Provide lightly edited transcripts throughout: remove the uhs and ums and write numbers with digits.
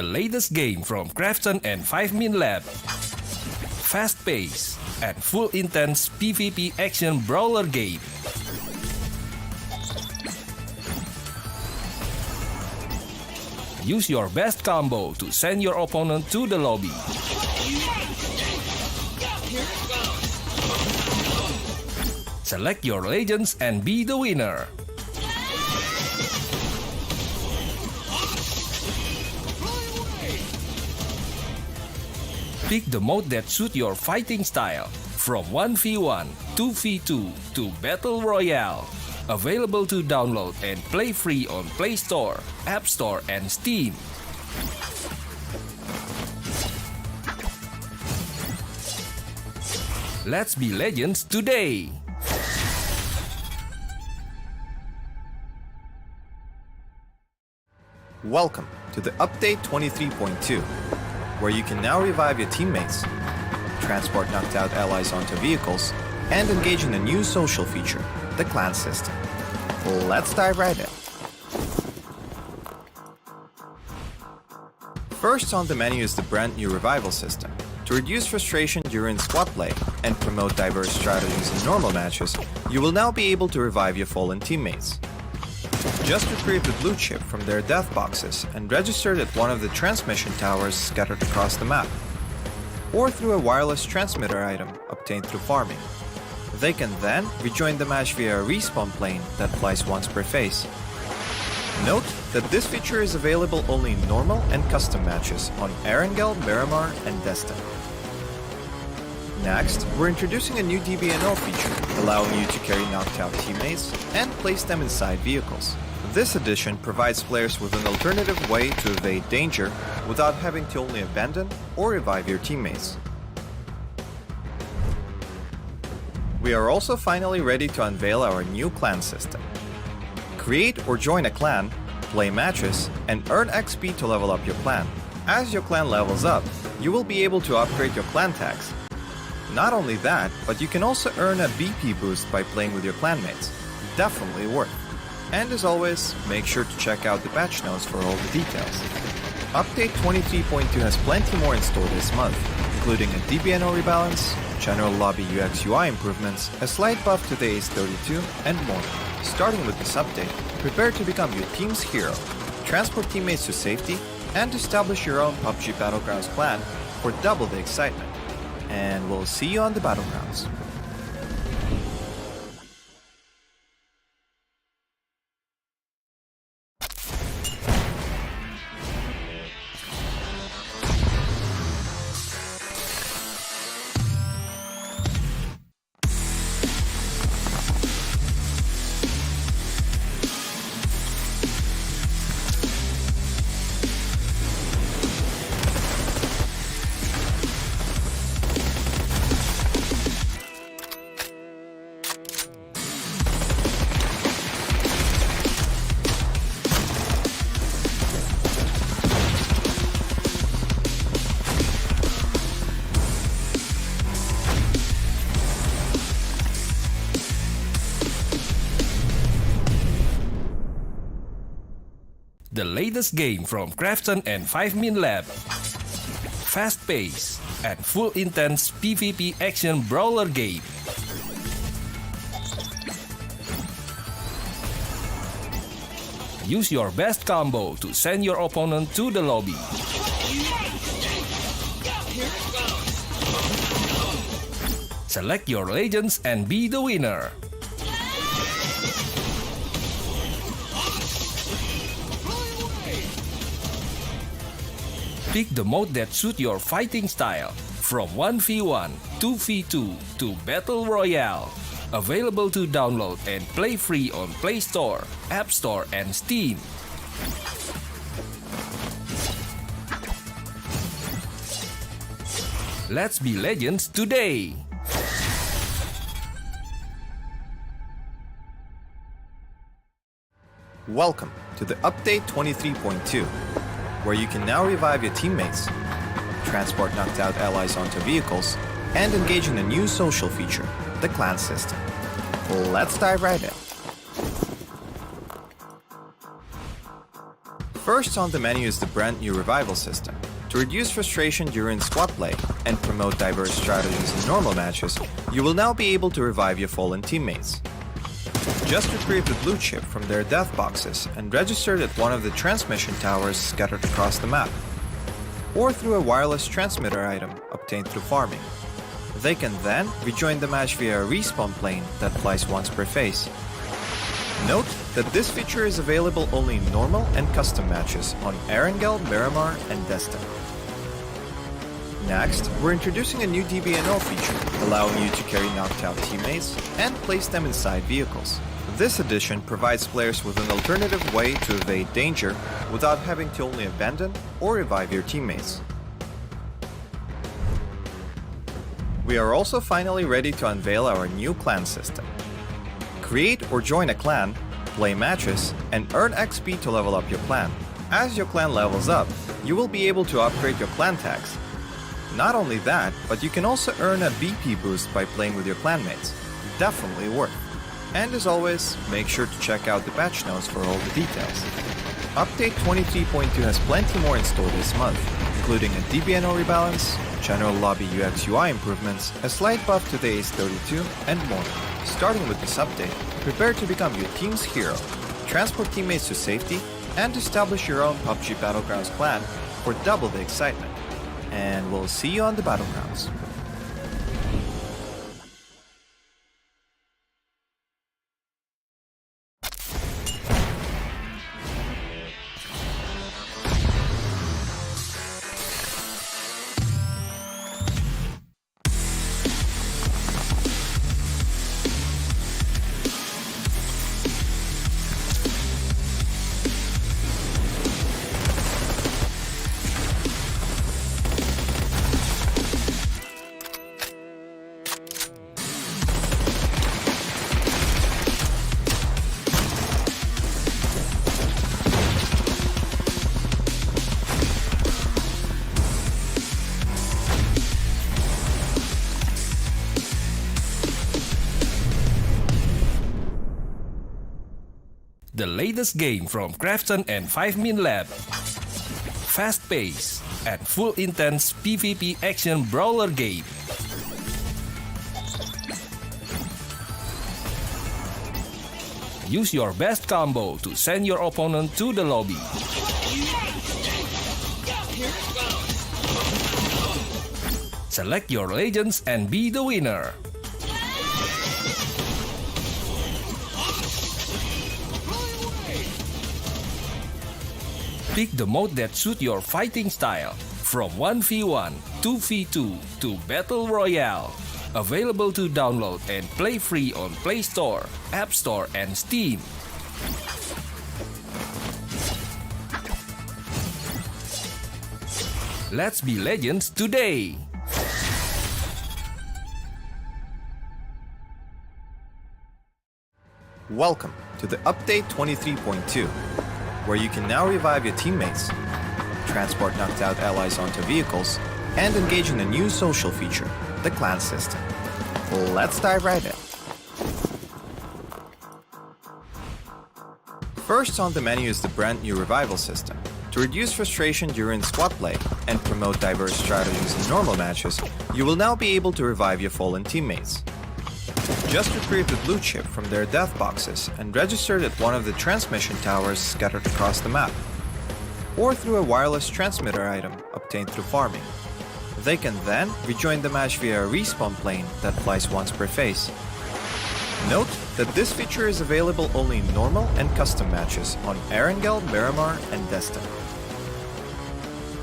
The latest game from Krafton and 5 Min Lab. Fast-paced and full intense PvP action brawler game. Use your best combo to send your opponent to the lobby. Select your legends and be the winner. Pick the mode that suits your fighting style, from 1v1, 2v2 to Battle Royale. Available to download and play free on Play Store, App Store and Steam. Let's be legends today! Welcome to the Update 23.2, where you can now revive your teammates, transport knocked out allies onto vehicles, and engage in a new social feature, the clan system. Let's dive right in. First on the menu is the brand new revival system. To reduce frustration during squad play and promote diverse strategies in normal matches, you will now be able to revive your fallen teammates. Just retrieve the blue chip from their death boxes and register it at one of the transmission towers scattered across the map, or through a wireless transmitter item obtained through farming. They can then rejoin the match via a respawn plane that flies once per phase. Note that this feature is available only in normal and custom matches on Arkangel, Miramar, and Destiny. Next, we're introducing a new DBNO feature, allowing you to carry knocked out teammates and place them inside vehicles. This addition provides players with an alternative way to evade danger without having to only abandon or revive your teammates. We are also finally ready to unveil our new clan system. Create or join a clan, play matches, and earn XP to level up your clan. As your clan levels up, you will be able to upgrade your clan tags. Not only that, but you can also earn a BP boost by playing with your clanmates. Definitely worth. And as always, make sure to check out the patch notes for all the details. Update 23.2 has plenty more in store this month, including a DBNO rebalance, general lobby UX UI improvements, a slight buff to the Ace 32, and more. Starting with this update, prepare to become your team's hero, transport teammates to safety, and establish your own PUBG Battlegrounds clan for double the excitement. And we'll see you on the Battlegrounds. The latest game from Krafton and 5 Min Lab. Fast-paced and full intense PvP action brawler game. Use your best combo to send your opponent to the lobby. Select your legends and be the winner. Pick the mode that suits your fighting style, from 1v1, 2v2 to Battle Royale. Available to download and play free on Play Store, App Store and Steam. Let's be legends today! Welcome to the Update 23.2, where you can now revive your teammates, transport knocked out allies onto vehicles, and engage in a new social feature, the clan system. Let's dive right in. First on the menu is the brand new revival system. To reduce frustration during squad play and promote diverse strategies in normal matches, you will now be able to revive your fallen teammates. Just retrieve the blue chip from their death boxes and register it at one of the transmission towers scattered across the map, or through a wireless transmitter item obtained through farming. They can then rejoin the match via a respawn plane that flies once per phase. Note that this feature is available only in normal and custom matches on Arkangel, Miramar, and Jester. Next, we're introducing a new DBNO feature, allowing you to carry knocked out teammates and place them inside vehicles. This addition provides players with an alternative way to evade danger without having to only abandon or revive your teammates. We are also finally ready to unveil our new clan system. Create or join a clan, play matches, and earn XP to level up your clan. As your clan levels up, you will be able to upgrade your clan tags. Not only that, but you can also earn a BP boost by playing with your clanmates. Definitely worth. And as always, make sure to check out the patch notes for all the details. Update 23.2 has plenty more in store this month, including a DBNO rebalance, general lobby UX UI improvements, a slight buff to the Ace32, and more. Starting with this update, prepare to become your team's hero, transport teammates to safety, and establish your own PUBG Battlegrounds clan for double the excitement. And we'll see you on the Battlegrounds. The latest game from Krafton and 5 Min Lab. Fast pace and full intense PvP action brawler game. Use your best combo to send your opponent to the lobby. Select your legends and be the winner. Pick the mode that suits your fighting style, from 1v1, 2v2 to Battle Royale. Available to download and play free on Play Store, App Store, and Steam. Let's be legends today! Welcome to the Update 23.2, where you can now revive your teammates, transport knocked out allies onto vehicles, and engage in a new social feature, the clan system. Let's dive right in. First on the menu is the brand new revival system. To reduce frustration during squad play and promote diverse strategies in normal matches, you will now be able to revive your fallen teammates. Just retrieve the blue chip from their death boxes and register it at one of the transmission towers scattered across the map, or through a wireless transmitter item obtained through farming. They can then rejoin the match via a respawn plane that flies once per phase. Note that this feature is available only in normal and custom matches on Arkangel, Miramar, and Jester.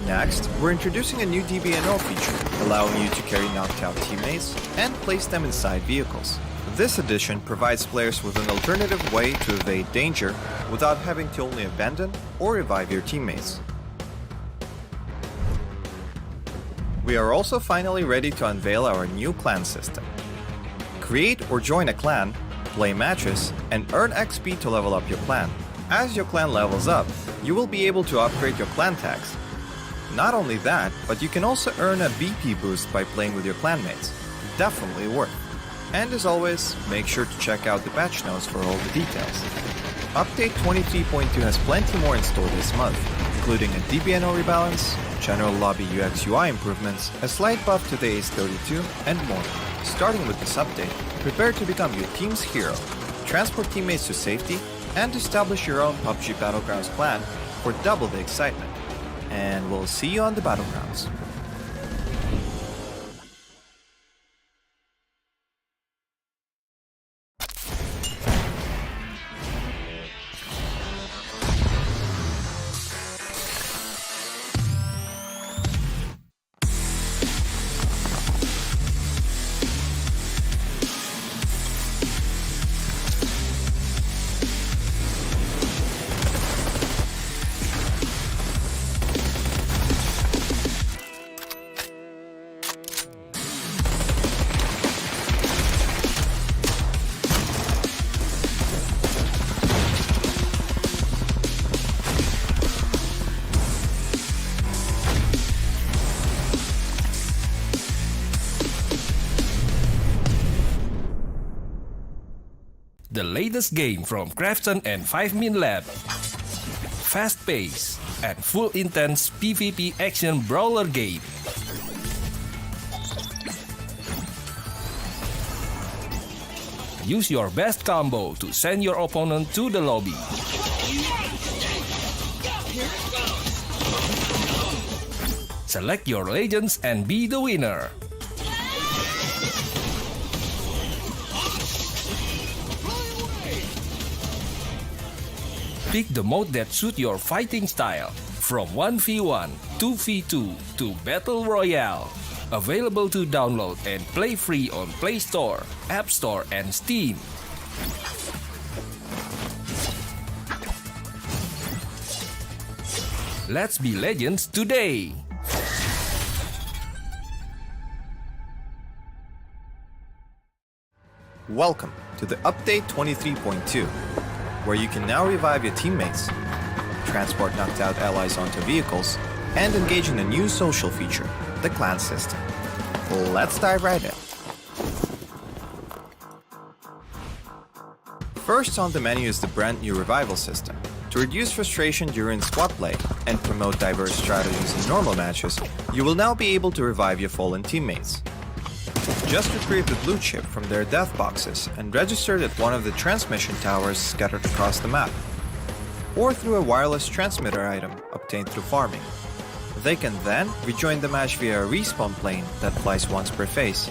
Next, we're introducing a new DBNO feature, allowing you to carry knocked out teammates and place them inside vehicles. This addition provides players with an alternative way to evade danger without having to only abandon or revive your teammates. We are also finally ready to unveil our new clan system. Create or join a clan, play matches, and earn XP to level up your clan. As your clan levels up, you will be able to upgrade your clan tags. Not only that, but you can also earn a BP boost by playing with your clanmates. Definitely worth. And as always, make sure to check out the patch notes for all the details. Update 23.2 has plenty more in store this month, including a DBNO rebalance, general lobby UX UI improvements, a slight buff to the Ace 32, and more. Starting with this update, prepare to become your team's hero, transport teammates to safety, and establish your own PUBG Battlegrounds clan for double the excitement. And we'll see you on the Battlegrounds. The latest game from Krafton and 5 Min Lab. Fast pace and full intense PvP action brawler game. Use your best combo to send your opponent to the lobby. Select your legends and be the winner. Pick the mode that suits your fighting style, from 1v1, 2v2 to Battle Royale. Available to download and play free on Play Store, App Store and Steam. Let's be legends today! Welcome to the Update 23.2, where you can now revive your teammates, transport knocked out allies onto vehicles, and engage in a new social feature, the clan system. Let's dive right in. First on the menu is the brand new revival system. To reduce frustration during squad play and promote diverse strategies in normal matches, you will now be able to revive your fallen teammates. Just retrieve the blue chip from their death boxes and register it at one of the transmission towers scattered across the map, or through a wireless transmitter item obtained through farming. They can then rejoin the match via a respawn plane that flies once per phase.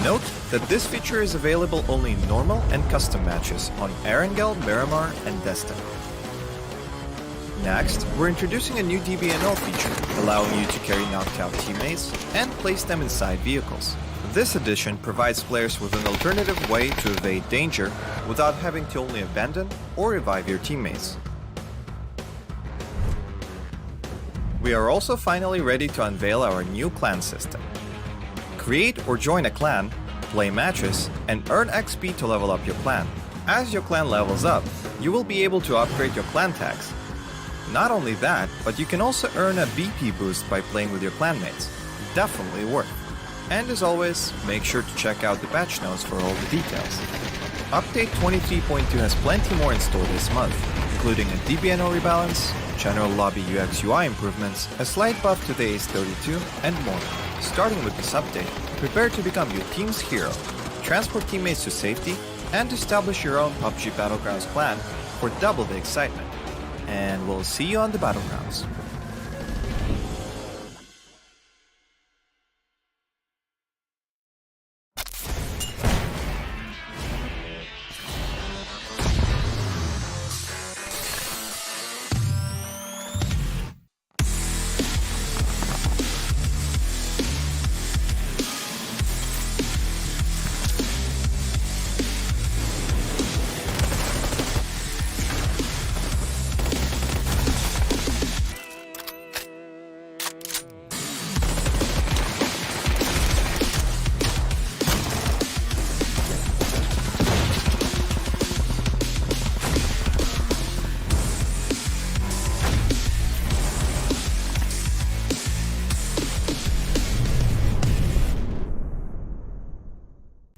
Note that this feature is available only in normal and custom matches on Arkangel, Miramar, and Destiny. Next, we're introducing a new DBNO feature, allowing you to carry knocked out teammates and place them inside vehicles. This addition provides players with an alternative way to evade danger without having to only abandon or revive your teammates. We are also finally ready to unveil our new clan system. Create or join a clan, play matches, and earn XP to level up your clan. As your clan levels up, you will be able to upgrade your clan tags. Not only that, but you can also earn a BP boost by playing with your clanmates. Definitely worth. And as always, make sure to check out the patch notes for all the details. Update 23.2 has plenty more in store this month, including a DBNO rebalance, general lobby UX UI improvements, a slight buff to the Ace 32, and more. Starting with this update, prepare to become your team's hero, transport teammates to safety, and establish your own PUBG Battlegrounds clan for double the excitement. And we'll see you on the Battlegrounds.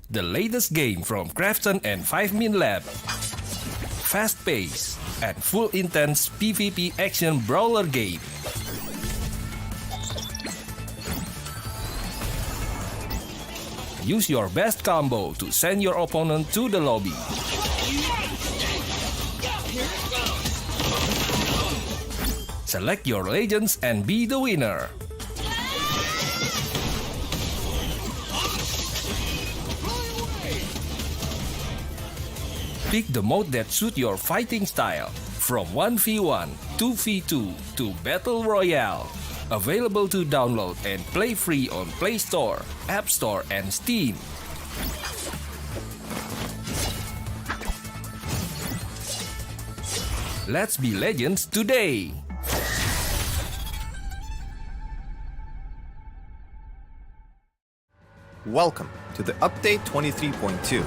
The latest game from Krafton and 5 Min Lab. fast-paced, and full intense PvP action brawler game. Use your best combo to send your opponent to the lobby. Select your legends and be the winner. Pick the mode that suits your fighting style, from 1v1, 2v2 to Battle Royale. Available to download and play free on Play Store, App Store and Steam. Let's be legends today! Welcome to the Update 23.2,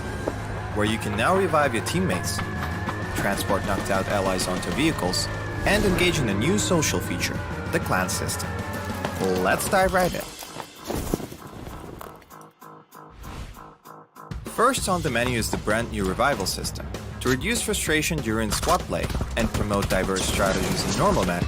where you can now revive your teammates, transport knocked out allies onto vehicles, and engage in a new social feature, the clan system. Let's dive right in. First on the menu is the brand new revival system. To reduce frustration during squad play and promote diverse strategies in normal match,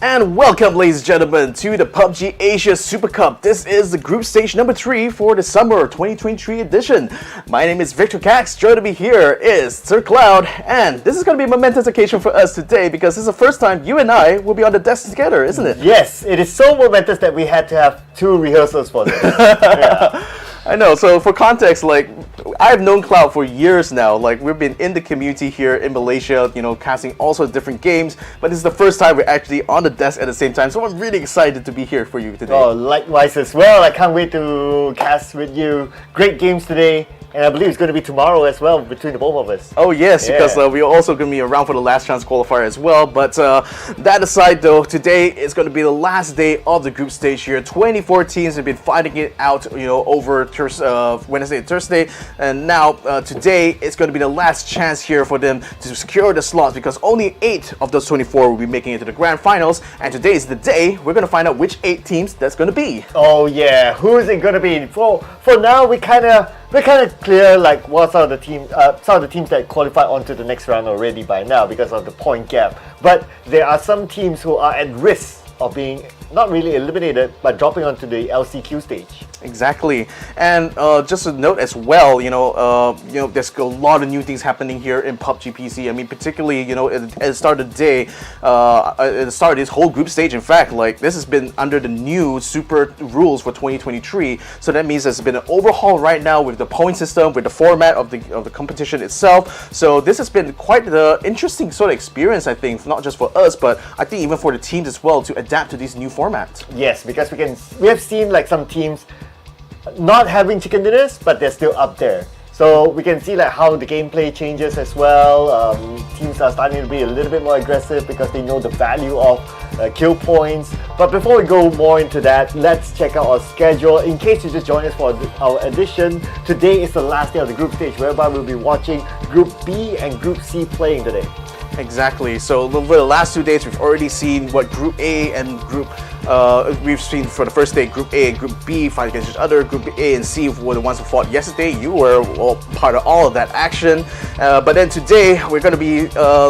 And welcome, ladies and gentlemen, to the PUBG Asia Super Cup. This is the group stage number 3 for the summer 2023 edition. My name is Victor Cax. Joining me here is Sir Cloud, and this is going to be a momentous occasion for us today because this is the first time you and I will be on the desk together, isn't it? Yes, it is so momentous that we had to have 2 rehearsals for this. Yeah. I know, so for context, like, I've known Cloud for years now. Like, we've been in the community here in Malaysia, you know, casting all sorts of different games, but this is the first time we're actually on the desk at the same time, so I'm really excited to be here for you today. Oh, likewise as well. I can't wait to cast with you. Great games today. And I believe it's going to be tomorrow as well between the both of us. Oh yes, yeah. Because we're also going to be around for the last chance qualifier as well. But that aside though, today is going to be the last day of the group stage here. 24 teams have been fighting it out, you know, over Wednesday and Thursday. And now today it's going to be the last chance here for them to secure the slots because only 8 of those 24 will be making it to the grand finals. And today is the day we're going to find out which 8 teams that's going to be. Oh yeah, who is it going to be? For now, we're kind of clear like what some of the teams that qualify onto the next round already by now because of the point gap. But there are some teams who are at risk of being not really eliminated but dropping onto the LCQ stage. Exactly, and just a note as well, you know, there's a lot of new things happening here in PUBG PC. I mean, particularly, you know, at the start of the day, at the start of this whole group stage, in fact, like this has been under the new super rules for 2023. So that means there's been an overhaul right now with the point system, with the format of the competition itself. So this has been quite the interesting sort of experience, I think, not just for us, but I think even for the teams as well to adapt to these new formats. Yes, because we have seen like some teams not having chicken dinners, but they're still up there. So we can see like how the gameplay changes as well. Teams are starting to be a little bit more aggressive because they know the value of kill points. But before we go more into that, let's check out our schedule. In case you just joined us for our edition, today is the last day of the group stage, whereby we'll be watching Group B and Group C playing today. Exactly. So over the last 2 days, we've already seen what Group A and we've seen for the first day, Group A and Group B fight against each other. Group A and C were the ones who fought yesterday. You were part of all of that action. But then today, we're going to be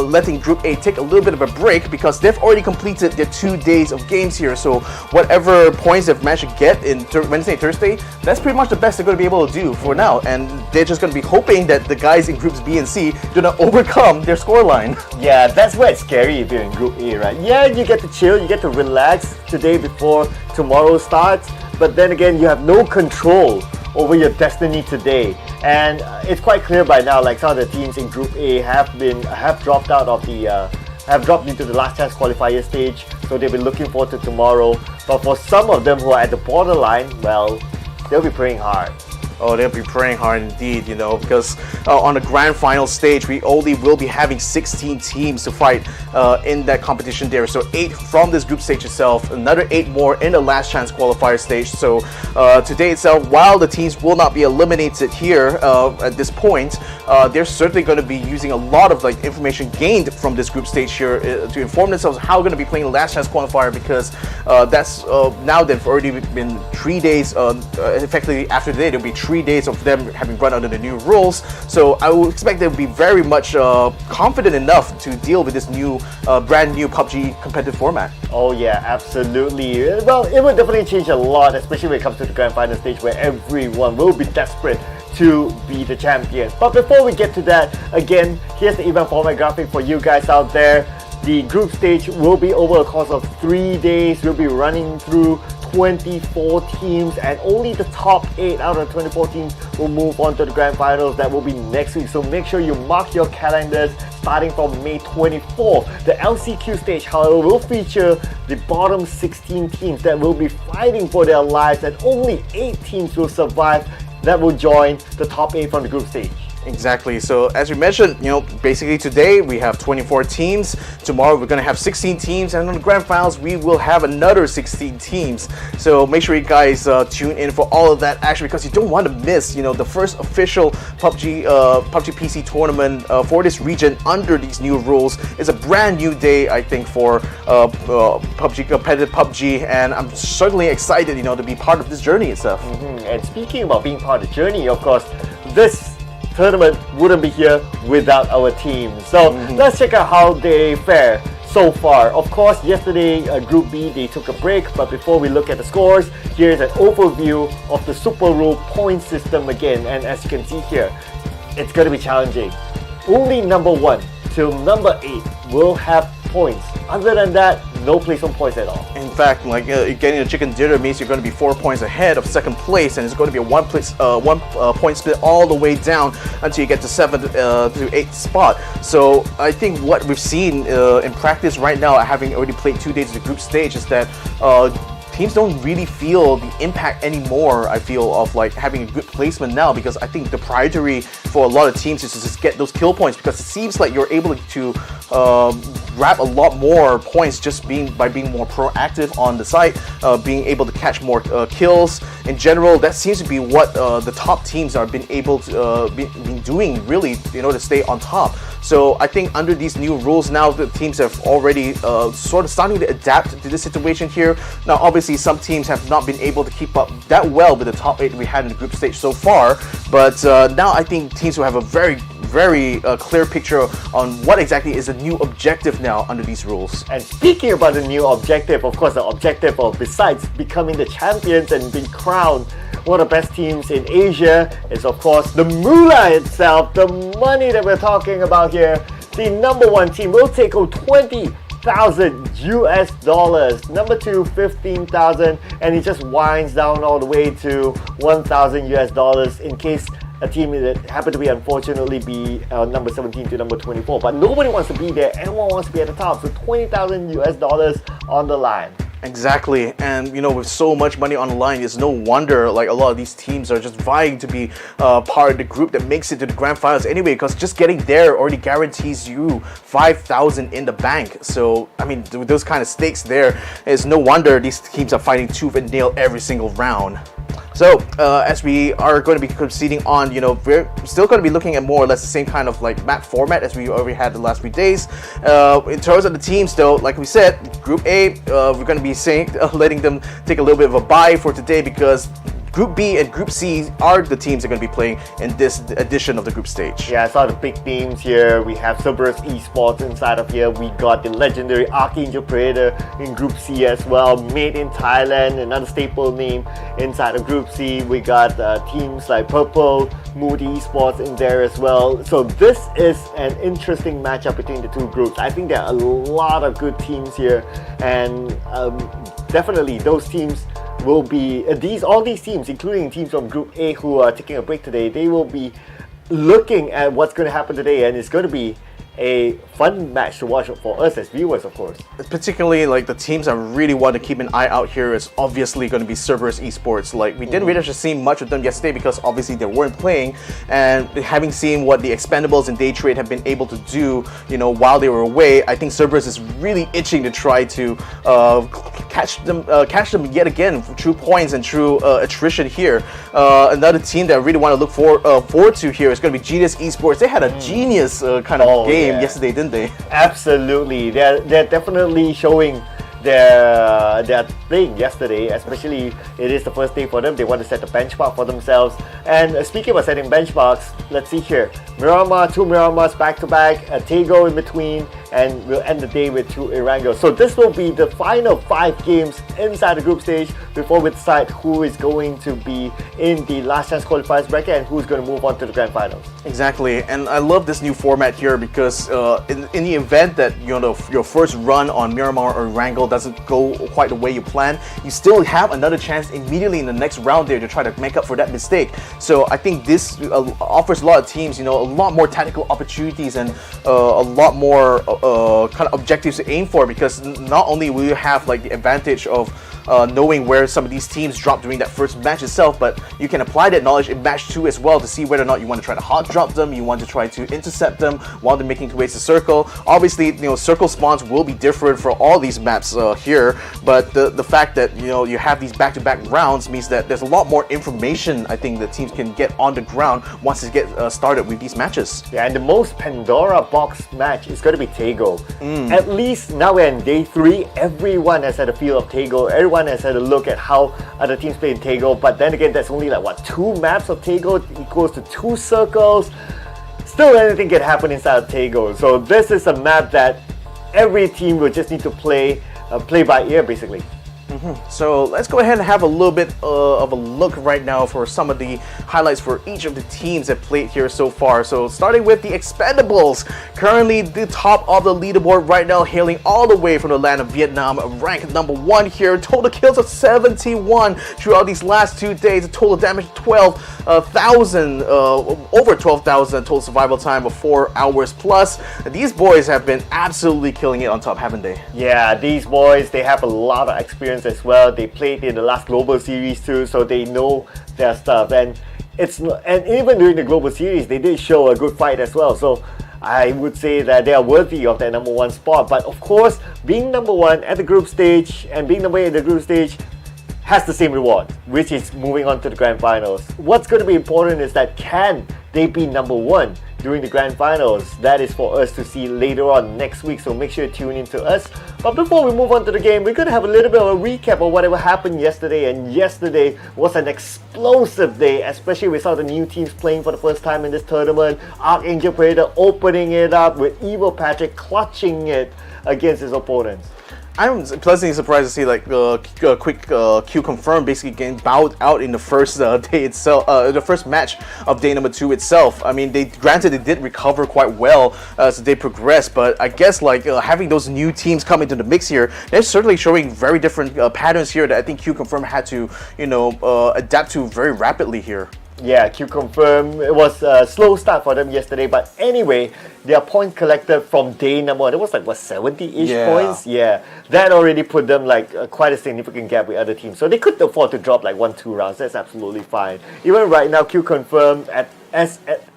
letting Group A take a little bit of a break because they've already completed their 2 days of games here. So whatever points they've managed to get in Wednesday and Thursday, that's pretty much the best they're going to be able to do for now. And they're just going to be hoping that the guys in Groups B and C do not overcome their scoreline. Yeah, that's where it's scary if you're in Group A, right? Yeah, you get to chill, you get to relax today before tomorrow starts, but then again, you have no control over your destiny today. And it's quite clear by now, like some of the teams in Group A have dropped out of have dropped into the last chance qualifier stage, so they'll be looking forward to tomorrow. But for some of them who are at the borderline, well, they'll be praying hard. Oh, they'll be praying hard indeed, because on the grand final stage, we only will be having 16 teams to fight in that competition there. So 8 from this group stage itself, another 8 more in the last chance qualifier stage. So today itself, while the teams will not be eliminated here at this point, they're certainly going to be using a lot of information gained from this group stage here to inform themselves how they're going to be playing the last chance qualifier, because that's now they've already been 3 days, effectively after today, there'll be 3 days of them having run under the new rules. So I would expect they'll be very much confident enough to deal with this new, brand new PUBG competitive format. Oh yeah, absolutely. Well, it will definitely change a lot, especially when it comes to the grand final stage where everyone will be desperate to be the champions. But before we get to that, again, here's the event format graphic for you guys out there. The group stage will be over a course of 3 days. We'll be running through 24 teams, and only the top 8 out of 24 teams will move on to the grand finals. That will be next week, so make sure you mark your calendars starting from May 24th. The LCQ stage, however, will feature the bottom 16 teams that will be fighting for their lives, and only 8 teams will survive that will join the top 8 from the group stage. Exactly. So as we mentioned, basically today we have 24 teams. Tomorrow we're going to have 16 teams, and on the grand finals we will have another 16 teams. So make sure you guys tune in for all of that action, because you don't want to miss, the first official PUBG PC tournament for this region under these new rules. It's a brand new day, I think, for PUBG, competitive PUBG, and I'm certainly excited, to be part of this journey itself. And speaking about being part of the journey, of course, this tournament wouldn't be here without our team. So let's check out how they fare so far. Of course, yesterday Group B, they took a break, but before we look at the scores, here's an overview of the Super Rule point system again. And as you can see here, it's going to be challenging. Only number 1 till number 8 will have points. Other than that, no place on points at all. In fact, getting a chicken dinner means you're going to be 4 points ahead of second place, and it's going to be a one point split all the way down until you get to 7th to 8th spot. So I think what we've seen in practice right now, having already played 2 days of the group stage, is that teams don't really feel the impact anymore, I feel, of having a good placement now, because I think the priority for a lot of teams is to just get those kill points, because it seems like you're able to grab a lot more points just by being more proactive on the site, being able to catch more kills. In general, that seems to be what the top teams are been able to been doing, really, to stay on top. So I think under these new rules now, the teams have already sort of starting to adapt to this situation here. Now, obviously, some teams have not been able to keep up that well with the top 8 we had in the group stage so far. But now I think teams will have a very clear picture on what exactly is the new objective now under these rules. And speaking about the new objective, of course, the objective of, besides becoming the champions and being crowned one of the best teams in Asia, is of course the moolah itself, the money that we're talking about here. The number 1 team will take home $20,000 US, number 2 $15,000, and it just winds down all the way to $1,000 US in case a team that happened to be, unfortunately, be number 17 to number 24. But nobody wants to be there, everyone wants to be at the top, so $20,000 US on the line. Exactly, and with so much money on the line, it's no wonder a lot of these teams are just vying to be part of the group that makes it to the grand finals anyway, because just getting there already guarantees you $5,000 in the bank. So I mean, with those kind of stakes there, it's no wonder these teams are fighting tooth and nail every single round. So as we are going to be proceeding on, we're still going to be looking at more or less the same kind of map format as we already had the last few days. In terms of the teams, though, like we said, Group A, we're going to be letting them take a little bit of a bye for today, because Group B and Group C are the teams that are going to be playing in this edition of the group stage. Yeah, I saw the big names here. We have Redsea Esports inside of here. We got the legendary Arkangel Predator in Group C as well. Made in Thailand, another staple name inside of Group C. We got teams like Purple, Moody Esports in there as well. So this is an interesting matchup between the two groups. I think there are a lot of good teams here, and definitely those teams will be all these teams, including teams from Group A who are taking a break today, they will be looking at what's going to happen today, and it's going to be a fun match to watch for us as viewers, of course. Particularly, like, the teams I really want to keep an eye out here is obviously going to be Cerberus Esports. Like, we didn't really actually see much of them yesterday because obviously they weren't playing, and having seen what the Expendables and Daytrade have been able to do, you know, while they were away, I think Cerberus is really itching to try to catch them yet again through points and through attrition here. Another team that I really want to look forward to here is going to be Genius Esports. They had a genius kind of game yesterday, didn't they? Absolutely. They're definitely showing their thing yesterday, especially it is the first day for them. They want to set a benchmark for themselves. And speaking about setting benchmarks, let's see here. Miramar, 2 Miramars back to back, a Tego in between, and we'll end the day with 2 Arkangel. So this will be the final 5 games inside the group stage before we decide who is going to be in the last chance qualifiers bracket and who's going to move on to the grand finals. Exactly, and I love this new format here because in the event that, you know, your first run on Miramar or Arkangel doesn't go quite the way you plan, you still have another chance immediately in the next round there to try to make up for that mistake. So I think this offers a lot of teams, you know, a lot more tactical opportunities and a lot more kind of objectives to aim for, because not only will you have like the advantage of knowing where some of these teams drop during that first match itself, but you can apply that knowledge in match 2 as well to see whether or not you want to try to hot drop them, you want to try to intercept them while they're making their ways to circle. Obviously, you know, circle spawns will be different for all these maps here, but the fact that, you know, you have these back-to-back rounds means that there's a lot more information I think the teams can get on the ground once they get started with these matches. Yeah, and the most Pandora box match is going to be Tego. At least now we're in day 3, everyone has had a feel of Tego, everyone has had a look at how other teams play in Tego, but then again, that's only like, what, 2 maps of Tego equals to 2 circles. Still, anything can happen inside of Tego. So this is a map that every team will just need to play by ear, basically. So let's go ahead and have a little bit of a look right now for some of the highlights for each of the teams that played here so far. So starting with the Expendables, currently the top of the leaderboard right now, hailing all the way from the land of Vietnam, ranked number 1 here. Total kills of 71 throughout these last 2 days. A total damage 12,000, over 12,000. Total survival time of 4 hours plus. These boys have been absolutely killing it on top, haven't they? Yeah, these boys, they have a lot of experience as well. They played in the last global series too, so they know their stuff. And even during the global series, they did show a good fight as well. So I would say that they are worthy of their number 1 spot. But of course, being number 1 at the group stage and being number 1 at the group stage has the same reward, which is moving on to the grand finals. What's going to be important is that can they be number 1 during the grand finals? That is for us to see later on next week, so make sure you tune in to us. But before we move on to the game, we're going to have a little bit of a recap of whatever happened yesterday. And yesterday was an explosive day, especially with some of the new teams playing for the first time in this tournament. Arkangel Predator opening it up with Evil Patrick clutching it against his opponents. I'm pleasantly surprised to see like quick QConfirm basically getting bowed out in the first day itself, the first match of day number 2 itself. I mean, granted they did recover quite well as they progressed, but I guess like having those new teams come into the mix here, they're certainly showing very different patterns here that I think QConfirm had to, you know, adapt to very rapidly here. Yeah, QConfirm, it was a slow start for them yesterday, but anyway, their points collected from day number 1, it was like, what, 70-ish points? Yeah, that already put them like quite a significant gap with other teams. So they could afford to drop like 1-2 rounds, that's absolutely fine. Even right now, QConfirm,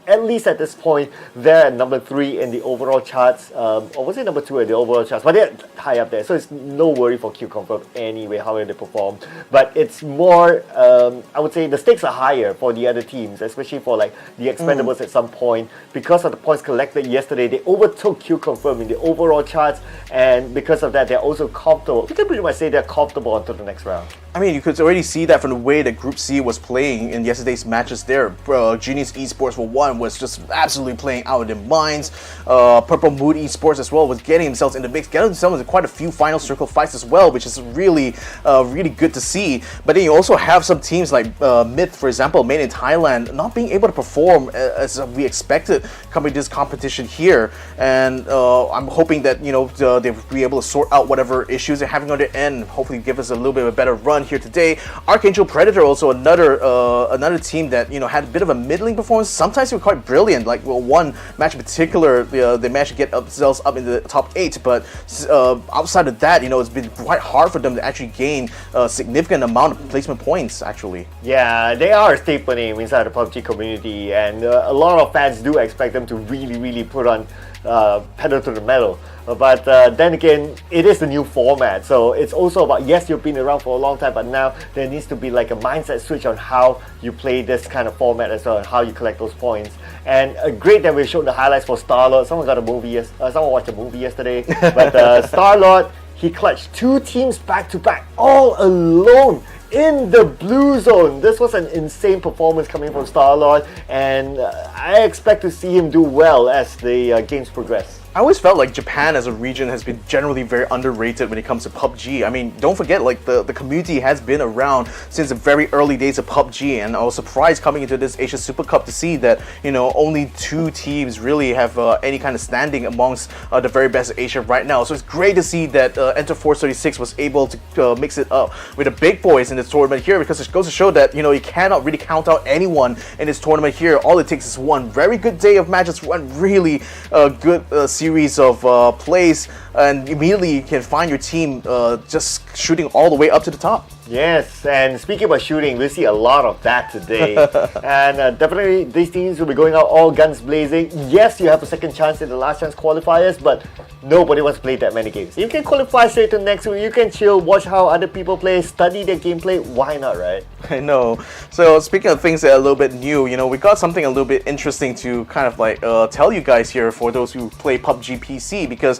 at least at this point, they're at number 3 in the overall charts, or was it number 2 in the overall charts? But they're high up there, so it's no worry for QConfirm anyway, how they perform. But it's more, I would say the stakes are higher for the other teams, especially for like the Expendables at some point. Because of the points collected yesterday, they overtook QConfirm in the overall charts, and because of that, they're also comfortable. You can pretty much say they're comfortable until the next round. I mean, you could already see that from the way that Group C was playing in yesterday's matches there. Genius Esports, for one, was just absolutely playing out of their minds. Purple Mood Esports as well was getting themselves in the mix, getting themselves in quite a few final circle fights as well, which is really, really good to see. But then you also have some teams like Myth, for example, made in Thailand, not being able to perform as we expected coming to this competition here. And I'm hoping that, you know, they'll be able to sort out whatever issues they're having on their end, hopefully give us a little bit of a better run fun here today. Arkangel Predator, also another team that had a bit of a middling performance. Sometimes they were quite brilliant. Like one match in particular, they managed to get themselves up in the top 8. But outside of that, it's been quite hard for them to actually gain a significant amount of placement points. Actually, yeah, they are a staple name inside the PUBG community, and a lot of fans do expect them to really put on pedal to the metal. But then again, it is the new format, so it's also about, yes, you've been around for a long time, but now there needs to be like a mindset switch on how you play this kind of format as well, and how you collect those points. And great that we showed the highlights for Starlord. Someone watched a movie yesterday, but Starlord, he clutched 2 teams back to back, all alone in the blue zone. This was an insane performance coming from Starlord, and I expect to see him do well as the games progress. I always felt like Japan as a region has been generally very underrated when it comes to PUBG. I mean, don't forget, like the community has been around since the very early days of PUBG, and I was surprised coming into this Asia Super Cup to see that only 2 teams really have any kind of standing amongst the very best of Asia right now. So it's great to see that Enter Force 36 was able to mix it up with the big boys in this tournament here, because it goes to show that you cannot really count out anyone in this tournament here. All it takes is one very good day of matches, one really good series of plays, and immediately you can find your team just shooting all the way up to the top. Yes, and speaking about shooting, we'll see a lot of that today. And definitely these teams will be going out all guns blazing. Yes, you have a second chance in the last chance qualifiers, but nobody wants to play that many games. You can qualify straight to next week, you can chill, watch how other people play, study their gameplay. Why not, right? I know. So speaking of things that are a little bit new, we got something a little bit interesting to kind of like tell you guys here for those who play PUBG PC, because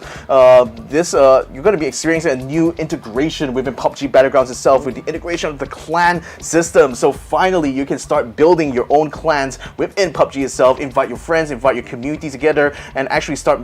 you're going to be experiencing a new integration within PUBG Battlegrounds itself with the integration of the clan system. So finally you can start building your own clans within PUBG itself, invite your friends, invite your community together, and actually start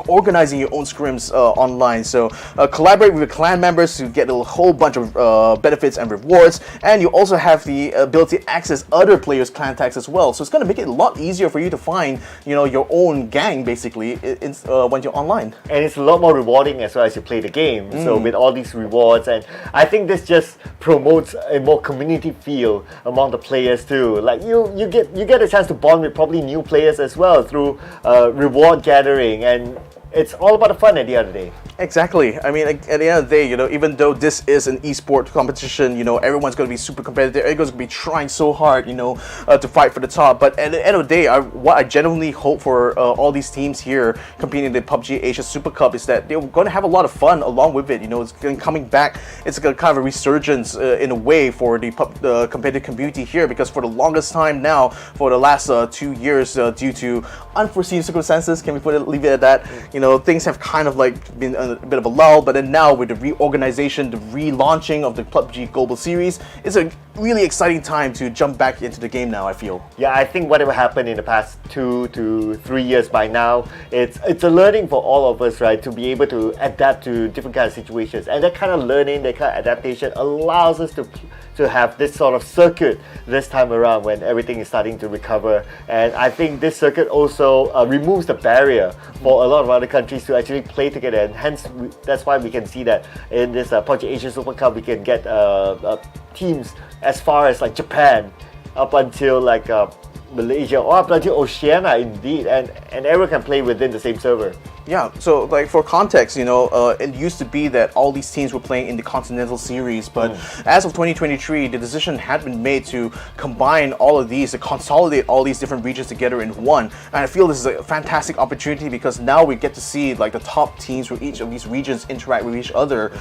organizing your own scrims online. So collaborate with your clan members to get a whole bunch of benefits and rewards, and you also have the ability to access other players' clan tags as well. So it's going to make it a lot easier for you to find your own gang basically when you're online. And it's a lot more rewarding as well as you play the game. So with all these rewards, and I think this just promotes a more community feel among the players too. Like you get a chance to bond with probably new players as well through reward gathering, and it's all about the fun at the end of the day. Exactly. I mean, at the end of the day, even though this is an esport competition, everyone's going to be super competitive. Everyone's going to be trying so hard, to fight for the top. But at the end of the day, what I genuinely hope for all these teams here competing in the PUBG Asia Super Cup is that they're going to have a lot of fun along with it. It's coming back. It's a kind of a resurgence in a way for the competitive community here, because for the longest time now, for the last 2 years, due to unforeseen circumstances, can we leave it at that? Things have kind of like been a bit of a lull, but then now with the reorganization, the relaunching of the PUBG Global Series, it's a really exciting time to jump back into the game now, I feel. Yeah, I think whatever happened in the past 2 to 3 years by now, it's a learning for all of us, right, to be able to adapt to different kinds of situations. And that kind of learning, that kind of adaptation allows us to have this sort of circuit this time around when everything is starting to recover. And I think this circuit also removes the barrier for a lot of other countries to actually play together, and hence that's why we can see that in this PUBG Asia Super Cup we can get teams as far as like Japan, up until like Malaysia, or up until Oceania indeed, and everyone can play within the same server. Yeah, so like for context, it used to be that all these teams were playing in the Continental Series, but as of 2023, the decision had been made to combine all of these, to consolidate all these different regions together in one. And I feel this is a fantastic opportunity, because now we get to see like the top teams from each of these regions interact with each other,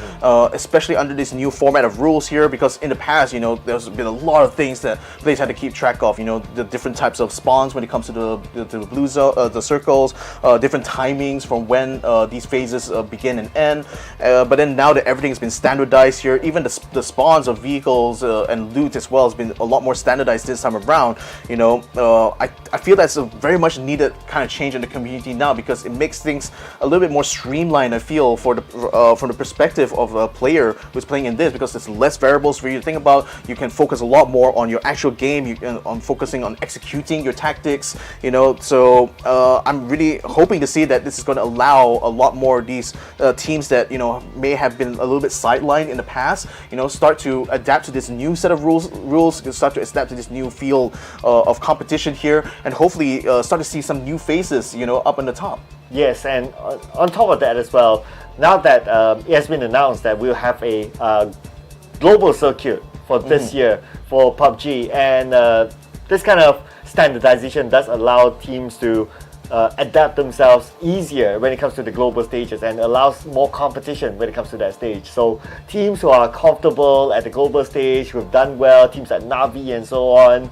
especially under this new format of rules here, because in the past, there's been a lot of things that players had to keep track of, the different types of spawns when it comes to the blue zone, the circles, different timings from when these phases begin and end, but then now that everything's been standardized here, even the spawns of vehicles and loot as well has been a lot more standardized this time around. I feel that's a very much needed kind of change in the community now, because it makes things a little bit more streamlined, I feel, for the from the perspective of a player who's playing in this, because there's less variables for you to think about. You can focus a lot more on your actual game, on focusing on executing your tactics, so I'm really hoping to see that this is going to to allow a lot more of these teams that may have been a little bit sidelined in the past, start to adapt to this new set of rules, start to adapt to this new field of competition here, and hopefully start to see some new faces, up on the top. Yes, and on top of that as well, now that it has been announced that we'll have a global circuit for this year for PUBG, and this kind of standardization does allow teams to adapt themselves easier when it comes to the global stages, and allows more competition when it comes to that stage. So teams who are comfortable at the global stage, who have done well, teams like Navi and so on,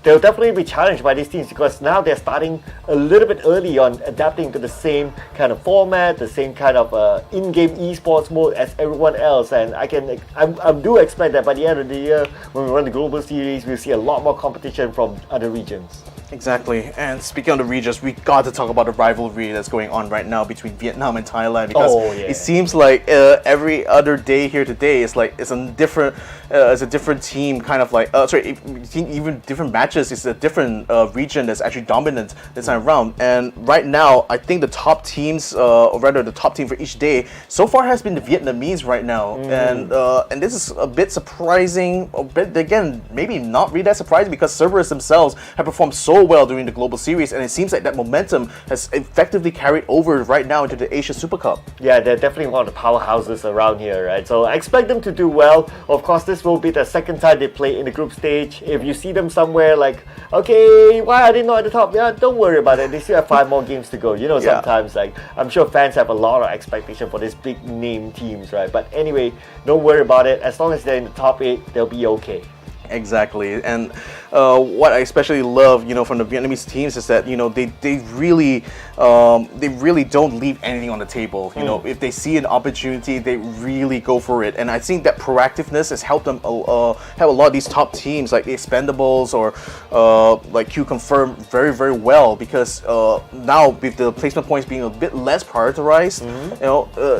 they'll definitely be challenged by these teams, because now they're starting a little bit early on adapting to the same kind of format, the same kind of in-game esports mode as everyone else. And I do expect that by the end of the year, when we run the global series, we'll see a lot more competition from other regions. Exactly. And speaking of the regions, we got to talk about the rivalry that's going on right now between Vietnam and Thailand, because it seems like every other day here today is like it's a different team, kind of like even different matches. It's a different region that's actually dominant this time around. And right now, I think the top teams, or rather the top team for each day, so far has been the Vietnamese right now. And this is a bit surprising. But again, maybe not really that surprising, because Cerberus themselves have performed so well during the global series, and it seems like that momentum has effectively carried over right now into the Asia Super Cup. Yeah, they're definitely one of the powerhouses around here, right? So I expect them to do well. Of course, this will be the second time they play in the group stage. If you see them somewhere like, okay, why are they not at the top? Yeah, don't worry about it. They still have 5 more games to go. Sometimes like I'm sure fans have a lot of expectation for these big name teams, right? But anyway, don't worry about it. As long as they're in the top 8, they'll be okay. Exactly. And what I especially love, from the Vietnamese teams is that, they really don't leave anything on the table. If they see an opportunity, they really go for it. And I think that proactiveness has helped them have a lot of these top teams like the Expendables or like QConfirm very, very well, because now with the placement points being a bit less prioritized,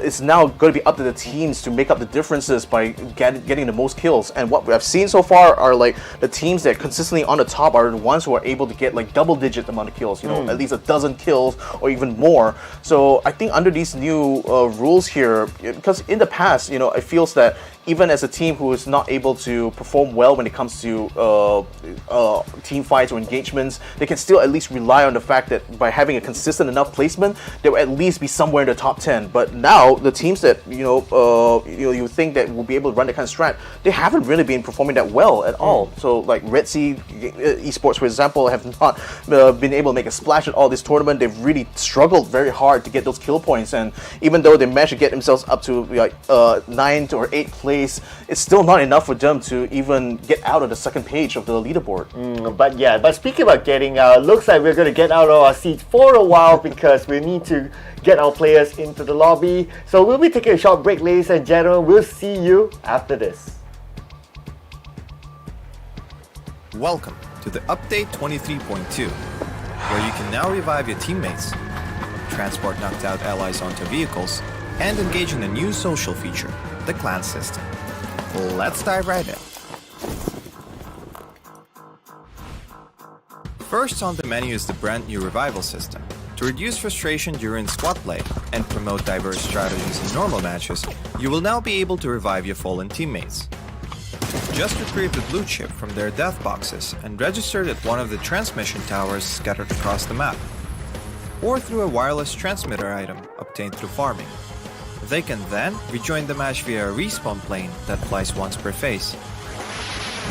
it's now going to be up to the teams to make up the differences by getting the most kills. And what we have seen so far are like the teams that consistently on the top are the ones who are able to get like double-digit amount of kills, at least a dozen kills or even more. So I think under these new rules here, because in the past, it feels that even as a team who is not able to perform well when it comes to team fights or engagements, they can still at least rely on the fact that by having a consistent enough placement, they will at least be somewhere in the top 10. But now the teams that you think that will be able to run that kind of strat, they haven't really been performing that well at all. So like Redsea Esports, for example, have not been able to make a splash at all this tournament. They've really struggled very hard to get those kill points, and even though they managed to get themselves up to like 9th or 8th place, it's still not enough for them to even get out of the second page of the leaderboard. But speaking about getting out, looks like we're going to get out of our seats for a while, because we need to get our players into the lobby. So we'll be taking a short break, ladies and gentlemen. We'll see you after this. Welcome to the update 23.2, where you can now revive your teammates, transport knocked out allies onto vehicles, and engage in a new social feature, the clan system. Let's dive right in. First on the menu is the brand new revival system. To reduce frustration during squad play and promote diverse strategies in normal matches, you will now be able to revive your fallen teammates. Just retrieve the blue chip from their death boxes and register it at one of the transmission towers scattered across the map, or through a wireless transmitter item obtained through farming. They can then rejoin the match via a respawn plane that flies once per phase.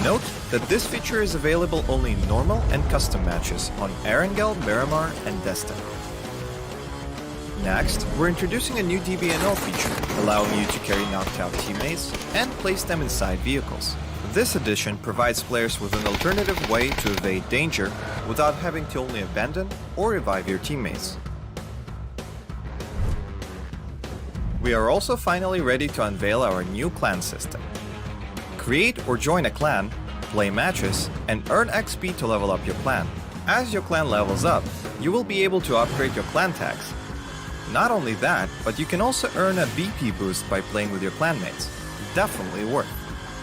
Note that this feature is available only in normal and custom matches on Arkangel, Miramar, and Jester. Next, we're introducing a new DBNO feature, allowing you to carry knocked out teammates and place them inside vehicles. This addition provides players with an alternative way to evade danger without having to only abandon or revive your teammates. We are also finally ready to unveil our new clan system. Create or join a clan, play matches, and earn XP to level up your clan. As your clan levels up, you will be able to upgrade your clan tags. Not only that, but you can also earn a BP boost by playing with your clanmates. Definitely worth.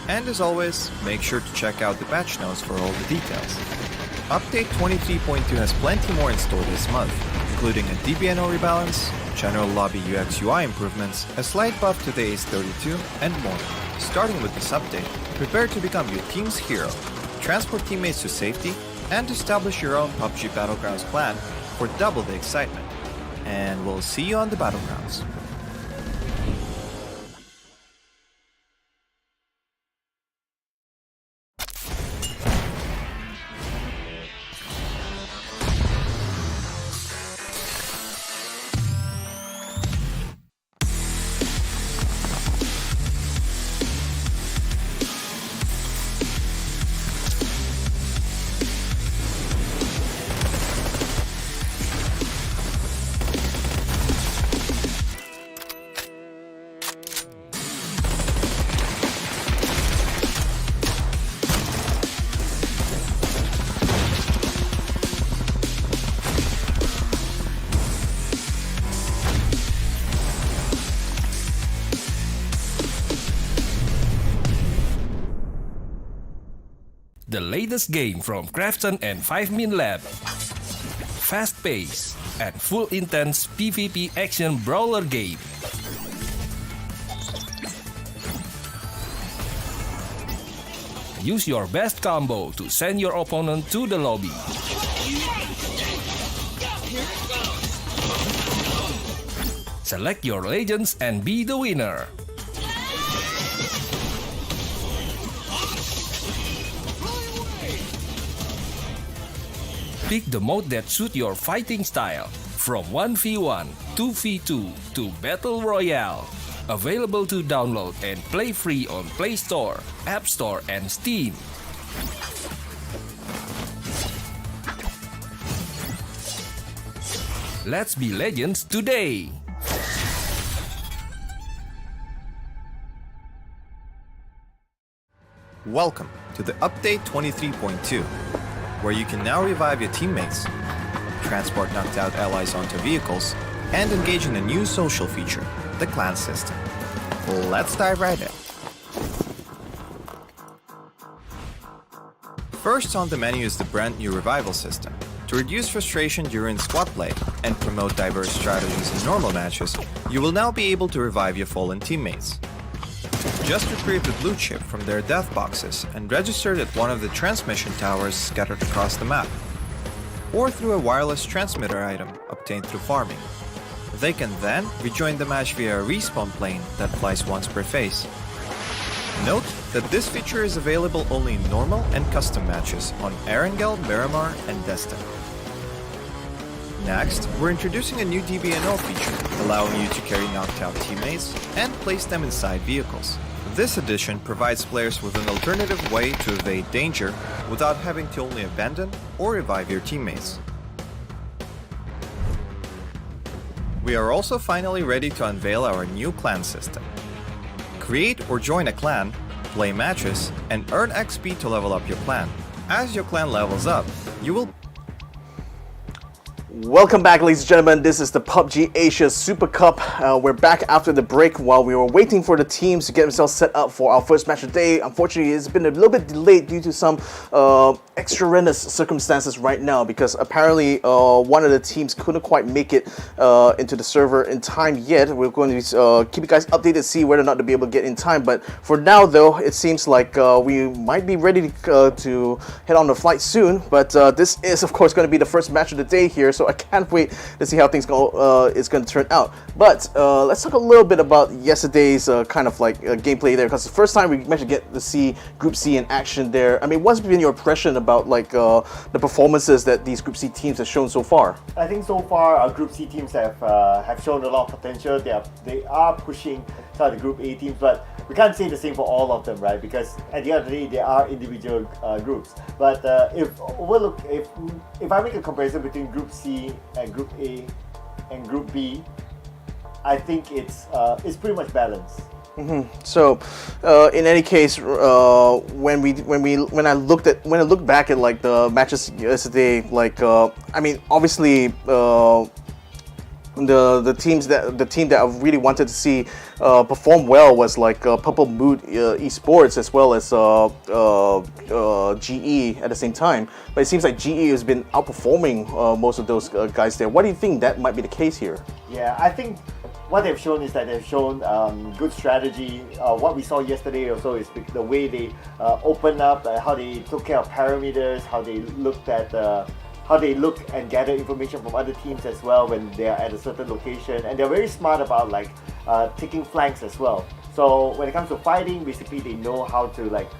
And as always, make sure to check out the patch notes for all the details. Update 23.2 has plenty more in store this month, including a DBNO rebalance, general lobby UX UI improvements, a slight buff to the Ace-32, and more. Starting with this update, prepare to become your team's hero, transport teammates to safety, and establish your own PUBG Battlegrounds clan for double the excitement. And we'll see you on the Battlegrounds. The latest game from Krafton and 5min Lab. Fast pace and full intense PvP action brawler game. Use your best combo to send your opponent to the lobby. Select your legends and be the winner. Pick the mode that suits your fighting style, from 1v1, 2v2 to Battle Royale. Available to download and play free on Play Store, App Store and Steam. Let's be legends today! Welcome to the Update 23.2, where you can now revive your teammates, transport knocked out allies onto vehicles, and engage in a new social feature, the clan system. Let's dive right in. First on the menu is the brand new revival system. To reduce frustration during squad play and promote diverse strategies in normal matches, you will now be able to revive your fallen teammates. Just retrieve the blue chip from their death boxes and register it at one of the transmission towers scattered across the map, or through a wireless transmitter item obtained through farming. They can then rejoin the match via a respawn plane that flies once per phase. Note that this feature is available only in normal and custom matches on Arkangel, Miramar, and Destiny. Next, we're introducing a new DBNO feature, allowing you to carry knocked out teammates and place them inside vehicles. This addition provides players with an alternative way to evade danger without having to only abandon or revive your teammates. We are also finally ready to unveil our new clan system. Create or join a clan, play matches, and earn XP to level up your clan. As your clan levels up, you will... Welcome back, ladies and gentlemen. This is the PUBG Asia Super Cup. We're back after the break while we were waiting for the teams to get themselves set up for our first match of the day. Unfortunately, it's been a little bit delayed due to some extraneous circumstances right now, because apparently one of the teams couldn't quite make it into the server in time yet. We're going to keep you guys updated, see whether or not to be able to get in time. But for now, though, it seems like we might be ready to head on the flight soon. But this is, of course, going to be the first match of the day here, so I can't wait to see how things is going to turn out. But let's talk a little bit about yesterday's kind of like gameplay there, because the first time we managed to get to see Group C in action there. I mean, what's been your impression about like the performances that these Group C teams have shown so far? I think so far our Group C teams have shown a lot of potential. They are pushing some of the Group A teams, but we can't say the same for all of them, right? Because at the end of the day, they are individual groups. But if I make a comparison between Group C and Group A and Group B, I think it's pretty much balanced. So, in any case, when I look back at like the matches yesterday, like I mean, obviously, the team that I really wanted to see perform well was like Purple Mood Esports as well as GE at the same time. But it seems like GE has been outperforming most of those guys there. What do you think that might be the case here? Yeah, I think what they've shown is that they've shown good strategy. What we saw yesterday also is the way they opened up, how they took care of parameters, how they looked at how they look and gather information from other teams as well when they are at a certain location, and they're very smart about like taking flanks as well. So when it comes to fighting, basically they know how to like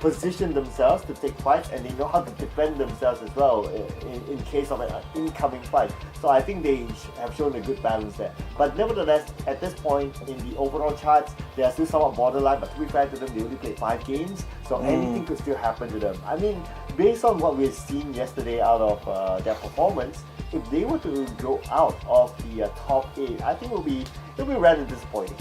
position themselves to take fights, and they know how to defend themselves as well in case of an incoming fight. So I think they have shown a good balance there. But nevertheless, at this point in the overall charts, they are still somewhat borderline, but to be fair to them, they only played 5 games, so anything could still happen to them. I mean, based on what we've seen yesterday out of their performance, if they were to go out of the top 8, I think it'll be rather disappointing.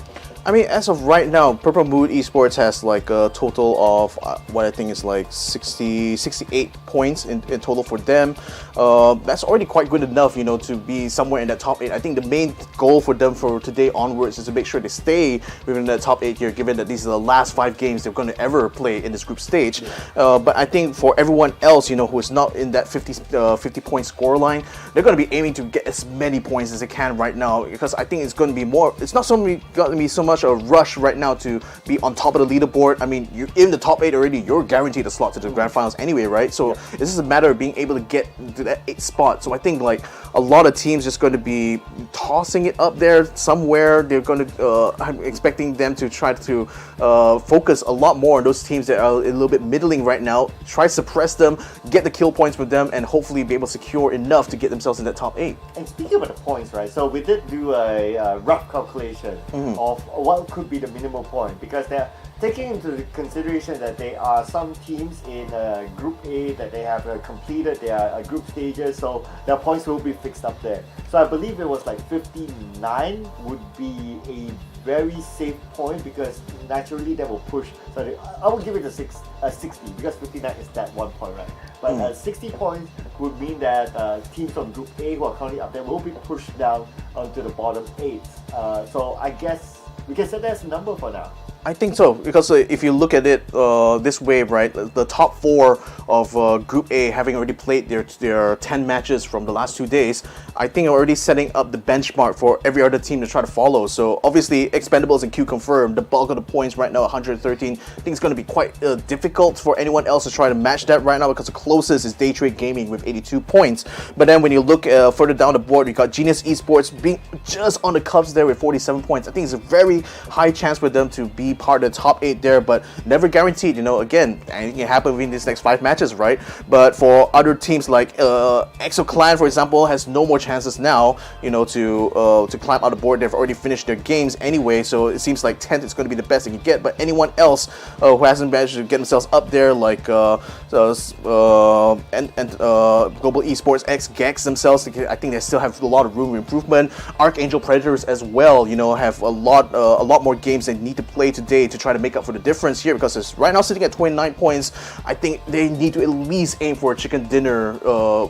I mean, as of right now, Purple Mood Esports has like a total of what I think is like 68 points in total for them. That's already quite good enough, you know, to be somewhere in that top 8. I think the main goal for them for today onwards is to make sure they stay within that top 8 here, given that these are the last 5 games they're going to ever play in this group stage. But I think for everyone else, you know, who is not in that 50-point scoreline, they're going to be aiming to get as many points as they can right now, because I think it's going to be more. It's not going to be so much a rush right now to be on top of the leaderboard. I mean, you're in the top 8 already. You're guaranteed a slot to the grand finals anyway, right? So this is a matter of being able to get to that 8th spot. So I think like a lot of teams just going to be tossing it up there somewhere. They're going to. I'm expecting them to try to focus a lot more on those teams that are a little bit middling right now. Try to suppress them, get the kill points with them, and hopefully be able to secure enough to get themselves in that top 8. And speaking about the points, right? So we did do a rough calculation of what could be the minimal point, because they're taking into consideration that there are some teams in Group A that they have completed their group stages, so their points will be fixed up there. So I believe it was like 59 would be a very safe point, because naturally that will push. So I will give it a 60, because 59 is that 1 point, right? But 60 points would mean that teams from Group A who are currently up there will be pushed down onto the bottom 8. So I guess we can set that as a number for now. I think so, because if you look at it this way, right, the top 4 of Group A having already played their 10 matches from the last 2 days, I think are already setting up the benchmark for every other team to try to follow. So obviously, Expendables and QConfirm, the bulk of the points right now, 113. I think it's going to be quite difficult for anyone else to try to match that right now, because the closest is Daytrade Gaming with 82 points. But then when you look further down the board, you got Genius Esports being just on the cusp there with 47 points. I think it's a very high chance for them to be part of the top 8 there, but never guaranteed. You know, again, anything can happen within these next 5 matches, right? But for other teams like EXO Clan, for example, has no more chances now, you know, to climb out the board. They've already finished their games anyway, so it seems like 10th is going to be the best they can get. But anyone else who hasn't managed to get themselves up there, like Global Esports X Gags themselves, I think they still have a lot of room for improvement. Arkangel Predators as well, you know, have a lot more games they need to play today to try to make up for the difference here, because it's right now sitting at 29 points. I think they need to at least aim for a chicken dinner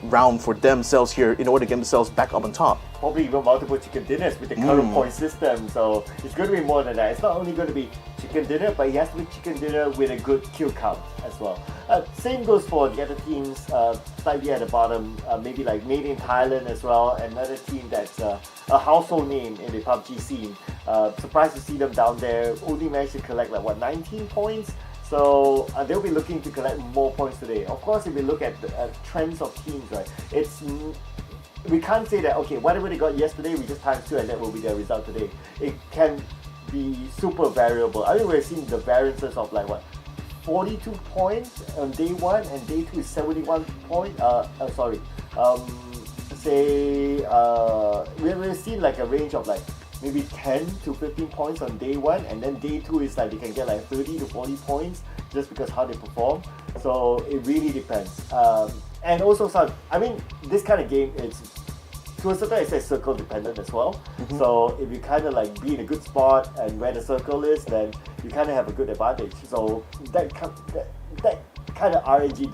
round for themselves here in order to get themselves back up on top. Probably even multiple chicken dinners with the current point system, so it's going to be more than that. It's not only going to be chicken dinner, but it has to be chicken dinner with a good kill count as well. Same goes for the other teams, slightly at the bottom, maybe like Made in Thailand as well, another team that's a household name in the PUBG scene. Surprised to see them down there, only managed to collect like 19 points. So they'll be looking to collect more points today. Of course, if we look at the trends of teams, right, we can't say that, okay, whatever they got yesterday, we just times 2 and that will be their result today. It can be super variable. I mean, we're seeing the variances of like 42 points on day 1, and day 2 is 71 points. We've seen like a range of like maybe 10 to 15 points on day 1, and then day 2 is like they can get like 30 to 40 points just because how they perform. So it really depends. And also, this kind of game, it's to a certain extent circle dependent as well. So if you kind of like be in a good spot and where the circle is, then you kind of have a good advantage. So that kind of RNG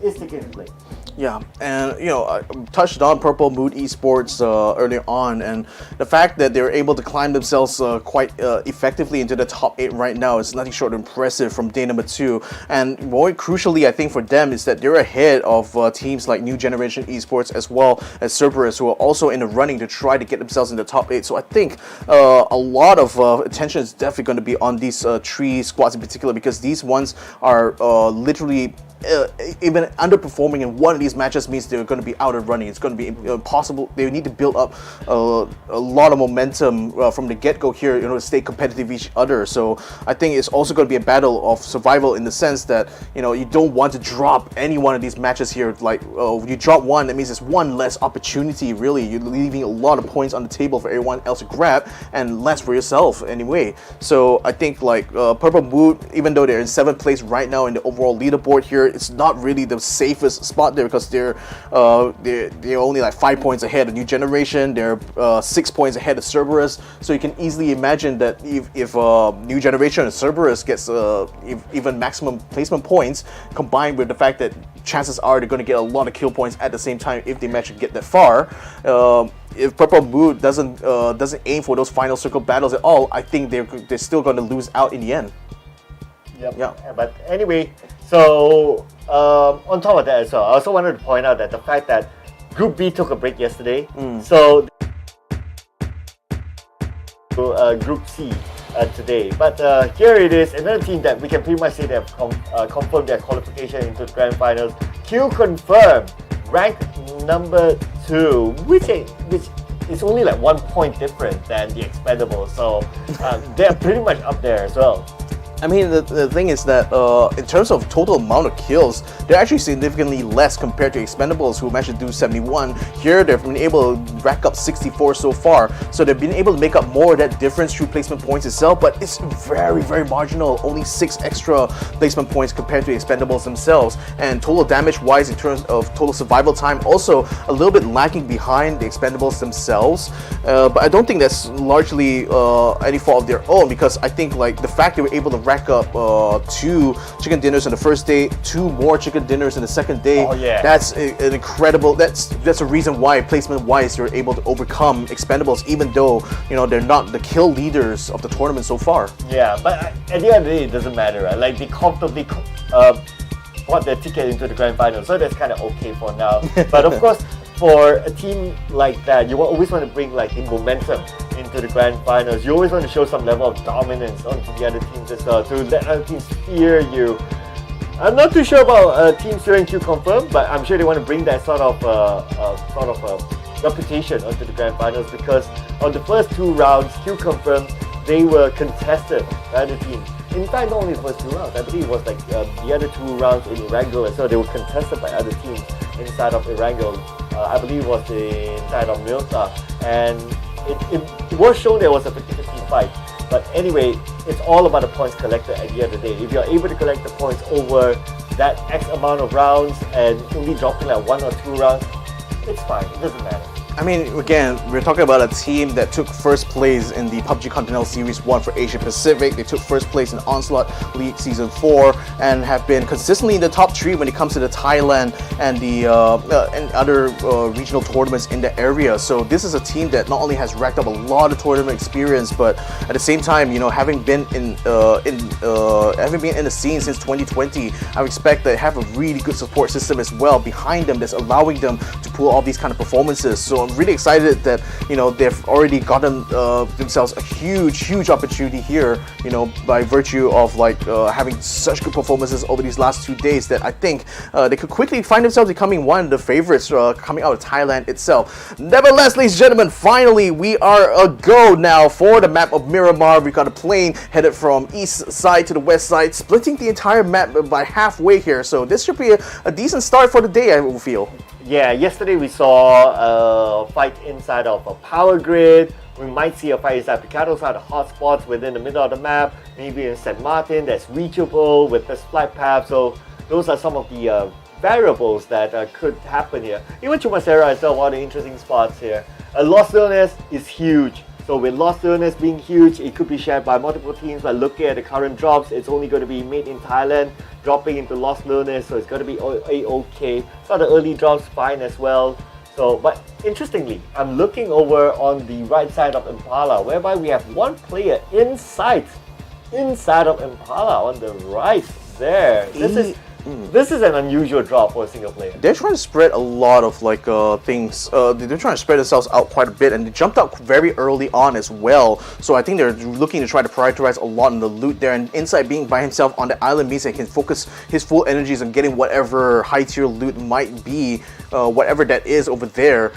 is taken into play. Yeah, and I touched on Purple Mood Esports earlier on, and the fact that they're able to climb themselves quite effectively into the top 8 right now is nothing short of impressive from day number 2. And more crucially, I think for them is that they're ahead of teams like New Generation Esports as well as Cerberus, who are also in the running to try to get themselves in the top 8. So I think a lot of attention is definitely going to be on these 3 squads in particular, because these ones are literally even underperforming in one of these matches means they're going to be out of running. It's going to be impossible. They need to build up a lot of momentum from the get-go here, to stay competitive with each other. So I think it's also going to be a battle of survival in the sense that you don't want to drop any one of these matches here. Like you drop one, that means it's one less opportunity. Really, you're leaving a lot of points on the table for everyone else to grab and less for yourself anyway. So I think like Purple Mood, even though they're in 7th place right now in the overall leaderboard here, it's not really the safest spot there, because they're only like 5 points ahead of New Generation. They're 6 points ahead of Cerberus. So you can easily imagine that if New Generation and Cerberus gets even maximum placement points, combined with the fact that chances are they're going to get a lot of kill points at the same time if they manage to get that far. If Purple Mood doesn't aim for those final circle battles at all, I think they're still going to lose out in the end. Yep. Yeah. But anyway, so on top of that as well, I also wanted to point out that the fact that Group B took a break yesterday, so Group C today. But here it is, another team that we can pretty much say they have confirmed their qualification into the grand finals. QConfirm, ranked number 2, which is only like 1 point different than the Expendables. So they're pretty much up there as well. I mean, the thing is that in terms of total amount of kills, they're actually significantly less compared to Expendables, who managed to do 71. Here, they've been able to rack up 64 so far. So they've been able to make up more of that difference through placement points itself, but it's very, very marginal. Only 6 extra placement points compared to Expendables themselves. And total damage-wise, in terms of total survival time, also a little bit lagging behind the Expendables themselves. But I don't think that's largely any fault of their own, because I think like the fact they were able to rack up 2 chicken dinners on the first day, 2 more chicken dinners in the second day. Oh, yeah. That's an incredible. That's a reason why placement-wise you're able to overcome Expendables, even though they're not the kill leaders of the tournament so far. Yeah, but at the end of the day, it doesn't matter, right? Like they comfortably bought their ticket into the grand final, so that's kind of okay for now. But of course, for a team like that, you always want to bring like the momentum into the grand finals. You always want to show some level of dominance onto the other teams as well, to let other teams fear you. I'm not too sure about teams here in QConfirm, but I'm sure they want to bring that sort of reputation onto the grand finals, because on the first 2 rounds, QConfirm, they were contested by other teams. In fact, not only the first 2 rounds, I believe it was like the other 2 rounds in Erangel as well. They were contested by other teams inside of Erangel. I believe it was inside of Milta, and it was shown there was a 50-50 fight. But anyway, it's all about the points collected at the end of the day. If you're able to collect the points over that X amount of rounds and only dropping like 1 or 2 rounds, it's fine. It doesn't matter. I mean, again, we're talking about a team that took first place in the PUBG Continental Series 1 for Asia Pacific. They took first place in Onslaught League Season 4 and have been consistently in the top 3 when it comes to the Thailand and the and other regional tournaments in the area. So this is a team that not only has racked up a lot of tournament experience, but at the same time, having been in the scene since 2020, I expect they have a really good support system as well behind them that's allowing them to pull all these kind of performances. So I'm really excited that they've already gotten themselves a huge opportunity here, by virtue of having such good performances over these last 2 days, that I think they could quickly find themselves becoming one of the favorites coming out of Thailand itself. Nevertheless, ladies and gentlemen, finally we are a go now for the map of Miramar. We got a plane headed from east side to the west side, splitting the entire map by halfway here. So this should be a decent start for the day, I will feel. Yeah, yesterday we saw a fight inside of a power grid. We might see a fight inside Picado side, the hotspots within the middle of the map. Maybe in St. Martin that's reachable with this flight path. So those are some of the variables that could happen here. Even Chumacera is still one of the interesting spots here. Lost Wilderness is huge. So So with Lost Lunas being huge, it could be shared by multiple teams, but looking at the current drops, it's only going to be made in Thailand, dropping into Lost Lunas, so it's going to be A-OK. So the early drops fine as well. So, but interestingly, I'm looking over on the right side of Impala, whereby we have one player inside of Impala on the right there. This is an unusual drop for a single player. They're trying to spread a lot of things. They're trying to spread themselves out quite a bit, and they jumped out very early on as well. So I think they're looking to try to prioritize a lot in the loot there. And Inside being by himself on the island means that he can focus his full energies on getting whatever high tier loot might be, whatever that is over there.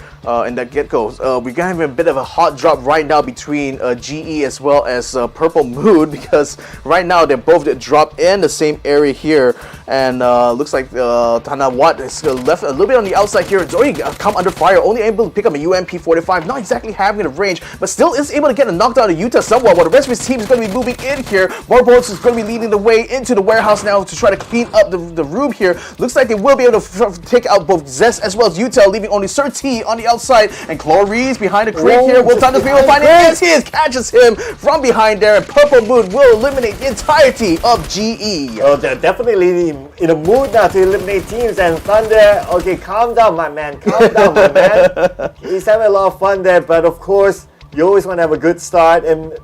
In that get-go, we're gonna have a bit of a hot drop right now between GE as well as Purple Mood, because right now they're both dropped in the same area here, and looks like Tanawat is left a little bit on the outside here. It's already come under fire, only able to pick up a UMP-45, not exactly having the range, but still is able to get a knockdown of Utah somewhat, while the rest of his team is going to be moving in here. Barbones is going to be leading the way into the warehouse now to try to clean up the room here. Looks like they will be able to take out both Zest as well as Utah, leaving only Sir T on the outside, and Cloris behind the crate here. Will Thunder's be able to find him as he catches him from behind there, and Purple Moon will eliminate the entirety of GE. Oh, they're definitely in a mood now to eliminate teams, and Thunder, okay, calm down my man, calm down my man. He's having a lot of fun there, but of course, you always want to have a good start, and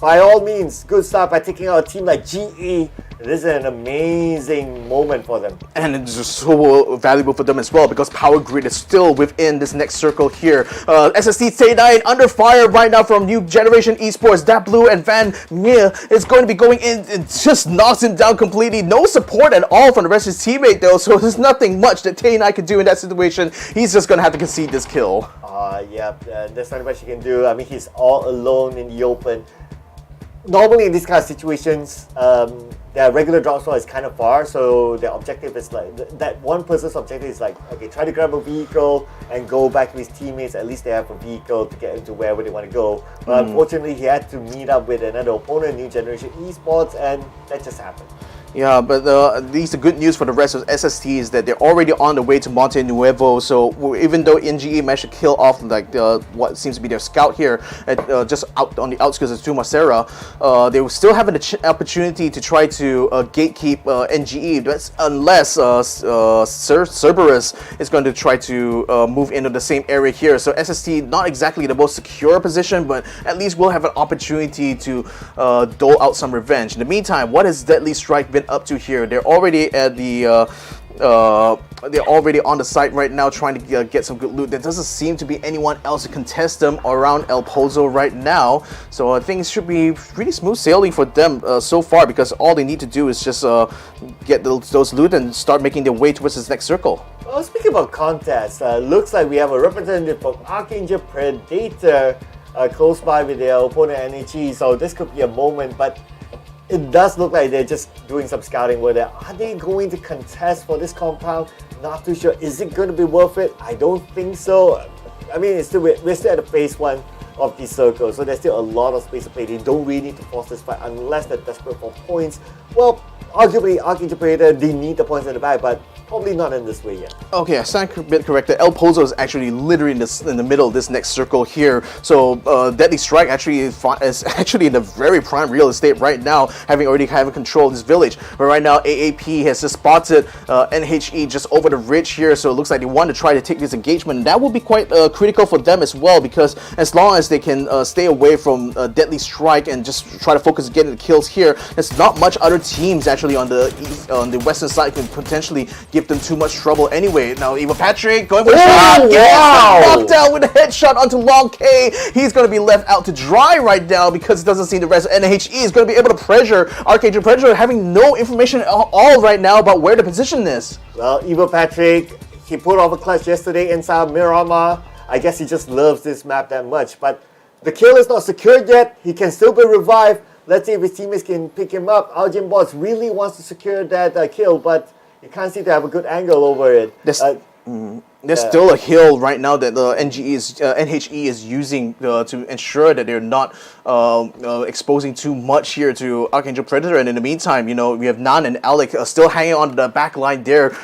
by all means, good start by taking out a team like GE. This is an amazing moment for them. And it's just so valuable for them as well, because Power Grid is still within this next circle here. SST T9 under fire right now from New Generation Esports. That Blue and Van Meer is going to be going in and just knocks him down completely. No support at all from the rest of his teammate though, so there's nothing much that T9 could do in that situation. He's just going to have to concede this kill. There's not much you can do. I mean, he's all alone in the open. Normally in these kind of situations, their regular drop spot is kind of far, so their objective is like, that one person's objective is like, okay, try to grab a vehicle and go back to his teammates. At least they have a vehicle to get into wherever they want to go. But unfortunately, he had to meet up with another opponent, New Generation Esports, and that just happened. Yeah, but at least the good news for the rest of SST is that they're already on the way to Monte Nuevo. So even though NGE managed to kill off what seems to be their scout here, just out on the outskirts of Tumasera, they will still have an opportunity to try to gatekeep NGE. That's unless Cerberus is going to try to move into the same area here. So SST not exactly the most secure position, but at least we'll have an opportunity to dole out some revenge. In the meantime, what has Deadly Strike been up to here? They're already at the they're already on the site right now trying to get some good loot. There doesn't seem to be anyone else to contest them around El Pozo right now, so I think it should be pretty smooth sailing for them so far, because all they need to do is just get those loot and start making their way towards this next circle. Well, speaking about contests, looks like we have a representative from Arkangel Predator close by with their opponent NHE, so this could be a moment, but it does look like they're just doing some scouting work there. Are they going to contest for this compound? Not too sure. Is it going to be worth it? I don't think so. I mean, we're still at the phase 1 of these circles, so there's still a lot of space to play. They don't really need to force this fight unless they're desperate for points. Well, arguably, Arkangel Predator, they need the points in the back, but probably not in this way yet. Okay, I stand a bit corrected. El Pozo is actually literally in the middle of this next circle here. So Deadly Strike actually is actually in a very prime real estate right now, having control of this village. But right now, AAP has just spotted NHE just over the ridge here, so it looks like they want to try to take this engagement. And that will be quite critical for them as well, because as long as they can stay away from Deadly Strike and just try to focus on getting the kills here, there's not much other teams actually on the western side can potentially give them too much trouble anyway. Now Eva Patrick going for a shot, knocked down with a headshot onto Long K. He's going to be left out to dry right now, because it doesn't seem the rest of NHE is going to be able to pressure Arkangel Predator, having no information at all right now about where to position this. Well, Eva Patrick, he put off a clutch yesterday inside Miramar. I guess he just loves this map that much, but the kill is not secured yet. He can still be revived. Let's see if his teammates can pick him up. Algin Boss really wants to secure that kill, but you can't seem to have a good angle over it. There's still a hill right now that the NHE is using to ensure that they're not exposing too much here to Arkangel Predator. And in the meantime, you know, we have Nan and Alec still hanging on the back line there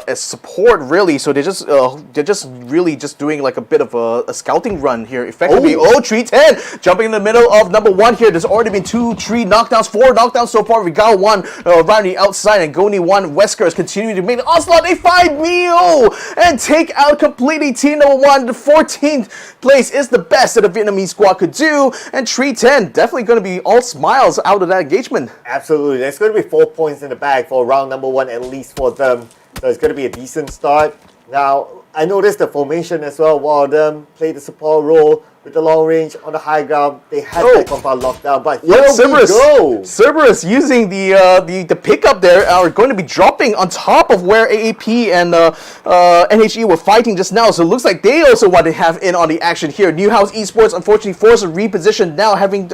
as support, really. So they're just really just doing like a bit of a scouting run here, effectively. Oh, 310 jumping in the middle of number 1 here. There's already been 2, 3 knockdowns, 4 knockdowns so far. Regal 1 around the outside, and Goni 1. Wesker is continuing to make the onslaught. They find Mio and take out completely team number 1. The 14th place is the best that the Vietnamese squad could do, and 310 definitely going to be all smiles out of that engagement. Absolutely. There's going to be 4 points in the bag for round number 1 at least for them. So it's going to be a decent start. Now, I noticed the formation as well. One of them played the support role with the long range on the high ground. They had that compound locked down, but here we go. Cerberus using the pickup there are going to be dropping on top of where AAP and NHE were fighting just now. So it looks like they also want to have in on the action here. New House Esports unfortunately forced a reposition now, having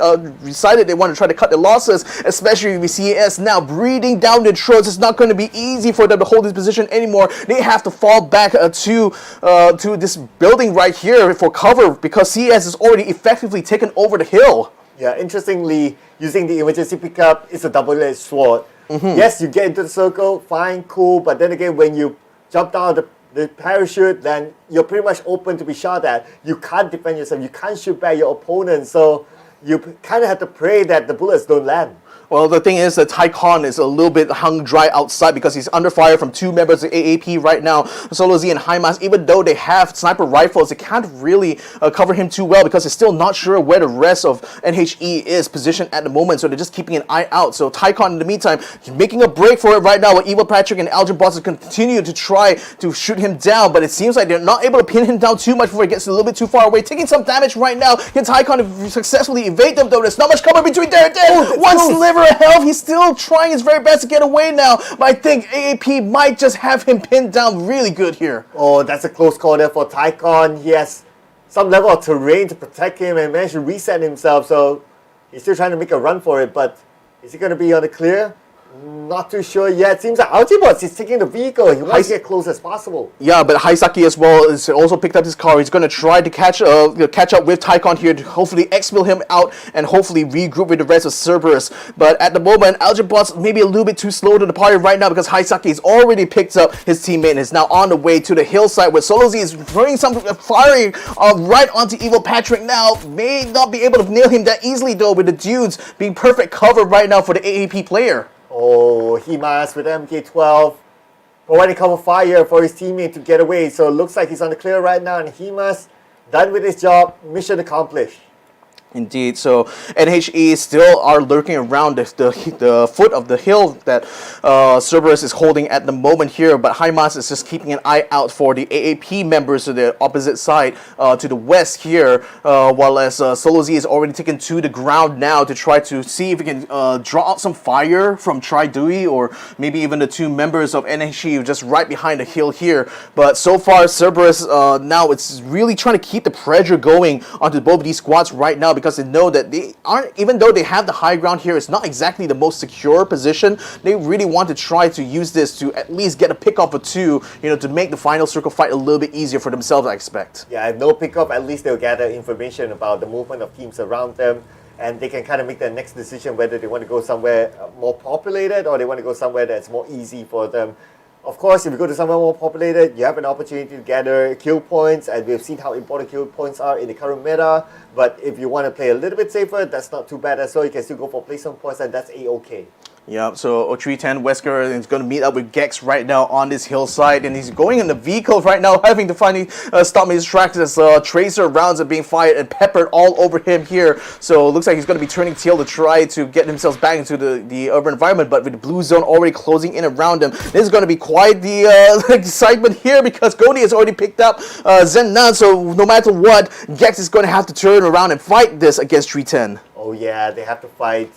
decided they want to try to cut their losses, especially with CAS now breathing down their throats. It's not going to be easy for them to hold this position anymore. They have to fall back to this building right here for cover because CS has already effectively taken over the hill. Yeah, interestingly, using the emergency pickup is a double-edged sword. Yes, you get into the circle, fine, cool, but then again, when you jump down the parachute, then you're pretty much open to be shot at. You can't defend yourself, you can't shoot back your opponent, so you kind of have to pray that the bullets don't land. Well, the thing is that Tycon is a little bit hung dry outside because he's under fire from 2 members of AAP right now. Solo Z and Hymas, even though they have sniper rifles, they can't really cover him too well because they're still not sure where the rest of NHE is positioned at the moment. So they're just keeping an eye out. So Tycon, in the meantime, he's making a break for it right now. While Evil Patrick and Algin Boss continue to try to shoot him down, but it seems like they're not able to pin him down too much before he gets a little bit too far away. Taking some damage right now. Can Tycon successfully evade them, though? There's not much cover between there and there. One sliver of health. He's still trying his very best to get away now, but I think AAP might just have him pinned down really good here. Oh, that's a close call there for Tycon. He has some level of terrain to protect him and managed to reset himself, so he's still trying to make a run for it, but is he going to be on the clear? Not too sure yet. Seems like Ultibots is taking the vehicle. He wants to get close as possible. Yeah, but Haisaki as well is also picked up his car. He's going to try to catch up with Tycon here to hopefully expel him out and hopefully regroup with the rest of Cerberus. But at the moment, Algebot's maybe a little bit too slow to the party right now because Haisaki has already picked up his teammate and is now on the way to the hillside where Solo Z is throwing some firing right onto Evil Patrick now. May not be able to nail him that easily though, with the dudes being perfect cover right now for the AAP player. Oh, Himas with MK12 providing cover fire for his teammate to get away. So it looks like he's on the clear right now, and Himas done with his job. Mission accomplished. Indeed, so NHE still are lurking around the foot of the hill that Cerberus is holding at the moment here, but Hymas is just keeping an eye out for the AAP members to the opposite side to the west here, while as Solo Z is already taken to the ground now to try to see if he can draw out some fire from Tri Dewey or maybe even the 2 members of NHE just right behind the hill here. But so far, Cerberus now it's really trying to keep the pressure going onto both of these squads right now, because they know that they aren't, even though they have the high ground here, it's not exactly the most secure position. They really want to try to use this to at least get a pick-off or 2, you know, to make the final circle fight a little bit easier for themselves, I expect. Yeah, if no pick-off, at least they'll gather information about the movement of teams around them, and they can kind of make their next decision whether they want to go somewhere more populated or they want to go somewhere that's more easy for them. Of course, if you go to somewhere more populated, you have an opportunity to gather kill points, and we've seen how important kill points are in the current meta. But if you want to play a little bit safer, that's not too bad as well. You can still go for placement points, and that's a-okay. Yeah, so 310 Wesker is going to meet up with Gex right now on this hillside, and he's going in the vehicle right now, having to finally stop his tracks as tracer rounds are being fired and peppered all over him here. So it looks like he's going to be turning tail to try to get himself back into the urban environment, but with the blue zone already closing in around him, this is going to be quite the excitement here, because Goni has already picked up Zen Nan, so no matter what, Gex is going to have to turn around and fight this against 310. Oh yeah, they have to fight,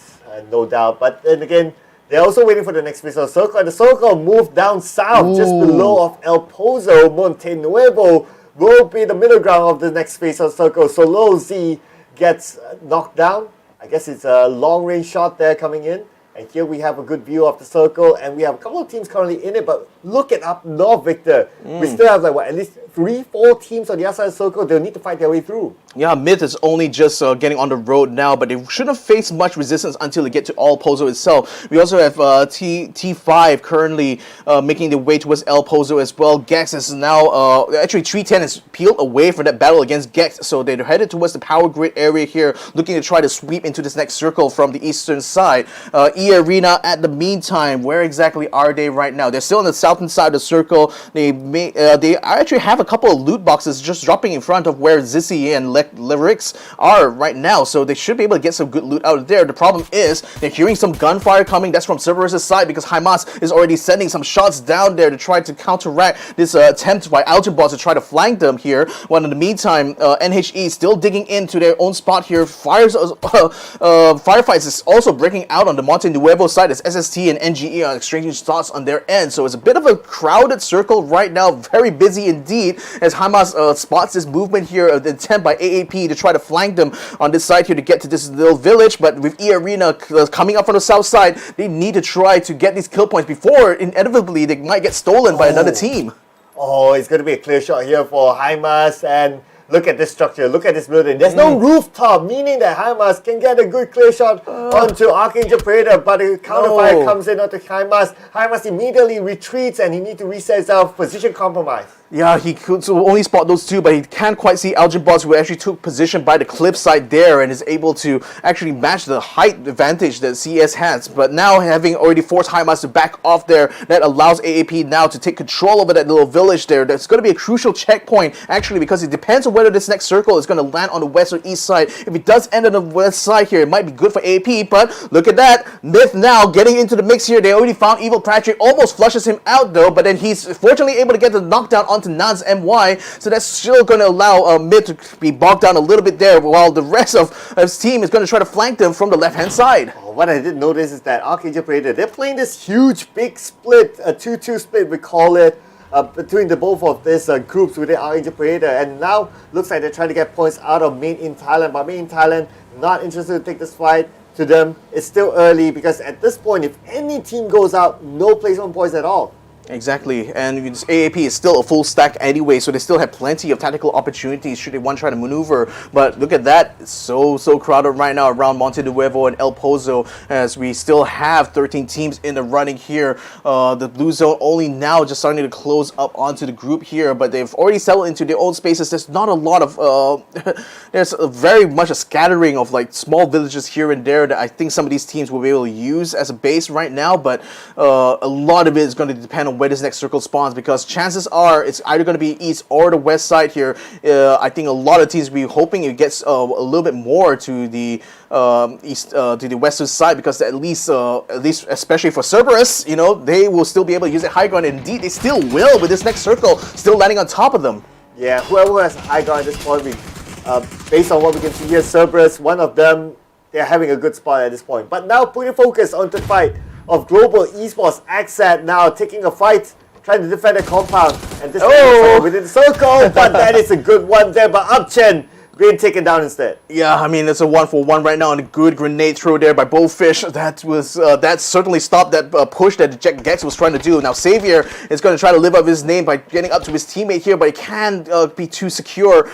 no doubt. But then again, they're also waiting for the next phase of the circle. And the circle moved down south, just below of El Pozo. Monte Nuevo will be the middle ground of the next phase of the circle. So Low Z gets knocked down. I guess it's a long-range shot there coming in. And here we have a good view of the circle, and we have a couple of teams currently in it, but look at up north, Victor. We still have like, what, at least 3-4 teams on the outside circle, they'll need to fight their way through. Yeah, Myth is only just getting on the road now, but they shouldn't face much resistance until they get to El Pozo itself. We also have T5 currently making their way towards El Pozo as well. Gex is now, actually 310 is peeled away from that battle against Gex, so they're headed towards the power grid area here, looking to try to sweep into this next circle from the eastern side. E-Arena, at the meantime, where exactly are they right now? They're still on the southern side of the circle. They actually have a couple of loot boxes just dropping in front of where Zissy and Lyrics are right now, so they should be able to get some good loot out of there. The problem is they're hearing some gunfire coming. That's from Cerberus' side because Hymas is already sending some shots down there to try to counteract this attempt by Algebot to try to flank them here. While in the meantime, NHE still digging into their own spot here. Firefights is also breaking out on the Monte Nuevo side as SST and NGE are exchanging shots on their end. So it's a bit of a crowded circle right now, very busy indeed, as Hamas spots this movement here, the attempt by AAP to try to flank them on this side here to get to this little village. But with E-Arena coming up from the south side, they need to try to get these kill points before inevitably they might get stolen by another team. Oh, it's going to be a clear shot here for Hymas, and look at this structure, look at this building. There's no rooftop, meaning that Hymas can get a good clear shot onto Arkangel Predator, but the counterfire comes in onto Hymas. Hymas immediately retreats and he needs to reset himself, position compromise. Yeah, he could only spot those two, but he can't quite see Algebot, who actually took position by the cliffside there and is able to actually match the height advantage that CS has. But now, having already forced Hymas to back off there, that allows AAP now to take control over that little village there. That's going to be a crucial checkpoint, actually, because it depends on whether this next circle is going to land on the west or east side. If it does end on the west side here, it might be good for AAP, but look at that. Myth now getting into the mix here. They already found Evil Patrick, almost flushes him out though, but then he's fortunately able to get the knockdown onto Nans MY, so that's still going to allow Mid to be bogged down a little bit there, while the rest of his team is going to try to flank them from the left-hand side. What I did notice is that Arkangel Predator, they're playing this huge, big split, a 2-2 split, we call it, between the both of these groups within Arkangel Predator, and now looks like they're trying to get points out of Main in Thailand, but Main in Thailand not interested to take this fight. To them, it's still early, because at this point, if any team goes out, no place on points at all. Exactly, and AAP is still a full stack anyway, so they still have plenty of tactical opportunities should they want to try to maneuver. But look at that, it's so crowded right now around Monte Nuevo and El Pozo, as we still have 13 teams in the running here. The blue zone only now just starting to close up onto the group here, but they've already settled into their own spaces. There's not a lot of, there's very much a scattering of like small villages here and there that I think some of these teams will be able to use as a base right now, but a lot of it is going to depend on where this next circle spawns, because chances are it's either going to be east or the west side here. I think a lot of teams will be hoping it gets a little bit more to the east, to the western side, because at least especially for Cerberus, you know, they will still be able to use it high ground. And indeed, they still will with this next circle still landing on top of them. Yeah, whoever has high ground at this point, based on what we can see here, Cerberus, one of them, they're having a good spot at this point. But now putting focus on the fight of Global Esports, Xsset now taking a fight, trying to defend the compound, and this within the circle, but that is a good one there by Upchen, being taken down instead. Yeah, I mean, it's a 1-for-1 right now, and a good grenade throw there by Bowfish. That was that certainly stopped that push that Gex was trying to do. Now Xavier is going to try to live up his name by getting up to his teammate here, but he can't be too secure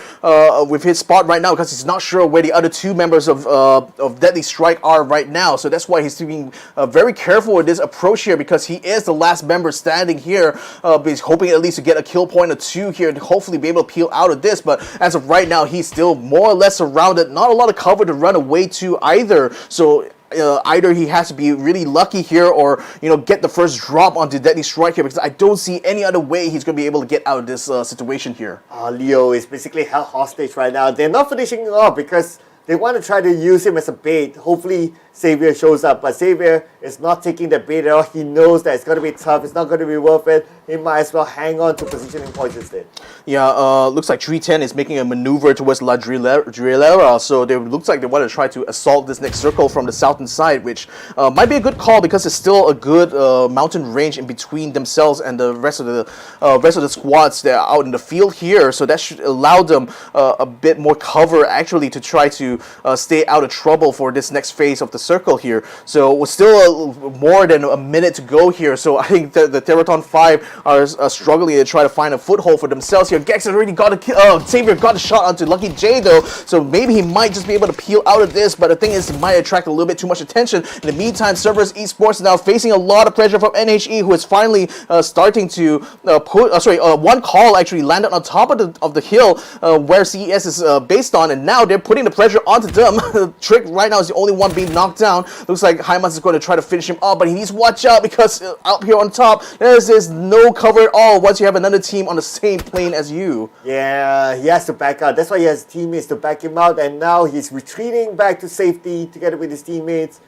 with his spot right now, because he's not sure where the other two members of Deadly Strike are right now. So that's why he's being very careful with this approach here, because he is the last member standing here. But he's hoping at least to get a kill point or two here and hopefully be able to peel out of this. But as of right now, he's still more or less surrounded, not a lot of cover to run away to either. So either he has to be really lucky here, or get the first drop onto Deadly Strike here, because I don't see any other way he's going to be able to get out of this situation here. Leo is basically held hostage right now. They're not finishing him off because they want to try to use him as a bait. Hopefully Xavier shows up, but Xavier is not taking the bait at all. He knows that it's going to be tough, it's not going to be worth it. He might as well hang on to positioning points instead. Yeah, looks like 310 is making a maneuver towards La Drillera, so it looks like they want to try to assault this next circle from the southern side, which might be a good call, because it's still a good mountain range in between themselves and the rest of the squads that are out in the field here, so that should allow them a bit more cover actually to try to stay out of trouble for this next phase of the circle here. So we're still more than a minute to go here. So I think the Theeerathon FIVE are struggling to try to find a foothold for themselves here. Gex has already got a kill. Xavier got a shot onto Lucky J though, so maybe he might just be able to peel out of this. But the thing is, he might attract a little bit too much attention. In the meantime, Redsea Esports now facing a lot of pressure from NHE, who is finally starting to one call actually landed on top of the hill where CES is based on, and now they're putting the pressure onto them. Trick right now is the only one being knocked down. Looks like Hymas is going to try to finish him up, but he needs to watch out because out here on top, there's no cover at all once you have another team on the same plane as you. Yeah, he has to back out. That's why he has teammates to back him out, and now he's retreating back to safety together with his teammates.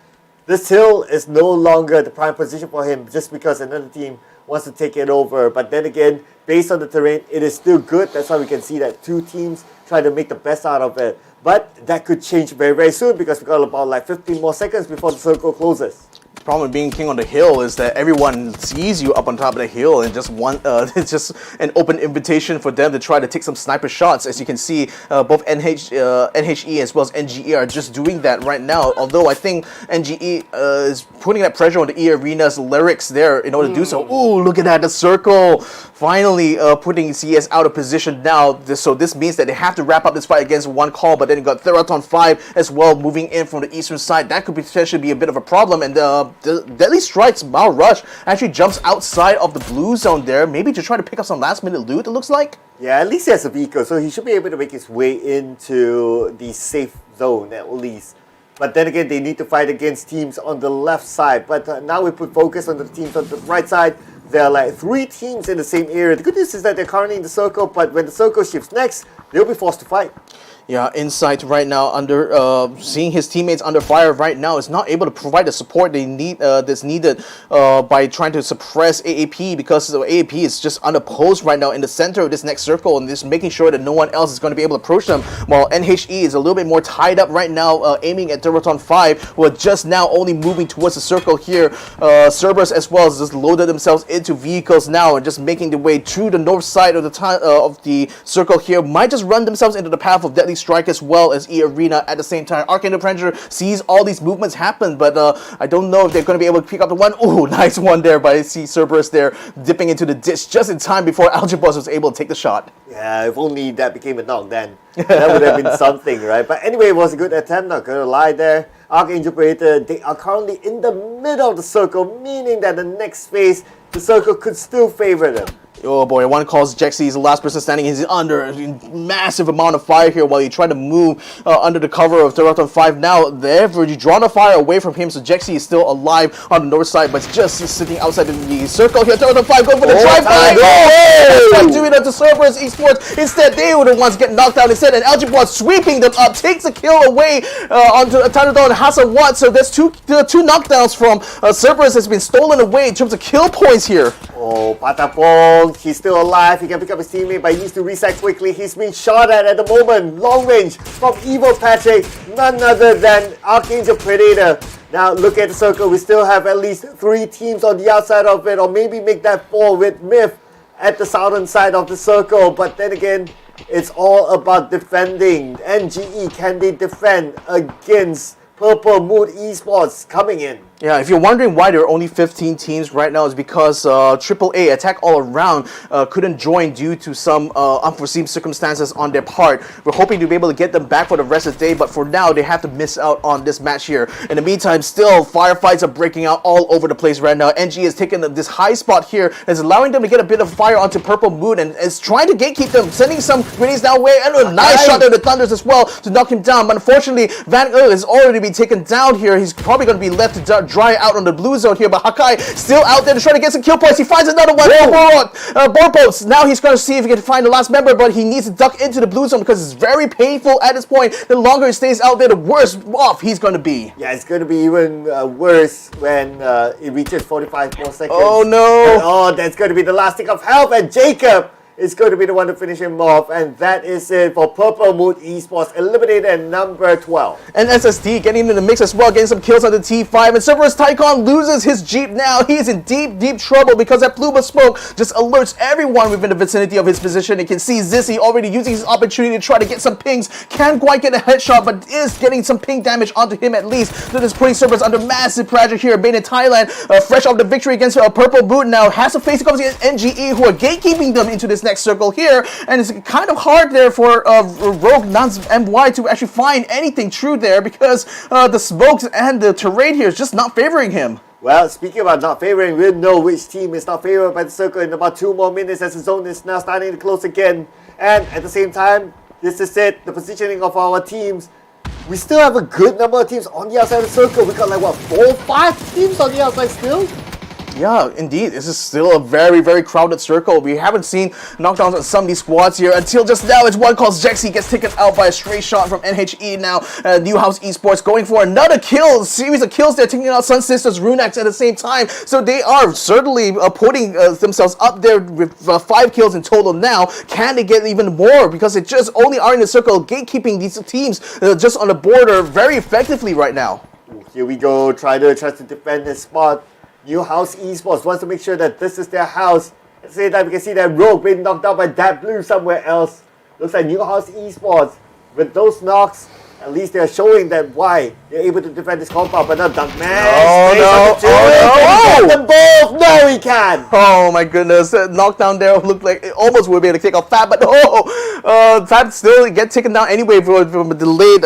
This hill is no longer the prime position for him just because another team wants to take it over. But then again, based on the terrain, it is still good. That's why we can see that two teams try to make the best out of it. But that could change very, very soon because we got about like 15 more seconds before the circle closes. The problem with being king on the hill is that everyone sees you up on top of the hill and just it's just an open invitation for them to try to take some sniper shots. As you can see, both NHE as well as NGE are just doing that right now. Although I think NGE is putting that pressure on the E Arena's lyrics there in order to do so. Ooh, look at that, the circle finally putting CS out of position now. So this means that they have to wrap up this fight against one call. But then you got Theeerathon FIVE as well moving in from the eastern side. That could potentially be a bit of a problem. And the Deadly Strikes Mao Rush actually jumps outside of the blue zone there, maybe to try to pick up some last minute loot, it looks like. Yeah, at least he has a vehicle, so he should be able to make his way into the safe zone at least. But then again, they need to fight against teams on the left side. But now we put focus on the teams on the right side. There are like 3 teams in the same area. The good news is that they're currently in the circle, but when the circle shifts next, they'll be forced to fight. Yeah, Insight right now seeing his teammates under fire right now is not able to provide the support they need that's needed by trying to suppress AAP, because AAP is just unopposed right now in the center of this next circle and just making sure that no one else is going to be able to approach them, while NHE is a little bit more tied up right now, aiming at Theeerathon FIVE, who are just now only moving towards the circle here. Cerberus as well has just loaded themselves into vehicles now and just making their way through the north side of the circle here. Might just run themselves into the path of Deadly Strike as well as E Arena at the same time. Arkangel Predator sees all these movements happen, but I don't know if they're going to be able to pick up the one. Ooh, nice one there by Cerberus there, dipping into the ditch just in time before Algebos was able to take the shot. Yeah, if only that became a knock then. That would have been something, right? But anyway, it was a good attempt, not gonna lie there. Arkangel Predator, they are currently in the middle of the circle, meaning that the next phase, the circle could still favor them. Oh boy, one calls Jexy. He's the last person standing. He's under a massive amount of fire here while he tried to move under the cover of Theeerathon FIVE. Now, they've already drawn a fire away from him, so Jexy is still alive on the north side, but just sitting outside the circle here. Theeerathon FIVE going for the drive-by. Oh! Doing it to Redsea Esports. Instead, they were the ones getting knocked out instead, and Algebot sweeping them up, takes a kill away onto Theeerathon Hassan Watt. So there's two knockdowns from Cerberus has been stolen away in terms of kill points here. Oh, Patapong, he's still alive. He can pick up his teammate, but he needs to reset quickly. He's being shot at the moment. Long range from Evil Patrick, none other than Arkangel Predator. Now, look at the circle. We still have at least 3 teams on the outside of it, or maybe make that 4 with Myth at the southern side of the circle. But then again, it's all about defending. NGE, can they defend against Purple Mood Esports coming in? Yeah, if you're wondering why there are only 15 teams right now, it's because AAA, Attack All Around, couldn't join due to some unforeseen circumstances on their part. We're hoping to be able to get them back for the rest of the day, but for now, they have to miss out on this match here. In the meantime, still, firefights are breaking out all over the place right now. NG has taken this high spot here, and is allowing them to get a bit of fire onto Purple Moon, and is trying to gatekeep them, sending some grenades that way, and a nice shot there to Thunders as well to knock him down. But unfortunately, Van has already been taken down here. He's probably going to be left to dry out on the blue zone here, but Hakai still out there to try to get some kill points. He finds another one. Borpos. Now he's going to see if he can find the last member, but he needs to duck into the blue zone because it's very painful at this point. The longer he stays out there, the worse off he's going to be. Yeah, it's going to be even worse when it reaches 45 more seconds. Oh no! And, oh, that's going to be the last stick of health, and Jacob is going to be the one to finish him off. And that is it for Purple Mood Esports, eliminated at number 12. And SSD getting into the mix as well, getting some kills on the T5. And Cerberus Tycon loses his Jeep now. He is in deep, deep trouble because that plume of smoke just alerts everyone within the vicinity of his position. You can see Zissy already using his opportunity to try to get some pings. Can't quite get a headshot, but is getting some ping damage onto him at least. That is putting Cerberus under massive pressure here. Being in Thailand, fresh off the victory against Purple Boot now, has to face against NGE, who are gatekeeping them into this next circle here. And it's kind of hard there for Rogue Nuns MY to actually find anything true there because the smokes and the terrain here is just not favoring him. Well, speaking about not favoring, we'll know which team is not favored by the circle in about 2 more minutes as the zone is now starting to close again. And at the same time, this is it, the positioning of our teams. We still have a good number of teams on the outside of the circle. We got like what, 4 or 5 teams on the outside still? Yeah, indeed. This is still a very, very crowded circle. We haven't seen knockdowns on some of these squads here until just now. It's one called Zexy gets taken out by a stray shot from NHE now. New House Esports going for another kill. Series of kills there, taking out Sun Sisters, Runex at the same time. So they are certainly putting themselves up there with 5 kills in total now. Can they get even more? Because they just only are in the circle gatekeeping these teams just on the border very effectively right now. Here we go. Tries to defend his spot. New House Esports wants to make sure that this is their house. At the same time, we can see that Rogue being knocked out by that Blue somewhere else. Looks like New House Esports, with those knocks, at least they're showing that why they're able to defend this compound, but not Dunkman. Oh no! Can he get them both? No, he can! Oh my goodness, that knockdown there looked like it almost would be able to take off Fab, but Fab still get taken down anyway from a delayed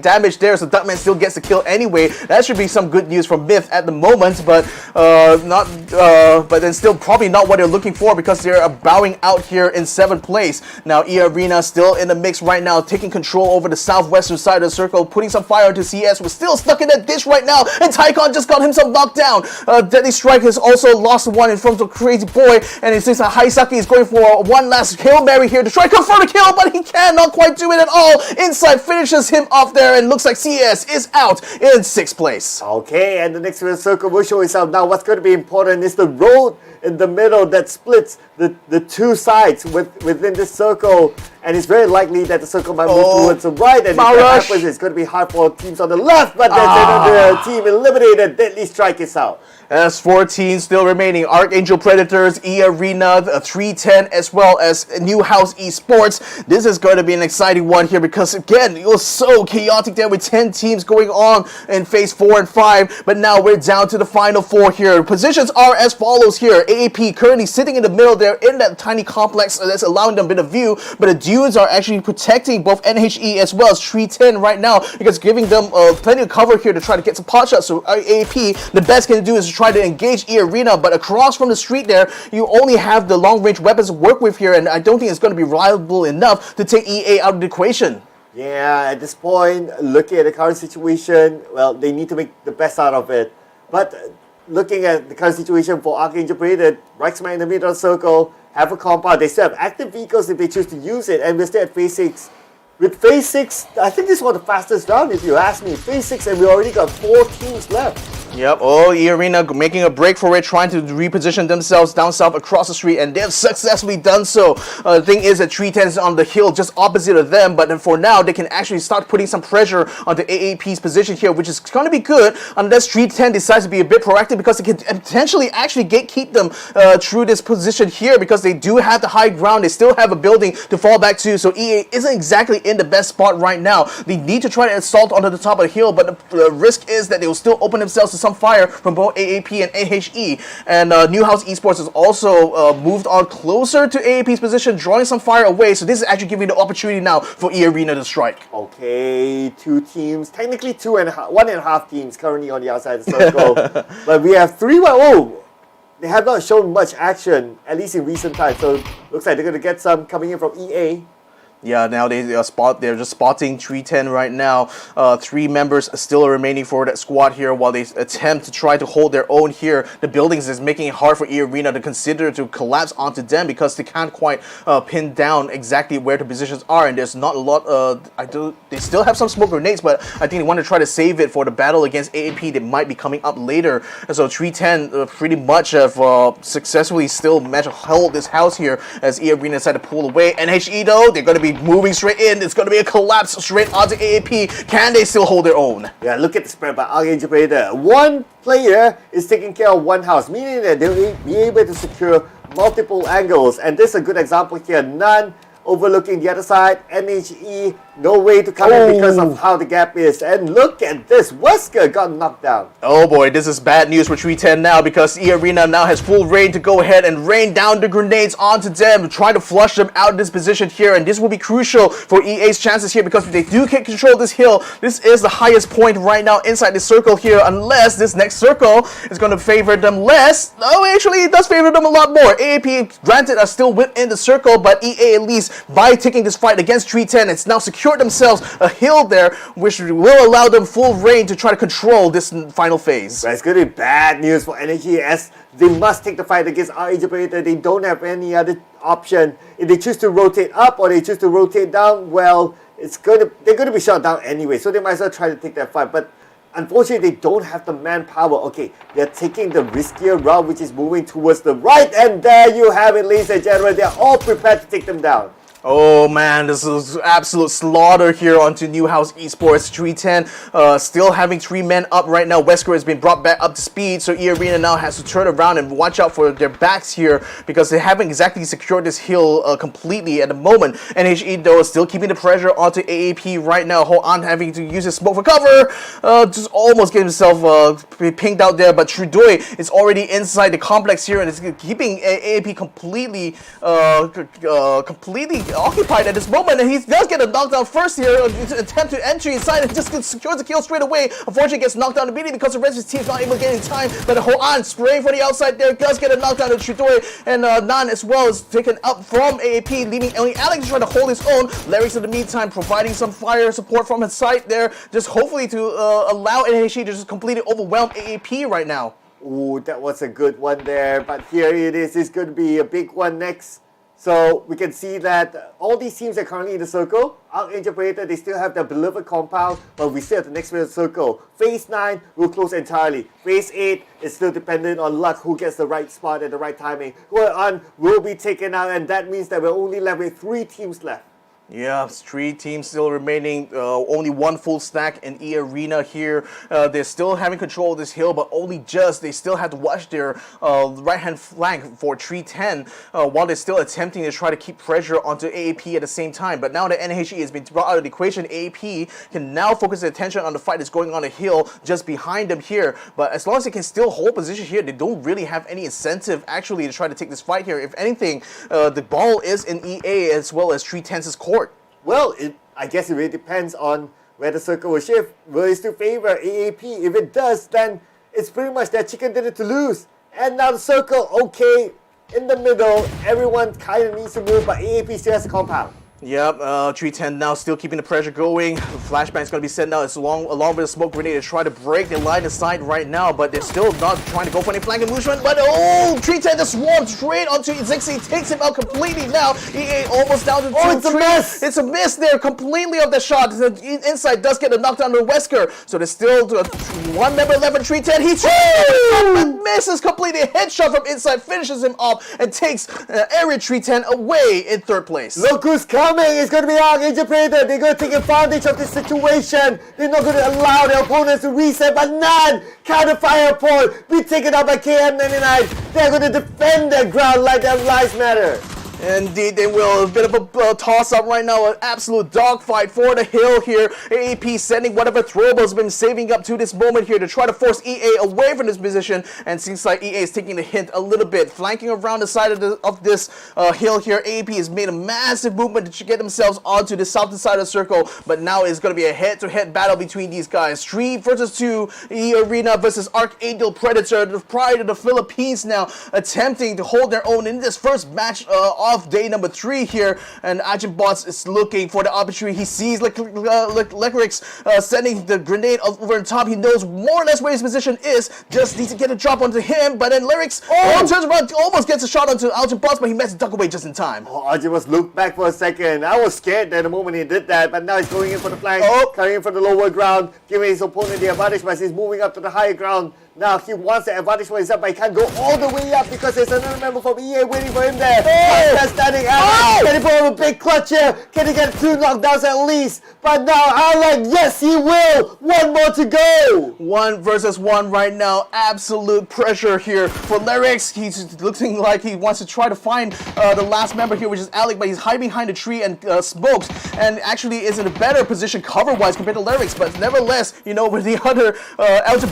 damage there, so Dunkman still gets the kill anyway. That should be some good news for Myth at the moment, but but then still probably not what they're looking for because they're bowing out here in 7th place. Now E Arena still in the mix right now, taking control over the southwestern side of the circle, putting some fire into CS. We're still stuck in that dish right now, and Tycon just got himself knocked down. Deadly Strike has also lost one in front of Crazy Boy, and it seems that Haisaki is going for one last Hail Mary here to try to confirm the kill, but he cannot quite do it at all. Inside finishes him off there, and looks like CS is out in 6th place. Okay, and the next circle will show itself now. What's going to be important is the road in the middle that splits the 2 sides within this circle, and it's very likely that the circle might move towards the right, and if that happens, it's going to be hard for teams on the left, but there's another team eliminated. Deadly Strike is out. As 14 still remaining, Arkangel Predators, E Arena, 310, as well as New House Esports. This is going to be an exciting one here because, again, it was so chaotic there with 10 teams going on in phase 4 and 5, but now we're down to the final 4 here. Positions are as follows here. AAP currently sitting in the middle there in that tiny complex that's allowing them a bit of view, but the Dunes are actually protecting both NHE as well as 310 right now because giving them plenty of cover here to try to get some pot shots. So AAP, the best can do is try to engage E Arena, but across from the street there, you only have the long range weapons to work with here, and I don't think it's going to be reliable enough to take EA out of the equation. Yeah, at this point, looking at the current situation, well, they need to make the best out of it. But looking at the current situation for Arkangel Predator, right smack in the middle of the circle, have a compound, they still have active vehicles if they choose to use it, and we're still at phase 6. With phase 6, I think this was the fastest round if you ask me. Phase 6, and we already got 4 teams left. Yep, E Arena making a break for it, trying to reposition themselves down south across the street, and they've successfully done so. The thing is that 310 is on the hill just opposite of them, but then for now, they can actually start putting some pressure onto AAP's position here, which is going to be good unless 310 decides to be a bit proactive because it can potentially actually gatekeep them through this position here because they do have the high ground, they still have a building to fall back to, so EA isn't exactly in the best spot right now. They need to try to assault onto the top of the hill, but the risk is that they will still open themselves to some fire from both AAP and AHE. And New House Esports has also moved on closer to AAP's position, drawing some fire away. So this is actually giving the opportunity now for E Arena to strike. Okay, 2 teams, technically 1.5 teams currently on the outside of the circle. But we have 3. They have not shown much action, at least in recent times. So looks like they're going to get some coming in from EA. Yeah, now they're just spotting 310 right now. 3 members still remaining for that squad here while they attempt to try to hold their own here. The buildings is making it hard for E Arena to consider to collapse onto them because they can't quite pin down exactly where the positions are, and there's not a lot. They still have some smoke grenades, but I think they want to try to save it for the battle against AAP that might be coming up later. And so 310 pretty much have successfully still managed to hold this house here as E Arena decided to pull away. NHE though, they're going to be moving straight in. It's going to be a collapse straight onto AAP. Can they still hold their own? Yeah, look at the spread by Arkangel Predator. One player is taking care of one house, meaning that they'll be able to secure multiple angles. And this is a good example here. None overlooking the other side. NHE, no way to come in because of how the gap is. And look at this. Wesker got knocked down. Oh boy, this is bad news for 310 now because E Arena now has full reign to go ahead and rain down the grenades onto them, trying to flush them out of this position here. And this will be crucial for EA's chances here because if they do get control of this hill, this is the highest point right now inside the circle here, unless this next circle is going to favor them less. No, actually, it does favor them a lot more. AAP, granted, are still within the circle, but EA at least, by taking this fight against 310, it's now secured themselves a hill there, which will allow them full reign to try to control this final phase. But it's going to be bad news for NHE as they must take the fight against Arkangel Predator. They don't have any other option. If they choose to rotate up or they choose to rotate down, well, they're going to be shot down anyway, so they might as well try to take that fight. But unfortunately, they don't have the manpower. Okay, they're taking the riskier route, which is moving towards the right, and there you have it, ladies and gentlemen. They're all prepared to take them down. Oh man, this is absolute slaughter here onto New House Esports. 310 still having 3 men up right now. Wesker has been brought back up to speed, so E Arena now has to turn around and watch out for their backs here because they haven't exactly secured this hill completely at the moment. NHE though is still keeping the pressure onto AAP right now. On having to use his smoke for cover, just almost getting himself pinged out there, but Trudeau is already inside the complex here and is keeping AAP completely occupied at this moment, and he does get a knockdown first here, attempt to entry inside and just secures the kill straight away. Unfortunately gets knocked down immediately because the rest of his team's not able to get in time, but Hoan spraying for the outside there, does get a knockdown to Trudeau, and Nan as well is taken up from AAP, leaving only Alex trying to hold his own. Larry's in the meantime providing some fire support from his side there, just hopefully to allow NHE to just completely overwhelm AAP right now. Ooh, that was a good one there, but here it is. It's going to be a big one next. So we can see that all these teams are currently in the circle. Arkangel Predator, they still have their beloved compound, but we still have the next circle. Phase 9 will close entirely. Phase 8 is still dependent on luck, who gets the right spot at the right timing. Who will be taken out, and that means that we're only left with 3 teams left. Yeah, 3 teams still remaining, only 1 full stack in E Arena here. They're still having control of this hill, but only just. They still have to watch their right-hand flank for 310 while they're still attempting to try to keep pressure onto AAP at the same time. But now that NHE has been brought out of the equation, AAP can now focus their attention on the fight that's going on the hill just behind them here. But as long as they can still hold position here, they don't really have any incentive actually to try to take this fight here. If anything, the ball is in EA as well as 310's court. Well, I guess it really depends on where the circle will shift. Will it still favor AAP? If it does, then it's pretty much their chicken dinner to lose. And now the circle, okay, in the middle, everyone kind of needs to move, but AAP still has a compound. Yep, 310 now still keeping the pressure going. The flashbang is going to be sent out. It's along with a smoke grenade to try to break the line aside right now, but they're still not trying to go for any flanking movement. But 310 just swarmed straight onto Zixi, takes him out completely now. EA almost down to 2. Oh, it's a miss! It's a miss there completely of the shot. The inside does get a knockdown to Wesker, so there's still 1 member left in 310. He shoots, misses completely. A headshot from inside finishes him off and takes Area 310 away in 3rd place. Look who's coming! It's going to be Arkangel Predator. They're going to take advantage of this situation. They're not going to allow their opponents to reset, but none. Counter fire point. Be taken out by KM99. They're going to defend their ground like their lives matter. Indeed they will. A bit of a toss-up right now, an absolute dogfight for the hill here. AAP sending whatever throwables has been saving up to this moment here to try to force EA away from this position, and seems like EA is taking the hint a little bit. Flanking around the side of this hill here, AAP has made a massive movement to get themselves onto the southern side of the circle, but now it's going to be a head-to-head battle between these guys. 3 versus 2, E Arena versus Arkangel Predator, the pride of the Philippines now, attempting to hold their own in this first match of day number 3 here, and Bots is looking for the opportunity. He sees Lecrix sending the grenade over on top. He knows more or less where his position is. Just needs to get a drop onto him, but then Lerix turns around, almost gets a shot onto Bots, but he manages to duck away just in time. Must look back for a second. I was scared at the moment he did that, but now he's going in for the flank, coming in for the lower ground, giving his opponent the advantage, but he's moving up to the higher ground. Now he wants the advantage for himself, but he can't go all the way up because there's another member from EA waiting for him there. That's standing out. Can he pull up a big clutch here? Can he get 2 knockdowns at least? But now Alec, yes he will. 1 more to go. 1 versus 1 right now. Absolute pressure here for Lerix. He's looking like he wants to try to find the last member here, which is Alec, but he's hiding behind a tree and smokes, and actually is in a better position cover-wise compared to Lerix. But nevertheless, you know, with the other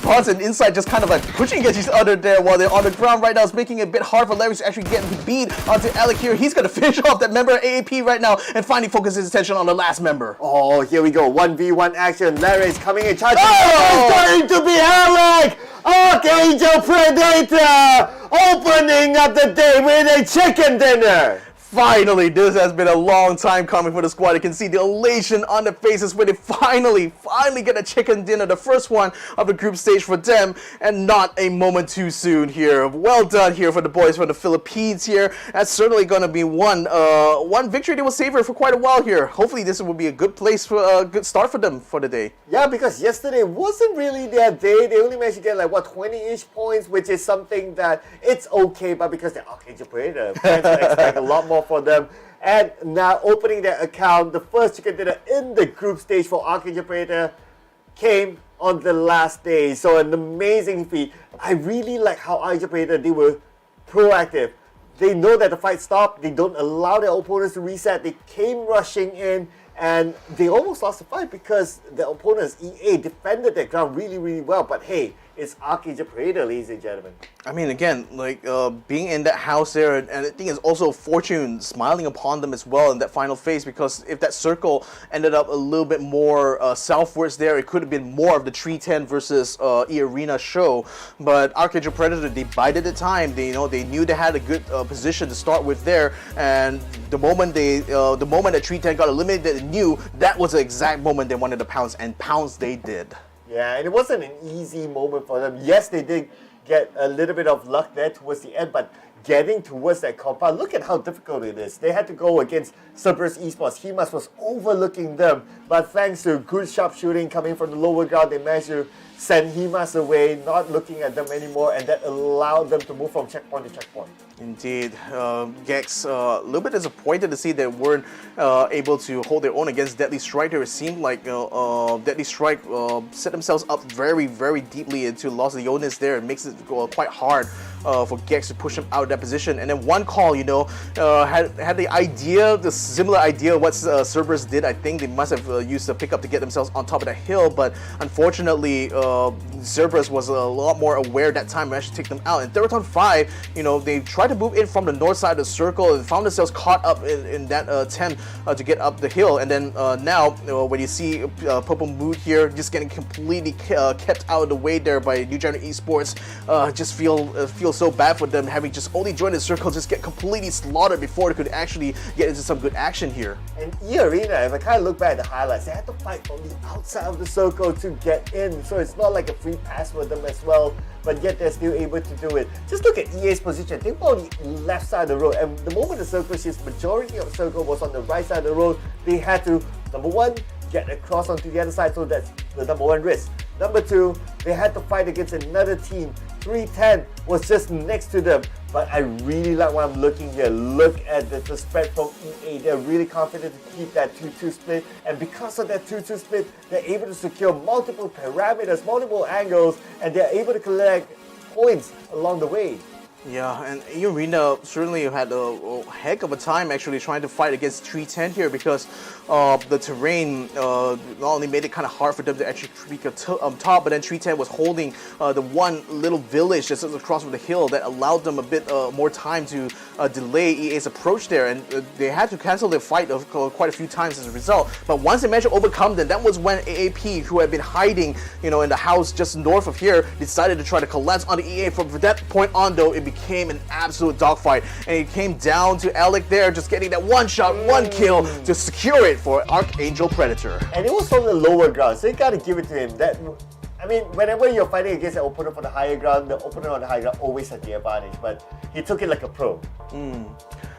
Bots and Inside just kind of like pushing against each other there while they're on the ground right now, it's making it a bit hard for Lerix to actually get the beat onto Alec here. He's going to finish off that member AAP right now and finally focus his attention on the last member. Oh, here we go. 1v1 action. Lerix coming in, charging. It's going to be Alec! Arkangel Predator! Opening up the day with a chicken dinner! Finally, this has been a long time coming for the squad. You can see the elation on their faces when they finally get a chicken dinner, the first one of the group stage for them, and not a moment too soon here. Well done here for the boys from the Philippines here. That's certainly going to be one victory they will savor for quite a while here. Hopefully this will be a good place for a good start for them for the day. Yeah, because yesterday wasn't really their day. They only managed to get like, what, 20-ish points, which is something that it's okay, but because they're Arkangel Predator, fans can expect a lot more for them. And now opening their account, the first chicken dinner in the group stage for Arkangel Predator came on the last day. So an amazing feat. I really like how Arkangel Predator, they were proactive. They know that the fight stopped. They don't allow their opponents to reset. They came rushing in, and they almost lost the fight because the opponents, EA, defended their ground really, really well. But hey, it's Arkangel Predator, ladies and gentlemen. I mean, again, like being in that house there, and I think it's also fortune smiling upon them as well in that final phase, because if that circle ended up a little bit more southwards there, it could have been more of the 310 versus E-Arena show. But Arkangel Predator, they bided the time. They knew they had a good position to start with there, and the moment that 310 got eliminated, they knew that was the exact moment they wanted to pounce, and pounce they did. Yeah, and it wasn't an easy moment for them. Yes, they did get a little bit of luck there towards the end, but getting towards that compound, look at how difficult it is. They had to go against Redsea Esports. Himas was overlooking them, but thanks to good sharpshooting coming from the lower ground, they managed to send Himas away, not looking at them anymore, and that allowed them to move from checkpoint to checkpoint. Indeed. Gex, a little bit disappointed to see they weren't able to hold their own against Deadly Strike there. It seemed like Deadly Strike set themselves up very, very deeply into Los Leones there. It makes it quite hard for Gex to push him out of that position. And then one call, had the idea, the similar idea of what Cerberus did. I think they must have used the pickup to get themselves on top of that hill, but unfortunately, Cerberus was a lot more aware that time and actually take them out. In Theeerathon FIVE, they tried to move in from the north side of the circle and found themselves caught up in that attempt to get up the hill. And then now, when you see Purple Mood here just getting completely kept out of the way there by New General Esports, just feel so bad for them, having just only joined the circle, just get completely slaughtered before they could actually get into some good action here. And E-Arena, if I kind of look back at the highlights, they had to fight from the outside of the circle to get in, so it's not like a free pass for them as well, but yet they're still able to do it. Just look at EA's position. They were on the left side of the road, and the moment the circle shifts, majority of the circle was on the right side of the road. They had to, number one, get across onto the other side, so that's the number one risk. Number two, they had to fight against another team. 310 was just next to them, but I really like what I'm looking here. Look at the spread from EA. They're really confident to keep that 2-2 split, and because of that 2-2 split, they're able to secure multiple parameters, multiple angles, and they're able to collect points along the way. Yeah, and E-Arena certainly had a heck of a time actually trying to fight against 310 here, because the terrain not only made it kind of hard for them to actually peek up top, but then 310 was holding the one little village just across from the hill that allowed them a bit more time to delay EA's approach there, and they had to cancel their fight quite a few times as a result. But once they managed to overcome them, that was when AAP, who had been hiding in the house just north of here, decided to try to collapse on the EA. From that point on though, it became became an absolute dogfight, and it came down to Alec there just getting that one shot, one kill to secure it for Arkangel Predator. And it was from the lower ground, so you gotta give it to him. I mean, whenever you're fighting against an opponent from the higher ground, the opponent on the higher ground always has the advantage, but he took it like a pro.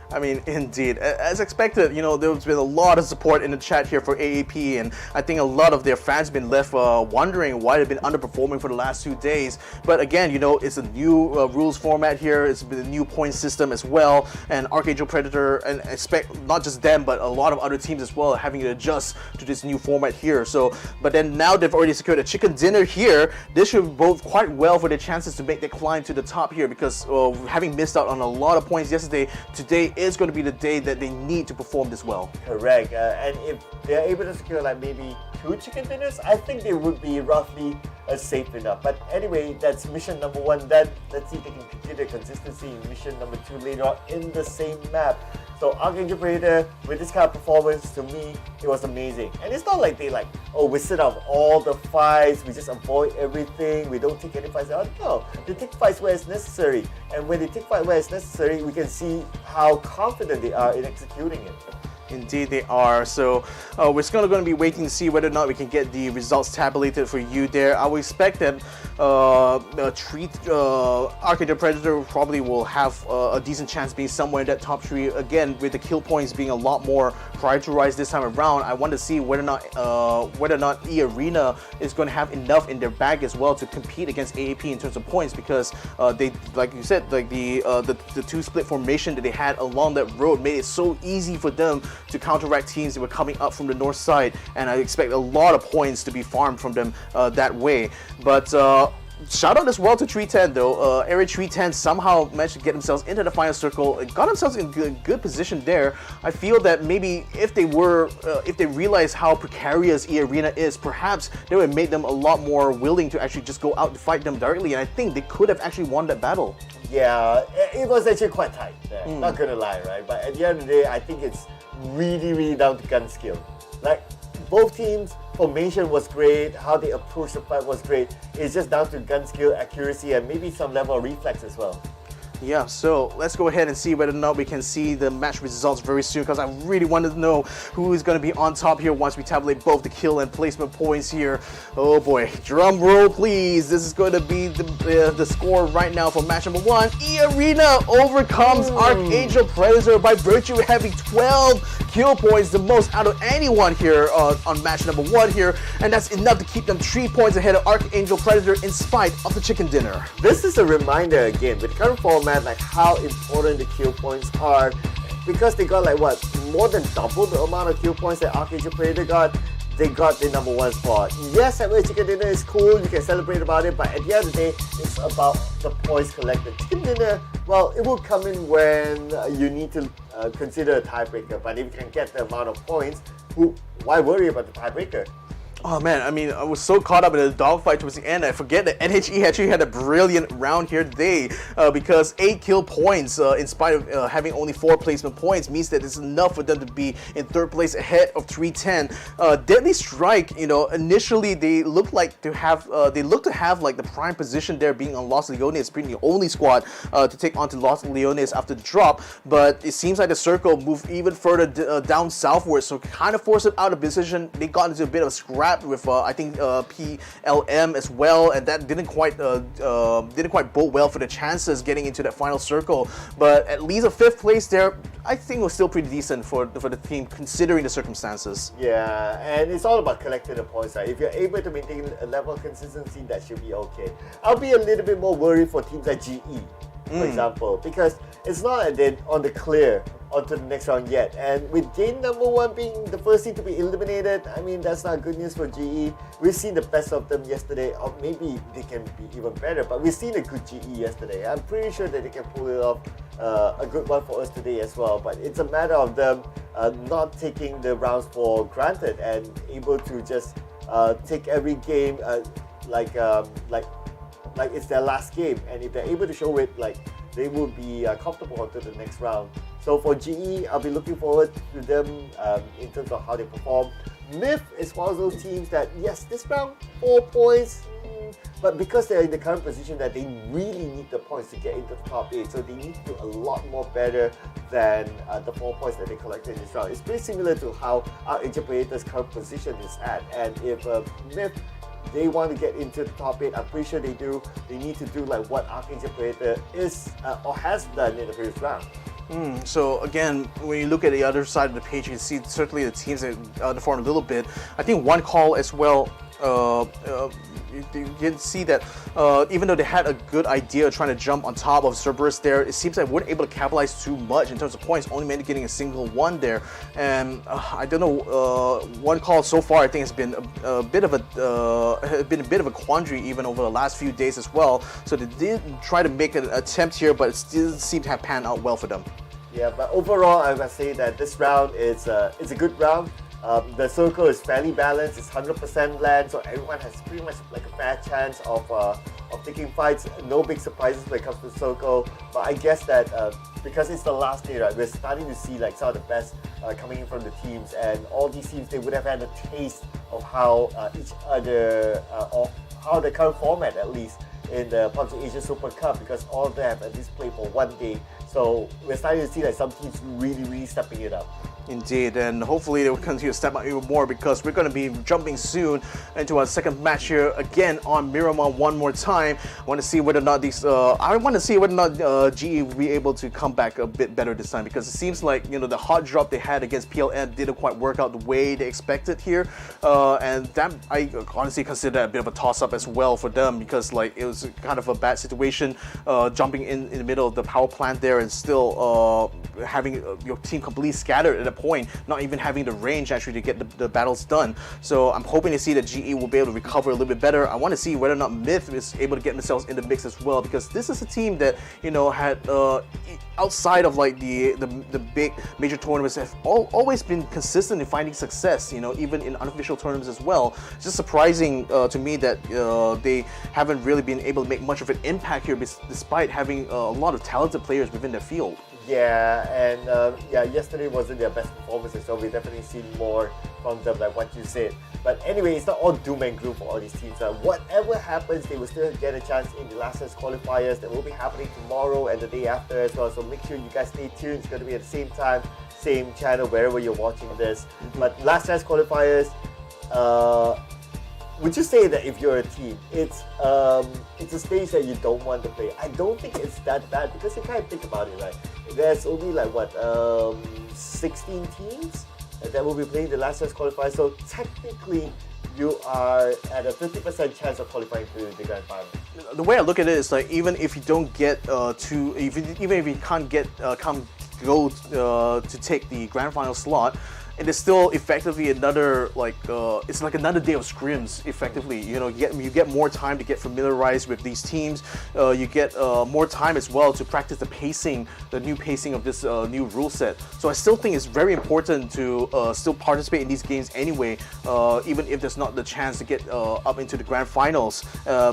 I mean, indeed. As expected, you know, there's been a lot of support in the chat here for AAP, and I think a lot of their fans have been left wondering why they've been underperforming for the last 2 days. But again, you know, it's a new rules format here. It's been a new point system as well, and Arkangel Predator, and expect not just them, but a lot of other teams as well having to adjust to this new format here. So, but then now they've already secured a chicken dinner here. This should bode quite well for their chances to make their climb to the top here, because having missed out on a lot of points yesterday, today is going to be the day that they need to perform this well. Correct, and if they're able to secure like maybe 2 chicken dinners, I think they would be roughly safe enough. But anyway, that's mission number 1 done. Let's see if they can continue their consistency in mission number 2 later on in the same map. So Arkangel Predator, with this kind of performance, to me, it was amazing. And it's not like they like, oh, we sit out all the fights, we just avoid everything, we don't take any fights out. No, they take fights where it's necessary. And when they take fights where it's necessary, we can see how confident they are in executing it. Indeed they are. So we're still going to be waiting to see whether or not we can get the results tabulated for you there. I would expect that Arkangel Predator probably will have a decent chance being somewhere in that top 3. Again, with the kill points being a lot more prioritized this time around, I want to see whether or not E Arena is going to have enough in their bag as well to compete against AAP in terms of points, because they, like you said, like the 2 split formation that they had along that road made it so easy for them to counteract teams that were coming up from the north side, and I expect a lot of points to be farmed from them that way. But shout out as well to 310 though. Area 310 somehow managed to get themselves into the final circle and got themselves in good position there. I feel that maybe if they realized how precarious E Arena is, perhaps they would have made them a lot more willing to actually just go out and fight them directly, and I think they could have actually won that battle. Yeah, it was actually quite tight there, not gonna lie, right? But at the end of the day, I think it's really down to gun skill. Like, both teams' formation was great, how they approached the fight was great. It's just down to gun skill, accuracy, and maybe some level of reflex as well. Yeah, so let's go ahead and see whether or not we can see the match results very soon, because I really wanted to know who is going to be on top here once we tabulate both the kill and placement points here. Oh boy, drum roll please. This is going to be the score right now for match number 1. E Arena overcomes Arkangel Predator by virtue of having 12 kill points, the most out of anyone here on match number 1 here, and that's enough to keep them 3 points ahead of Arkangel Predator in spite of the chicken dinner. This is a reminder again, with current format, like how important the kill points are, because they got like what, more than double the amount of kill points that Arkangel Predator got. They got the number 1 spot. Yes, having a chicken dinner is cool, you can celebrate about it, but at the end of the day, it's about the points collected. Chicken dinner, well, it will come in when you need to consider a tiebreaker, but if you can get the amount of points, why worry about the tiebreaker? Oh man, I mean, I was so caught up in the dogfight towards the end, I forget that NHE actually had a brilliant round here today, because 8 kill points, in spite of having only 4 placement points, means that it's enough for them to be in 3rd place ahead of 310. Deadly Strike, you know, initially they looked to have like the prime position there, being on Los Leones, being the only squad to take on to Los Leones after the drop, but it seems like the circle moved even further down southward, so kind of forced it out of position. They got into a bit of a scrap with I think PLM as well, and that didn't quite bode well for the chances getting into that final circle. But at least a 5th place there, I think was still pretty decent for the team considering the circumstances. Yeah, and it's all about collecting the points, right? If you're able to maintain a level of consistency, that should be okay. I'll be a little bit more worried for teams like GE, for example, because it's not like they're on the clear onto the next round yet, and with game number 1 being the first team to be eliminated, I mean, that's not good news for GE. We've seen the best of them yesterday, or maybe they can be even better, but we've seen a good GE yesterday. I'm pretty sure that they can pull it off a good one for us today as well, but it's a matter of them not taking the rounds for granted and able to just take every game like it's their last game, and if they're able to show it, like, they will be comfortable onto the next round. So for GE, I'll be looking forward to them in terms of how they perform. Myth is one of those teams that, yes, this round, 4 points, But because they're in the current position that they really need the points to get into the top 8, so they need to do a lot more better than the 4 points that they collected in this round. It's pretty similar to how Arkangel Predator's current position is at. And if Myth, they want to get into the top 8, I'm pretty sure they do. They need to do like what Arkangel Predator is or has done in the previous round. So again, when you look at the other side of the page, you can see certainly the teams that underperformed a little bit. I think one call as well, you can see that even though they had a good idea of trying to jump on top of Cerberus there, it seems like they weren't able to capitalize too much in terms of points, only managed getting a single one there. And I don't know, one call so far I think has been a bit of a quandary even over the last few days as well. So they did try to make an attempt here, but it still seemed to have panned out well for them. Yeah, but overall I must say that this round is it's a good round. The circle is fairly balanced, it's 100% land, so everyone has pretty much like a fair chance of taking fights. No big surprises when it comes to the circle, but I guess that because it's the last day, right, we're starting to see like some of the best coming in from the teams, and all these teams, they would have had a taste of how each other, or how the current format at least, in the PUBG Asia Super Cup, because all of them have at least played for one day. So we're starting to see like some teams really stepping it up. Indeed, and hopefully they will continue to step up even more, because we're going to be jumping soon into our second match here again on Miramar one more time. I want to see whether or not GE will be able to come back a bit better this time, because it seems like, you know, the hot drop they had against PLN didn't quite work out the way they expected here, and that I honestly consider that a bit of a toss-up as well for them, because like it was kind of a bad situation jumping in the middle of the power plant there and still having your team completely scattered at a point, not even having the range actually to get the battles done. So I'm hoping to see that GE will be able to recover a little bit better. I want to see whether or not Myth is able to get themselves in the mix as well, because this is a team that, you know, had outside of like the big major tournaments, have always been consistent in finding success, you know, even in unofficial tournaments as well. It's just surprising to me that they haven't really been able to make much of an impact here, despite having a lot of talented players within their field. Yeah, and yeah, yesterday wasn't their best performance, so we definitely seen more from them, like what you said. But anyway, it's not all doom and gloom for all these teams. Whatever happens, they will still get a chance in the last year's qualifiers that will be happening tomorrow and the day after as well. So make sure you guys stay tuned. It's going to be at the same time, same channel, wherever you're watching this. But last year's qualifiers, would you say that if you're a team, it's a stage that you don't want to play? I don't think it's that bad, because you kind of think about it, right? There's only like what 16 teams that will be playing the last year's qualifier. So technically, you are at a 50% chance of qualifying to the grand final. The way I look at it is like, even if you don't get even if you can't get go to take the grand final slot, it is still effectively another it's like another day of scrims. Effectively, you know, you get more time to get familiarized with these teams. You get more time as well to practice the new pacing of this new rule set. So I still think it's very important to still participate in these games anyway, even if there's not the chance to get up into the grand finals,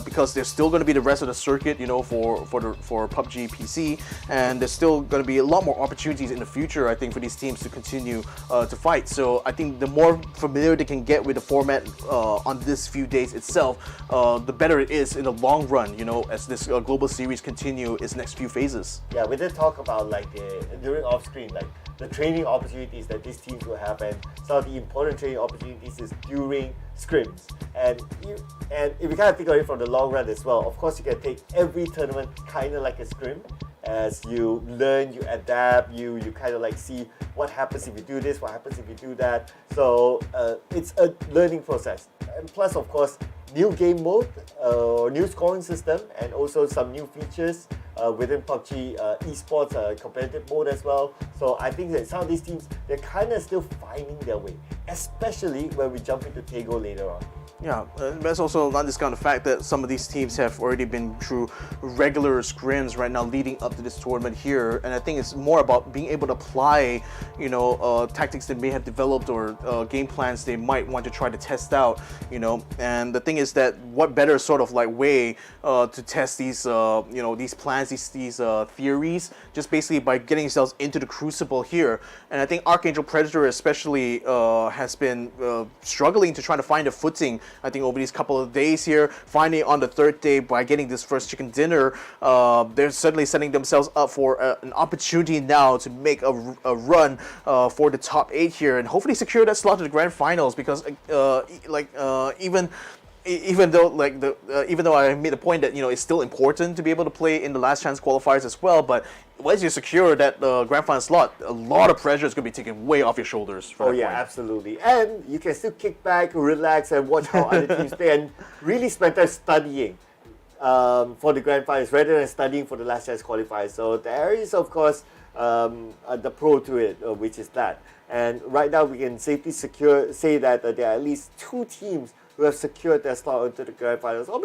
because there's still going to be the rest of the circuit, you know, for PUBG PC, and there's still going to be a lot more opportunities in the future, I think, for these teams to continue to fight. So I think the more familiar they can get with the format on this few days itself, the better it is in the long run, you know, as this global series continue its next few phases. Yeah, we did talk about like during off screen, like the training opportunities that these teams will have, and some of the important training opportunities is during scrims. And if you kind of think of it from the long run as well, of course you can take every tournament kind of like a scrim. As you learn, you adapt, you kind of like see what happens if you do this, what happens if you do that. So it's a learning process. And plus, of course, new game mode, new scoring system, and also some new features within PUBG Esports competitive mode as well. So I think that some of these teams, they're kind of still finding their way, especially when we jump into Tego later on. Yeah, let's also not discount the fact that some of these teams have already been through regular scrims right now leading up to this tournament here, and I think it's more about being able to apply, you know, tactics they may have developed or game plans they might want to try to test out, you know. And the thing is that what better sort of like way to test these, you know, these plans, these theories, just basically by getting yourselves into the crucible here. And I think Arkangel Predator especially has been struggling to try to find a footing I think, over these couple of days here. Finally, on the third day, by getting this first chicken dinner, they're certainly setting themselves up for an opportunity now to make a run for the top 8 here, and hopefully secure that slot to the grand finals, because even though I made the point that it's still important to be able to play in the last chance qualifiers as well, but once you secure that grand final slot, a lot of pressure is going to be taken way off your shoulders. Oh yeah, absolutely. And you can still kick back, relax, and watch how other teams play, and really spend time studying for the grand finals rather than studying for the last chance qualifiers. So there is, of course, the pro to it, which is that. And right now we can safely say that there are at least 2 teams who have secured their slot into the grand finals, or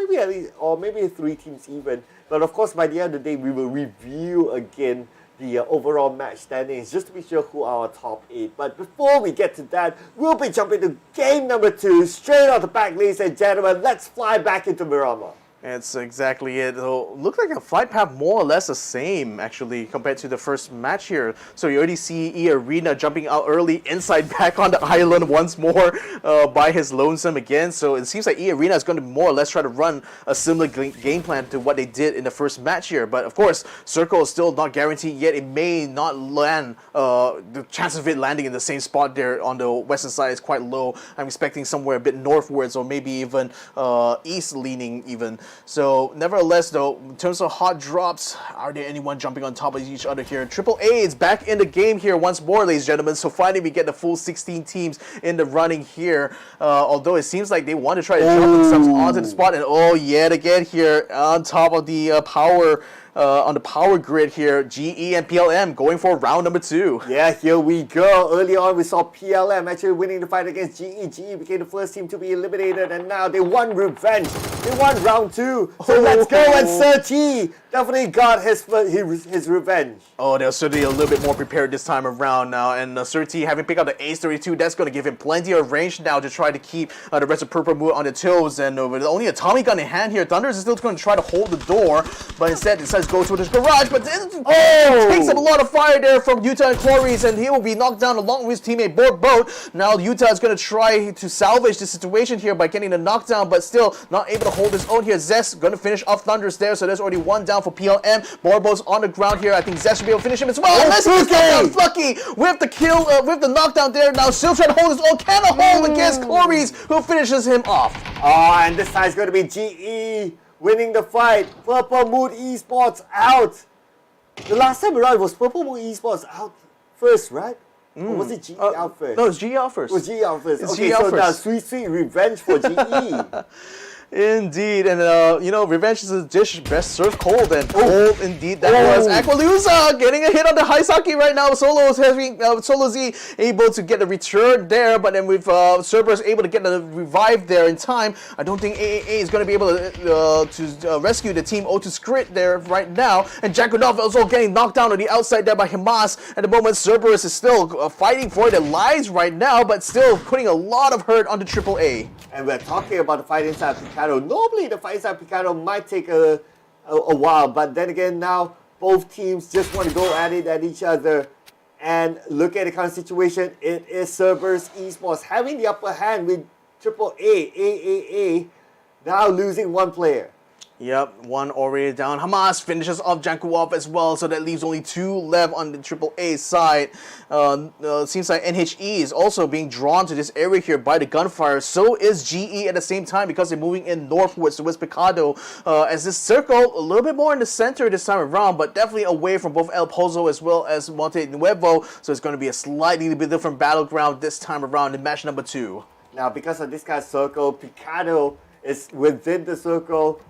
maybe 3 teams even. But of course, by the end of the day, we will review again the overall match standings just to be sure who are our top 8. But before we get to that, we'll be jumping to game number 2 straight off the back, ladies and gentlemen. Let's fly back into Miramar. That's exactly it. Looks like a flight path more or less the same, actually, compared to the first match here. So you already see E Arena jumping out early, inside back on the island once more by his lonesome again. So it seems like E Arena is going to more or less try to run a similar game plan to what they did in the first match here. But of course, Circle is still not guaranteed yet. It may not land. The chance of it landing in the same spot there on the western side is quite low. I'm expecting somewhere a bit northwards, or maybe even east leaning even. So nevertheless though, in terms of hot drops, are there anyone jumping on top of each other here? AAA is back in the game here once more, ladies and gentlemen. So finally we get the full 16 teams in the running here. Although it seems like they want to try to jump themselves onto the spot, and yet again here on top of the power on the power grid here, GE and PLM going for round number 2. Yeah, here we go. Early on, we saw PLM actually winning the fight against GE. GE became the first team to be eliminated, and now they won revenge. They won round 2. So let's go, and Sir T definitely got his revenge. Oh, they're certainly a little bit more prepared this time around now, and Sir T having picked up the Ace 32, that's going to give him plenty of range now to try to keep the rest of Purple Moon on their toes. And with only a Tommy gun in hand here, Thunders is still going to try to hold the door, but instead decides to go to his garage, but takes up a lot of fire there from Utah and Cloris, and he will be knocked down along with his teammate Boat. Now Utah is going to try to salvage the situation here by getting the knockdown, but still not able to hold his own here. Zest going to finish off Thunders there, so there's already 1 down for PLM. Borbo's on the ground here. I think Zest should be able to finish him as well. Unless he's down Flucky with the kill, with the knockdown there. Now still trying to hold his own. Can hold against Cloris, who finishes him off. Oh, and this time it's going to be GE winning the fight. Purple Moon Esports out. The last time around was Purple Moon Esports out first, right? Or was it GE out first? No, it's GE out first. It was GE out first. It's Okay, GE out so first. now sweet revenge for GE. Indeed, and revenge is a dish best served cold, and cold indeed that was. Aqualusa getting a hit on the Haisaki right now. Solo Z able to get the return there, but then with Cerberus able to get the revive there in time. I don't think AAA is going to be able to rescue the team O2 Skrit there right now, and Jakunov also getting knocked down on the outside there by Hamas. At the moment, Cerberus is still fighting for their lives right now, but still putting a lot of hurt onto AAA. And we're talking about the fight inside Picado. Normally, the fight inside Picado might take a while, but then again, now both teams just want to go at it at each other. And look at the current situation. It is Cerberus Esports having the upper hand with AAA, AAA, now losing 1 player. Yep, 1 already down. Hamas finishes off Jankuov as well, so that leaves only 2 left on the AAA side. Seems like NHE is also being drawn to this area here by the gunfire. So is GE at the same time, because they're moving in northwards towards Picado. As this circle, a little bit more in the center this time around, but definitely away from both El Pozo as well as Monte Nuevo. So it's going to be a slightly bit different battleground this time around in match number 2. Now, because of this kind of circle, Picado is within the circle.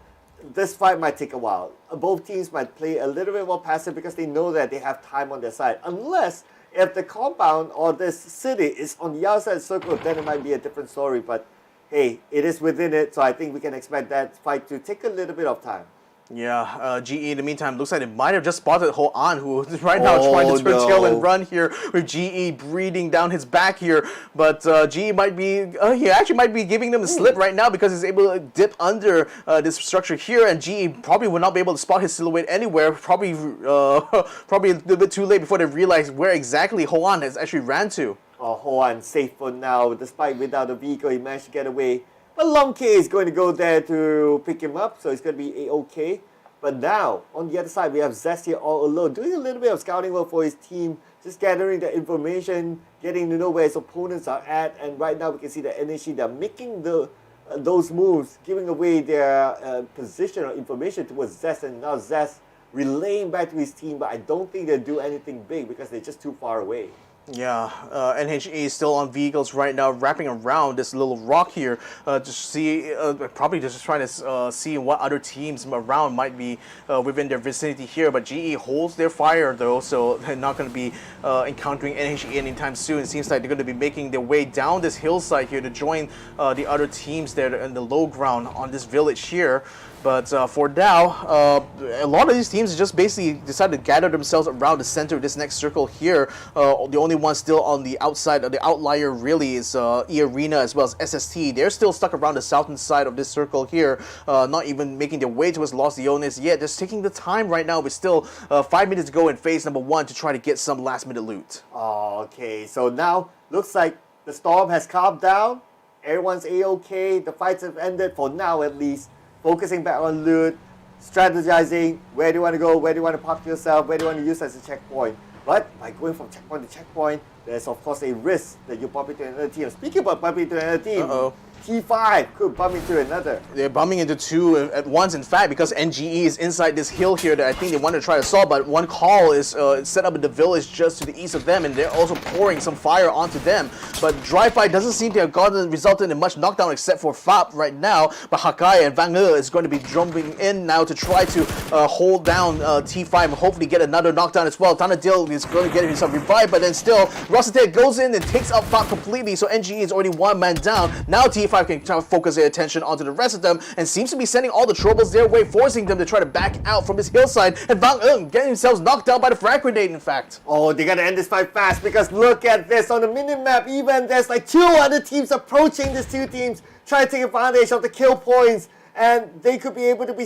This fight might take a while. Both teams might play a little bit more passive because they know that they have time on their side. Unless if the compound or this city is on the outside circle, then it might be a different story. But hey, it is within it, so I think we can expect that fight to take a little bit of time. Yeah, GE in the meantime looks like they might have just spotted Ho-An, who is right now trying to turn tail and run here with GE breathing down his back here. But GE might be, he actually might be giving them a slip right now, because he's able to dip under this structure here, and GE probably will not be able to spot his silhouette anywhere. Probably a little bit too late before they realize where exactly Ho-An has actually ran to. Ho-An safe for now, despite without a vehicle, he managed to get away. But Long K is going to go there to pick him up, so it's going to be A-OK. But now, on the other side, we have Zest here all alone, doing a little bit of scouting work for his team, just gathering the information, getting to know where his opponents are at, and right now we can see the NHG, they're making those moves, giving away their position or information towards Zest, and now Zest relaying back to his team, but I don't think they'll do anything big because they're just too far away. Yeah, NHA is still on vehicles right now, wrapping around this little rock here to see, probably just trying to see what other teams around might be within their vicinity here. But GE holds their fire though, so they're not going to be encountering NHA anytime soon. It seems like they're going to be making their way down this hillside here to join the other teams there in the low ground on this village here. But for now, a lot of these teams just basically decided to gather themselves around the center of this next circle here. The only one still on the outside, the outlier really is E-Arena as well as SST. They're still stuck around the southern side of this circle here, not even making their way towards Los Leones yet. Just taking the time right now, with still 5 minutes to go in phase number 1 to try to get some last minute loot. Okay, so now looks like the storm has calmed down. Everyone's A-OK. The fights have ended for now at least. Focusing back on loot, strategizing, where do you want to go, where do you want to park yourself, where do you want to use as a checkpoint. But by going from checkpoint to checkpoint, there's of course a risk that you bump into another team. Speaking about bumping into another team, T5 could bump into another. They're bumping into two at once, in fact, because NGE is inside this hill here that I think they want to try to solve, but one call is set up in the village just to the east of them, and they're also pouring some fire onto them. But Drive-By doesn't seem to have resulted in much knockdown except for FAP right now, but Hakai and Van Ge is going to be jumping in now to try to hold down T5 and hopefully get another knockdown as well. Tanadil is going to get himself revived, but then still, Rosate goes in and takes out FAP completely, so NGE is already one man down. Now T5 can try to focus their attention onto the rest of them and seems to be sending all the troubles their way, forcing them to try to back out from this hillside, and Van Ge getting themselves knocked down by the frag grenade, in fact. Oh, they gotta end this fight fast because look at this on the minimap. Even there's like 2 other teams approaching these 2 teams, trying to take advantage of the kill points, and they could be able to be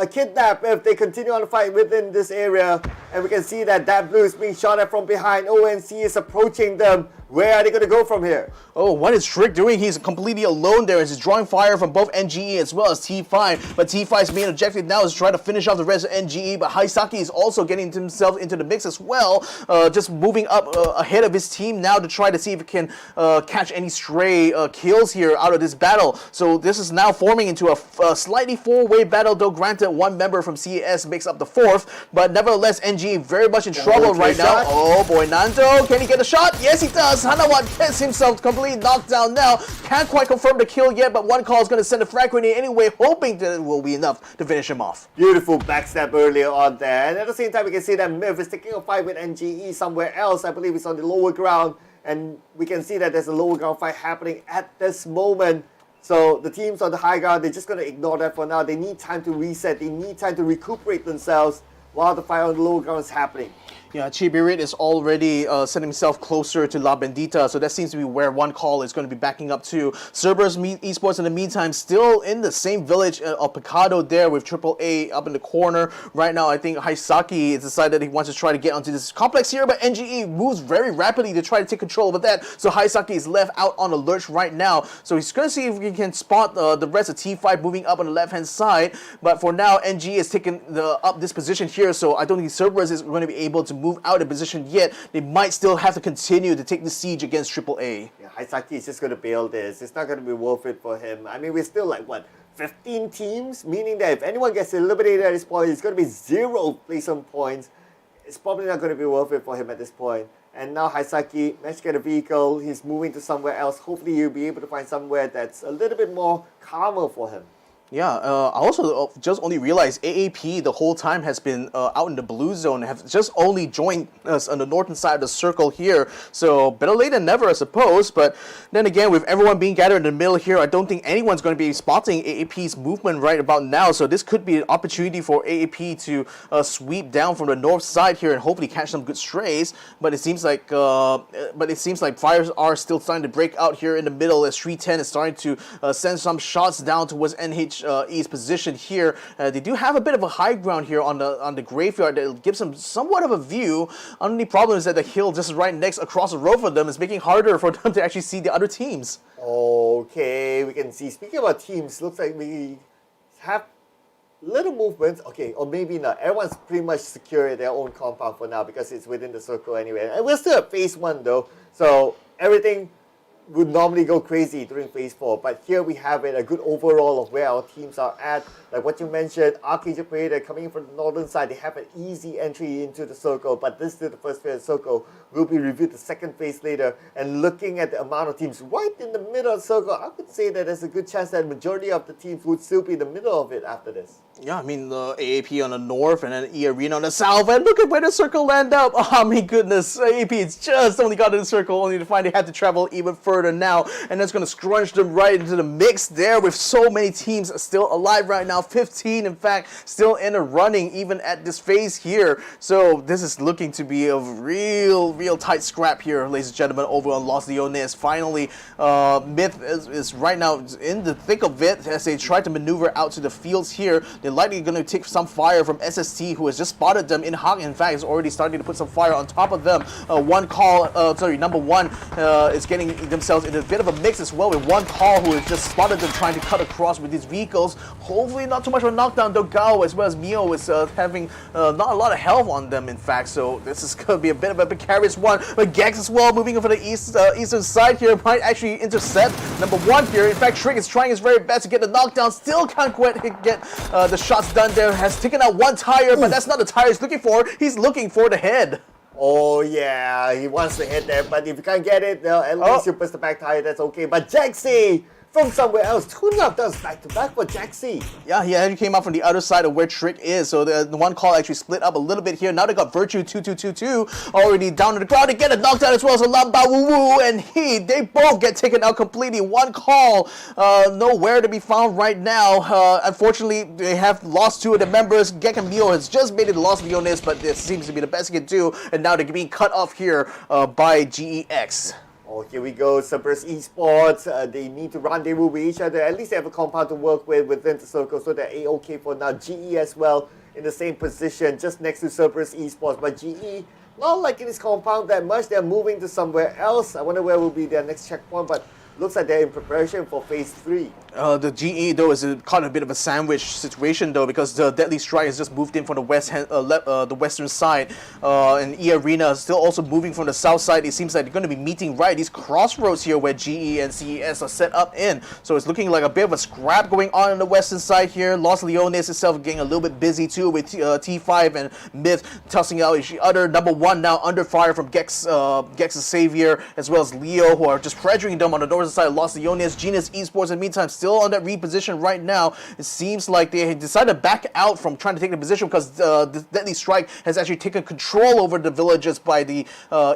kidnapped if they continue on the fight within this area. And we can see that Blue is being shot at from behind. ONC is approaching them. Where are they going to go from here? Oh, what is Trick doing? He's completely alone there as he's drawing fire from both NGE as well as T5. But T5's main objective now is to try to finish off the rest of NGE. But Haisaki is also getting himself into the mix as well. Just moving up ahead of his team now to try to see if he can catch any stray kills here out of this battle. So this is now forming into a slightly 4-way battle, though granted one member from CES makes up the 4th. But nevertheless, NGE very much in trouble right now. Oh boy, Nando, can he get a shot? Yes, he does. Hanawat gets himself completely knocked down now. Can't quite confirm the kill yet, but one call is going to send a frag grenade anyway, hoping that it will be enough to finish him off. Beautiful backstab earlier on there. And at the same time, we can see that Myth is taking a fight with NGE somewhere else. I believe it's on the lower ground. And we can see that there's a lower ground fight happening at this moment. So the teams on the high ground, they're just going to ignore that for now. They need time to reset. They need time to recuperate themselves while the fight on the lower ground is happening. Yeah, Chibirit is already setting himself closer to La Bendita, so that seems to be where one call is going to be backing up to. Cerberus Esports in the meantime still in the same village of Picado there with AAA up in the corner. Right now, I think Haisaki has decided he wants to try to get onto this complex here, but NGE moves very rapidly to try to take control of that, so Haisaki is left out on the lurch right now. So he's going to see if he can spot the rest of T5 moving up on the left-hand side, but for now, NGE is taking up this position here, so I don't think Cerberus is going to be able to move out of position yet. They might still have to continue to take the siege against AAA. Yeah, Haisaki is just going to bail this. It's not going to be worth it for him. I mean, we're still like, what, 15 teams? Meaning that if anyone gets eliminated at this point, it's going to be 0 placement points. It's probably not going to be worth it for him at this point. And now Haisaki managed to get a vehicle. He's moving to somewhere else. Hopefully you'll be able to find somewhere that's a little bit more calmer for him. Yeah, I also just only realized AAP the whole time has been out in the blue zone, have just only joined us on the northern side of the circle here. So better late than never, I suppose. But then again, with everyone being gathered in the middle here, I don't think anyone's going to be spotting AAP's movement right about now. So this could be an opportunity for AAP to sweep down from the north side here and hopefully catch some good strays. But it seems like fires are still starting to break out here in the middle as 310 is starting to send some shots down towards NHE's position here. They do have a bit of a high ground here on the graveyard that gives them somewhat of a view. Only problem is that the hill just right next across the road for them is making it harder for them to actually see the other teams. Okay, we can see. Speaking about teams, looks like we have little movements. Okay, or maybe not. Everyone's pretty much secure in their own compound for now because it's within the circle anyway. And we're still at phase 1 though, so everything would normally go crazy during phase 4, but here we have it, a good overall of where our teams are at. Like what you mentioned, Arkangel Predator coming from the northern side, they have an easy entry into the circle, but this is the first phase of the circle. Will be reviewed the second phase later, and looking at the amount of teams right in the middle of the circle, I would say that there's a good chance that the majority of the teams would still be in the middle of it after this. Yeah, I mean, the AAP on the north and then E-Arena on the south, and look at where the circle land up. Oh my goodness, AAP it's just only got in the circle, only to find they have to travel even further now, and that's going to scrunch them right into the mix there with so many teams still alive right now, 15 in fact, still in the running even at this phase here. So this is looking to be a real tight scrap here, ladies and gentlemen, over on Los Leones. Finally, Myth is right now in the thick of it as they try to maneuver out to the fields here. They're likely going to take some fire from SST, who has just spotted them in Hawk. In fact, is already starting to put some fire on top of them. Number one is getting themselves in a bit of a mix as well with one call who has just spotted them trying to cut across with these vehicles. Hopefully not too much of a knockdown, though Gao as well as Mio is having not a lot of health on them, in fact, so this is going to be a bit of a precarious one. But Gex as well, moving over the eastern side here, might actually intercept number one here. In fact, Trick is trying his very best to get the knockdown, still can't quite get the shots done there. Has taken out one tire, but that's not the tire he's looking for. He's looking for the head. Oh yeah, he wants to hit there, but if you can't get it, at least you press the back tire, that's okay. But Jaxi from somewhere else, 2 knockdowns back to back for Jaxi. Yeah, he actually came out from the other side of where Trick is, so the one call actually split up a little bit here. Now they got Virtue 2222 already down to the ground to get a knockdown as well as a Lamba Woo Woo, and they both get taken out completely. One call, nowhere to be found right now. Unfortunately, they have lost 2 of the members. Gek and Mio has just made it Los Leones, but this seems to be the best he can do, and now they're being cut off here by GEX. Oh, here we go, Redsea Esports. They need to rendezvous with each other. At least they have a compound to work with within the circle, so they're A-OK for now. GE as well in the same position, just next to Redsea Esports. But GE, not liking this compound that much. They're moving to somewhere else. I wonder where will be their next checkpoint, but looks like they're in preparation for phase 3. The GE though is caught in a bit of a sandwich situation though, because the Deadly Strike has just moved in from the the western side, and E-Arena is still also moving from the south side. It seems like they're going to be meeting right at these crossroads here where GE and CES are set up in. So it's looking like a bit of a scrap going on the western side here. Los Leones itself getting a little bit busy too with T5 and Myth tossing out each other. Number one now under fire from Gex's Savior as well as Leo, who are just pressuring them on the northern side of Los Leones. Genius Esports in the meantime still on that reposition right now. It seems like they decided to back out from trying to take the position because the Deadly Strike has actually taken control over the villages by the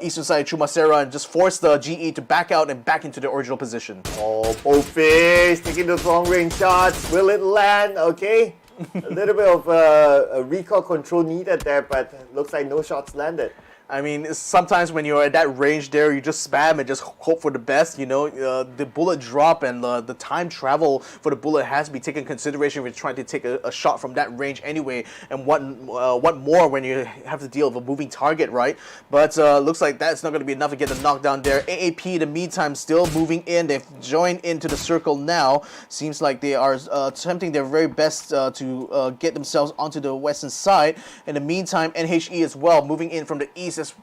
eastern side of Chumacera and just forced the GE to back out and back into the original position. Oh, both fish taking those long range shots. Will it land? Okay. A little bit of a recoil control needed there, but looks like no shots landed. I mean, sometimes when you're at that range there, you just spam and just hope for the best, you know. The bullet drop and the time travel for the bullet has to be taken into consideration when you're trying to take a shot from that range anyway. And what more when you have to deal with a moving target, right? But looks like that's not going to be enough to get the knockdown there. AAP, in the meantime, still moving in. They've joined into the circle now. Seems like they are attempting their very best to get themselves onto the western side. In the meantime, NHE as well, moving in from the east as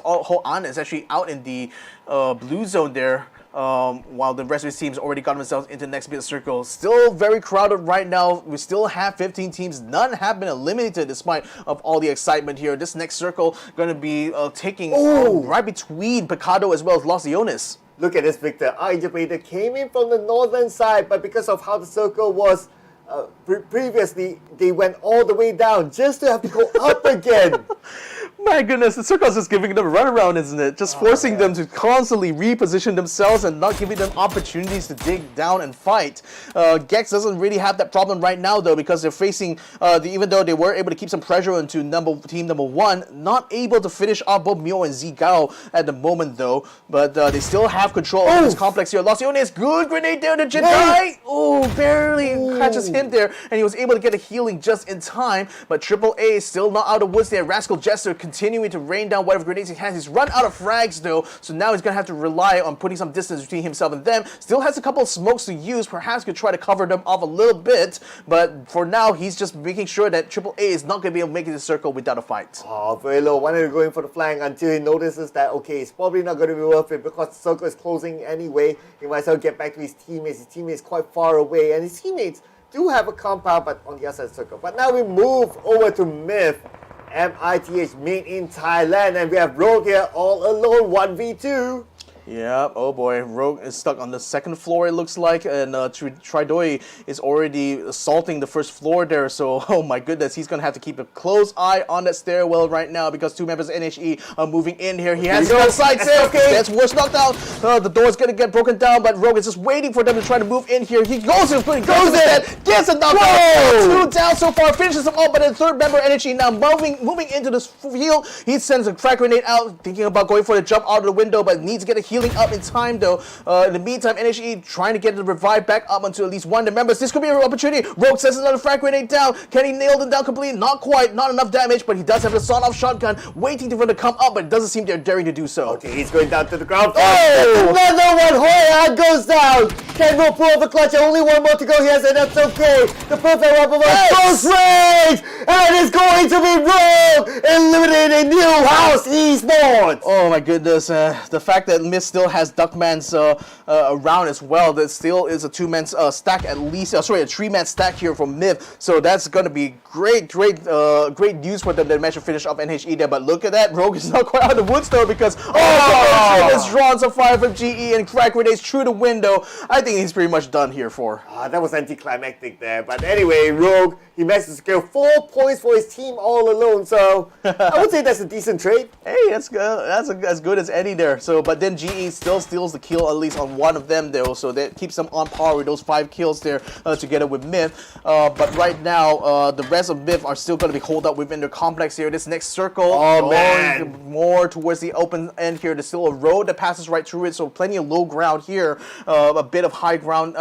Ho-An is actually out in the blue zone there, while the rest of his teams already got themselves into the next bit of circle. Still very crowded right now. We still have 15 teams. None have been eliminated despite of all the excitement here. This next circle going to be taking right between Picado as well as Los Leones. Look at this, Victor. Arkangel Predator came in from the northern side, but because of how the circle was previously, they went all the way down just to have to go up again. My goodness, the circle's just giving them a runaround, isn't it? Just forcing them to constantly reposition themselves and not giving them opportunities to dig down and fight. Gex doesn't really have that problem right now, though, because they're facing, even though they were able to keep some pressure into team number one, not able to finish off both Mio and Zigao at the moment, though. But they still have control over this complex here. Los Leones, good grenade there to Jedi! Oh, barely catches him there, and he was able to get a healing just in time. But Triple A is still not out of the woods there. Rascal Jester continuing to rain down whatever grenades he has. He's run out of frags though, so now he's going to have to rely on putting some distance between himself and them. Still has a couple of smokes to use, perhaps could try to cover them off a little bit, but for now he's just making sure that AAA is not going to be able to make it to the circle without a fight. Oh, very low. Wanted to go in for the flank until he notices that, okay, it's probably not going to be worth it because the circle is closing anyway. He might as well get back to his teammates. His teammates quite far away, and his teammates do have a compound, but on the other side of the circle. But now we move over to Myth, MITH, made in Thailand, and we have Rogue here all alone, 1v2. Yeah, oh boy, Rogue is stuck on the second floor it looks like, and Tridoi is already assaulting the first floor there, so oh my goodness, he's gonna have to keep a close eye on that stairwell right now because two members of NHE are moving in here. He has no side save, okay, that's worse knocked out. The door's gonna get broken down, but Rogue is just waiting for them to try to move in here. He goes in, goes in, gets a knockdown, 2 down so far, finishes him off, but the third member of NHE now moving into this field. He sends a frag grenade out, thinking about going for the jump out of the window, but needs to get a healing up in time though. In the meantime, NHE trying to get the revive back up onto at least one of the members. This could be an opportunity. Rogue sends another frag grenade down. Can he nail them down completely? Not quite. Not enough damage, but he does have a sawed-off shotgun waiting for them to come up, but it doesn't seem they're daring to do so. Okay, he's going down to the ground. Oh! Another one! Hoya goes down! Kenro pull off the clutch. Only one more to go. He has it. That's okay. The perfect weapon close range! And it's going to be Rogue eliminating new House Esports! Oh my goodness. The fact that Myth still has Duckman's around as well, that still is a two-man stack at least. Sorry, a three-man stack here from Myth. So that's going to be great news for them that managed to finish off NHE there. But look at that. Rogue is not quite out of the woods though because has drawn some fire from GE and frag grenades through the window. I think he's pretty much done here for. That was anticlimactic there. But anyway, Rogue, he managed to secure 4 points for his team all alone. So I would say that's a decent trade. Hey, that's good. That's as good as any there. So, but then GE still steals the kill at least on one of them though. So that keeps them on par with those 5 kills there together with Myth. But right now, the rest of Myth are still going to be holed up within their complex here. This next circle, more towards the open end here. There's still a road that passes right through it. So plenty of low ground here. A bit of high ground,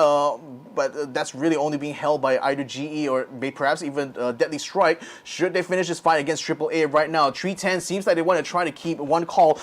but that's really only being held by either GE or perhaps even Deadly Strike. Should they finish this fight against AAA right now? 310 seems like they want to try to keep one call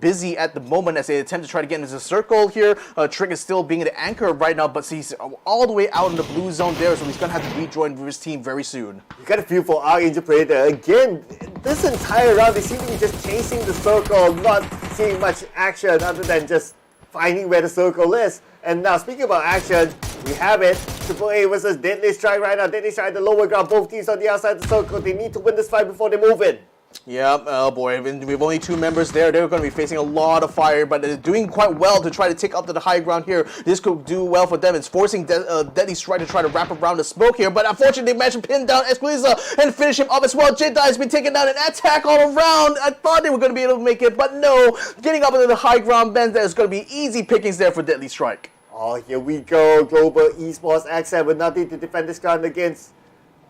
busy at the moment as they attempt to try to get into the circle here. Trick is still being the anchor right now, but he's all the way out in the blue zone there, so he's going to have to rejoin with his team very soon. You got a feel for Arkangel Predator. Again, this entire round, they seem to be just chasing the circle, not seeing much action other than just finding where the circle is. And now, speaking about action, we have it. AAA versus Deadly Strike right now. Deadly Strike the lower ground. Both teams on the outside of the circle. They need to win this fight before they move in. Yeah, oh boy, we've only 2 members there. They're going to be facing a lot of fire, but they're doing quite well to try to take up to the high ground here. This could do well for them. It's forcing Deadly Strike to try to wrap around the smoke here, but unfortunately they managed to pin down Espeliza and finish him up as well. Jedi has been taken down and attack all around. I thought they were going to be able to make it, but no. Getting up into the high ground bend, there's going to be easy pickings there for Deadly Strike. Oh, here we go. Global Esports Xsset with nothing to defend this ground against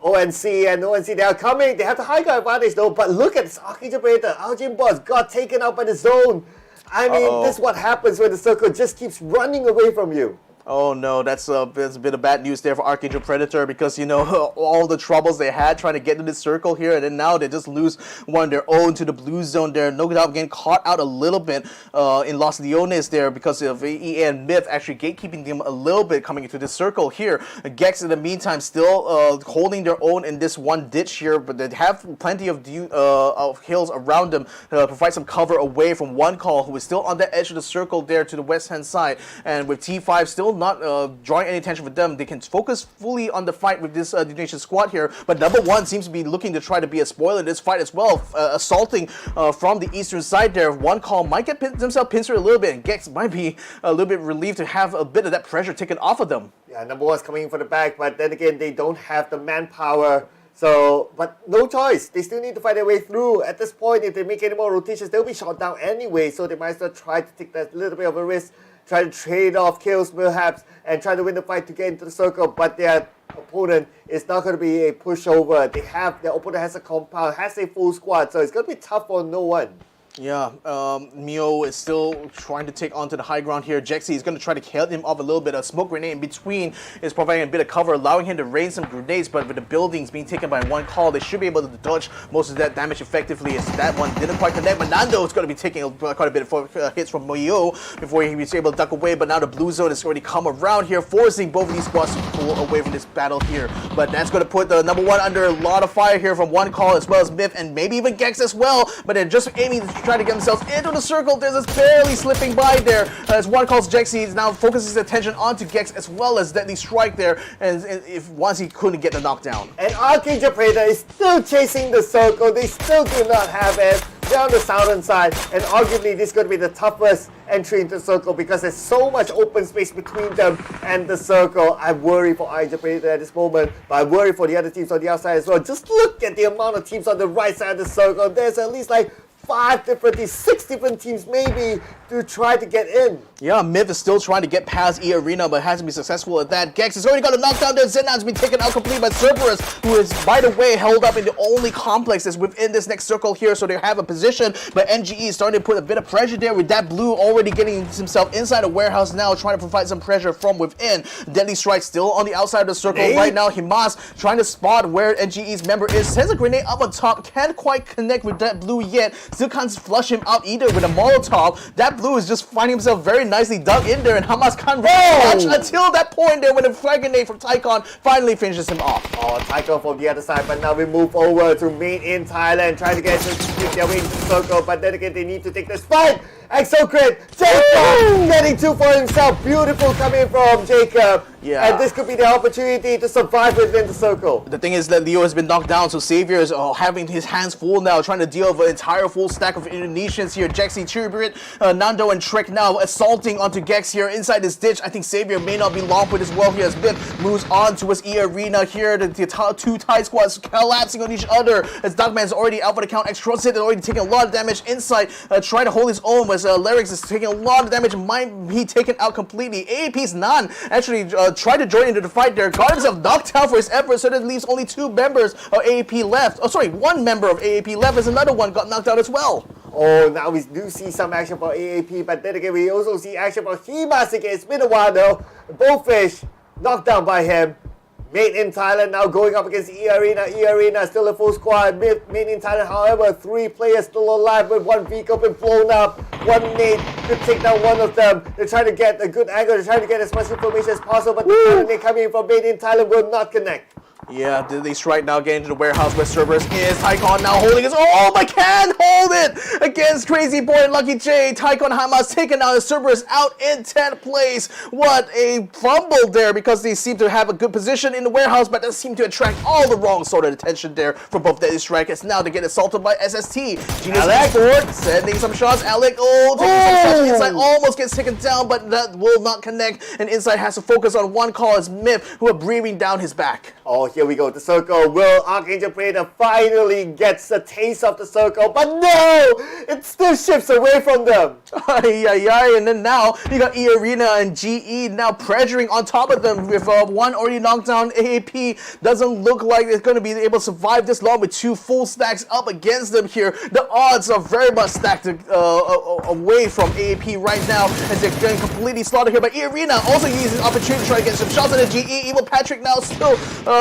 ONC, and ONC, they are coming. They have the high ground advantage though, but look at this Arkangel Predator. Arkangel Boss got taken out by the zone. I mean, this is what happens when the circle just keeps running away from you. Oh no, that's a bit of bad news there for Arkangel Predator because, you know, all the troubles they had trying to get into this circle here, and then now they just lose one of their own to the blue zone there. No doubt getting caught out a little bit in Los Leones there because of EA and Myth actually gatekeeping them a little bit coming into this circle here. Gex in the meantime still holding their own in this one ditch here, but they have plenty of hills around them to provide some cover away from one call who is still on the edge of the circle there to the west hand side, and with T5 still not drawing any attention for them. They can focus fully on the fight with this Donation squad here, but number 1 seems to be looking to try to be a spoiler in this fight as well, assaulting from the eastern side there. One call might get themselves pincered a little bit, and Gex might be a little bit relieved to have a bit of that pressure taken off of them. Yeah, number 1's coming in for the back, but then again, they don't have the manpower. So, but no choice. They still need to fight their way through. At this point, if they make any more rotations, they'll be shot down anyway, so they might as well try to take that little bit of a risk, try to trade off kills perhaps, and try to win the fight to get into the circle, but their opponent is not going to be a pushover. Their opponent has a compound, has a full squad, so it's going to be tough for no one. Yeah, Mio is still trying to take onto the high ground here. Jexy is going to try to kill him off a little bit. A smoke grenade in between is providing a bit of cover, allowing him to rain some grenades, but with the buildings being taken by one call, they should be able to dodge most of that damage effectively, as that one didn't quite connect. But Nando is going to be taking quite a bit of hits from Mio before he was able to duck away, but now the blue zone has already come around here, forcing both of these squads to pull away from this battle here. But that's going to put the number one under a lot of fire here from one call, as well as Myth, and maybe even Gex as well, but they're just aiming to try to get themselves into the circle. There's just barely slipping by there, as one calls Jexy now focuses his attention onto Gex as well as Deadly Strike there, and if once he couldn't get the knockdown. And Arkangel Predator is still chasing the circle. They still do not have it. They're on the southern side, and arguably this is going to be the toughest entry into the circle because there's so much open space between them and the circle. I worry for Arkangel Predator at this moment, but I worry for the other teams on the outside as well. Just look at the amount of teams on the right side of the circle. There's at least like 5 different teams, 6 different teams maybe to try to get in. Yeah, Myth is still trying to get past E Arena, but hasn't been successful at that. Gex has already got a knockdown there. Zenon's been taken out completely by Cerberus, who is, by the way, held up in the only complexes within this next circle here, so they have a position. But NGE is starting to put a bit of pressure there, with that blue already getting himself inside a warehouse now, trying to provide some pressure from within. Deadly Strike still on the outside of the circle right now. Himas trying to spot where NGE's member is. Sends a grenade up on top, can't quite connect with that blue yet. Still can't flush him out either with a Molotov. That blue is just finding himself very nicely dug in there, and Hamas can't really touch until that point there when a frag grenade from Tycon finally finishes him off. Oh, Tycon from the other side, but now we move over to Made in Thailand, trying to get their way into the circle, but then again they need to take this fight. EXO Clan, Jacob getting 2 for himself. Beautiful coming from Jacob. Yeah. And this could be the opportunity to survive within the circle. The thing is that Leo has been knocked down, so Xavier is having his hands full now, trying to deal with an entire full stack of Indonesians here. Jexy, Chiribrit, Nando, and Trick now assaulting onto Gex here inside this ditch. I think Xavier may not be long with as well here, as Myth moves on towards E Arena here. The two Thai squads collapsing on each other, as Darkman's already out for the count. Xsset is already taking a lot of damage inside, trying to hold his own, as Larix is taking a lot of damage, might be taken out completely. AAP's Nan actually tried to join into the fight there, got himself knocked down for his efforts, so that leaves only 2 members of AAP left. Oh, sorry, 1 member of AAP left, as another one got knocked out as well. Oh, now we do see some action for AAP, but then again we also see action for Himas again. It's been a while though. Bullfish knocked down by him. Made in Thailand now going up against E Arena. E Arena still a full squad. Made in Thailand, however, 3 players still alive with 1 vehicle been blown up. 1 nade could take down one of them. They're trying to get a good angle. They're trying to get as much information as possible, but the nade coming in from Made in Thailand will not connect. Yeah, Deadly Strike now getting to the warehouse where Cerberus is. Tycon now holding his. Oh, but can hold it against Crazy Boy and Lucky J. Tycon Hamas taking out Cerberus out in 10th place. What a fumble there, because they seem to have a good position in the warehouse, but that seemed to attract all the wrong sort of attention there from both Deadly Strike. It's now to get assaulted by SST. Genius Esports sending some shots. Alec, taking some shots inside, almost gets taken down, but that will not connect. And inside has to focus on one call as Myth, who are breathing down his back. Oh, here we go, the circle. Will Arkangel Predator finally gets a taste of the circle? But no! It still shifts away from them. And then now you got E Arena and GE now pressuring on top of them with 1 already knocked down. AAP doesn't look like they're going to be able to survive this long with 2 full stacks up against them here. The odds are very much stacked away from AAP right now, as they're getting completely slaughtered here. But E Arena also uses the opportunity to try to get some shots on the GE. Evil Patrick now still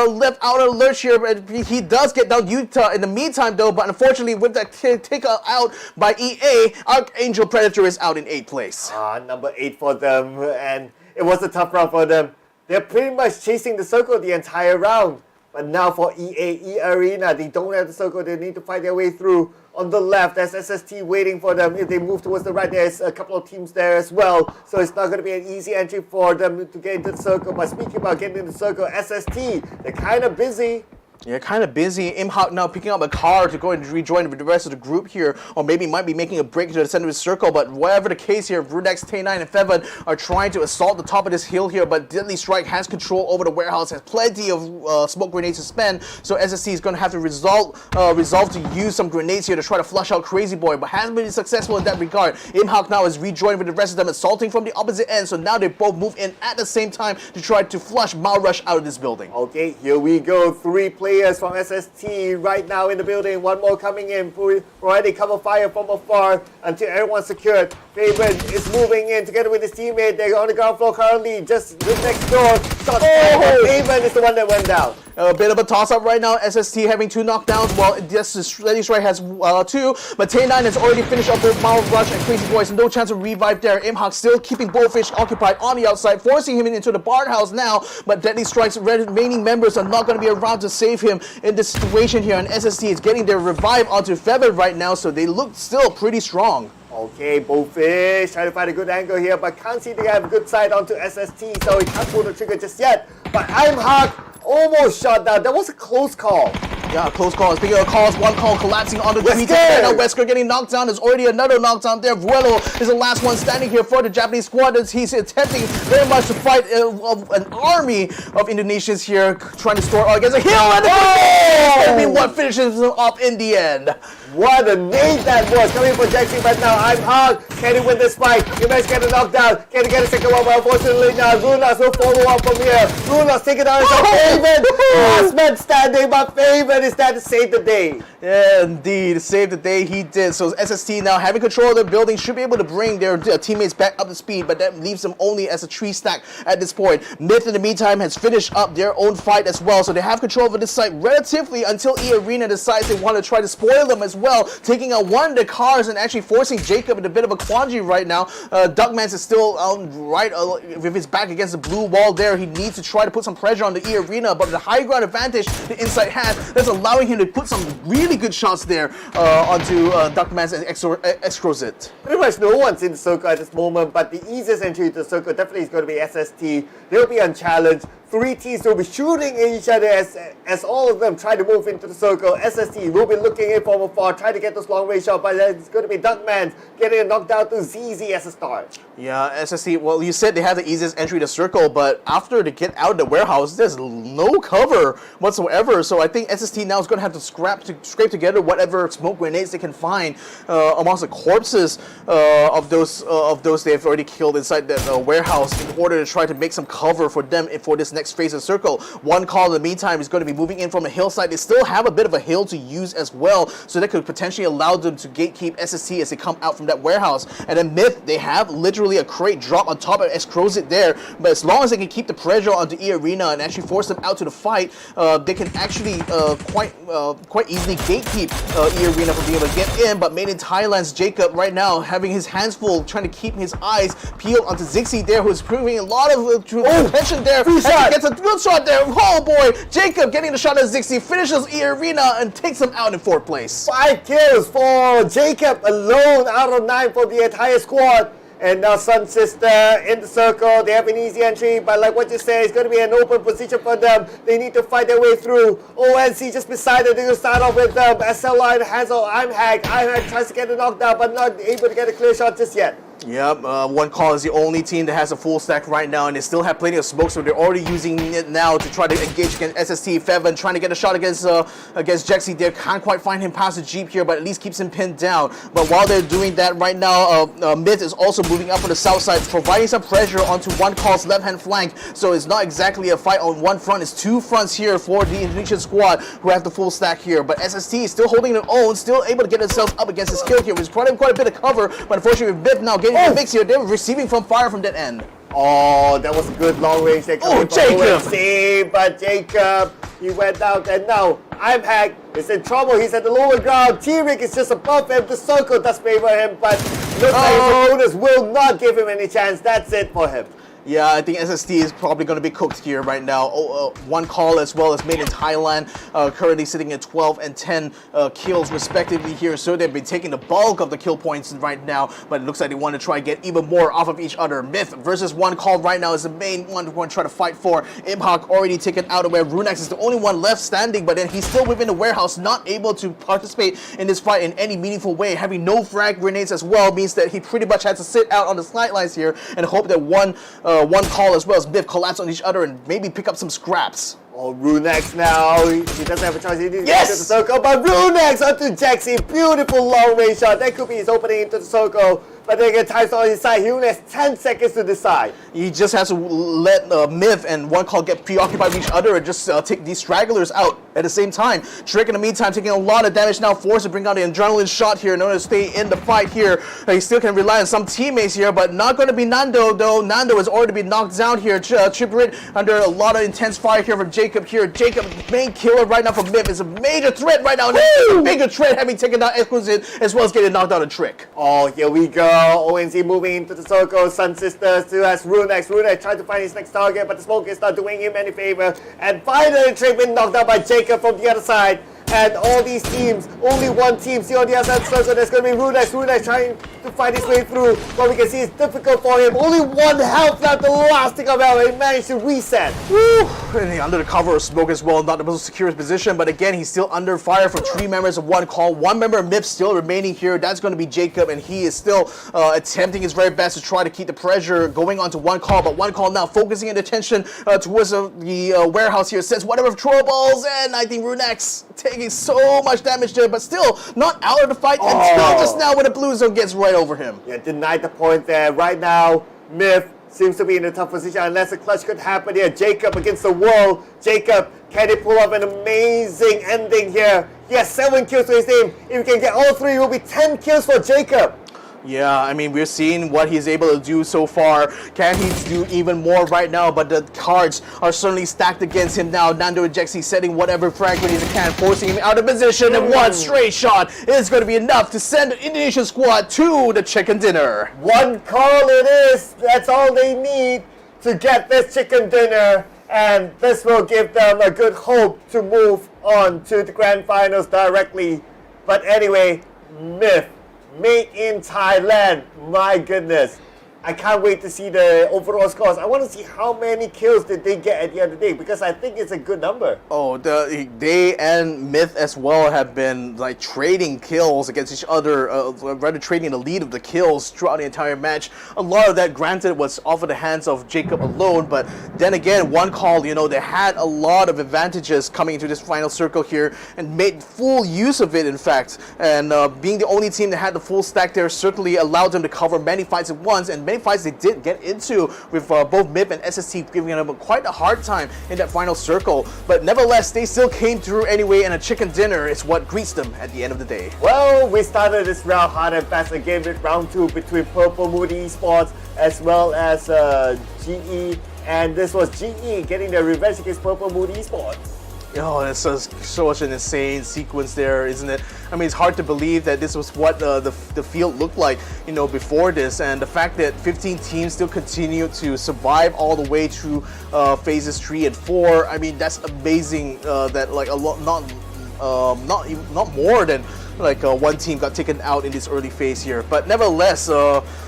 left out of lurch here, but he does get down Utah in the meantime though, but unfortunately with that take out by EA, Arkangel Predator is out in 8th place. Number 8 for them, and it was a tough round for them. They're pretty much chasing the circle the entire round, but now for E Arena, they don't have the circle, they need to fight their way through. On the left, there's SST waiting for them. If they move towards the right, there's a couple of teams there as well. So it's not going to be an easy entry for them to get into the circle. But speaking about getting into the circle, SST, they're kind of busy. Yeah, kind of busy. Imhawk now picking up a car to go and rejoin the rest of the group here, or maybe might be making a break to the center of the circle, but whatever the case here, Rudex, T9, and Fevan are trying to assault the top of this hill here, but Deadly Strike has control over the warehouse, has plenty of smoke grenades to spend, so SSC is going to have to resolve to use some grenades here to try to flush out Crazy Boy, but hasn't been successful in that regard. Imhawk now is rejoined with the rest of them, assaulting from the opposite end, so now they both move in at the same time to try to flush Malrush out of this building. Okay, here we go. 3 players players from SST right now in the building. One more coming in. Already cover fire from afar until everyone's secured. Faven is moving in together with his teammate. They're on the ground floor currently, just next door. Shot. Faven is the one that went down. A bit of a toss-up right now. SST having 2 knockdowns, while Steady Strike has 2. But Tay9 has already finished up with Mount Rush and Crazy Boys. No chance of revive there. Imhawk still keeping Bullfish occupied on the outside, forcing him into the Bard House now. But Deadly Strike's remaining members are not going to be around to save him in this situation here. And SST is getting their revive onto Feather right now, so they look still pretty strong. Okay, Bullfish trying to find a good angle here, but can't see they have a good side onto SST, so he can't pull the trigger just yet. But Imhawk almost shot down. That was a close call. Yeah, close call. Speaking of calls, one call collapsing onto the tweet. Now Wesker getting knocked down. There's already another knockdown there. Vuelo is the last one standing here for the Japanese squad as he's attempting very much to fight an army of Indonesians here trying to store against a hill, and it's going to be what finishes him up in the end. What a nade that was coming for Jackson, but now Imhawk. Can he win this fight? You managed to get a knockdown. Can he get a second one? But unfortunately now Runas will follow up from here. Runas taking down his Faven. Last man standing, but Faven is there to save the day. Yeah, indeed. Save the day he did. So SST now having control of their building should be able to bring their teammates back up to speed, but that leaves them only as a 3 stack at this point. Myth in the meantime has finished up their own fight as well, so they have control over this site relatively until E Arena decides they want to try to spoil them as well, taking out one of the cars and actually forcing Jacob in a bit of a quandary right now. Duckmans is still right with his back against the blue wall there. He needs to try to put some pressure on the E Arena, but the high ground advantage the Insight has, that's allowing him to put some really good shots there onto Duckmans and Xsset. Pretty much no one's in the circle at this moment, but the easiest entry to the circle definitely is going to be SST. They'll be unchallenged. 3 teams will be shooting at each other as all of them try to move into the circle. SST will be looking in from afar, trying to get those long range shots, but it's going to be Duckman getting a knockdown to ZZ as a start. Yeah, SST, well, you said they have the easiest entry to the circle, but after they get out of the warehouse, there's no cover whatsoever. So I think SST now is going to have to scrape together whatever smoke grenades they can find amongst the corpses of those they've already killed inside the warehouse in order to try to make some cover for them for this next phase of circle. One call in the meantime is going to be moving in from a hillside. They still have a bit of a hill to use as well, so that could potentially allow them to gatekeep SST as they come out from that warehouse. And then Myth, they have literally a crate drop on top of Xsset there, but as long as they can keep the pressure onto E Arena and actually force them out to the fight, they can actually quite easily gatekeep E Arena from being able to get in. But made in Thailand's Jacob right now having his hands full, trying to keep his eyes peeled onto Zixi there, who's proving a lot of attention there. Gets a good shot there. Oh boy, Jacob getting the shot at Zixi, finishes E Arena and takes him out in 4th place. 5 kills for Jacob alone out of 9 for the entire squad. And now Sun Sister in the circle. They have an easy entry, but like what you say, it's going to be an open position for them. They need to fight their way through. ONC just beside it. They're going to start off with SLI, Hazel, Imhawk. Imhawk tries to get a knockdown, but not able to get a clear shot just yet. Yep, One Call is the only team that has a full stack right now, and they still have plenty of smoke, so they're already using it now to try to engage against SST. Fevan trying to get a shot against Jexy there. Can't quite find him past the Jeep here, but at least keeps him pinned down. But while they're doing that right now, Myth is also moving up on the south side, providing some pressure onto One Call's left-hand flank. So it's not exactly a fight on one front, it's 2 fronts here for the Indonesian squad who have the full stack here. But SST is still holding their own, still able to get themselves up against his kill here, which is quite a bit of cover, but unfortunately with Myth now getting the mix here, they're receiving from fire from that end. Oh, that was a good long range there coming from ONC, but Jacob, he went out, and now Imhawk is in trouble. He's at the lower ground. T-Rick is just above him. The circle does favor him, but looks like his opponents will not give him any chance. That's it for him. Yeah, I think SST is probably going to be cooked here right now. One Call as well as made in Thailand, currently sitting at 12 and 10 kills respectively here. So they've been taking the bulk of the kill points right now, but it looks like they want to try and get even more off of each other. Myth versus One Call right now is the main one to try to fight for. Imhawk already taken out of where Runex is the only one left standing, but then he's still within the warehouse, not able to participate in this fight in any meaningful way. Having no frag grenades as well means that he pretty much has to sit out on the sidelines here and hope that One Call as well as Myth collapse on each other and maybe pick up some scraps. Oh, Runex now. He doesn't have a choice. He needs to get into the circle, but Runex onto Jaxi. Beautiful long range shot. That could be his opening into the circle. But then again, time's on his side. He only has 10 seconds to decide. He just has to let Myth and One Call get preoccupied with each other and just take these stragglers out at the same time. Trick in the meantime taking a lot of damage now, forced to bring out the adrenaline shot here in order to stay in the fight here. He still can rely on some teammates here, but not going to be Nando though. Nando has already been knocked down here. Chiprit under a lot of intense fire here from Jacob here. Jacob, main killer right now for Myth, is a major threat right now. A bigger threat having taken down Exquisite as well as getting knocked out of Trick. Oh, here we go. ONC moving into the circle. Sun Sister still has Runex. Runex trying to find his next target, but the smoke is not doing him any favor. And finally, Trick been knocked out by Jacob from the other side. And all these teams, only one team. See on the other side of the circle, there's going to be Runex. Runex trying to fight his way through. What we can see is difficult for him. Only one health left, the last thing of it. He managed to reset. Woo! And he under the cover of smoke as well, not able to secure his position. But again, he's still under fire from 3 members of One Call. 1 member of MIP still remaining here. That's going to be Jacob, and he is still attempting his very best to try to keep the pressure going on to One Call. But One Call now focusing his attention towards the warehouse here. Sends whatever throwables, and I think Runex taking so much damage there, but still not out of the fight until just now when the blue zone gets right over him. Yeah, denied the point there. Right now, Myth seems to be in a tough position unless a clutch could happen here. Jacob against the wall. Jacob, can he pull off an amazing ending here? He has 7 kills to his name. If he can get all 3, it will be 10 kills for Jacob. Yeah, I mean, we're seeing what he's able to do so far. Can he do even more right now? But the cards are certainly stacked against him now. Nando and Jexy setting whatever frag grenades he can, forcing him out of position. And one straight shot is going to be enough to send the Indonesian squad to the chicken dinner. One call it is. That's all they need to get this chicken dinner. And this will give them a good hope to move on to the grand finals directly. But anyway, Myth. Made in Thailand. My goodness. I can't wait to see the overall scores. I want to see how many kills did they get at the end of the day, because I think it's a good number. Oh, they and Myth as well have been like trading kills against each other, rather trading the lead of the kills throughout the entire match. A lot of that, granted, was off of the hands of Jacob alone, but then again, One Call, you know, they had a lot of advantages coming into this final circle here and made full use of it, in fact. And being the only team that had the full stack there certainly allowed them to cover many fights at once, and many fights they did get into with both MIP and SST giving them quite a hard time in that final circle. But nevertheless, they still came through anyway, and a chicken dinner is what greets them at the end of the day. Well, we started this round hard and fast again with round 2 between Purple Moody Esports as well as GE. And this was GE getting their revenge against Purple Moody Esports. Oh, it's such an insane sequence there, isn't it? I mean, it's hard to believe that this was what the field looked like, you know, before this, and the fact that 15 teams still continue to survive all the way through phases 3 and 4. I mean, that's amazing. That like a lot, not more than like one team got taken out in this early phase here, but nevertheless.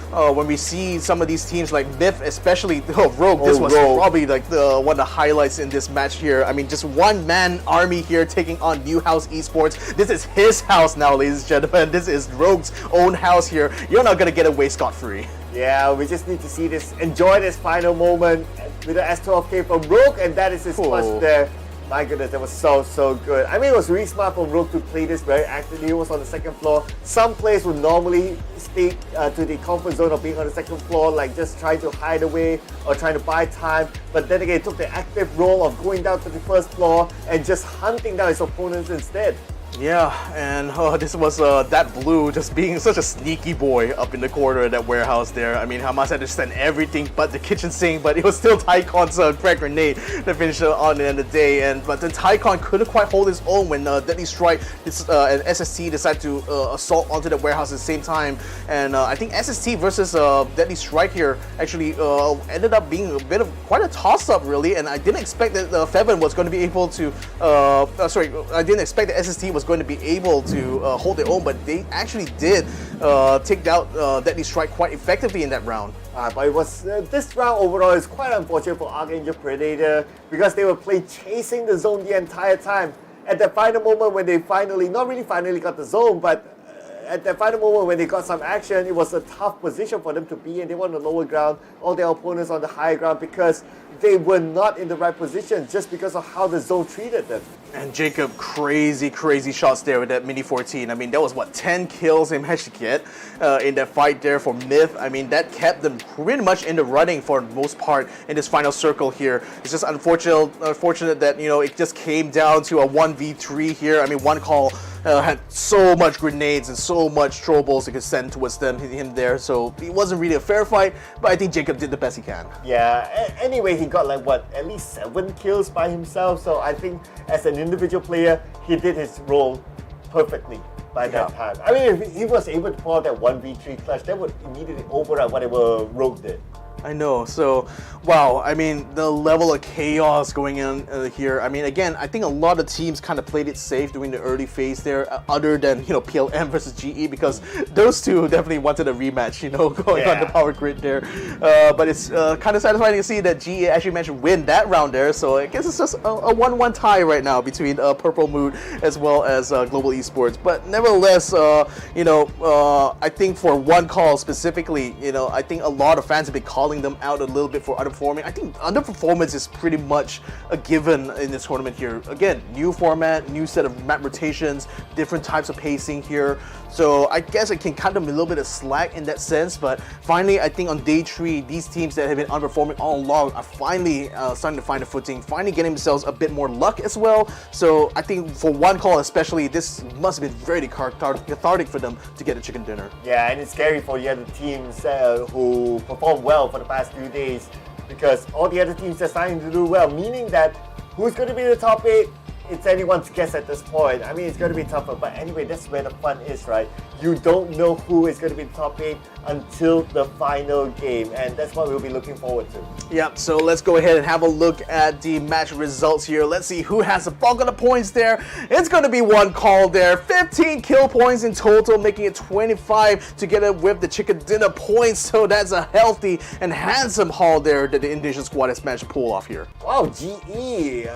When we see some of these teams like Myth, especially Rogue, this was probably like one of the highlights in this match here. I mean, just one-man army here taking on new House Esports. This is his house now, ladies and gentlemen. This is Rogue's own house here. You're not gonna get away scot-free. Yeah, we just need to see this, enjoy this final moment with the S12K from Rogue, and that is his clutch there. My goodness, that was so good. I mean, it was really smart from Rogue to play this very actively. He was on the second floor. Some players would normally stick to the comfort zone of being on the second floor, like just trying to hide away or trying to buy time. But then again, he took the active role of going down to the first floor and just hunting down his opponents instead. Yeah, and this was that blue just being such a sneaky boy up in the corner of that warehouse there. I mean, Hamas had to send everything but the kitchen sink, but it was still Tycon's frag grenade to finish on the end of the day. But then Tycon couldn't quite hold his own when Deadly Strike and SST decided to assault onto the warehouse at the same time. And I think SST versus Deadly Strike here actually ended up being a bit of quite a toss-up, really. And I didn't expect that Fevin was going to be able to. I didn't expect that SST was going to be able to hold their own, but they actually did take out Deadly Strike quite effectively in that round. But it was this round overall is quite unfortunate for Arkangel Predator because they were playing chasing the zone the entire time. At the final moment when they finally, not really finally got the zone, but at the final moment when they got some action, it was a tough position for them to be in. They were on the lower ground, all their opponents on the higher ground, because they were not in the right position just because of how the zone treated them. And Jacob, crazy shots there with that Mini 14. I mean, that was what, 10 kills they managed to get in that fight there for Myth. I mean, that kept them pretty much in the running for the most part in this final circle here. It's just unfortunate that, you know, it just came down to a 1v3 here. I mean, one call had so much grenades and so much throwables it could send towards him there, so it wasn't really a fair fight, but I think Jacob did the best he can. Yeah, anyway, he got like, what, at least 7 kills by himself, so I think as an individual player, he did his role perfectly by that time. I mean, if he was able to pull out that 1v3 clutch, that would immediately override whatever Rogue did. I know, so wow, I mean, the level of chaos going on here. I mean, again, I think a lot of teams kind of played it safe during the early phase there, other than, you know, PLM versus GE, because those two definitely wanted a rematch, you know, going on the power grid there. But it's kind of satisfying to see that GE actually managed to win that round there, so I guess it's just a 1-1 tie right now between Purple Mood as well as Global Esports. But nevertheless, you know, I think for one call specifically, you know, I think a lot of fans have been calling them out a little bit for underperforming. I think underperformance is pretty much a given in this tournament here. Again, new format, new set of map rotations, different types of pacing here. So I guess it can cut them a little bit of slack in that sense, but finally, I think on day 3, these teams that have been underperforming all along are finally starting to find a footing, finally getting themselves a bit more luck as well. So I think for one call especially, this must have been very cathartic for them to get a chicken dinner. Yeah, and it's scary for the other teams who performed well for the past few days, because all the other teams are starting to do well, meaning that who's going to be the top 8? It's anyone's guess at this point. I mean, it's going to be tougher, but anyway, that's where the fun is, right? You don't know who is going to be the top 8 until the final game, and that's what we'll be looking forward to. Yep, so let's go ahead and have a look at the match results here. Let's see who has the bulk of the points there. It's going to be one call there. 15 kill points in total, making it 25 together with the chicken dinner points. So that's a healthy and handsome haul there that the Indonesian squad has managed to pull off here. Wow, GE,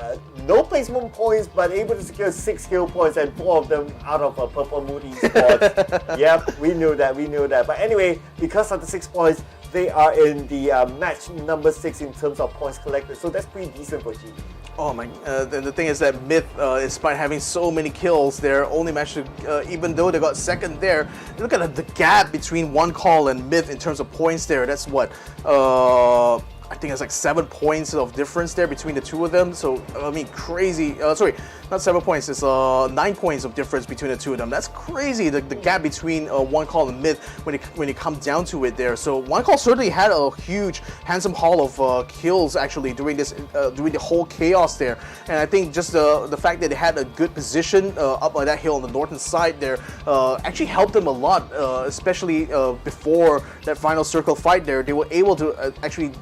no placement points, but able to secure 6 kill points, and 4 of them out of a Purple Mood Esports. Yep, we knew that. But anyway, because of the 6 points, they are in the match number 6 in terms of points collected, so that's pretty decent for GE. Oh my, the thing is that Myth, despite having so many kills, they're only managed to, even though they got second there, look at the gap between one call and Myth in terms of points there. That's what, I think it's like 7 points of difference there between the two of them. So, I mean, crazy. Sorry, not 7 points. It's 9 points of difference between the two of them. That's crazy, the gap between one call and Myth when it comes down to it there. So, one call certainly had a huge, handsome haul of kills actually during this, during the whole chaos there. And I think just the fact that they had a good position up on that hill on the northern side there actually helped them a lot, especially before that final circle fight there. They were able to actually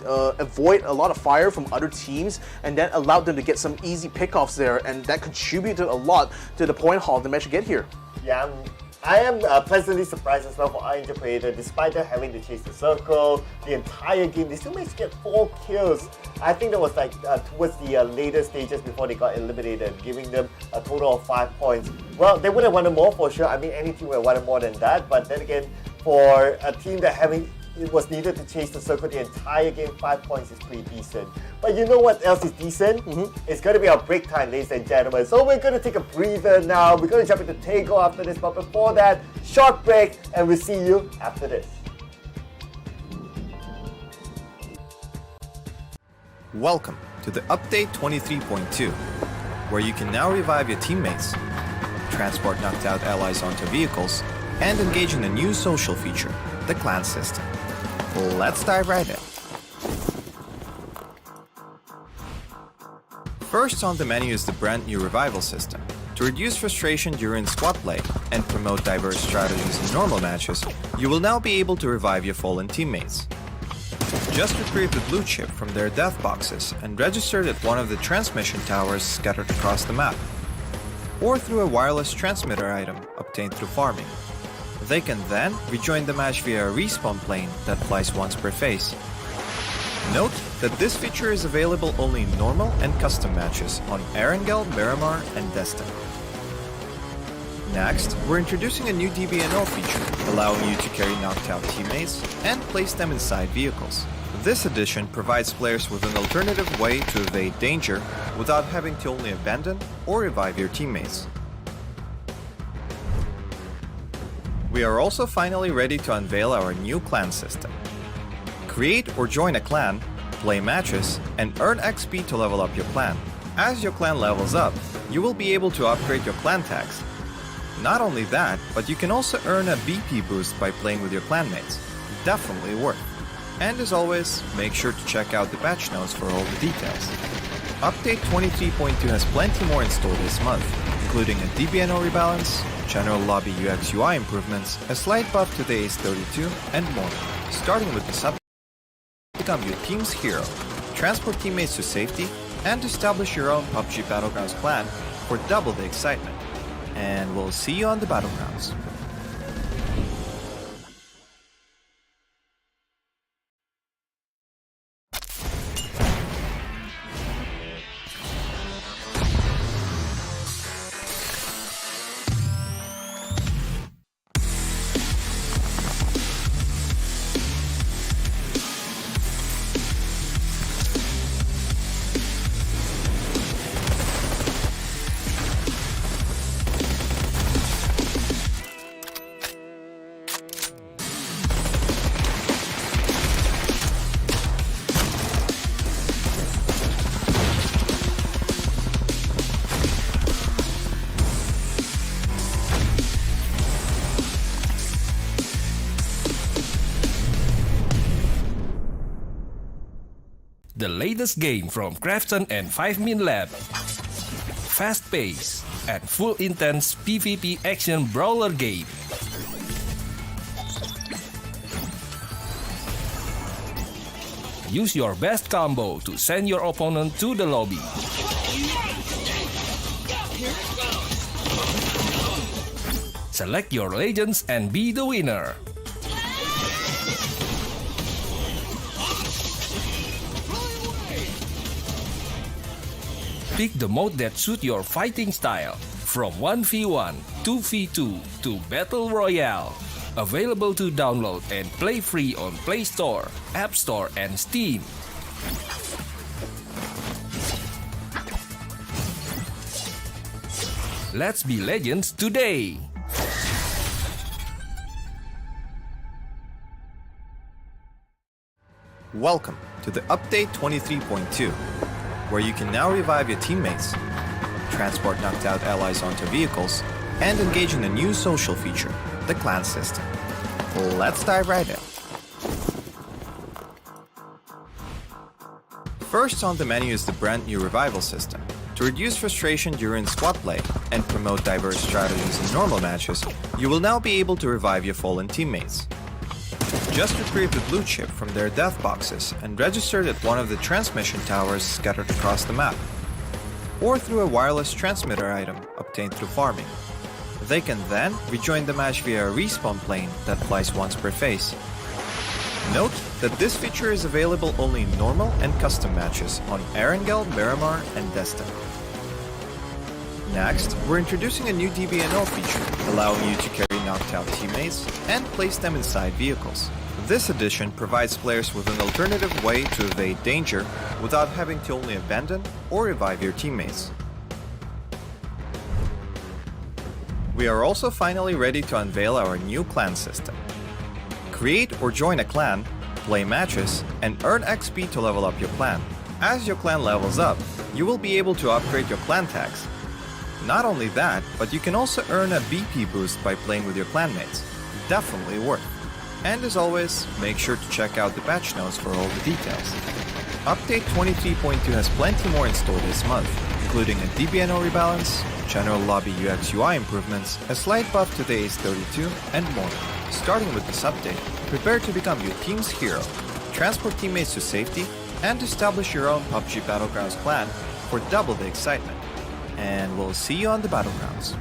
avoid a lot of fire from other teams, and that allowed them to get some easy pickoffs there, and that contributed a lot to the point haul they managed to get here. Yeah, I am pleasantly surprised as well for Arkangel Predator. Despite them having to chase the circle the entire game, they still managed to get 4 kills. I think that was like towards the later stages before they got eliminated, giving them a total of 5 points. Well, they would have wanted more for sure. I mean, any team would have wanted more than that, but then again, for a team that it was needed to chase the circle the entire game, 5 points is pretty decent. But you know what else is decent? It's going to be our break time, ladies and gentlemen. So we're going to take a breather now. We're going to jump into Tego after this, but before that, short break, and we'll see you after this. Welcome to the Update 23.2, where you can now revive your teammates, transport knocked out allies onto vehicles, and engage in a new social feature, the clan system. Let's dive right in. First on the menu is the brand new revival system. To reduce frustration during squad play and promote diverse strategies in normal matches, you will now be able to revive your fallen teammates. Just retrieve the blue chip from their death boxes and register it at one of the transmission towers scattered across the map, or through a wireless transmitter item obtained through farming. They can then rejoin the match via a respawn plane that flies once per phase. Note that this feature is available only in normal and custom matches on Arkangel, Miramar, and Destiny. Next, we're introducing a new DBNO feature, allowing you to carry knocked out teammates and place them inside vehicles. This addition provides players with an alternative way to evade danger without having to only abandon or revive your teammates. We are also finally ready to unveil our new clan system. Create or join a clan, play matches, and earn XP to level up your clan. As your clan levels up, you will be able to upgrade your clan tags. Not only that, but you can also earn a BP boost by playing with your clanmates. Definitely worth. And as always, make sure to check out the patch notes for all the details. Update 23.2 has plenty more in store this month, including a DBNO rebalance, general lobby UX UI improvements, a slight buff to the Ace 32, and more. Starting with this update, become your team's hero, transport teammates to safety, and establish your own PUBG Battlegrounds clan for double the excitement. And we'll see you on the Battlegrounds. The latest game from Krafton and 5min Lab. Fast-paced and full intense PvP action brawler game. Use your best combo to send your opponent to the lobby. Select your legends and be the winner. Pick the mode that suits your fighting style, from 1v1, 2v2 to Battle Royale. Available to download and play free on Play Store, App Store and Steam. Let's be legends today! Welcome to the Update 23.2, where you can now revive your teammates, transport knocked out allies onto vehicles, and engage in a new social feature, the clan system. Let's dive right in. First on the menu is the brand new revival system. To reduce frustration during squad play and promote diverse strategies in normal matches, you will now be able to revive your fallen teammates. Just retrieve the blue chip from their death boxes and register it at one of the transmission towers scattered across the map, or through a wireless transmitter item obtained through farming. They can then rejoin the match via a respawn plane that flies once per phase. Note that this feature is available only in normal and custom matches on Arkangel, Miramar, and Destiny. Next, we're introducing a new DBNO feature, allowing you to carry knocked out teammates and place them inside vehicles. This addition provides players with an alternative way to evade danger without having to only abandon or revive your teammates. We are also finally ready to unveil our new clan system. Create or join a clan, play matches, and earn XP to level up your clan. As your clan levels up, you will be able to upgrade your clan tags. Not only that, but you can also earn a BP boost by playing with your clanmates. Definitely worth. And as always, make sure to check out the patch notes for all the details. Update 23.2 has plenty more in store this month, including a DBNO rebalance, general lobby UX UI improvements, a slight buff to the Ace 32, and more. Starting with this update, prepare to become your team's hero, transport teammates to safety, and establish your own PUBG Battlegrounds clan for double the excitement. And we'll see you on the Battlegrounds.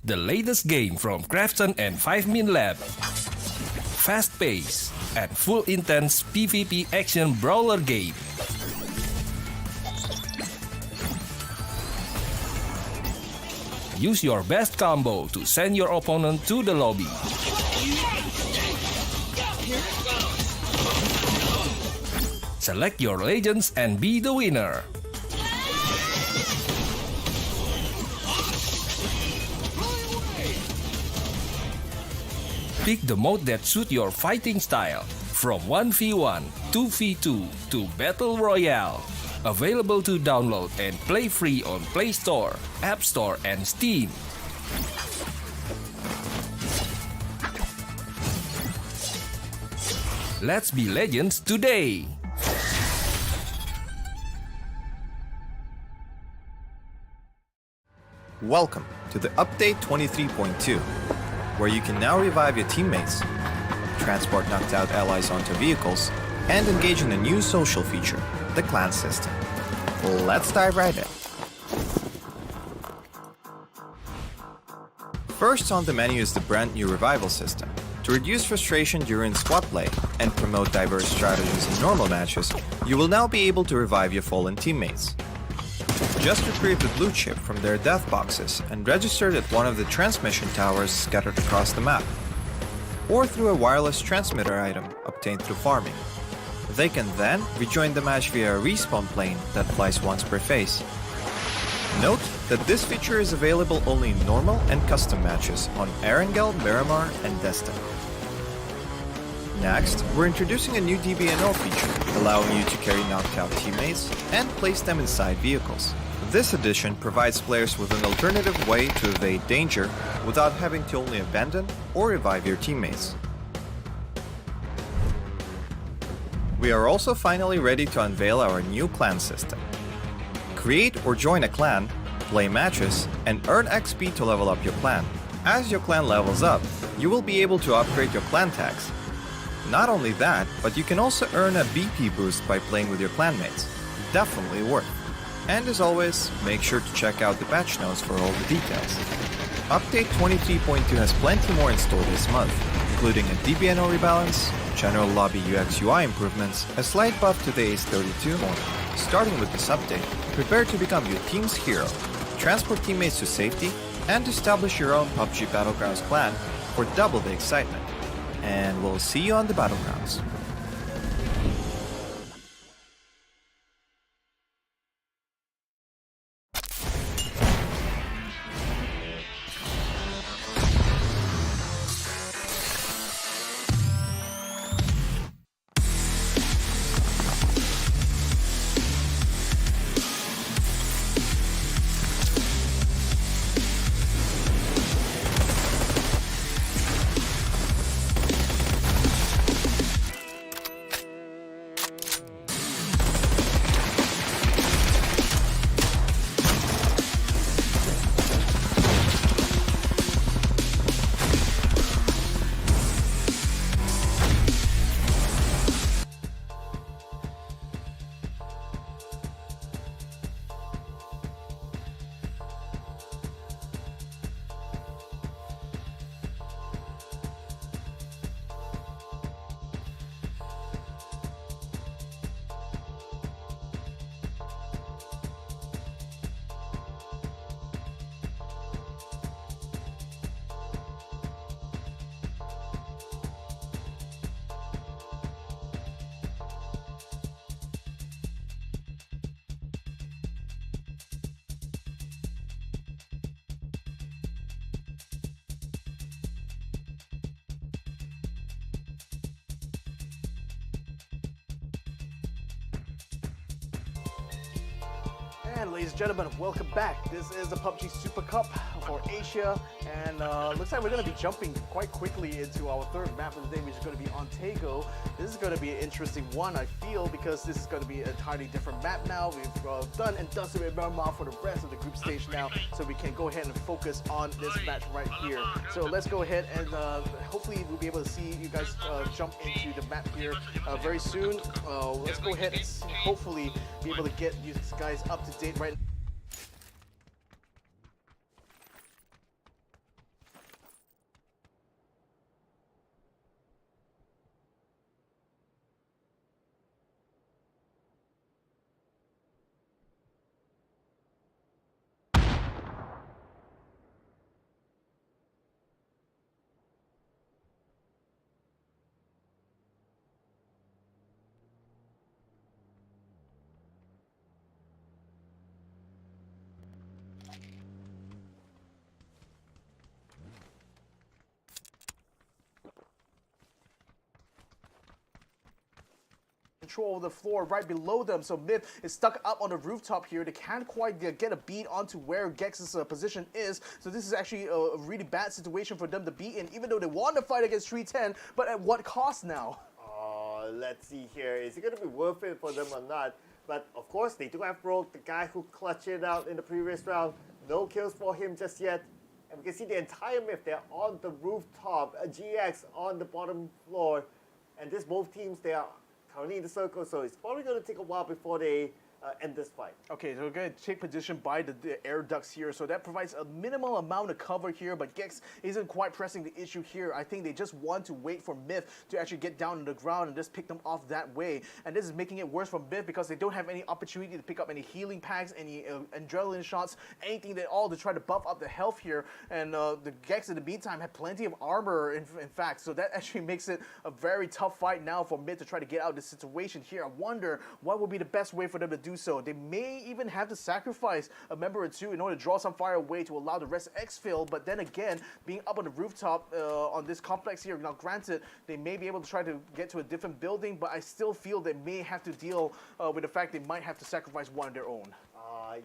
the latest game from Krafton and 5min Lab. Fast pace and full intense PvP action brawler game. Use your best combo to send your opponent to the lobby. Select your legends and be the winner. Pick the mode that suits your fighting style, from 1v1, 2v2 to Battle Royale. Available to download and play free on Play Store, App Store and Steam. Let's be legends today! Welcome to the Update 23.2, where you can now revive your teammates, transport knocked out allies onto vehicles, and engage in a new social feature, the clan system. Let's dive right in. First on the menu is the brand new revival system. To reduce frustration during squad play and promote diverse strategies in normal matches, you will now be able to revive your fallen teammates. Just retrieve the blue chip from their death boxes and register it at one of the transmission towers scattered across the map, or through a wireless transmitter item obtained through farming. They can then rejoin the match via a respawn plane that flies once per phase. Note that this feature is available only in normal and custom matches on Arkangel, Miramar, and Destiny. Next, we're introducing a new DBNO feature, allowing you to carry knocked out teammates and place them inside vehicles. This addition provides players with an alternative way to evade danger without having to only abandon or revive your teammates. We are also finally ready to unveil our new clan system. Create or join a clan, play matches, and earn XP to level up your clan. As your clan levels up, you will be able to upgrade your clan tags. Not only that, but you can also earn a BP boost by playing with your clanmates. Definitely worth. And as always, make sure to check out the patch notes for all the details. Update 23.2 has plenty more in store this month, including a DBNO rebalance, general lobby UX UI improvements, a slight buff to the Ace 32 more. Starting with this update, prepare to become your team's hero, transport teammates to safety, and establish your own PUBG Battlegrounds clan for double the excitement. And we'll see you on the Battlegrounds. And ladies and gentlemen, welcome back. This is the PUBG Super Cup for Asia, and looks like we're going to be jumping quite quickly into our third map of the day, which is going to be Ontego. This is going to be an interesting one, I feel, because this is going to be an entirely different map now. We've done and dusted with Miramar for the rest of the group stage now, so we can go ahead and focus on this match right here. So let's go ahead and hopefully we'll be able to see you guys jump into the map here very soon. Let's go ahead and hopefully be able to get you guys up to date right now. control of the floor right below them. So Myth is stuck up on the rooftop here. They can't quite get a beat onto where Gex's position is. So this is actually a really bad situation for them to be in, even though they want to fight against 310, but at what cost now? Let's see here. Is it going to be worth it for them or not? But of course, they do have Rogue, the guy who clutched it out in the previous round. No kills for him just yet. And we can see the entire Myth, they're on the rooftop. A GX on the bottom floor. And this both teams, they are currently in the circle, so it's probably going to take a while before they end this fight. Okay, so we're going to take position by the air ducts here, so that provides a minimal amount of cover here, but Gex isn't quite pressing the issue here. I think they just want to wait for Myth to actually get down on the ground and just pick them off that way. And this is making it worse for Myth because they don't have any opportunity to pick up any healing packs, any adrenaline shots, anything at all to try to buff up the health here. And the Gex in the meantime had plenty of armor, in fact, so that actually makes it a very tough fight now for Myth to try to get out of this situation here. I wonder what would be the best way for them to do so. They may even have to sacrifice a member or two in order to draw some fire away to allow the rest to exfil, but then again, being up on the rooftop on this complex here, now granted, they may be able to try to get to a different building, but I still feel they may have to deal with the fact they might have to sacrifice one of their own.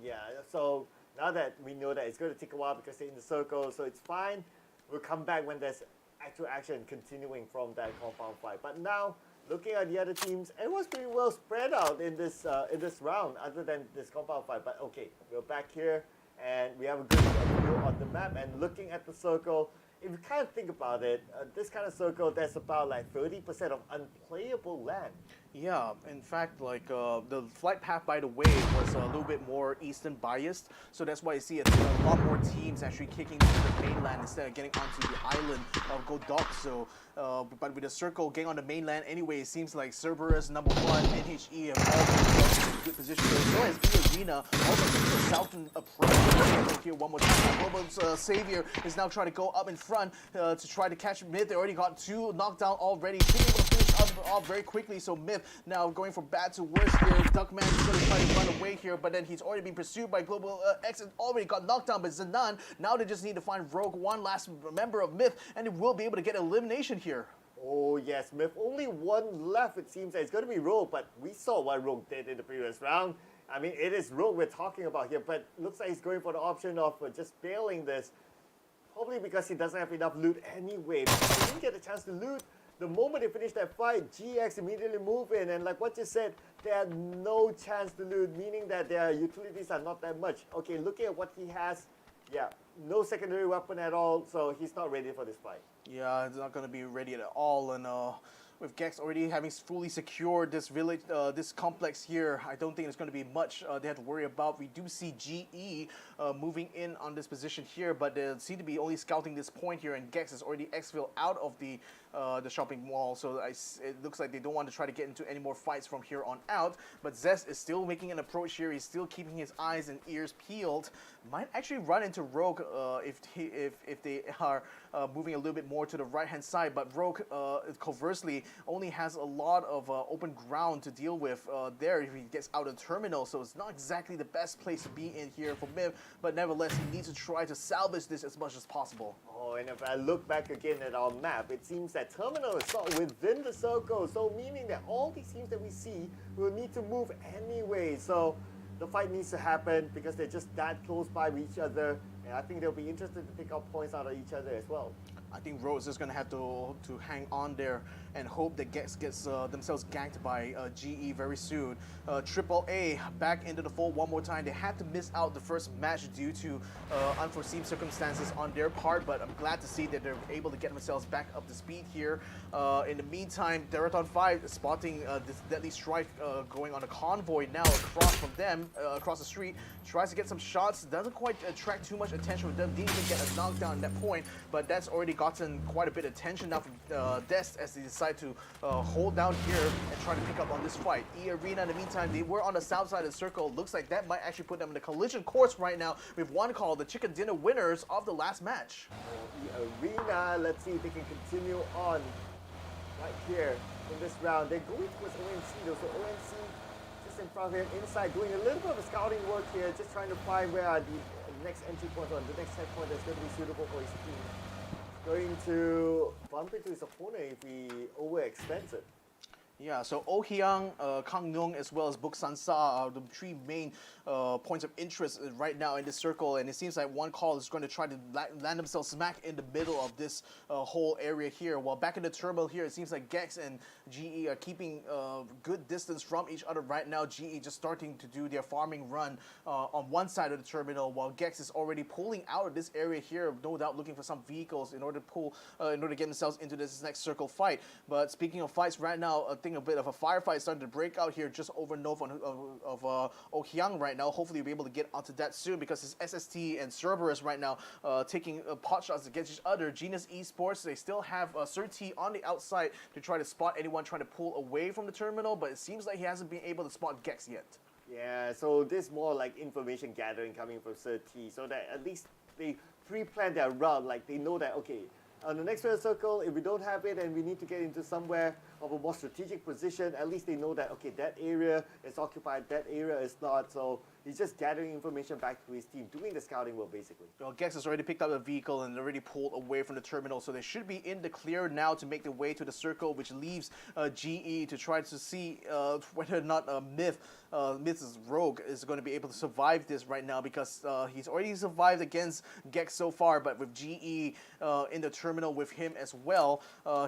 Yeah, so now that we know that it's going to take a while because they're in the circle, so it's fine. We'll come back when there's actual action continuing from that compound fight. But now, looking at the other teams, it was pretty well spread out in this round, other than this compound fight. But okay, we're back here, and we have a good view on the map. And looking at the circle, if you kind of think about it, this kind of circle, there's about like 30% of unplayable land. Yeah, in fact, like the flight path, by the way, was a little bit more eastern biased, so that's why you see a lot more teams actually kicking to the mainland instead of getting onto the island of Godok. So, but with the circle getting on the mainland anyway, it seems like Cerberus, number 1, NHE have all been in good position. So as E-Arena, also the southern approach here one more time. Global Savior is now trying to go up in front to try to catch Myth. They already got 2 knockdown already. Being able to finish off very quickly, so Myth now going from bad to worse here. Duckman is going to try to run away here, but then he's already been pursued by Global X and already got knocked down by Zanan. Now they just need to find Rogue, one last member of Myth, and they will be able to get elimination here. Oh yes, Myth. Only one left, it seems. It's going to be Rogue, but we saw what Rogue did in the previous round. I mean, it is Rogue we're talking about here, but looks like he's going for the option of just bailing this. Probably because he doesn't have enough loot anyway. Because he didn't get a chance to loot. The moment they finish that fight, GX immediately move in, and like what you said, they had no chance to loot, meaning that their utilities are not that much. Okay, looking at what he has, yeah, no secondary weapon at all, so he's not ready for this fight. Yeah, it's not going to be ready at all, and with Gex already having fully secured this village, this complex here, I don't think there's going to be much they have to worry about. We do see GE moving in on this position here, but they seem to be only scouting this point here, and Gex is already exfil out of the shopping mall, so it looks like they don't want to try to get into any more fights from here on out. But Zest is still making an approach here. He's still keeping his eyes and ears peeled. Might actually run into Rogue if they are moving a little bit more to the right hand side, but Rogue conversely only has a lot of open ground to deal with there if he gets out of the terminal, so it's not exactly the best place to be in here for Miv, but nevertheless he needs to try to salvage this as much as possible. Oh, and if I look back again at our map, it seems that terminal is sort of within the circle, so meaning that all these teams that we see will need to move anyway, so the fight needs to happen because they're just that close by each other, and I think they'll be interested to pick up points out of each other as well. I think Rose is going to have to hang on there and hope that Gex gets themselves ganked by GE very soon. AAA back into the fold one more time. They had to miss out the first match due to unforeseen circumstances on their part, but I'm glad to see that they're able to get themselves back up to speed here. In the meantime, Theeerathon FIVE spotting this deadly strike going on a convoy now across from them, across the street, tries to get some shots, doesn't quite attract too much attention with them, didn't even get a knockdown at that point, but that's already gotten quite a bit of attention now from Dest as they decide to hold down here and try to pick up on this fight. E-Arena in the meantime, they were on the south side of the circle. Looks like that might actually put them in the collision course right now with one call, the chicken dinner winners of the last match. E-Arena, let's see if they can continue on right here in this round. They're going towards ONC though, so ONC just in front of him inside doing a little bit of scouting work here, just trying to find where are the next entry point or the next checkpoint that's going to be suitable for his team. Going to bump into his opponent if he overextends it. Yeah, so Oh Hyang, Kang Nung, as well as Buksan Sa are the three main points of interest right now in this circle, and it seems like one call is going to try to land themselves smack in the middle of this whole area here. While back in the terminal here, it seems like Gex and GE are keeping good distance from each other right now. GE just starting to do their farming run on one side of the terminal, while Gex is already pulling out of this area here, no doubt looking for some vehicles in order to pull, in order to get themselves into this next circle fight. But speaking of fights right now, I think a bit of a firefight is starting to break out here just over north of Oh Hyang right now. Hopefully we'll be able to get onto that soon, because it's SST and Cerberus right now taking pot shots against each other. Genius Esports, they still have Surti on the outside to try to spot anyone trying to pull away from the terminal, but it seems like he hasn't been able to spot Gex yet. Yeah, so there's more like information gathering coming from Surti, so that at least they pre-plan their route, like they know that, okay, on the next round circle, if we don't have it and we need to get into somewhere of a more strategic position, at least they know that, okay, that area is occupied, that area is not, so he's just gathering information back to his team, doing the scouting work basically. Well, Gex has already picked up a vehicle and already pulled away from the terminal, so they should be in the clear now to make their way to the circle, which leaves GE to try to see whether or not Myth's Rogue is going to be able to survive this right now, because he's already survived against Gex so far, but with GE in the terminal with him as well,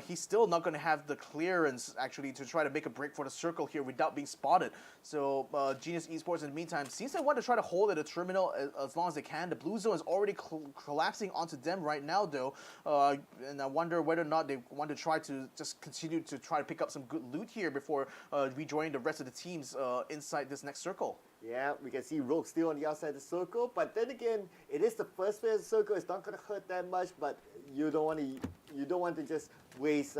he's still not going to have the clearance actually to try to make a break for the circle here without being spotted. So Genius Esports in the meantime seems they want to try to hold at the terminal as long as they can. The blue zone is already collapsing onto them right now though, and I wonder whether or not they want to try to just continue to try to pick up some good loot here before rejoining the rest of the teams inside this next circle. Yeah, we can see Rogue still on the outside of the circle, but then again, it is the first phase of the circle. It's not going to hurt that much, but you don't want to just waste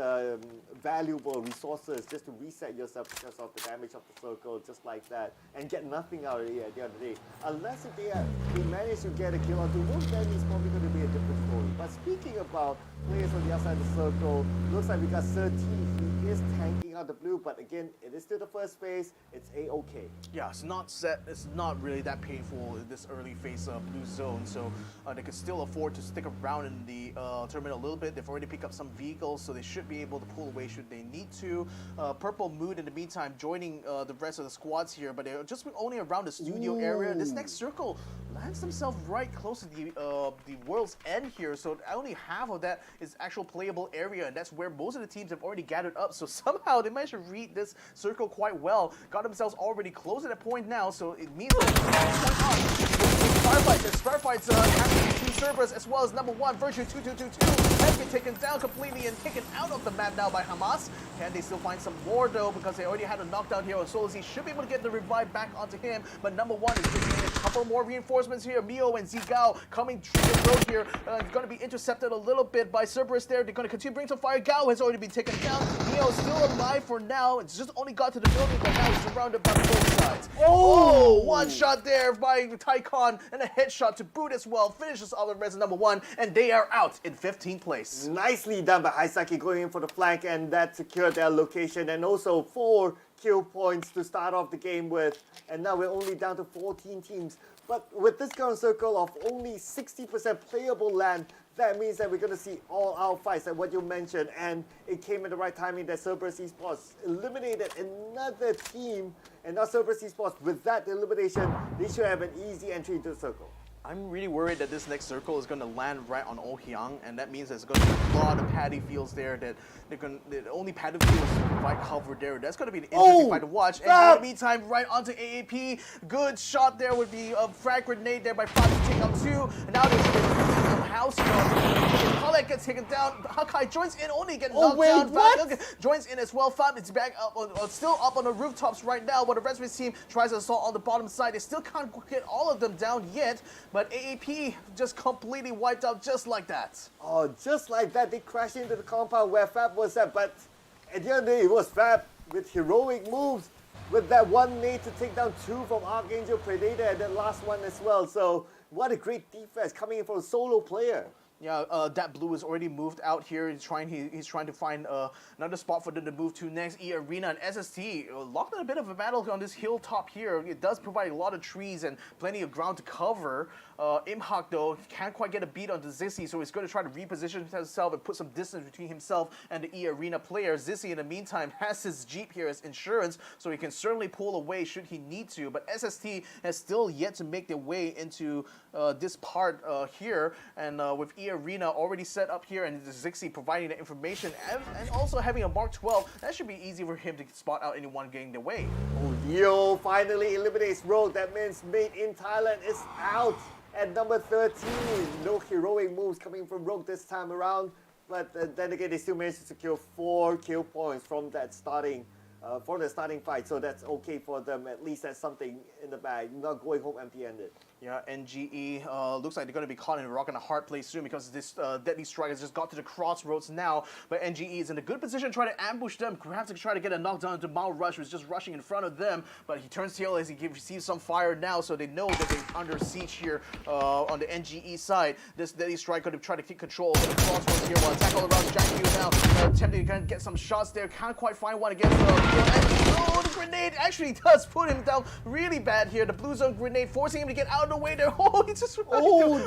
valuable resources just to reset yourself because of the damage of the circle, just like that, and get nothing out of it at the end of the day. Unless if they manage to get a kill onto Rogue, then it's probably going to be a different story. But speaking about players on the outside of the circle, looks like we got 13. He is tanking out the blue, but again, it is still the first phase. It's A-okay. Yeah, it's not set. It's not really that painful in this early phase of blue zone, so they can still afford to stick around in the terminal a little bit. They've already picked up some vehicles, so they should be able to pull away should they need to. Purple Mood in the meantime joining the rest of the squads here, but they're just only around the studio area. This next circle lands themselves right close to the world's end here, so only half of that is actual playable area, and that's where most of the teams have already gathered up. So somehow they managed to read this circle quite well, got themselves already close to that point now, so it means that Starfights happening between servers, as well as number one, Virtue 2222, has been taken down completely and taken out of the map now by Hamas. Can they still find some more though, because they already had a knockdown here on Solasi, should be able to get the revive back onto him, but number one is bringing in a couple more reinforcements here. Mio and Zigao coming through the road here, going to be intercepted a little bit by Cerberus there. They're going to continue to bring some fire. Gao has already been taken down. Mio is still alive for now. It's just only got to the building, but now he's surrounded by both sides. Oh, one shot there by Taikon and a headshot to boot as well. Finishes all the rest of number one, and they are out in 15th place. Nicely done by Haisaki going in for the flank, and that secured their location, and also 4 kill points to start off the game with, and now we're only down to 14 teams. But with this current circle of only 60% playable land, that means that we're going to see all-out fights, like what you mentioned, and it came at the right timing that Cerberus Esports eliminated another team, and now Cerberus Esports, with that elimination, they should have an easy entry into the circle. I'm really worried that this next circle is going to land right on Oh Hyang, and that means there's going to be a lot of paddy fields there that the only paddy fields right covered there. That's going to be an interesting fight to watch. And in the meantime, right onto AAP. Good shot there with the frag grenade there by Fox to take out 2. And now there's House Esports. Gets taken down. Hakai joins in, only get knocked down. Fab joins in as well. Fab is back up, still up on the rooftops right now, but the rest of his team tries to assault on the bottom side. They still can't get all of them down yet, but AAP just completely wiped out just like that. Oh, just like that, they crashed into the compound where Fab was at, but at the end of the day, it was Fab with heroic moves, with that one nade to take down 2 from Arkangel Predator and that last one as well. So what a great defense coming in from a solo player. Yeah, that blue is already moved out here. He's trying to find another spot for them to move to next. Arena and SST locked in a bit of a battle on this hilltop here. It does provide a lot of trees and plenty of ground to cover. Imhawk though can't quite get a beat onto Zissy, so he's going to try to reposition himself and put some distance between himself and the Arena player. Zissy in the meantime has his Jeep here as insurance, so he can certainly pull away should he need to. But SST has still yet to make their way into this part here, and with Arena already set up here and Zixi providing the information and also having a Mark 12, that should be easy for him to spot out anyone getting their way. Oh, Leo finally eliminates Rogue. That means Made in Thailand is out at number 13. No heroic moves coming from Rogue this time around, but then again they still managed to secure 4 kill points from that starting fight, so that's okay for them. At least that's something in the bag, not going home empty-handed. Yeah, NGE looks like they're going to be caught in a rock and a hard place soon because this Deadly Strike has just got to the crossroads now. But NGE is in a good position to try to ambush them, perhaps to try to get a knockdown to Mao Rush, who's just rushing in front of them. But he turns tail as he receives some fire now, so they know that they're under siege here on the NGE side. This Deadly Strike could have tried to keep control of the crossroads here while attack all around Jack Yu now, attempting to get some shots there. Can't quite find one against oh, the grenade actually does put him down really bad here. The blue zone grenade forcing him to get out of the way there. Oh, he's just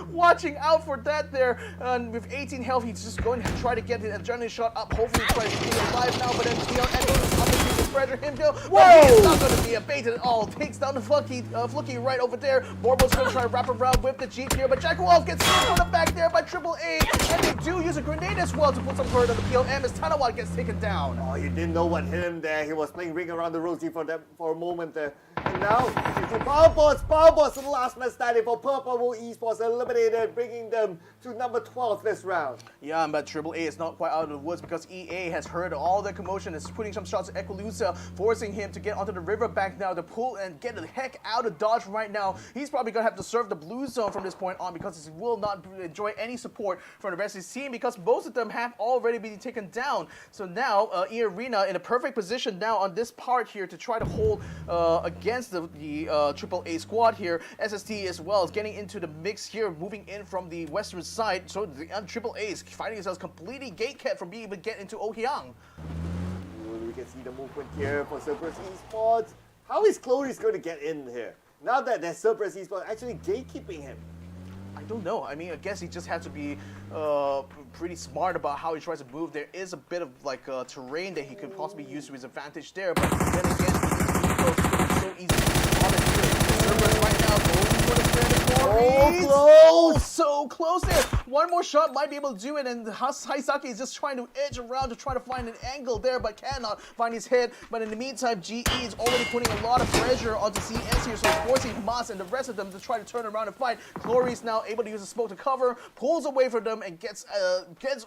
watching out for that there. And with 18 health, he's just going to try to get an adrenaline shot up. Hopefully, try to be alive now. But then Theon is up to pressure him go. But he's not going to be abated at all. Takes down the Flucky right over there. Borbo's going to try to wrap around with the Jeep here. But Jack Wolf gets thrown back there by AAA. And they do use a grenade as well to put some hurt on the PLM as Tanawat gets taken down. Oh, you didn't know what hit him there. He was playing ring around the rosy for a moment there. And now, it's Power Boss in the last man standing for Purple Esports eliminated, bringing them to number 12 this round. Yeah, but AAA is not quite out of the woods because EA has heard all the commotion, is putting some shots at Equilusa, forcing him to get onto the riverbank now to pull and get the heck out of Dodge right now. He's probably going to have to serve the blue zone from this point on because he will not enjoy any support from the rest of his team because most of them have already been taken down. So now, Arena in a perfect position now on this part here to try to hold against the AAA squad here. SST as well is getting into the mix here, moving in from the western side. So the AAA is finding themselves completely gatekept from being able to get into Ohyang. We can see the movement here for Cerberus Esports. How is Chloris going to get in here? Now that there's Cerberus Esports actually gatekeeping him. I don't know. I mean, I guess he just has to be pretty smart about how he tries to move. There is a bit of like terrain that he could possibly use to his advantage there, but then again, it's so easy to spot it here. Cerberus right now going for the close! So close there. One more shot might be able to do it, and Haisaki is just trying to edge around to try to find an angle there, but cannot find his head. But in the meantime, GE is already putting a lot of pressure onto CS here, so he's forcing Hamas and the rest of them to try to turn around and fight. Chloris now able to use the smoke to cover, pulls away from them, and gets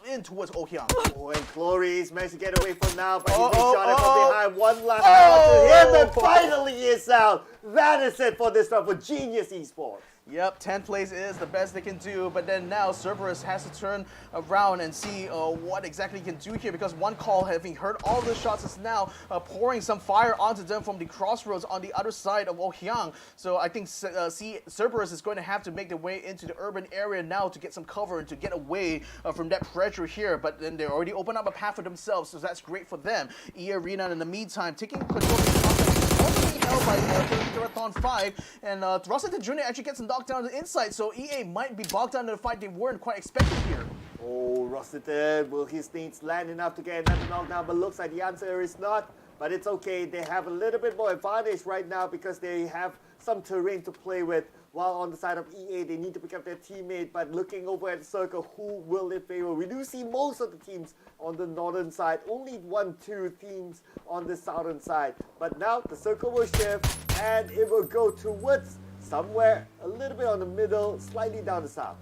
in towards Ohyang. Oh, and Chloris managed to get away from now, but he's been shot from behind. One last shot to him, and finally he is out. That is it for this round for Genius Esports. Yep, 10th place is the best they can do, but then now Cerberus has to turn around and see what exactly he can do here because one call, having heard all the shots, is now pouring some fire onto them from the crossroads on the other side of Ohyang. So I think Cerberus is going to have to make their way into the urban area now to get some cover and to get away from that pressure here, but then they already opened up a path for themselves, so that's great for them. Arena in the meantime taking control of the offense, also being held by Theeerathon FIVE, and Rossington Jr. actually gets knocked down to the inside, so EA might be bogged down in a fight they weren't quite expecting here. Oh, Rossington, will his needs land enough to get another knockdown? But looks like the answer is not. But it's okay, they have a little bit more advantage right now because they have some terrain to play with. While on the side of EA, they need to pick up their teammate, but looking over at the circle, who will it favor? We do see most of the teams on the northern side, only 1-2 teams on the southern side. But now the circle will shift and it will go towards somewhere a little bit on the middle, slightly down the south.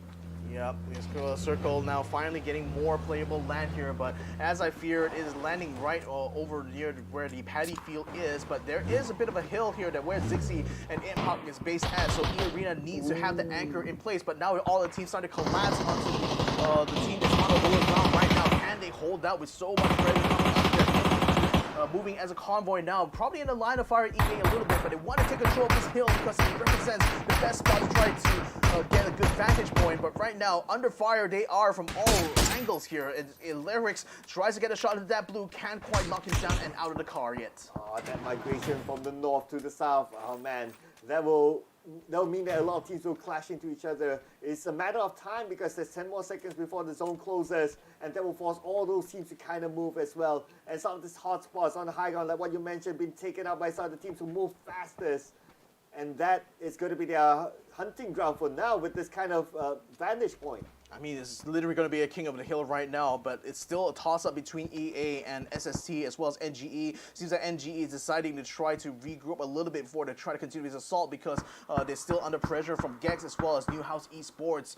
Yep, this circle now finally getting more playable land here, but as I feared, it is landing right over near where the paddy field is, but there is a bit of a hill here that where Zixi and Imhawk is based at, so Arena needs to have the anchor in place, but now all the teams starting to collapse onto the team that's on the lower ground right now. Can they hold out with so much pressure coming up there? moving as a convoy now, probably in the line of fire EA a little bit, but they want to take control of this hill because it represents the best spot to try to get a good vantage point. But right now, under fire, they are from all angles here. Lyrics tries to get a shot into that blue, can't quite knock him down and out of the car yet. Oh, that migration from the north to the south. Oh man, that will mean that a lot of teams will clash into each other. It's a matter of time because there's 10 more seconds before the zone closes, and that will force all those teams to kind of move as well. And some of these hot spots on the high ground, like what you mentioned, been taken out by some of the teams who move fastest. And that is going to be their hunting ground for now with this kind of vantage point. I mean, it's literally going to be a king of the hill right now, but it's still a toss-up between EA and SST as well as NGE. Seems like NGE is deciding to try to regroup a little bit before they try to continue this assault because they're still under pressure from Gex as well as new House Esports,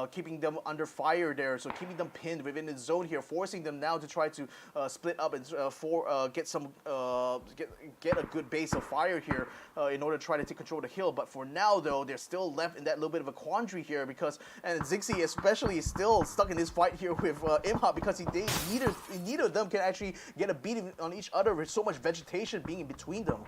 keeping them under fire there, so keeping them pinned within the zone here, forcing them now to try to split up and get a good base of fire here in order to try to take control of the hill. But for now, though, they're still left in that little bit of a quandary here because, and Zixi especially is still stuck in this fight here with Imhop because neither of them can actually get a beat on each other with so much vegetation being in between them.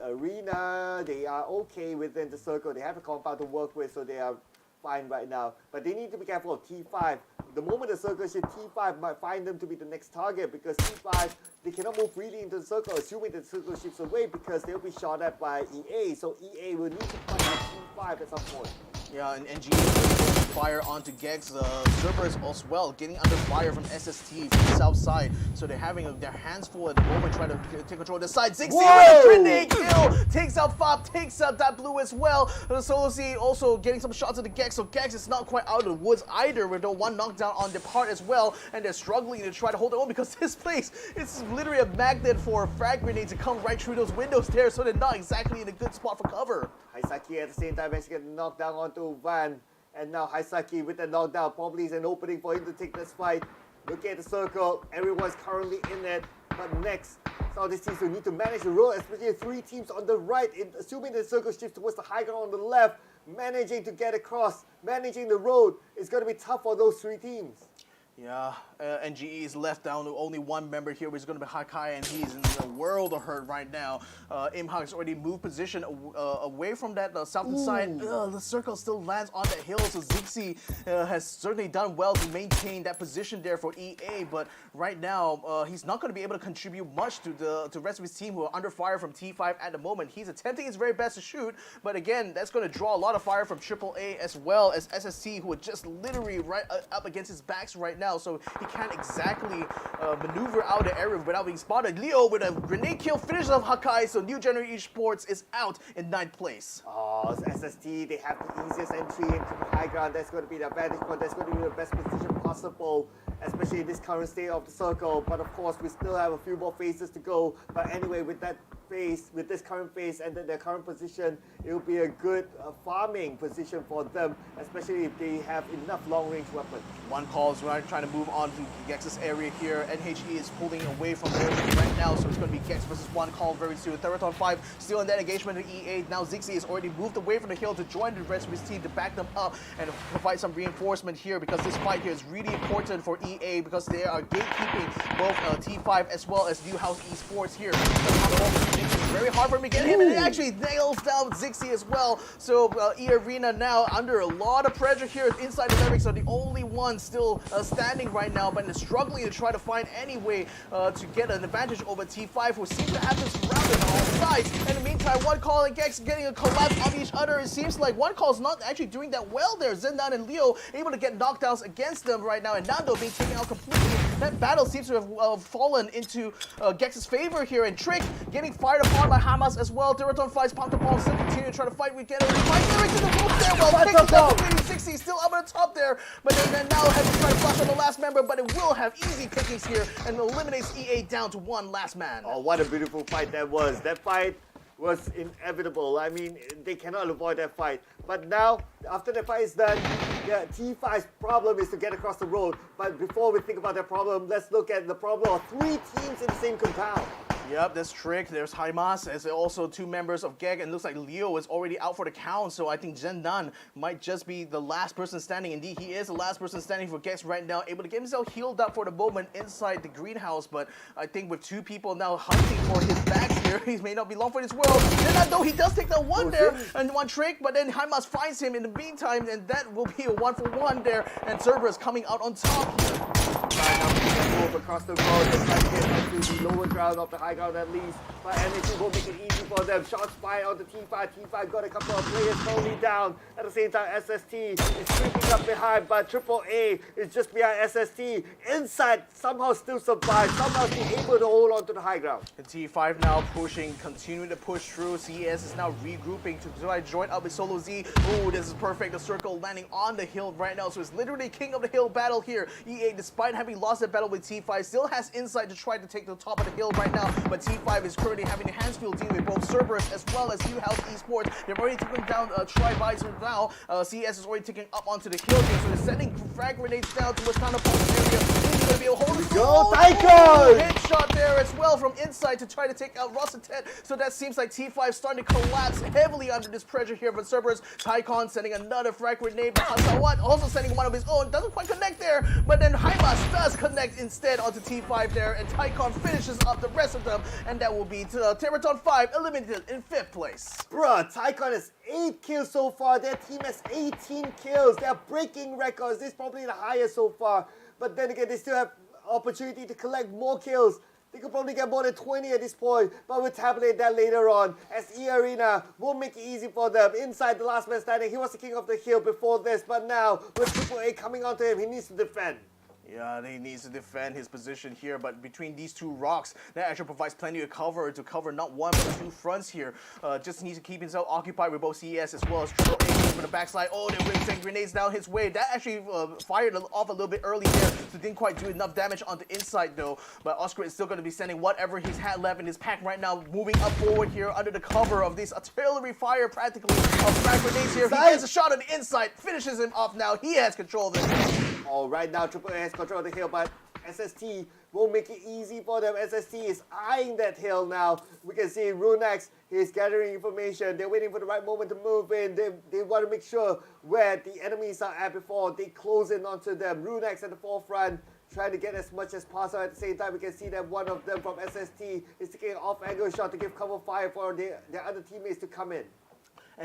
Arena, they are okay within the circle. They have a compound to work with, so they are fine right now. But they need to be careful of T5. The moment the circle shifts, T5 might find them to be the next target because T5, they cannot move freely into the circle, assuming that the circle shifts away because they'll be shot at by EA. So EA will need to find T5 at some point. Yeah, and NG is fire onto Gex. Cerberus as well, getting under fire from SST from the south side. So they're having their hands full at the moment, trying to take control of the side. Zixi with a grenade kill, takes out Fob, takes out that blue as well. Solo C also getting some shots at the Gex, so Gex is not quite out of the woods either with the one knockdown on their part as well. And they're struggling to try to hold it on because this place is literally a magnet for frag grenades to come right through those windows there, so they're not exactly in a good spot for cover. Haisaki at the same time managed to get knocked down onto Van. And now Haisaki with the knockdown probably is an opening for him to take this fight. Look at the circle, everyone's currently in it. But next, some of these teams will need to manage the road, especially 3 teams on the right, assuming the circle shifts towards the high ground on the left. Managing to get across, managing the road is going to be tough for those 3 teams. Yeah, NGE is left down to only one member here, which is going to be Hakai, and he's in a world of hurt right now. Imhak has already moved position away from that southern side. The circle still lands on the hill, so Zixi has certainly done well to maintain that position there for EA, but right now, he's not going to be able to contribute much to the rest of his team who are under fire from T5 at the moment. He's attempting his very best to shoot, but again, that's going to draw a lot of fire from AAA as well as SSC, who are just literally right up against his backs right now. So he can't exactly maneuver out of the area without being spotted. Leo with a grenade kill finishes off Hakai, so New Generation Esports is out in 9th place. Oh, so SST, they have the easiest entry into the high ground. That's going to be the advantage point. That's going to be the best position possible, especially in this current state of the circle. But of course, we still have a few more phases to go. But anyway, with that phase, with this current phase and their current position, it will be a good farming position for them, especially if they have enough long-range weapons. One call is trying to move on to Gex's area here. NHE is pulling away from there right now, so it's going to be Gex versus One call very soon. Theeerathon FIVE still in that engagement with EA. Now Zixi has already moved away from the hill to join the rest of his team to back them up and provide some reinforcement here, because this fight here is really important for EA because they are gatekeeping both T5 as well as New House Esports here. It's very hard for him to get him, and it actually nails down Zixi as well. So E-Arena now under a lot of pressure here inside the lyrics, are the only one still standing right now, but they're struggling to try to find any way to get an advantage over T5, who seem to have them surrounded on all sides. In the meantime, One Call and Gex getting a collapse on each other. It seems like One Call's not actually doing that well there. Zendan and Leo able to get knockdowns against them right now, and Nando being taken out completely. That battle seems to have fallen into Gex's favor here, and Trick getting fired upon by Hamas as well. Theeerathon FIVE's pump to bomb, still continue to try to fight with Getter. Lyrics in the roof there, well, takes down 60, still up on the top there, but then now has to try to flash on the last member, but it will have easy pickings here and eliminates EA down to one last man. Oh, what a beautiful fight that was. That fight was inevitable. I mean, they cannot avoid that fight. But now, after the fight is done, T5's problem is to get across the road. But before we think about that problem, let's look at the problem of 3 teams in the same compound. Yep, there's Trick, there's Haimas, there's also 2 members of Geg, and looks like Leo is already out for the count, so I think Zhendan might just be the last person standing. Indeed, he is the last person standing for Gex right now, able to get himself healed up for the moment inside the greenhouse, but I think with 2 people now hunting for his bags here, he may not be long for this world. Zhendan, though, he does take that one there, and 1 Trick, but then Haimas finds him in the meantime, and that will be a 1-for-1 there, and Cerberus coming out on top here. Right now, move across the road, just trying to get to the lower ground of the high ground at least. But NAC will make it easy for them. Shots fired on the T5. T5 got a couple of players slowly down. At the same time, SST is creeping up behind, but AAA is just behind SST. Inside somehow still survives, somehow still able to hold on to the high ground. The T5 now pushing, continuing to push through. CES is now regrouping to try to join up with Solo Z. Ooh, this is perfect. The circle landing on the hill right now. So it's literally king of the hill battle here. EA, despite having lost that battle with T5, still has insight to try to take the top of the hill right now. But T5 is currently having a hands-field team with both Cerberus as well as House Esports. They've already taken down Tri-Visor now. CS is already taking up onto the hill here. So they're sending frag grenades down towards kind of area. Going to be a hold. Go, Tycho! Headshot there as well from inside to try to take out Rossetet. So that seems like T5 starting to collapse heavily under this pressure here from Cerberus. Tycon sending another frag grenade, but Hasawat also sending one of his own. Doesn't quite connect there, but then Haimas does connect instead onto T5 there, and Tycon finishes up the rest of them, and that will be Theeerathon FIVE eliminated in 5th place. Bruh, Tycon has 8 kills so far. Their team has 18 kills. They're breaking records. This is probably the highest so far. But then again, they still have opportunity to collect more kills. They could probably get more than 20 at this point, but we'll tabulate that later on, as E-Arena will make it easy for them. Inside the last man standing, he was the king of the hill before this, but now with AAA coming onto him, he needs to defend. Yeah, he needs to defend his position here, but between these 2 rocks, that actually provides plenty of cover to cover not 1 but 2 fronts here. Just needs to keep himself occupied with both CES as well as Triple A for the backslide. Oh, they're really sending grenades down his way. That actually fired off a little bit early there, so didn't quite do enough damage on the inside though. But Oscar is still going to be sending whatever he's had left in his pack right now, moving up forward here under the cover of this artillery fire practically of frag grenades here. He gets a shot on the inside, finishes him off now. He has control of this. Oh, right now AAA has control of the hill, but SST will make it easy for them. SST is eyeing that hill now. We can see Runex is gathering information. They're waiting for the right moment to move in. They want to make sure where the enemies are at before they close in onto them. Runex at the forefront, trying to get as much as possible. At the same time, we can see that one of them from SST is taking an off-angle shot to give cover fire for their other teammates to come in.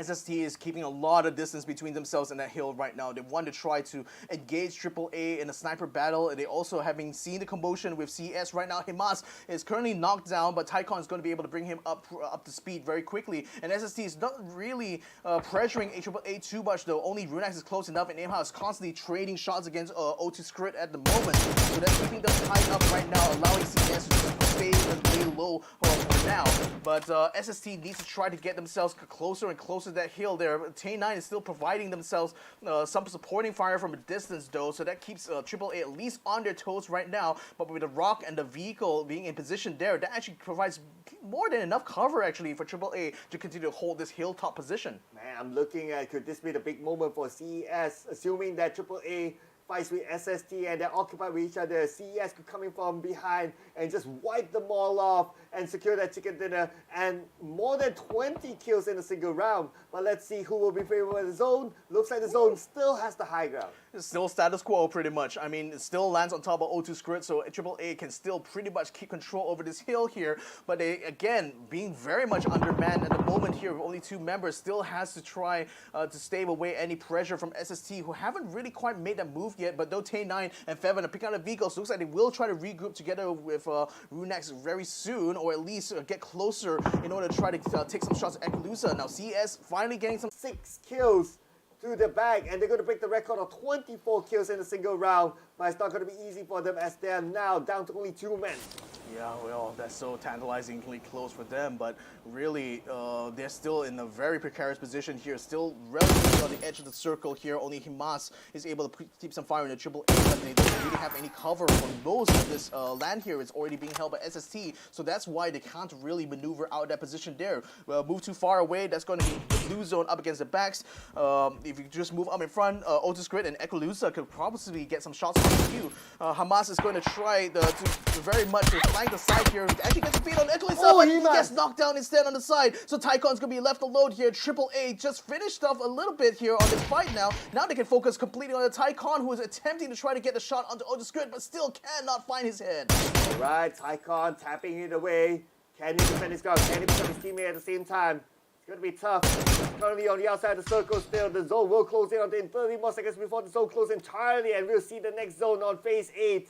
SST is keeping a lot of distance between themselves and that hill right now. They want to try to engage AAA in a sniper battle. And they also, having seen the commotion with CS right now, Himas is currently knocked down, but Tycon is going to be able to bring him up to speed very quickly. And SST is not really pressuring AAA too much though. Only Runex is close enough, and Aimha is constantly trading shots against O2 Script at the moment. So that's keeping them tied up right now, allowing CS to just stay and lay low for now. But SST needs to try to get themselves closer and closer to that hill there. Tay9 is still providing themselves some supporting fire from a distance though, so that keeps AAA at least on their toes right now. But with the rock and the vehicle being in position there, that actually provides more than enough cover actually for AAA to continue to hold this hilltop position. Man, I'm looking at, could this be the big moment for CES, assuming that AAA fights with SST and they're occupied with each other. CES could come in from behind and just wipe them all off and secure that chicken dinner, and more than 20 kills in a single round. But let's see who will be favored by the zone. Looks like the zone still has the high ground. It's still status quo pretty much. I mean, it still lands on top of O2 Script, so AAA can still pretty much keep control over this hill here. But they, again, being very much undermanned at the moment here with only 2 members, still has to try to stave away any pressure from SST, who haven't really quite made that move yet. But though Tay9 and Fevan are picking out the vehicles, looks like they will try to regroup together with Runex very soon, or at least get closer in order to try to take some shots at Ekalusa. Now CS finally getting some 6 kills to the bag, and they're going to break the record of 24 kills in a single round. But it's not going to be easy for them, as they are now down to only 2 men. Yeah, well, that's so tantalizingly close for them, but really, they're still in a very precarious position here, still relatively on the edge of the circle here. Only Himas is able to keep some fire in the AAA, but they don't really have any cover for most of this land here. It's already being held by SST, so that's why they can't really maneuver out of that position there. Move too far away, that's going to be blue zone up against the backs. If you just move up in front, Otis Grid and Ekalusa could probably get some shots on you. Hamas is going to try to very much to flank the side here. Actually gets a beat on Ekalusa, but he gets knocked down instead on the side. So Tycon's going to be left alone here. Triple A just finished off a little bit here on this fight now. Now they can focus completely on the Tycon, who is attempting to try to get the shot onto Otis Grid, but still cannot find his head. Alright, Tycon tapping it away. Can he defend his ground? Can he become his teammate at the same time? It's going to be tough. He's currently on the outside of the circle still. The zone will close in in 30 more seconds before the zone closes entirely, and we'll see the next zone on phase 8.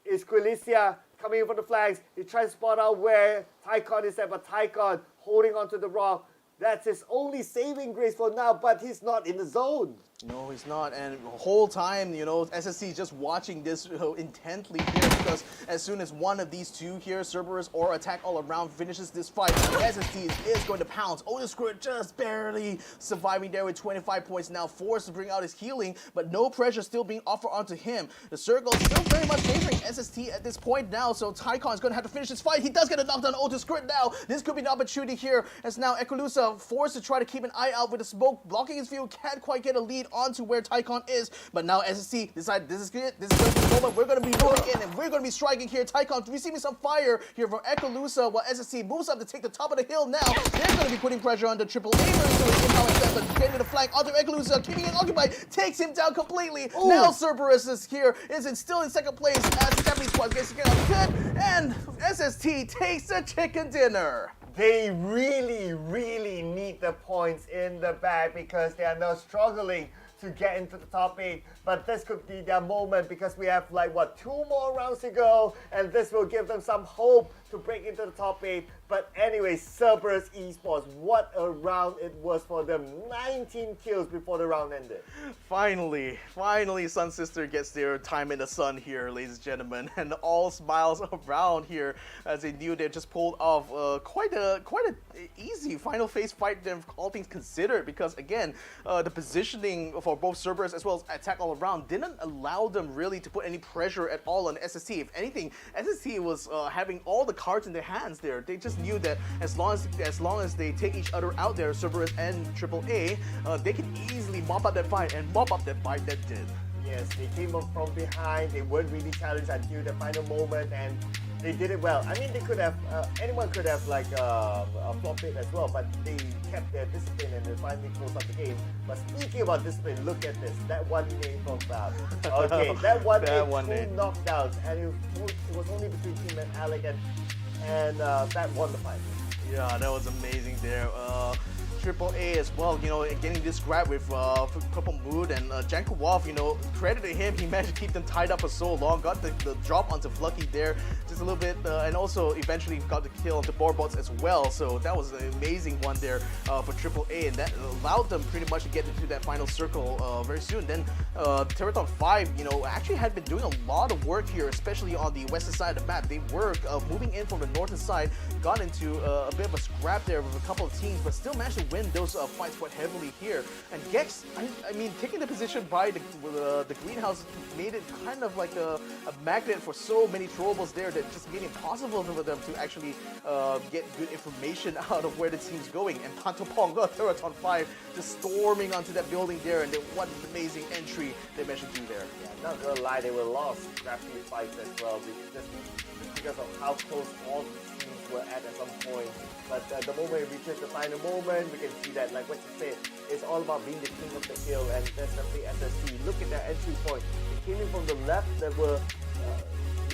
It's Quilicia coming in from the flanks. He tries to spot out where Tycon is at, but Tycon holding onto the rock. That's his only saving grace for now, but he's not in the zone. No, he's not, and the whole time, you know, SSC is just watching this intently here, because as soon as one of these two here, Cerberus or Attack All Around, finishes this fight, SSC is going to pounce. Otis Grid just barely surviving there with 25 points now, forced to bring out his healing, but no pressure still being offered onto him. The circle is still very much favoring SST at this point now, so Tycon is going to have to finish this fight. He does get a knockdown on Otis Grid now. This could be an opportunity here, as now Ekalusa forced to try to keep an eye out with the smoke, blocking his view, can't quite get a lead onto where Tycon is, but now SSC decide this is good, this is going to be the moment, we're going to be moving in and we're going to be striking here. Tycon receiving some fire here from Ekalusa, while SSC moves up to take the top of the hill now. They're going to be putting pressure on the Triple A but getting the flank onto Ekalusa, keeping it occupied, takes him down completely. Ooh. Now Cerberus is here, still in second place as the Japanese squad gets good, and SST takes a chicken dinner. They really need the points in the bag because they are now struggling to get into the top 8, but this could be their moment because we have like 2 more rounds to go, and this will give them some hope to break into the top 8. But anyway, Cerberus Esports, what a round it was for them. 19 kills before the round ended. Finally, Sun Sister gets their time in the sun here, ladies and gentlemen, and all smiles around here as they knew they just pulled off quite a easy final phase fight, then all things considered, because again, the positioning for both Cerberus as well as Attack All Around didn't allow them really to put any pressure at all on SST. If anything, SST was having all the cards in their hands there. They just knew that as long as they take each other out there, Cerberus and Triple A, they can easily mop up that fight, and mop up that fight that did. Yes, they came up from behind, they weren't really challenged until the final moment, and they did it well. I mean, they could have, anyone could have flopped it as well, but they kept their discipline and they finally closed up the game. But speaking about discipline, look at this, that one nade from Val. Okay, that one nade, 2 knockdowns, and it was only between him and Alec, and that won the fight. Yeah, that was amazing there. Triple A as well, you know, getting this grab with Purple Mood and Jankowov, you know, credit to him, he managed to keep them tied up for so long, got the drop onto Flucky there just a little bit, and also eventually got the kill onto Borbots as well, so that was an amazing one there for Triple A, and that allowed them pretty much to get into that final circle very soon. Then Theeerathon FIVE, you know, actually had been doing a lot of work here, especially on the western side of the map. They were moving in from the northern side, got into a bit of a scrap there with a couple of teams, but still managed to win those fights quite heavily here. And Gex, I mean, taking the position by the greenhouse made it kind of like a magnet for so many throwables there that just made it impossible for them to actually get good information out of where the team's going. And Pantopong, Theeerathon FIVE, just storming onto that building there, and then what an amazing entry they managed to do there. Yeah, not gonna lie, they were lost scrappy fights as well, just because of how close all the teams were at some point. But the moment it reaches the final moment, we can see that, like what you said, it's all about being the king of the hill, and that's definitely SSC. Look at that entry point. It came in from the left. There were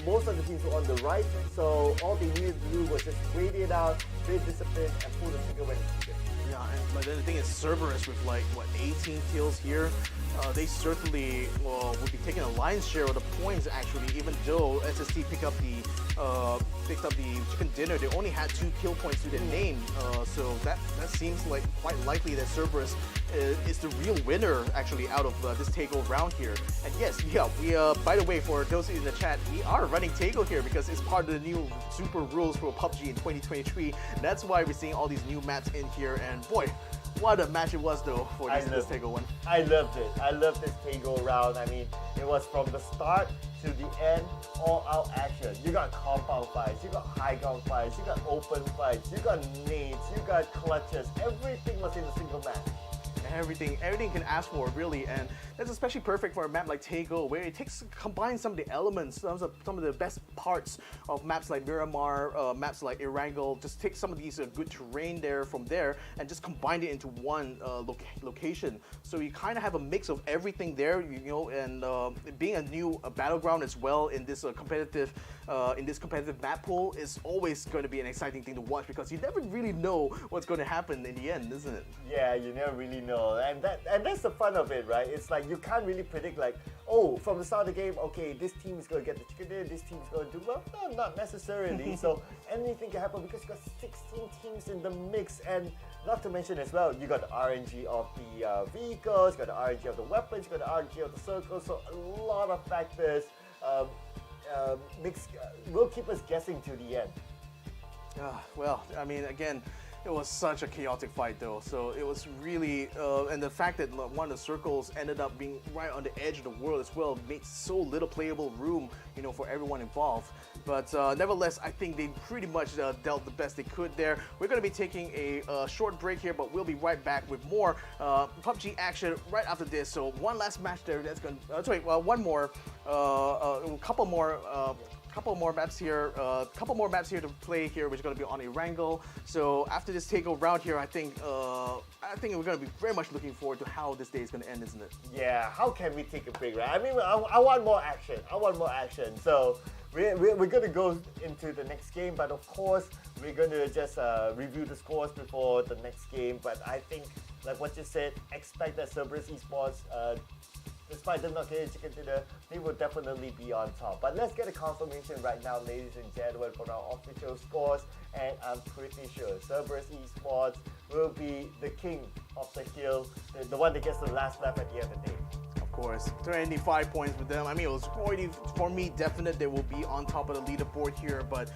most of the teams were on the right, so all they needed to do was just wait it out, stay disciplined, and pull the trigger when it's needed. Yeah, but then the thing is, Cerberus with like, 18 kills here, they certainly would be taking a lion's share of the points actually, even though SST picked up the chicken dinner. They only had 2 kill points to their name, so that seems like quite likely that Cerberus is the real winner actually out of this takeover round here. And yes, yeah, we by the way, for those in the chat, we are running takeover here because it's part of the new super rules for PUBG in 2023. That's why we're seeing all these new maps in here, and boy, What a match it was though for this Tego one. I loved it. I loved this Tego round. I mean, it was from the start to the end, all out action. You got compound fights, you got high ground fights, you got open fights, you got nades, you got clutches. Everything was in a single match. Everything you can ask for, really, and that's especially perfect for a map like Tego, where it combines some of the elements, some of the best parts of maps like Miramar, maps like Arkangel. Just take some of these good terrain there from there, and just combine it into one location. So you kind of have a mix of everything there, you know, and being a new battleground as well in this competitive map pool is always going to be an exciting thing to watch, because you never really know what's going to happen in the end, isn't it? Yeah, you never really know. And that's the fun of it, right? It's like you can't really predict, like, oh, from the start of the game, okay, this team is going to get the chicken dinner, this team is going to do well. No, not necessarily. So anything can happen, because you got 16 teams in the mix, and not to mention as well, you got the RNG of the vehicles, you got the RNG of the weapons, you got the RNG of the circles. So a lot of factors will keep us guessing to the end. Well, I mean, again, it was such a chaotic fight though, so it was really, and the fact that one of the circles ended up being right on the edge of the world as well made so little playable room, you know, for everyone involved. But nevertheless, I think they pretty much dealt the best they could there. We're going to be taking a short break here, but we'll be right back with more PUBG action right after this. So one last match there, that's going to, one more, a couple more maps here, to play here, which is going to be on Arkangel. So after this takeover round here, I think we're going to be very much looking forward to how this day is going to end, isn't it? Yeah, how can we take a break, right? I mean, I want more action. I want more action. So we're going to go into the next game, but of course, we're going to just review the scores before the next game. But I think, like what you said, expect that Cerberus Esports, despite them not getting chicken dinner, they will definitely be on top. But let's get a confirmation right now, ladies and gentlemen, for our official scores. And I'm pretty sure Cerberus Esports will be the king of the hill, the one that gets the last lap at the end of the day. Of course, 25 points with them. I mean, it was already, for me, definite they will be on top of the leaderboard here, but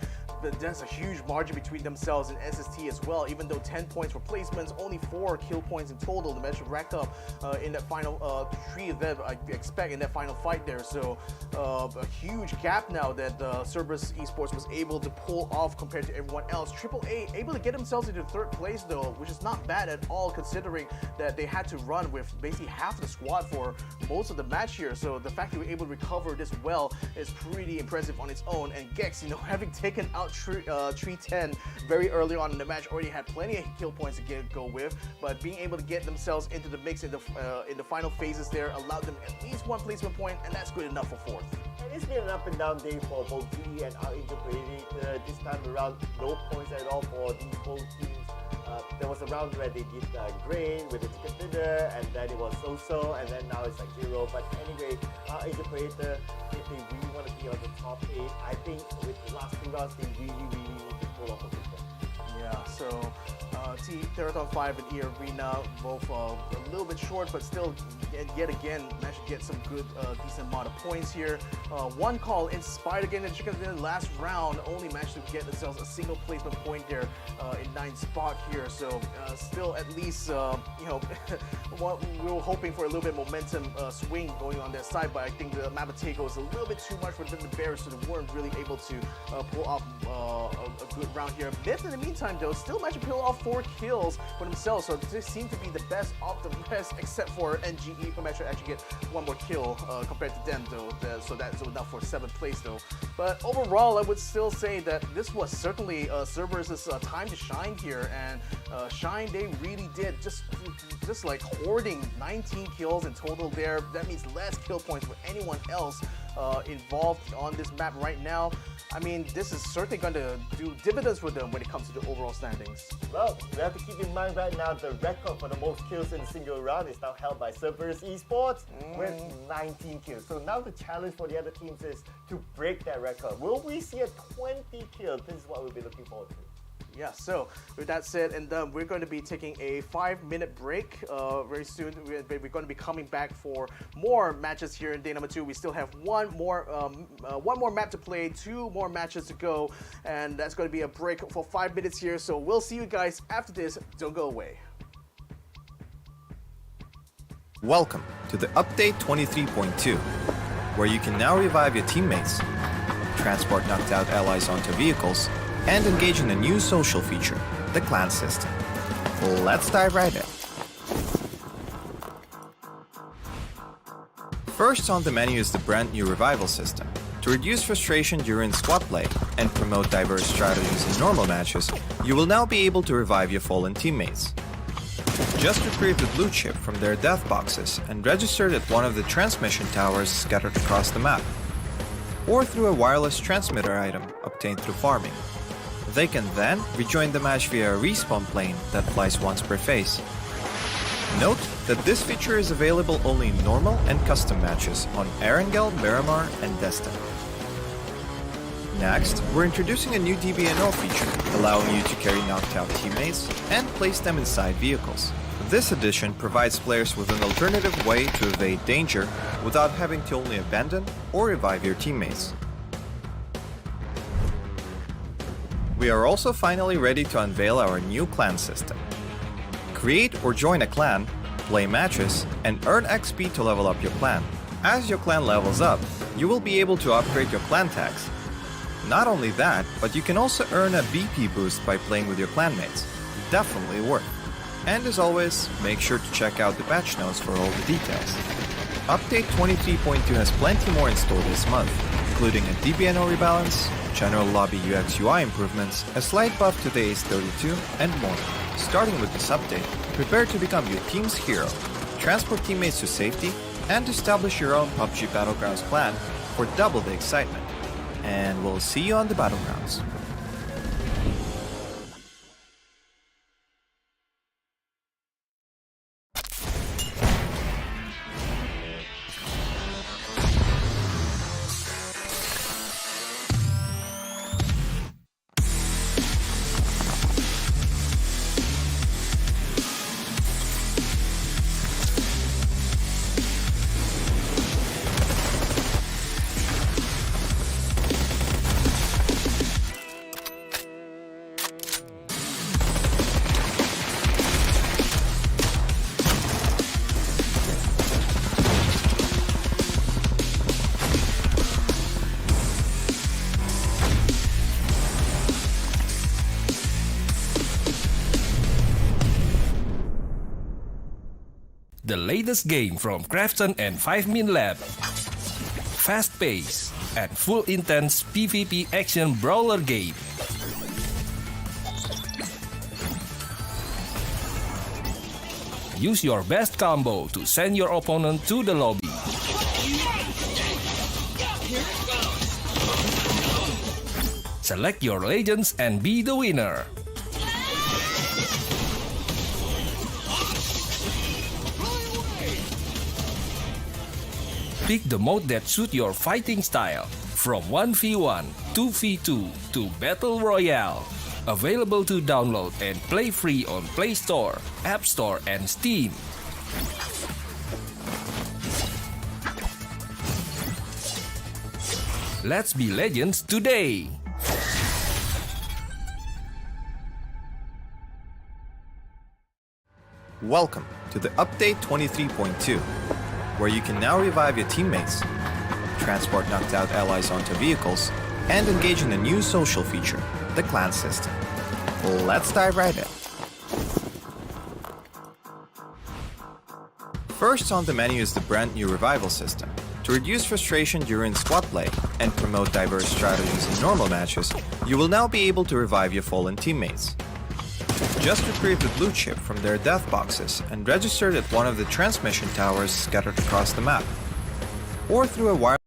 there's a huge margin between themselves and SST as well. Even though 10 points for placements, only 4 kill points in total. The match should rack up in that final 3 of them, I expect, in that final fight there. So a huge gap now that Cerberus Esports was able to pull off compared to everyone else. AAA able to get themselves into 3rd place though, which is not bad at all, considering that they had to run with basically half the squad for most of the match here. So the fact that we were able to recover this well is pretty impressive on its own. And Gex, you know, having taken out 310 very early on in the match, already had plenty of kill points to go with, but being able to get themselves into the mix in the final phases there allowed them at least 1 placement point, and that's good enough for 4th. And it's been an up and down day for both GE and Arkangel Predator. This time around, no points at all for these both teams. There was a round where they did grain with the chicken dinner, and then it was so-so, and then now it's like 0. But anyway, Arkangel Predator, if they really want to be on the top 8, I think with the last 2 rounds, they really need to pull off a victory. Yeah, so Theeerathon FIVE and E Arena, both a little bit short, but still, yet again, managed to get some good, decent amount of points here. One call inspired again in chicken dinner last round, only managed to get themselves a single placement point there in 9th spot here. So still at least, you know, we were hoping for a little bit of momentum swing going on their side, but I think the map of Tego is a little bit too much for them to bear, so they weren't really able to pull off a good round here. Myth, in the meantime, though, still managed to pull off 4 kills for themselves, so this seemed to be the best of the best, except for NGE, who managed to actually get 1 more kill compared to them, though. So that's enough for 7th place, though. But overall, I would still say that this was certainly Cerberus' time to shine here, and shine they really did. Just like hoarding 19 kills in total there. That means less kill points for anyone else involved on this map right now. I mean, this is certainly going to do dividends for them when it comes to the overall standings. Well, we have to keep in mind right now the record for the most kills in a single round is now held by Cerberus Esports with 19 kills. So now the challenge for the other teams is to break that record. Will we see a 20 kill? This is what we'll be looking forward to. Yeah, so with that said, and we're going to be taking a 5-minute break very soon. We're going to be coming back for more matches here in day number 2. We still have one more map to play, 2 more matches to go, and that's going to be a break for 5 minutes here. So we'll see you guys after this. Don't go away. Welcome to the update 23.2, where you can now revive your teammates, transport knocked out allies onto vehicles, and engage in a new social feature, the clan system. Let's dive right in. First on the menu is the brand new revival system. To reduce frustration during squad play and promote diverse strategies in normal matches, you will now be able to revive your fallen teammates. Just retrieve the blue chip from their death boxes and register it at one of the transmission towers scattered across the map, or through a wireless transmitter item obtained through farming. They can then rejoin the match via a respawn plane that flies once per phase. Note that this feature is available only in normal and custom matches on Arkangel, Miramar, and Jester. Next, we're introducing a new DBNO feature, allowing you to carry knocked out teammates and place them inside vehicles. This addition provides players with an alternative way to evade danger without having to only abandon or revive your teammates. We are also finally ready to unveil our new clan system. Create or join a clan, play matches, and earn XP to level up your clan. As your clan levels up, you will be able to upgrade your clan tags. Not only that, but you can also earn a BP boost by playing with your clanmates. Definitely worth. And as always, make sure to check out the patch notes for all the details. Update 23.2 has plenty more in store this month, including a DBNO rebalance, general lobby UX UI improvements, a slight buff to the Ace 32, and more. Starting with this update, prepare to become your team's hero, transport teammates to safety, and establish your own PUBG Battlegrounds clan for double the excitement. And we'll see you on the Battlegrounds. The latest game from Krafton and 5 Min Lab. Fast pace and full intense PvP action brawler game. Use your best combo to send your opponent to the lobby. Select your legends and be the winner. Pick the mode that suits your fighting style, from 1v1, 2v2 to Battle Royale. Available to download and play free on Play Store, App Store, and Steam. Let's be legends today! Welcome to the update 23.2, where you can now revive your teammates, transport knocked out allies onto vehicles, and engage in a new social feature, the clan system. Let's dive right in. First on the menu is the brand new revival system. To reduce frustration during squad play and promote diverse strategies in normal matches, you will now be able to revive your fallen teammates. Just retrieve the blue chip from their death boxes and register it at one of the transmission towers scattered across the map, or through a wire.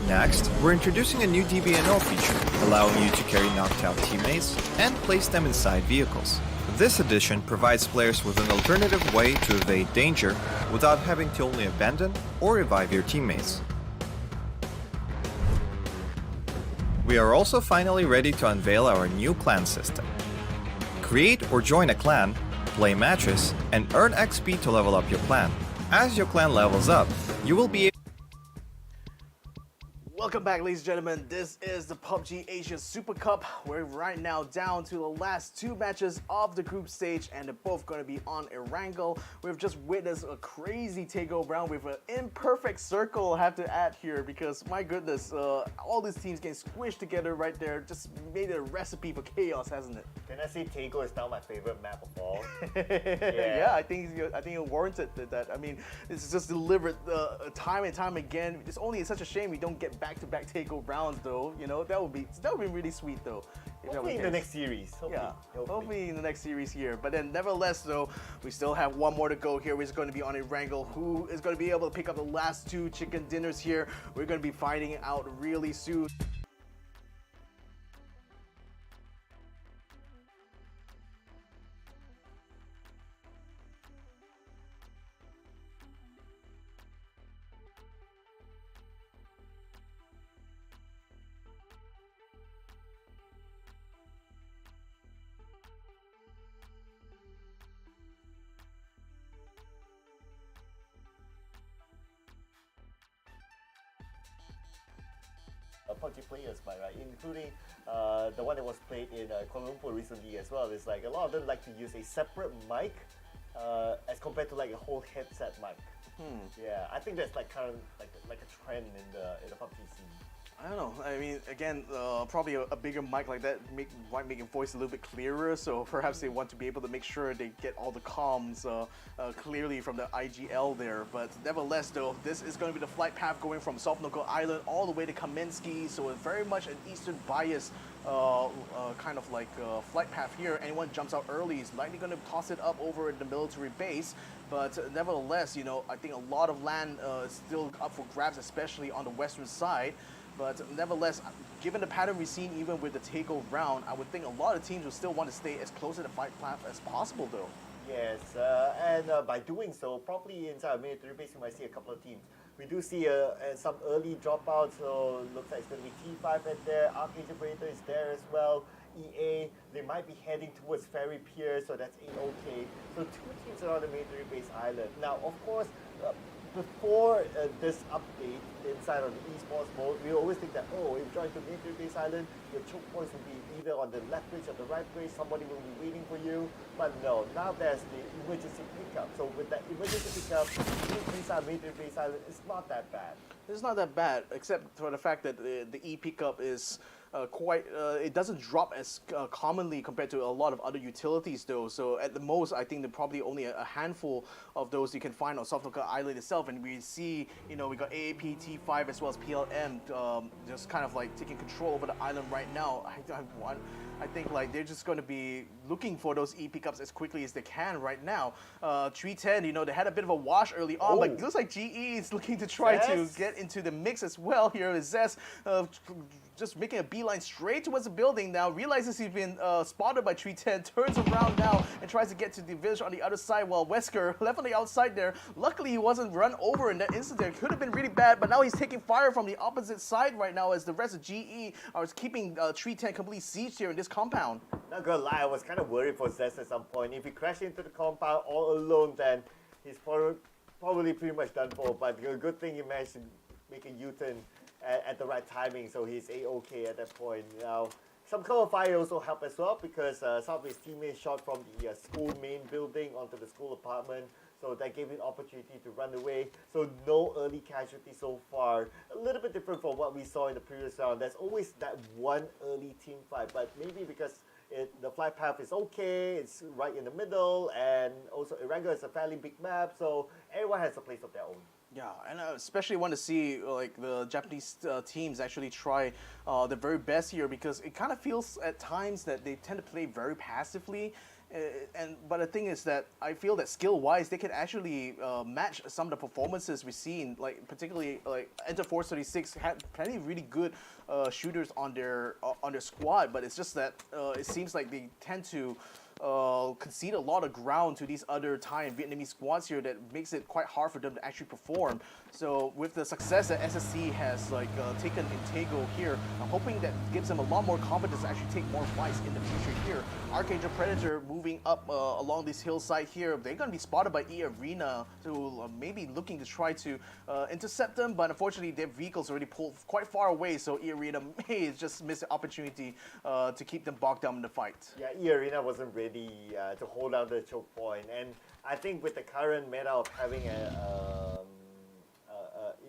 Next, we're introducing a new DBNO feature, allowing you to carry knocked out teammates and place them inside vehicles. This addition provides players with an alternative way to evade danger without having to only abandon or revive your teammates. We are also finally ready to unveil our new clan system. Create or join a clan, play matches, and earn XP to level up your clan. As your clan levels up, you will be Welcome back, ladies and gentlemen. This is the PUBG Asia Super Cup. We're right now down to the last two matches of the group stage, and they're both going to be on Arkangel. We've just witnessed a crazy takeover round with an imperfect circle, I have to add here, because my goodness, all these teams getting squished together right there just made it a recipe for chaos, hasn't it? Can I say Tego is now my favorite map of all? Yeah, I think it warranted that. I mean, it's just delivered time and time again. It's only such a shame we don't get back-to-back takeover rounds, though. You know, that would be really sweet, though. Hopefully in the next series. Hopefully in the next series here. But then, nevertheless, though, we still have one more to go here. We're going to be on Arkangel. Who is going to be able to pick up the last two chicken dinners here? We're going to be finding out really soon. PUBG players, right? Including the one that was played in Kuala Lumpur recently as well. It's like a lot of them like to use a separate mic as compared to like a whole headset mic. Yeah, I think that's like kind of like a trend in the PUBG scene. I don't know. I mean, again, probably a bigger mic like that might make your voice a little bit clearer. So perhaps they want to be able to make sure they get all the comms clearly from the IGL there. But nevertheless, though, this is going to be the flight path going from Sophnoko Island all the way to Kamenski. So it's very much an eastern bias kind of like flight path here. Anyone jumps out early is likely going to toss it up over the military base. But nevertheless, you know, I think a lot of land is still up for grabs, especially on the western side. But nevertheless, given the pattern we've seen even with the takeover round, I would think a lot of teams will still want to stay as close to the fight path as possible, though. Yes, and by doing so, probably inside a military base, you might see a couple of teams. We do see some early dropouts, so it looks like it's going to be T5 right there. Arkangel Predator is there as well. EA, they might be heading towards Ferry Pier, so that's A-OK. So two teams are on the military base island. Now, of course, before this update inside of the esports mode, we always think that, oh, if you join the military base island, your choke points will be either on the left bridge or the right bridge, somebody will be waiting for you. But no, now there's the emergency pickup. So with that emergency pickup, inside military base island, it's not that bad. It's not that bad, except for the fact that the e-pickup is it doesn't drop as commonly compared to a lot of other utilities, though. So at the most, I think there are probably only a handful of those you can find on Sophnoko Island itself. And we see, you know, we got AAP, T5 as well as PLM just kind of like taking control over the island right now. I think like they're just going to be looking for those e-pickups as quickly as they can right now. 310, you know, they had a bit of a wash early on, but it looks like GE is looking to try to get into the mix as well here with Zest. Just making a beeline straight towards the building now, realizes he's been spotted by 310, turns around now and tries to get to the village on the other side, while Wesker left on the outside there. Luckily, he wasn't run over in that incident. Could have been really bad, but now he's taking fire from the opposite side right now as the rest of GE are keeping 310 completely sieged here in this compound. Not gonna lie, I was kind of worried for Zest at some point. If he crashed into the compound all alone, then he's probably pretty much done for. But the good thing he managed to make a U-turn at the right timing, so he's A-OK at that point. Now, some cover fire also helped as well, because some of his teammates shot from the school main building onto the school apartment, so that gave him an opportunity to run away. So no early casualties so far. A little bit different from what we saw in the previous round. There's always that one early team fight, but maybe because the flight path is okay, it's right in the middle, and also Arkangel is a fairly big map, so everyone has a place of their own. Yeah, and I especially want to see like the Japanese teams actually try their very best here, because it kind of feels at times that they tend to play very passively. But the thing is that I feel that skill-wise they can actually match some of the performances we've seen. Like particularly like Enter Force 36 had plenty of really good shooters on their squad, but it's just that it seems like they tend to concede a lot of ground to these other Thai and Vietnamese squads here that makes it quite hard for them to actually perform. So with the success that SSC has taken in Tego here, I'm hoping that gives them a lot more confidence to actually take more fights in the future here. Arkangel Predator moving up along this hillside here. They're going to be spotted by E-Arena, so maybe looking to try to intercept them, but unfortunately their vehicles already pulled quite far away, so E-Arena may just miss the opportunity to keep them bogged down in the fight. Yeah, E-Arena wasn't ready to hold out the choke point, and I think with the current meta of having a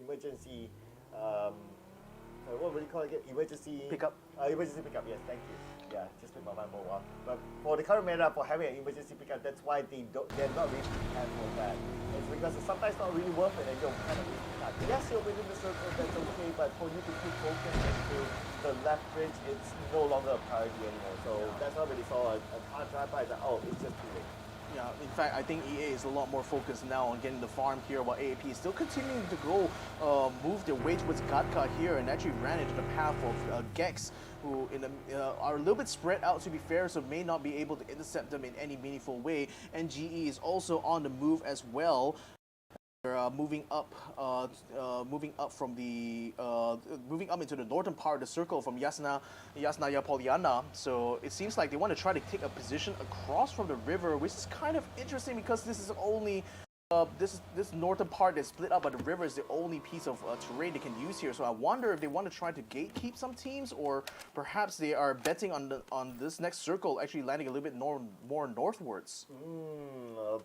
emergency, what would you call it again? Emergency Pickup. Emergency pickup. Yes, thank you. Yeah, just with my mind for a while. But for the current meta, for having an emergency pickup, that's why they're not really prepared for that. It's because it's sometimes not really worth it, and you're kind of really. Yes, you're within the circle, that's okay, but for you to put focus into the left bridge, it's no longer a priority anymore. So that's why when they saw a car drive by, it's like, oh, it's just too late. Yeah, in fact, I think EA is a lot more focused now on getting the farm here, while AAP is still continuing to go move their way towards Gatka here, and actually ran into the path of Gex, who are a little bit spread out, to be fair, so may not be able to intercept them in any meaningful way. And GE is also on the move as well. They're moving up from the moving up into the northern part of the circle from Yasnaya Polyana. So it seems like they want to try to take a position across from the river, which is kind of interesting because this is only this northern part that's split up, but the river is the only piece of terrain they can use here. So I wonder if they want to try to gatekeep some teams, or perhaps they are betting on this next circle actually landing a little bit more northwards.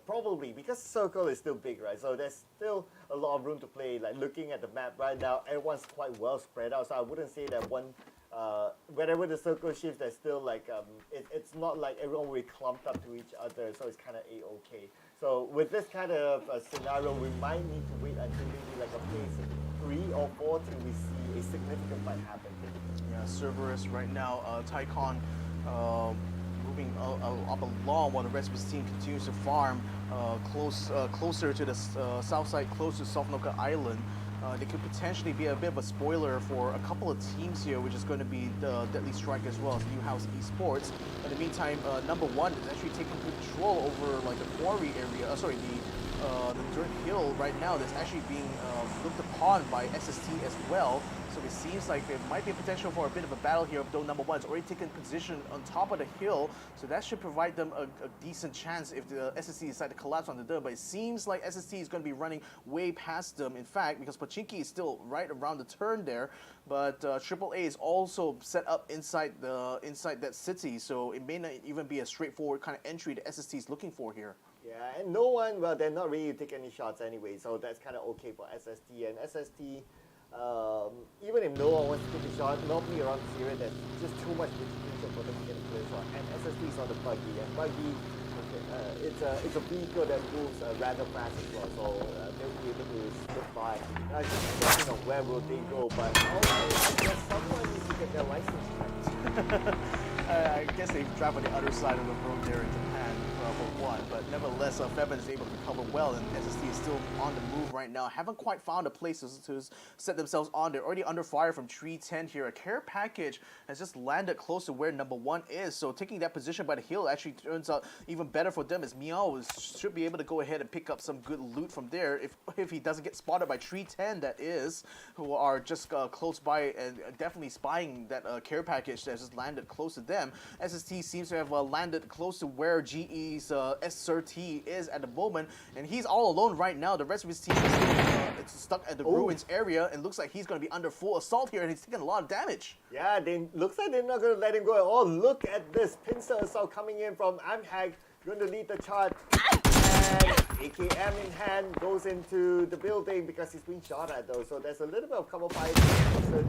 Probably, because the circle is still big, right? So there's still a lot of room to play. Like looking at the map right now, everyone's quite well spread out. So I wouldn't say that one. Whenever the circle shifts, there's still like it's not like everyone will be clumped up to each other. So it's kind of a-okay. So with this kind of scenario, we might need to wait until maybe like a phase 3 or 4 till we see a significant fight happen. Yeah, Cerberus right now, Tycon moving up along while the rest of his team continues to farm closer to the south side, close to Sofnoka Island. They could potentially be a bit of a spoiler for a couple of teams here, which is going to be the Deadly Strike as well as New House Esports. In the meantime, number one is actually taking control over like the quarry area. The dirt hill right now that's actually being looked upon by SST as well. So it seems like there might be a potential for a bit of a battle here, though number one's already taken position on top of the hill. So that should provide them a decent chance if the SST decide to collapse onto them. But it seems like SST is going to be running way past them, in fact, because Pachinki is still right around the turn there. But AAA is also set up inside that city, so it may not even be a straightforward kind of entry the SST is looking for here. Yeah, and no one, well, they're not really taking any shots anyway, so that's kind of okay for SST. And SST, even if no one wants to take a shot, normally around this area, there's just too much distribution for them to get a clear shot. And SST is on the buggy, and buggy, it's a vehicle that moves rather fast as well, so they'll be able to slip by. Now, just thinking of where will they go, but I guess someone needs to get their license checked. I guess they drive on the other side of the road there in Japan for one, but nevertheless, Febin is able to recover well, and SST is still on the move right now. Haven't quite found a place to set themselves on. They're already under fire from 310 here. A care package has just landed close to where number one is, so taking that position by the hill actually turns out even better for them, as Meow should be able to go ahead and pick up some good loot from there if he doesn't get spotted by 310, that is, who are just close by and definitely spying that care package that just landed close to them. SST seems to have landed close to where GE's SRT is at the moment, and he's all alone right now. The rest of his team is stuck at the ruins area, and looks like he's going to be under full assault here, and he's taking a lot of damage. Yeah, looks like they're not going to let him go at all. Look at this pincer assault coming in from Amhag, going to lead the charge. And AKM in hand goes into the building because he's being shot at though. So there's a little bit of cover fire for 30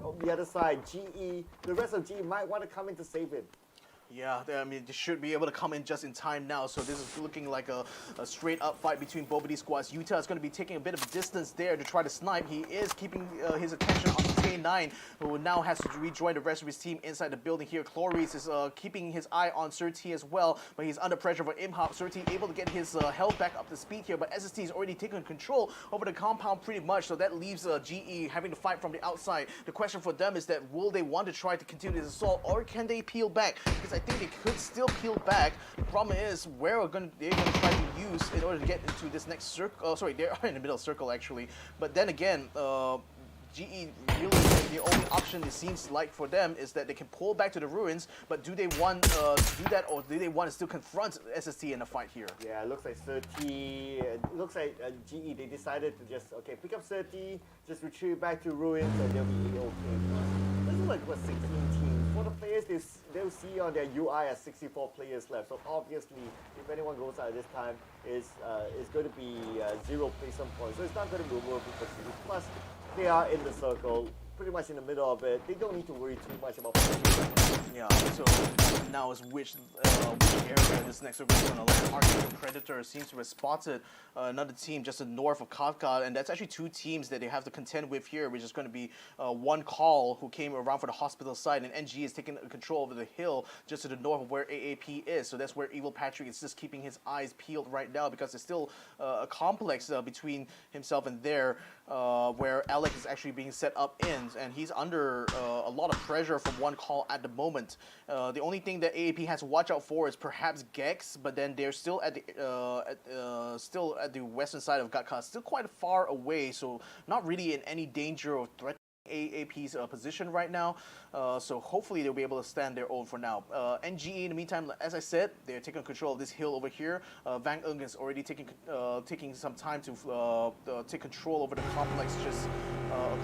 on the other side. GE, the rest of GE might want to come in to save him. Yeah, I mean, they should be able to come in just in time now. So this is looking like a straight up fight between both of these squads. Utah is going to be taking a bit of distance there to try to snipe. He is keeping his attention on K9, who now has to rejoin the rest of his team inside the building here. Cloris is keeping his eye on Surti as well, but he's under pressure for Imhop. Surti able to get his health back up to speed here, but SST is already taken control over the compound pretty much, so that leaves GE having to fight from the outside. The question for them is that will they want to try to continue this assault, or can they peel back? Because I think they could still peel back. The problem is where they're going to try to use in order to get into this next circle. Sorry, they are in the middle circle actually. But then again, GE really, the only option it seems like for them is that they can pull back to the ruins, but do they want to do that, or do they want to still confront SST in a fight here? Yeah, it looks like 30, it looks like GE, they decided to just, okay, pick up 30, just retreat back to ruins, and they'll be okay. This is like, what, 16 teams? For the players, they'll see on their UI as 64 players left, so obviously, if anyone goes out at this time, it's going to be 0 placement points, so it's not going to be worth it for GE. Plus, they are in the circle, pretty much in the middle of it. They don't need to worry too much about playing. Yeah, so now is which area this next circle is going to land. Arkangel Predator seems to have spotted another team just north of Kafka, and that's actually 2 teams that they have to contend with here, which is going to be one call who came around for the hospital side, and NG is taking control over the hill just to the north of where AAP is. So that's where Evil Patrick is just keeping his eyes peeled right now, because there's still a complex between himself and there, where Alex is actually being set up in, and he's under a lot of pressure from one call at the moment. The only thing that AAP has to watch out for is perhaps Gex, but then they're still at the western side of Gatka, still quite far away, so not really in any danger or threat AAP's position right now, so hopefully they'll be able to stand their own for now. NGE in the meantime, as I said, they're taking control of this hill over here. Van Ung is already taking some time to take control over the complex just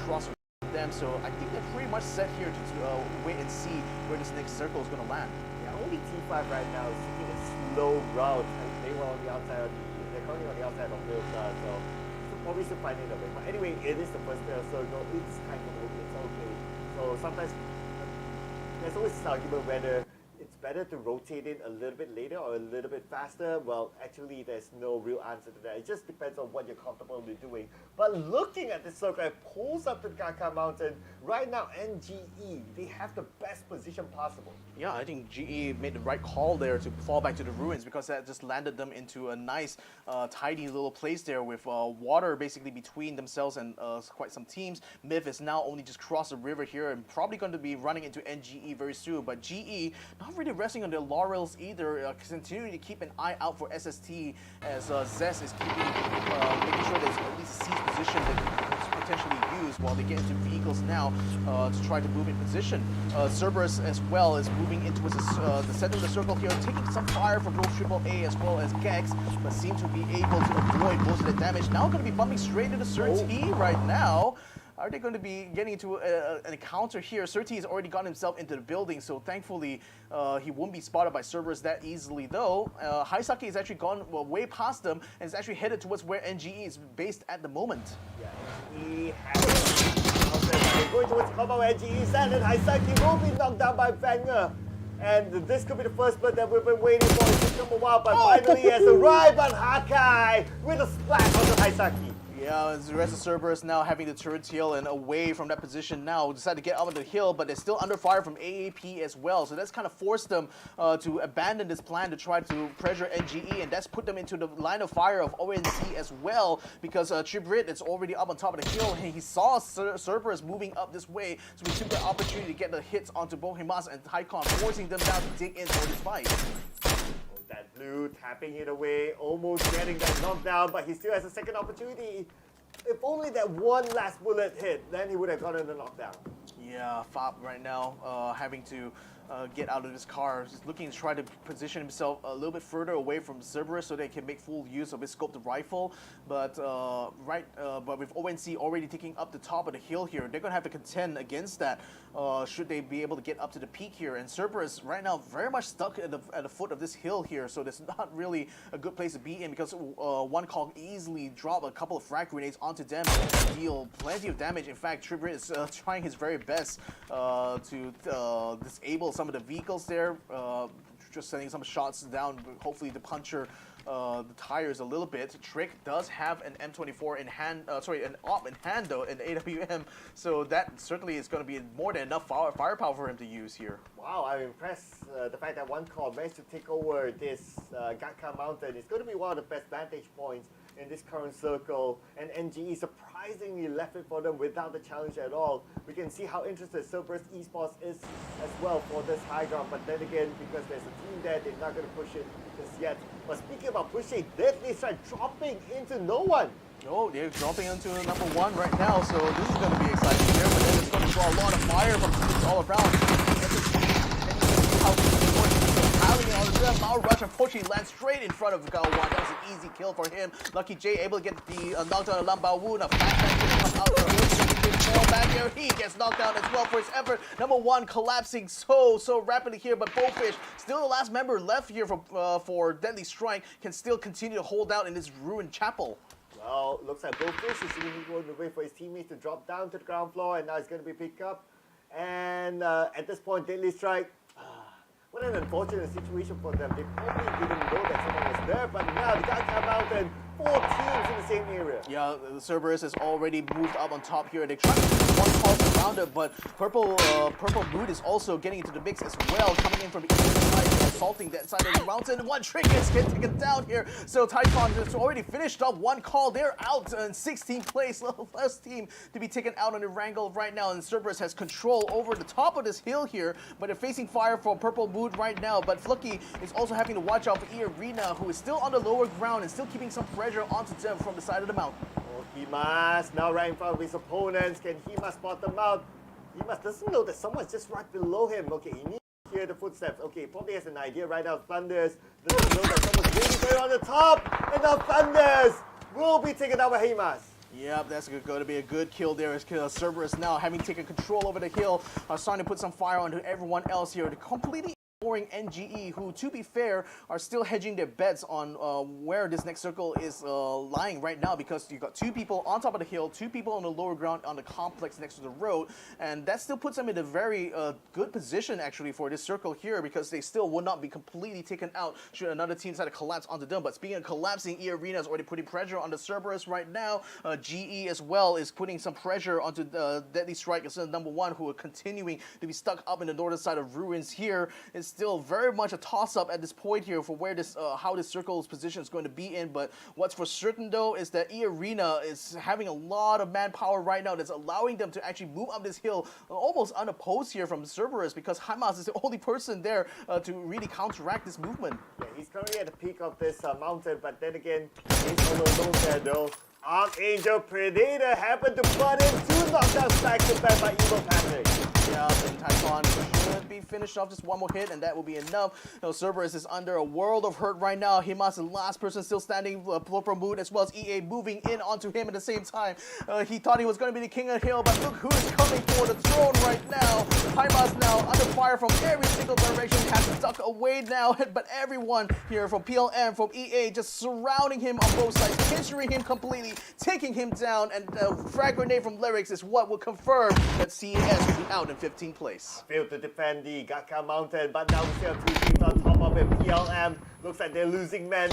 across them, so I think they're pretty much set here to wait and see where this next circle is going to land. Yeah, only T5 right now is taking a slow route, and they were on the outside of they're currently on the outside of Milka, so probably still finding a way. But anyway, it is the first player circle, it's kind of okay, it's okay. So sometimes there's always this argument whether it's better to rotate it a little bit later or a little bit faster. Well, actually, there's no real answer to that. It just depends on what you're comfortable with doing. But looking at this circle, it pulls up to the Kaka Mountain. Right now, NGE, they have the best position possible. Yeah, I think GE made the right call there to fall back to the ruins, because that just landed them into a nice, tidy little place there with water basically between themselves and quite some teams. Myth is now only just crossed the river here and probably going to be running into NGE very soon. But GE, not really resting on their laurels either, continuing to keep an eye out for SST as Zest is making sure there's at least a siege position that can potentially use while they get into vehicles now to try to move in position. Cerberus as well is moving into the center of the circle here, taking some fire from both AAA as well as Gex, but seem to be able to avoid most of the damage. Now going to be bumping straight into Surti right now. Are they going to be getting into an encounter here? Surti has already gotten himself into the building, so thankfully he won't be spotted by Cerberus that easily though. Haisaki has actually gone way past them and is actually headed towards where NGE is based at the moment. Yeah, NGE has going towards the combat where NGE is at, and Haisaki will be knocked down by Banger. And this could be the first blood that we've been waiting for. It's come a while, but finally he has arrived on Hakai with a splash onto Haisaki. Yeah, the rest of Cerberus now having the turret tail and away from that position now. Decide to get up on the hill, but they're still under fire from AAP as well. So that's kind of forced them to abandon this plan to try to pressure NGE, and that's put them into the line of fire of ONC as well, because Tribrit is already up on top of the hill, and he saw Cerberus moving up this way, so he took the opportunity to get the hits onto both Himas and Taikon, forcing them down to dig in for this fight. That blue tapping it away, almost getting that knockdown, but he still has a second opportunity. If only that one last bullet hit, then he would have gotten the knockdown. Yeah, Fab right now having to get out of his car. He's looking to try to position himself a little bit further away from Cerberus so they can make full use of his scoped rifle. But but with ONC already taking up the top of the hill here, they're gonna have to contend against that. Should they be able to get up to the peak here? And Cerberus right now very much stuck at the foot of this hill here, so that's not really a good place to be in, because one call easily drop a couple of frag grenades onto them and deal plenty of damage. In fact, Tribrit is trying his very best to disable some of the vehicles there, just sending some shots down, hopefully to puncture the tires a little bit. Trick does have an M24 in hand, an AWP in hand though, an AWM, so that certainly is going to be more than enough firepower for him to use here. Wow, I'm impressed the fact that one call managed to take over this Gatka Mountain. It's going to be one of the best vantage points in this current circle, and NGE surprised surprisingly left it for them without the challenge at all. We can see how interested Redsea Esports is as well for this high ground, but then again, because there's a team there, they're not going to push it just yet. But speaking about pushing, Deadly Strike dropping into no one. Oh, they're dropping into number 1 right now, so this is going to be exciting here, but then it's going to draw a lot of fire from teams all around. And you can see how piling on the Mao Rush unfortunately lands straight in front of Gao Wan. That was an easy kill for him. Lucky J able to get the knockdown of Lam Bao Wu. Now flashbang to come out there. Back here, he gets knocked down as well for his effort. Number 1 collapsing so rapidly here, but Bowfish, still the last member left here for Deadly Strike, can still continue to hold out in this ruined chapel. Well, looks like Bowfish is going to wait for his teammates to drop down to the ground floor, and now it's going to be picked up. And at this point, Deadly Strike, what an unfortunate situation for them. They probably didn't know that someone was there, but now the guy came out and 4 teams in the same area. Yeah, the Cerberus has already moved up on top here. They try to keep one pulse around it, but Purple Mood is also getting into the mix as well, coming in from the east side, assaulting that side of the mountain. One trick is getting taken down here. So Typhon has already finished up one call. They're out in 16th place, last team to be taken out on the wrangle right now. And Cerberus has control over the top of this hill here, but they're facing fire from Purple Mood right now. But Flucky is also having to watch out for Arena, who is still on the lower ground and still keeping some pressure onto them from the side of the mountain. Oh, Himas now right in front of his opponents. Can Himas spot them out? Himas doesn't know that someone's just right below him. Okay, he needs to hear the footsteps. Okay, probably has an idea right now. Thunders doesn't know that someone's waiting there on the top. And now Thunders will be taken out by Himas. Yep, that's going to be a good kill there. As Cerberus now having taken control over the hill, starting to put some fire onto everyone else here. To completely ignoring NGE, who, to be fair, are still hedging their bets on where this next circle is lying right now, because you got 2 people on top of the hill, 2 people on the lower ground on the complex next to the road, and that still puts them in a very good position actually for this circle here, because they still will not be completely taken out should another team decide to collapse onto them. But speaking of collapsing, Arena is already putting pressure on the Cerberus right now. GE as well is putting some pressure onto Deadly Strike as number 1, who are continuing to be stuck up in the northern side of ruins here. It's still very much a toss-up at this point here for where this, how this circle's position is going to be in. But what's for certain though is that Arena is having a lot of manpower right now that's allowing them to actually move up this hill almost unopposed here from Cerberus, because Himas is the only person there to really counteract this movement. Yeah, he's currently at the peak of this mountain, but then again, he's all alone there though. Arkangel Predator happened to butt in 2 knockdowns back to back by Evil Patrick. Yeah, and Typhon should be finished off, just one more hit and that will be enough. You know, Cerberus is under a world of hurt right now. Himas is the last person still standing, Purple Mood as well as EA moving in onto him at the same time. He thought he was going to be the king of the hill, but look who is coming for the throne right now. Himas now under fire from every single direction, has to duck away now, but everyone here from PLM, from EA, just surrounding him on both sides, pinching him completely, taking him down, and a frag grenade from Lyrics is what will confirm that CES will be out in 15th place. Failed to defend the Gaka Mountain, but now we still have 2 teams on top of him. PLM looks like they're losing men.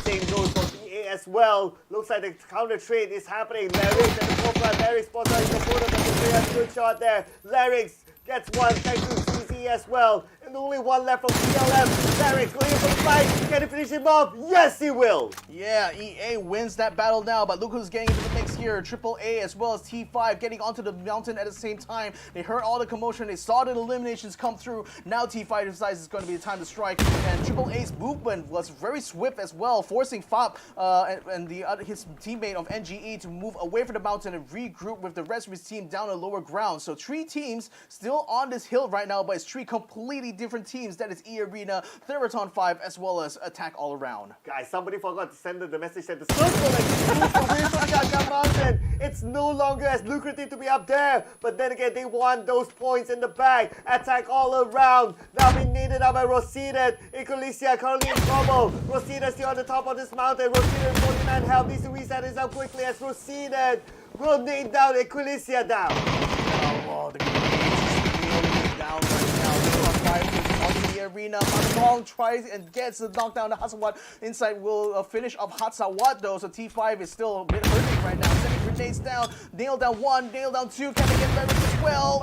Same goes for EA as well. Looks like the counter trade is happening. Lyrics at the forefront. Lyrics spots out his opponent, but the player has a good shot there. Lyrics gets one thanks to CZ as well. And only one left from PLM. Lyrics going for the fight. Can he finish him off? Yes, he will. Yeah, EA wins that battle now, but look who's getting into the mix here. AAA as well as T5 getting onto the mountain at the same time. They heard all the commotion. They saw the eliminations come through. Now T5 decides it's going to be the time to strike. And AAA's movement was very swift as well, forcing Fab and his teammate of NGE to move away from the mountain and regroup with the rest of his team down the lower ground. So 3 teams still on this hill right now, but it's 3 completely different teams. That is Arena, Theeerathon FIVE, as well as Attack All Around. Guys, somebody forgot to send the message that the circle like moved away from Gaka Mountain. It's no longer as lucrative to be up there, but then again, they want those points in the bag. Attack All Around, now being needed out by Rosita. Ecclesia currently in trouble. Rosita still on the top of this mountain. Rosita in 49 health, needs to reset himself quickly as Rosita will nade down Ecclesia down. Oh, the down right now. On the arena, Long tries and gets the knockdown. The Hatsawat inside will finish up Hatsawat though, so T5 is still a bit hurting right now. Sending grenades down, nail down 1, nail down 2, can they get leverage as well?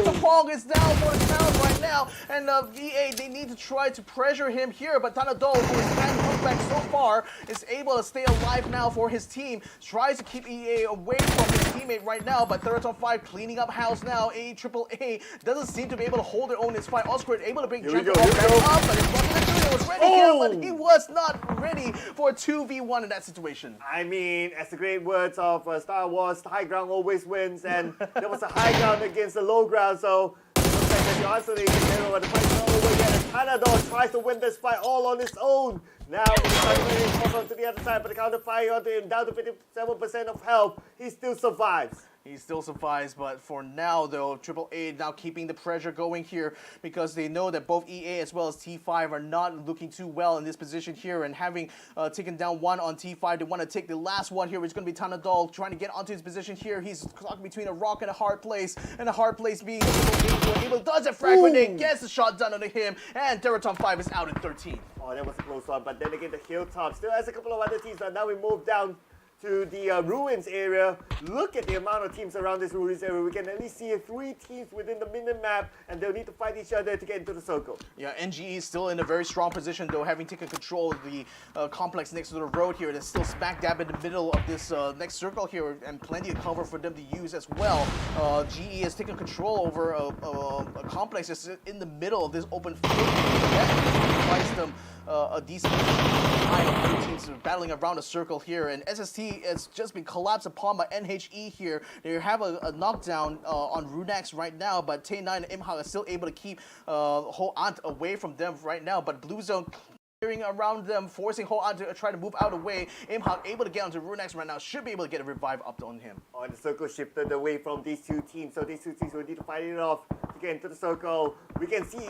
The Pong is down for the count right now, and EA, they need to try to pressure him here, but Tanado, who is standing Rank so far is able to stay alive now for his team. Tries to keep EA away from his teammate right now, but Theeerathon FIVE cleaning up house now. AAA doesn't seem to be able to hold their own in this fight. Oscar able to bring Jester back up, but it's not gonna do it. Was ready here, but he was not ready for a 2v1 in that situation. I mean, as the great words of Star Wars, high ground always wins, and there was a high ground against the low ground, so it looks like that Johnson is the fight's not over yet, and Panadol tries to win this fight all on his own. Now, he's on to the other side, but the counter fire onto him, down to 57% of health. He still survives. He still survives, but for now, though, AAA now keeping the pressure going here because they know that both EA as well as T5 are not looking too well in this position here, and having taken down one on T5, they want to take the last one here, which is going to be Tanadol trying to get onto his position here. He's caught between a rock and a hard place, and a hard place being able to dodge that frag grenade, gets the shot done onto him, and Theeerathon FIVE is out in 13. Oh, that was a close one, but then again, the Hilltop still has a couple of other teams, but now we move down to the Ruins area. Look at the amount of teams around this Ruins area. We can at least see 3 teams within the minimap, and they'll need to fight each other to get into the circle. Yeah, NGE is still in a very strong position, though, having taken control of the complex next to the road here. That's still smack dab in the middle of this next circle here, and plenty of cover for them to use as well. GE has taken control over a complex that's in the middle of this open field. That provides them a decent time. Teams battling around a circle here, and SST has just been collapsed upon by NHE here. They have a knockdown on Runax right now, but Tay9 and Imhak are still able to keep Ho Ant away from them right now, but Blue Zone clearing around them, forcing Ho Ant to try to move out of the way. Imhak able to get onto Runax right now, should be able to get a revive up on him. Oh, and the circle shifted away from these 2 teams, so these 2 teams will need to fight it off to get into the circle. We can see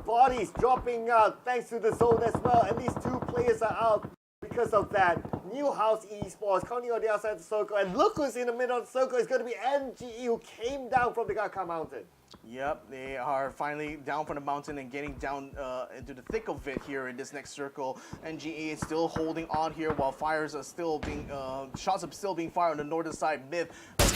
bodies dropping out thanks to the zone as well, and these 2 players are out because of that. New House Esports counting on the outside of the circle, and look who's in the middle of the circle. It's going to be NGE, who came down from the Gaka Mountain. Yep, they are finally down from the mountain and getting down into the thick of it here in this next circle. NGE is still holding on here while fires are still being, shots are still being fired on the northern side. Myth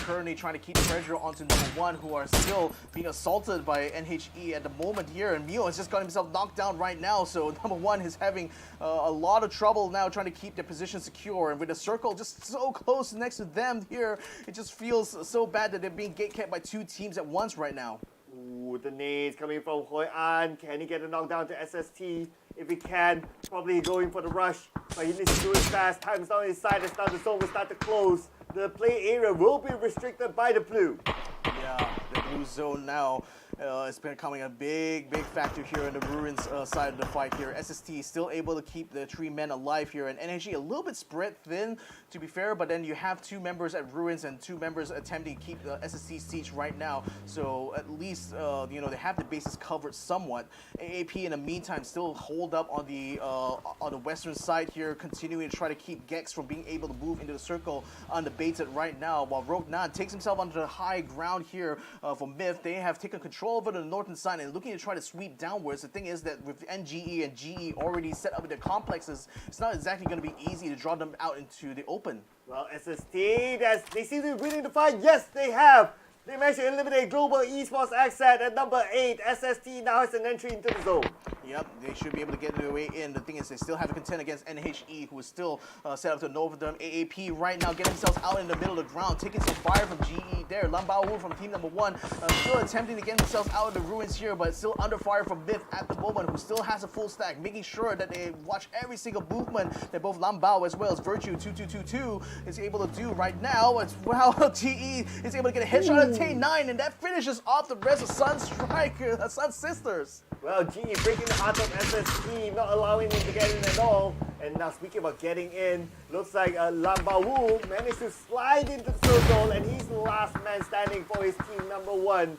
currently trying to keep pressure onto #1, who are still being assaulted by NHE at the moment here. And Mio has just got himself knocked down right now, so #1 is having a lot of trouble now trying to keep their position secure. And with the circle just so close next to them here, it just feels so bad that they're being gate-kept by 2 teams at once right now. Ooh, the nades coming from Hoi An. Can he get a knockdown to SST? If he can, probably going for the rush, but he needs to do it fast. Time's on his side, and now the zone will start to close. The play area will be restricted by the blue. Yeah, the blue zone now it's becoming a big factor here in the Ruins side of the fight here. SST still able to keep the 3 men alive here, and NHG a little bit spread thin, to be fair, but then you have 2 members at Ruins and 2 members attempting to keep the SST siege right now, so at least you know, they have the bases covered somewhat. AAP in the meantime still hold up on the western side here, continuing to try to keep Gex from being able to move into the circle undebated right now, while Rogue Nan takes himself onto the high ground here for Myth. They have taken control over the northern side and looking to try to sweep downwards. The thing is that with NGE and GE already set up in their complexes, it's not exactly going to be easy to draw them out into the open. Well, SST, they seem to be winning the fight. Yes, they have. They managed to eliminate Global Esports Xsset at number 8. SST now has an entry into the zone. Yep, they should be able to get their way in. The thing is, they still have to contend against NHE, who is still set up to north of them. AAP right now getting themselves out in the middle of the ground, taking some fire from GE there. Lambao Wu from team number 1 still attempting to get themselves out of the Ruins here, but still under fire from Myth at the moment, who still has a full stack, making sure that they watch every single movement that both Lambao as well as Virtue 2222 is able to do right now. It's wow, GE is able to get a headshot at Tay9, and that finishes off the rest of Sun Striker, Sun Sisters. Well, GE breaking the heart of SST, not allowing him to get in at all. And now speaking about getting in, looks like Lambao Wu managed to slide into the circle, and he's the last man standing for his team number 1.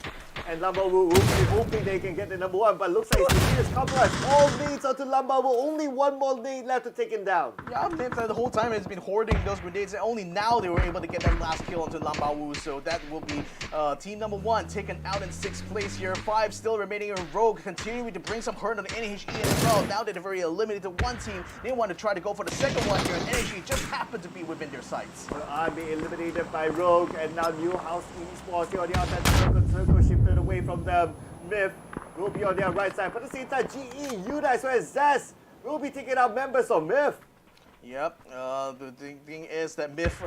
And Lambao Wu will be hoping they can get the number 1, but looks like it's a serious coverage. All nades onto Lambao Wu, only 1 more nade left to take him down. Yeah, Myth the whole time has been hoarding those grenades, and only now they were able to get that last kill onto Lambao Wu, so that will be team number 1 taken out in 6th place here. 5 still remaining in Rogue, continuing to bring some hurt on the NHE as well. Now that they've already eliminated 1 team, they want to try to go for the second one here, and NHE just happened to be within their sights. Well, I'm being eliminated by Rogue, and now New House Esports here on the outside circle, circle shifted away from them. Myth will be on their right side, but at the same time, GE, Yuda as well as Zaz will be taking out members of Myth. Yep, the thing is that Myth,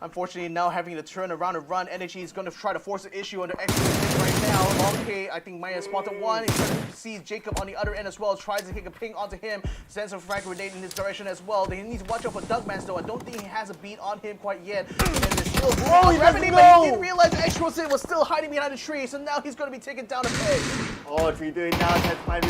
unfortunately, now having to turn around and run. Energy is going to try to force the issue under extra right now. Okay, I think Maya spotted one. He's going to see Jacob on the other end as well. Tries to kick a ping onto him. Sends a frag grenade in his direction as well. They need to watch out for Dougman, though. I don't think he has a beat on him quite yet. And they're still moving rapidly, but he didn't realize Xsset was still hiding behind the tree. So now he's going to be taken down a peg. Oh, 3-2 now. That's fine.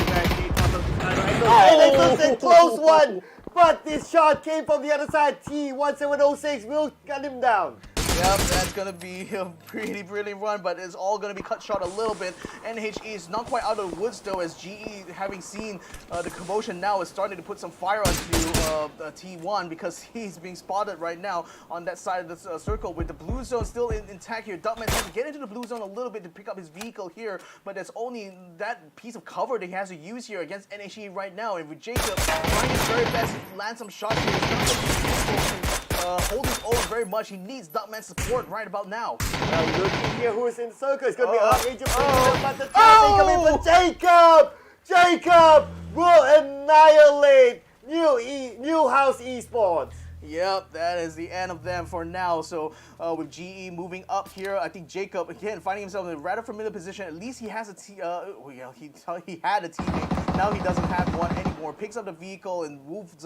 Xsset close one. But this shot came from the other side. T1706 will cut him down. Yep, that's going to be a pretty brilliant run, but it's all going to be cut short a little bit. NHE is not quite out of the woods, though, as GE, having seen the commotion now, is starting to put some fire onto T1 because he's being spotted right now on that side of the circle with the blue zone still intact here. Duckman has to get into the blue zone a little bit to pick up his vehicle here, but there's only that piece of cover that he has to use here against NHE right now. And with Jacob trying his very best to land some shots here, it's not going to be hold his own very much. He needs Duckman's support right about now. Looking here who's in the circle. It's going to be Arkangel Predator, but the tackle coming for Jacob! Jacob will annihilate New House Esports. Yep, that is the end of them for now. So with GE moving up here, I think Jacob, again, finding himself in a rather familiar position. At least he has a he had a teammate. Now he doesn't have one anymore. Picks up the vehicle and moves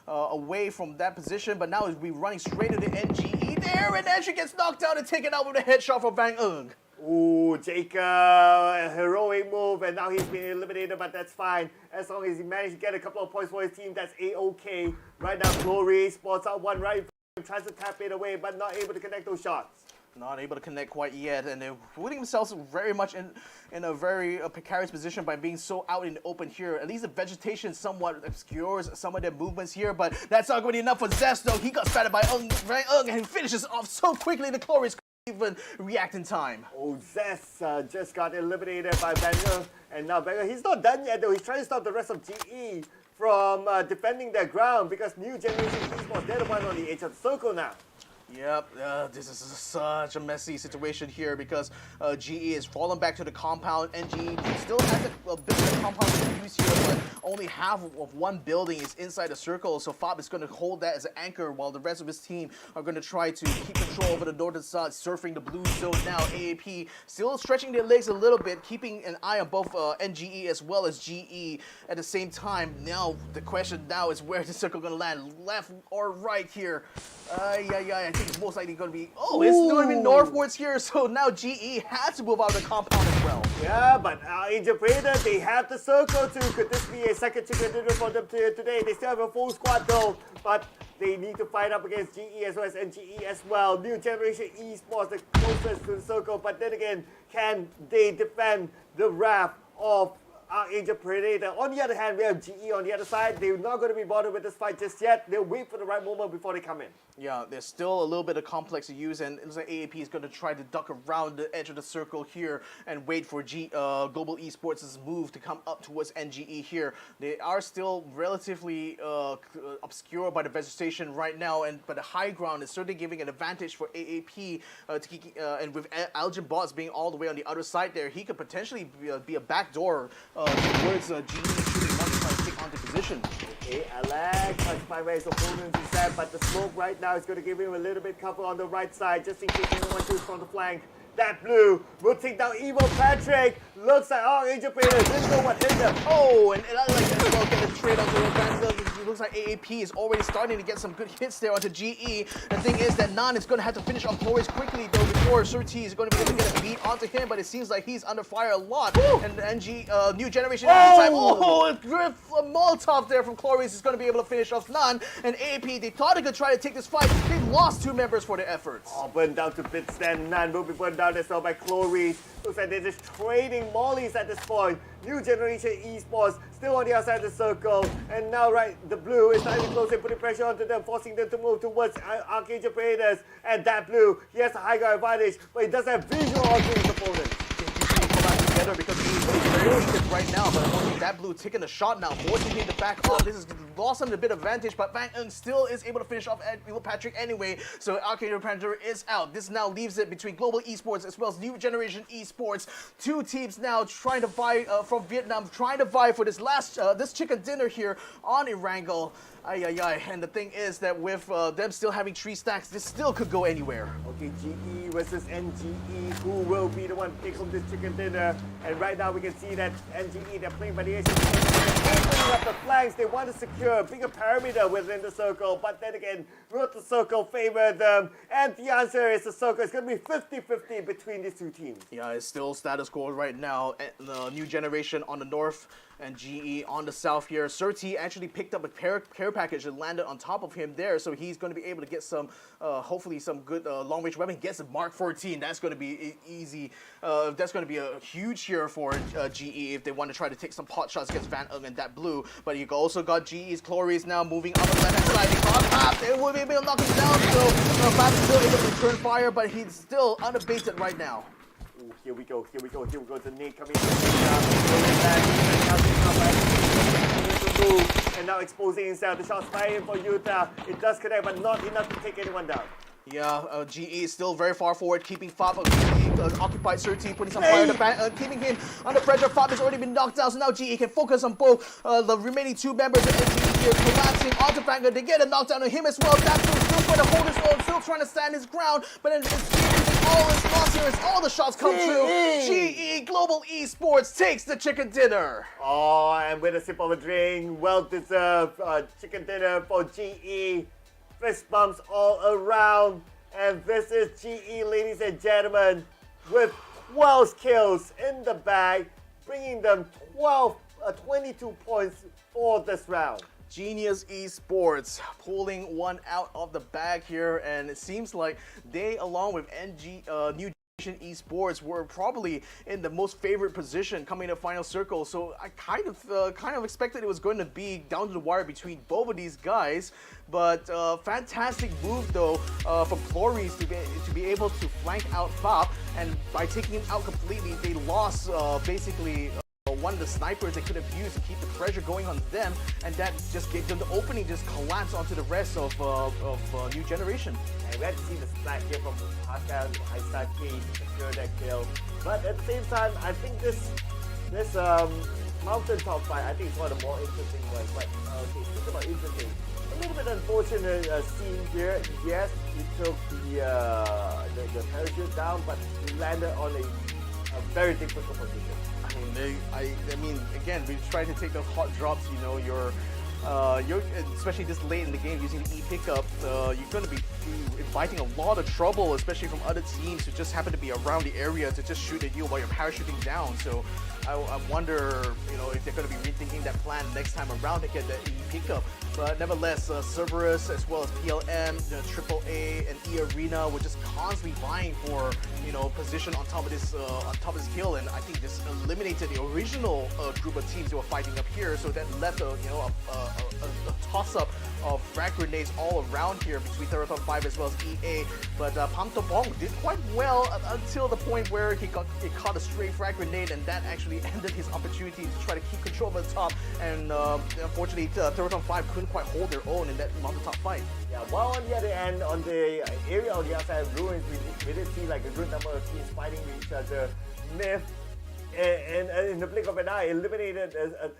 away from that position. But now he'll be running straight to the NGE there. And then she gets knocked down and taken out with a headshot from Bang Ung. Ooh, Jacob, a heroic move, and now he's been eliminated, but that's fine. As long as he managed to get a couple of points for his team, that's A-OK. Right now, Glory spots out one right, tries to tap it away, but not able to connect those shots. Not able to connect quite yet, and they're putting themselves very much in a very precarious position by being so out in the open here. At least the vegetation somewhat obscures some of their movements here, but that's not going to be enough for Zest, though. He got spattered by Ung, and he finishes off so quickly. The Glorious even react in time. Oh, Zest just got eliminated by Venom, and now Venom, he's not done yet though. He's trying to stop the rest of GE from defending their ground because New Generation Esports, they're the one on the edge of the circle now. Yep, this is such a messy situation here because GE is fallen back to the compound, and GE still has a bit of a compound to use here, but only half of one building is inside the circle, so FIVE is going to hold that as an anchor while the rest of his team are going to try to keep control over the northern side, surfing the blue zone now. AAP still stretching their legs a little bit, keeping an eye on both NGE as well as GE at the same time. Now, the question now is where the circle going to land, left or right here? I think it's most likely going to be, it's going to be northwards here, so now GE has to move out of the compound as well. Yeah, but Arkangel Predator, they have the circle too. Could this be a second chicken dinner for them today? They still have a full squad though, but they need to fight up against GE as well as NGE as well. New Generation Esports, the closest to the circle, but then again, can they defend the wrath of Arkangel Predator? On the other hand, we have GE on the other side. They're not going to be bothered with this fight just yet. They'll wait for the right moment before they come in. Yeah, there's still a little bit of complex to use, and it looks like AAP is going to try to duck around the edge of the circle here and wait for Global Esports' move to come up towards NGE here. They are still relatively obscured by the vegetation right now, but the high ground is certainly giving an advantage for AAP. And with Algin Bots being all the way on the other side there, he could potentially be a backdoor towards GE shooting one to try to take onto position. Okay, Alex tries to find where his opponent is at, but the smoke right now is going to give him a little bit cover on the right side, just in case anyone shoots from the flank. That blue will take down Evil Patrick. Looks like Arkangel Predator didn't know what hit him. Oh, and I like that as well. Get a trade onto the advance. It looks like AAP is already starting to get some good hits there onto GE. The thing is that Nan is going to have to finish off Glorious quickly though before Surtees is going to be able to get a beat onto him, but it seems like he's under fire a lot. Woo! And the NG New Generation in the meantime, a Molotov there from Glorious is going to be able to finish off Nan. And AAP, they thought they could try to take this fight. They lost 2 members for their efforts. Oh, burned down to bits then. Nan will be burned down as well by Glorious. Looks like they're just trading mollies at this point. New Generation Esports still on the outside of the circle, and now the blue is starting to close and putting pressure onto them, forcing them to move towards Arkangel Predators. And that blue, he has the high ground advantage, but he doesn't have visual onto his opponent. better because he's very right now, but unfortunately that blue taking a shot now, forcing him to back off. This has lost him a bit of advantage, but Van Eung still is able to finish off Evil Patrick anyway, so Arkangel Predator is out. This now leaves it between Global Esports as well as New Generation Esports. Two teams now trying to vie from Vietnam, trying to vie for this last this chicken dinner here on Erangel. And the thing is that with them still having 3 stacks, this still could go anywhere. Okay, GE versus NGE, who will be the one to take home this chicken dinner? And right now we can see that NGE, they're playing variations, opening up the flanks. They want to secure a bigger perimeter within the circle, but then again, will the circle favor them? And the answer is the circle. It's going to be 50-50 between these two teams. Yeah, it's still status quo right now. The New Generation on the north and GE on the south here. Surti actually picked up a care package and landed on top of him there, so he's going to be able to get some, hopefully some good long-range weapon. Gets a Mark 14. That's going to be easy. That's going to be a huge here for GE if they want to try to take some pot shots against Van Eung and that blue. But you also got GE's Chloris now moving up on the left-hand side. They got Pap. They will be able to knock him down, so Pap is still able to return fire, but he's still unabated right now. Ooh, here we go. The nade coming and now exposing himself. The shot's firing for Yuta. It does connect, but not enough to take anyone down. Yeah, GE is still very far forward, keeping Fab occupied. Surti putting some fire to Van, keeping him under pressure. Fab has already been knocked down, so now GE can focus on both the remaining 2 members of GE here, collapsing onto Van. They get a knockdown on him as well. That's still trying to hold his own, still trying to stand his ground, but then all his lost here as all the shots come through. GE Global Esports takes the chicken dinner. Oh, and with a sip of a drink, well-deserved chicken dinner for GE. Fist bumps all around, and this is GE, ladies and gentlemen, with 12 kills in the bag, bringing them 22 points for this round. Genius Esports pulling one out of the bag here, and it seems like they, along with New Esports, were probably in the most favorite position coming to final circle. So I kind of expected it was going to be down to the wire between both of these guys. But fantastic move though from Chloris to be able to flank out Fab, and by taking him out completely, they lost basically one of the snipers they could have used to keep the pressure going on them, and that just gave them the opening, just collapse onto the rest of New Generation. And we had to see the splash here from Rascal to Xsset to secure that kill. But at the same time, I think this mountaintop fight, I think it's one of the more interesting ones. But okay, speaking about interesting, a little bit unfortunate scene here. Yes, he took the parachute down, but he landed on a very difficult position. I mean, again, we try to take those hot drops. You know, you're especially this late in the game using the E pickup. You're going to be inviting a lot of trouble, especially from other teams who just happen to be around the area to just shoot at you while you're parachuting down. So I wonder, you know, if they're going to be rethinking that plan next time around to get the E pickup. But nevertheless, Cerberus as well as PLM, AAA, and E Arena were just constantly vying for, you know, position on top of this hill, and I think this eliminated the original group of teams who were fighting up here. So that left a toss-up of frag grenades all around here between Theeerathon FIVE as well as EA. But Pam Tobong did quite well until the point where he caught a stray frag grenade, and that actually ended his opportunity to try to keep control of the top. And unfortunately, Theeerathon FIVE couldn't quite hold their own in that mountaintop fight. Yeah, while on the other end, on the area on the outside of Ruins, we did see like a good number of teams fighting with each other. Myth, and in the blink of an eye, eliminated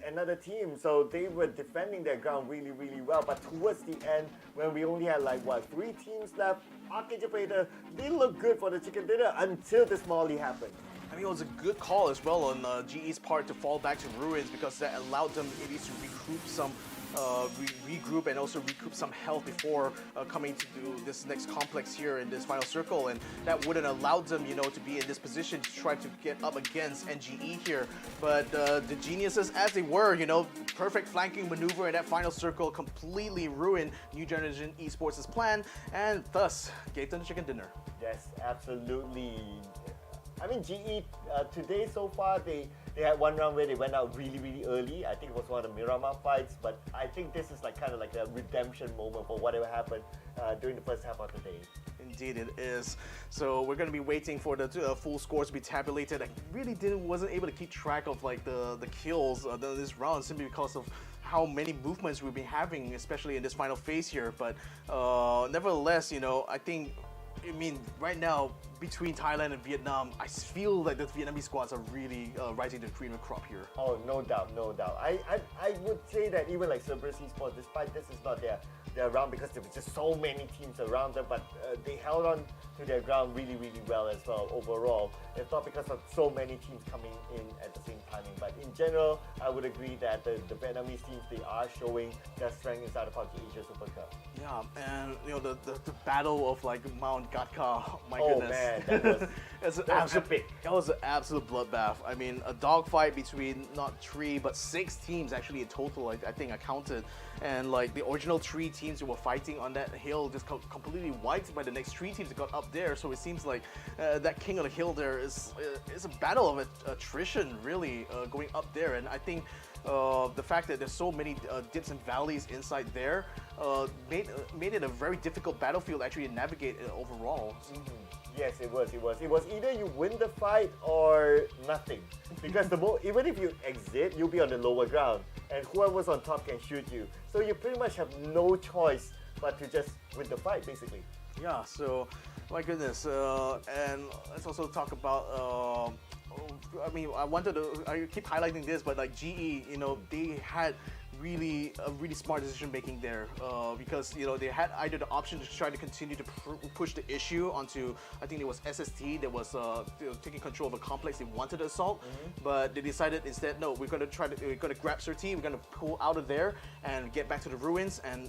another team. So they were defending their ground really, really well. But towards the end, when we only had like, 3 teams left, Arkangel Predator didn't look good for the chicken dinner until this Molly happened. I mean, it was a good call as well on GE's part to fall back to Ruins, because that allowed them maybe to recoup some regroup and also recoup some health before coming to do this next complex here in this final circle, and that wouldn't allow them, you know, to be in this position to try to get up against NGE here. But the geniuses as they were, you know, perfect flanking maneuver in that final circle completely ruined New Generation Esports' plan, and thus gave them the chicken dinner. Yes, absolutely. I mean, GE today so far, they had one round where they went out really, really early. I think it was one of the Miramar fights, but I think this is like kind of like a redemption moment for whatever happened during the first half of the day. Indeed it is. So we're going to be waiting for the full scores to be tabulated. I really wasn't able to keep track of like the kills this round simply because of how many movements we've been having, especially in this final phase here. But nevertheless, you know, I mean, right now, between Thailand and Vietnam, I feel like the Vietnamese squads are really rising to the cream of the crop here. Oh, no doubt, no doubt. I would say that even like Redsea Esports, despite this is not their round because there was just so many teams around them, but they held on to their ground really, really well as well overall. It's not because of so many teams coming in at the same timing, but in general, I would agree that the Vietnamese teams, they are showing their strength inside of PUBG Asia Super Cup. Yeah, and you know the battle of like Mount Gatka, my Oh goodness. man, that was epic. That was an absolute bloodbath. I mean, a dogfight between not 3 but 6 teams actually in total. I think I counted, and like the original 3 teams who were fighting on that hill just completely wiped by the next 3 teams that got up there. So it seems like that king of the hill there is a battle of attrition really going up there, and I think. The fact that there's so many dips and valleys inside there made it a very difficult battlefield actually to navigate overall. Yes, it was. It was either you win the fight or nothing. Because even if you exit, you'll be on the lower ground, and whoever's on top can shoot you. So you pretty much have no choice but to just win the fight, basically. Yeah. So, my goodness, and let's also talk about. I mean, I keep highlighting this, but like GE, you know, they had really smart decision making there because you know they had either the option to try to continue to push the issue onto, I think it was SST that was taking control of a complex they wanted to assault, but they decided instead, no, we're gonna grab Surti, we're gonna pull out of there and get back to the ruins, and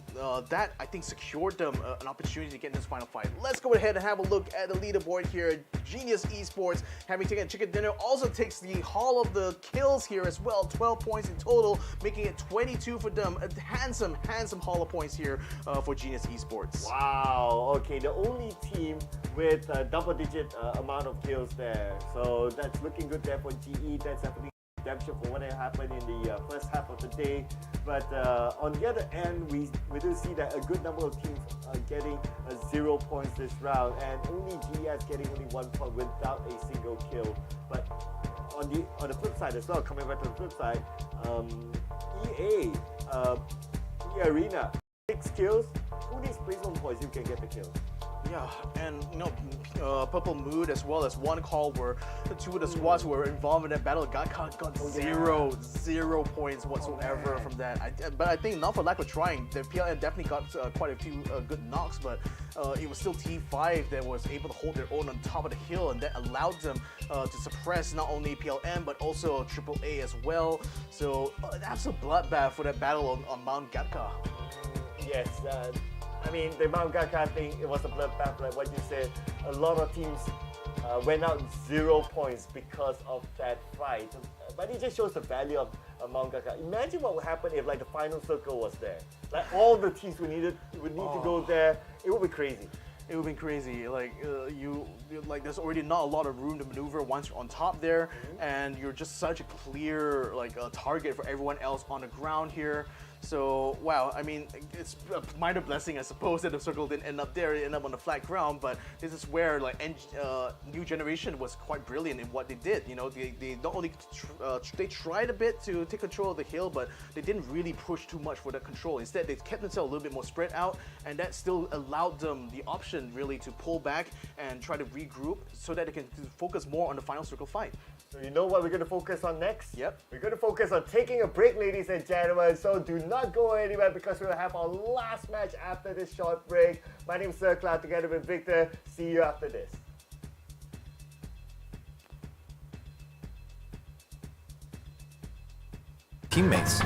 that I think secured them an opportunity to get in this final fight. Let's go ahead and have a look at the leaderboard here. Genius Esports, having taken a chicken dinner, also takes the haul of the kills here as well, 12 points in total, making it 22 for them. A handsome haul of points here for Genius Esports. Wow, okay, the only team with a double-digit amount of kills there. So that's looking good there for GE. That's definitely redemption for what happened in the first half of the day. But on the other end, we do see that a good number of teams are getting 0 points this round, and only GS getting only 1 point without a single kill. But on the flip side as well, coming back to the flip side, EA Arena, 6 kills. Who needs placement points? You can get the kill. Yeah, and you know, Purple Mood as well as one call where the 2 of the squads who were involved in that battle got zero points whatsoever from that. But I think not for lack of trying. The PLN definitely got quite a few good knocks, but it was still T5 that was able to hold their own on top of the hill, and that allowed them to suppress not only PLN but also AAA as well. So an absolute bloodbath for that battle on Mount Gatka. Yes. I mean, the Mount Gatka thing, it was a bloodbath, like what you said. A lot of teams went out 0 points because of that fight. But it just shows the value of Mount Gatka. Imagine what would happen if like the final circle was there. Like all the teams would need to go there. It would be crazy. It would be crazy. Like there's already not a lot of room to maneuver once you're on top there, and you're just such a clear target for everyone else on the ground here. So wow, I mean, it's a minor blessing, I suppose, that the circle didn't end up there. It ended up on the flat ground, but this is where New Generation was quite brilliant in what they did. You know, they not only they tried a bit to take control of the hill, but they didn't really push too much for that control. Instead, they kept themselves a little bit more spread out, and that still allowed them the option really to pull back and try to regroup so that they can focus more on the final circle fight. So you know what we're going to focus on next? Yep. We're going to focus on taking a break, ladies and gentlemen. So do not go anywhere because we'll have our last match after this short break. My name is Sir Cloud together with Victor. See you after this. Teammates,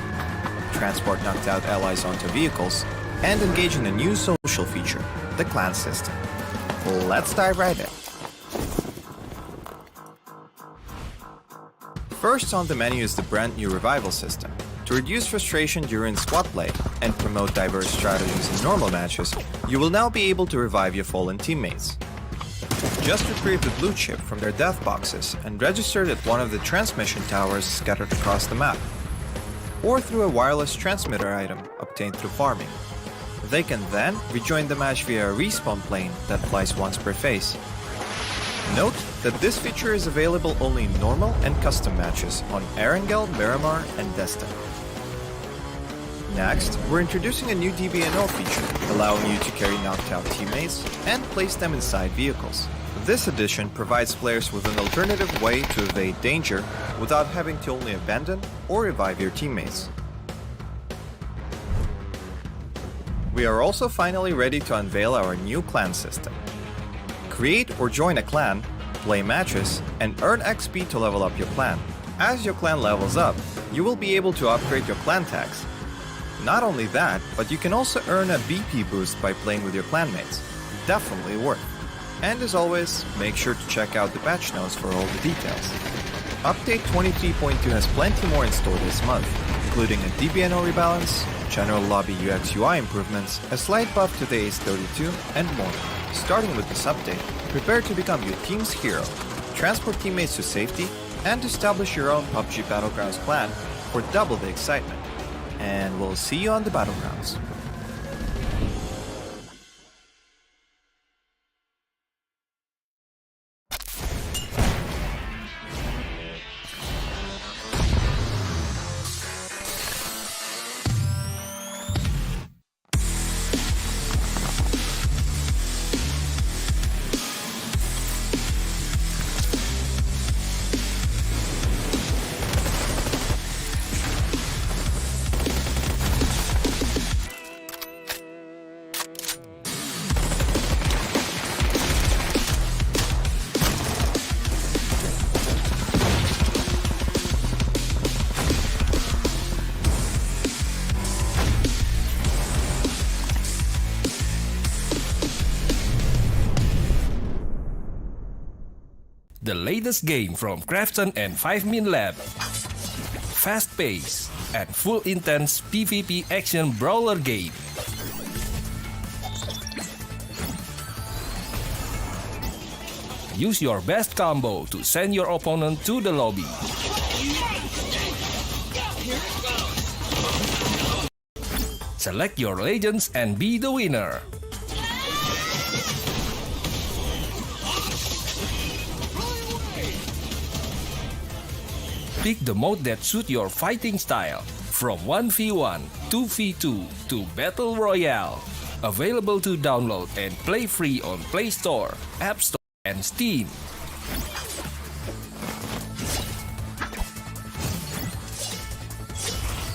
transport knocked out allies onto vehicles, and engage in a new social feature, the clan system. Let's dive right in. First on the menu is the brand new revival system. To reduce frustration during squad play and promote diverse strategies in normal matches, you will now be able to revive your fallen teammates. Just retrieve the blue chip from their death boxes and register it at one of the transmission towers scattered across the map, or through a wireless transmitter item obtained through farming. They can then rejoin the match via a respawn plane that flies once per phase. Note that this feature is available only in normal and custom matches on Arkangel, Miramar, and Jester. Next, we're introducing a new DBNO feature, allowing you to carry knocked out teammates and place them inside vehicles. This addition provides players with an alternative way to evade danger without having to only abandon or revive your teammates. We are also finally ready to unveil our new clan system. Create or join a clan, play matches, and earn XP to level up your clan. As your clan levels up, you will be able to upgrade your clan tags. Not only that, but you can also earn a BP boost by playing with your clanmates. Definitely worth. And as always, make sure to check out the patch notes for all the details. Update 23.2 has plenty more in store this month, including a DBNO rebalance, general lobby UX UI improvements, a slight buff to the Ace 32, and more. Starting with this update, prepare to become your team's hero, transport teammates to safety, and establish your own PUBG Battlegrounds clan for double the excitement. And we'll see you on the Battlegrounds. The latest game from Krafton and 5 Min Lab. Fast pace and full intense PvP action brawler game. Use your best combo to send your opponent to the lobby. Select your legends and be the winner. Pick the mode that suits your fighting style, from 1v1, 2v2 to Battle Royale. Available to download and play free on Play Store, App Store, and Steam.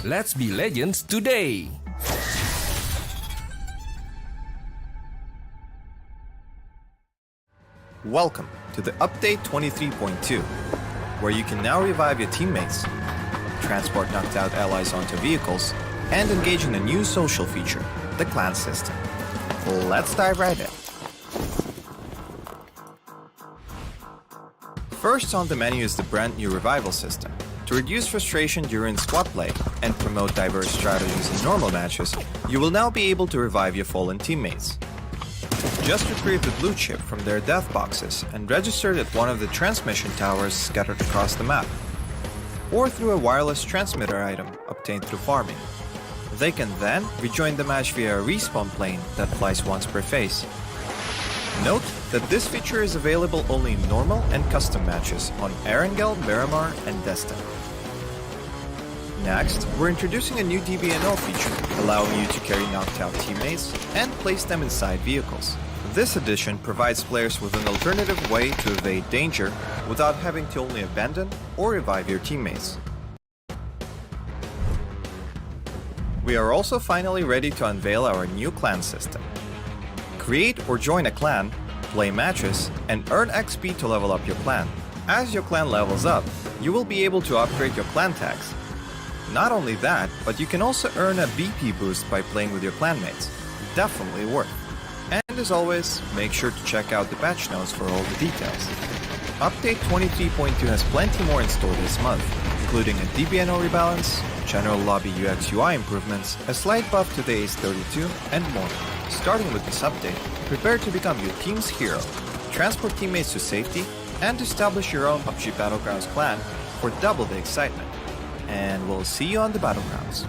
Let's be legends today! Welcome to the Update 23.2, where you can now revive your teammates, transport knocked out allies onto vehicles, and engage in a new social feature, the clan system. Let's dive right in. First on the menu is the brand new revival system. To reduce frustration during squad play and promote diverse strategies in normal matches, you will now be able to revive your fallen teammates. Just retrieve the blue chip from their death boxes and register it at one of the transmission towers scattered across the map, or through a wireless transmitter item obtained through farming. They can then rejoin the match via a respawn plane that flies once per phase. Note that this feature is available only in normal and custom matches on Arkangel, Miramar, and Jester. Next, we're introducing a new DBNO feature, allowing you to carry knocked out teammates and place them inside vehicles. This addition provides players with an alternative way to evade danger without having to only abandon or revive your teammates. We are also finally ready to unveil our new clan system. Create or join a clan, play matches, and earn XP to level up your clan. As your clan levels up, you will be able to upgrade your clan tags. Not only that, but you can also earn a BP boost by playing with your clanmates. Definitely worth. And as always, make sure to check out the patch notes for all the details. Update 23.2 has plenty more in store this month, including a DBNO rebalance, general lobby UX UI improvements, a slight buff to the Ace 32, and more. Starting with this update, prepare to become your team's hero, transport teammates to safety, and establish your own PUBG Battlegrounds clan for double the excitement. And we'll see you on the Battlegrounds.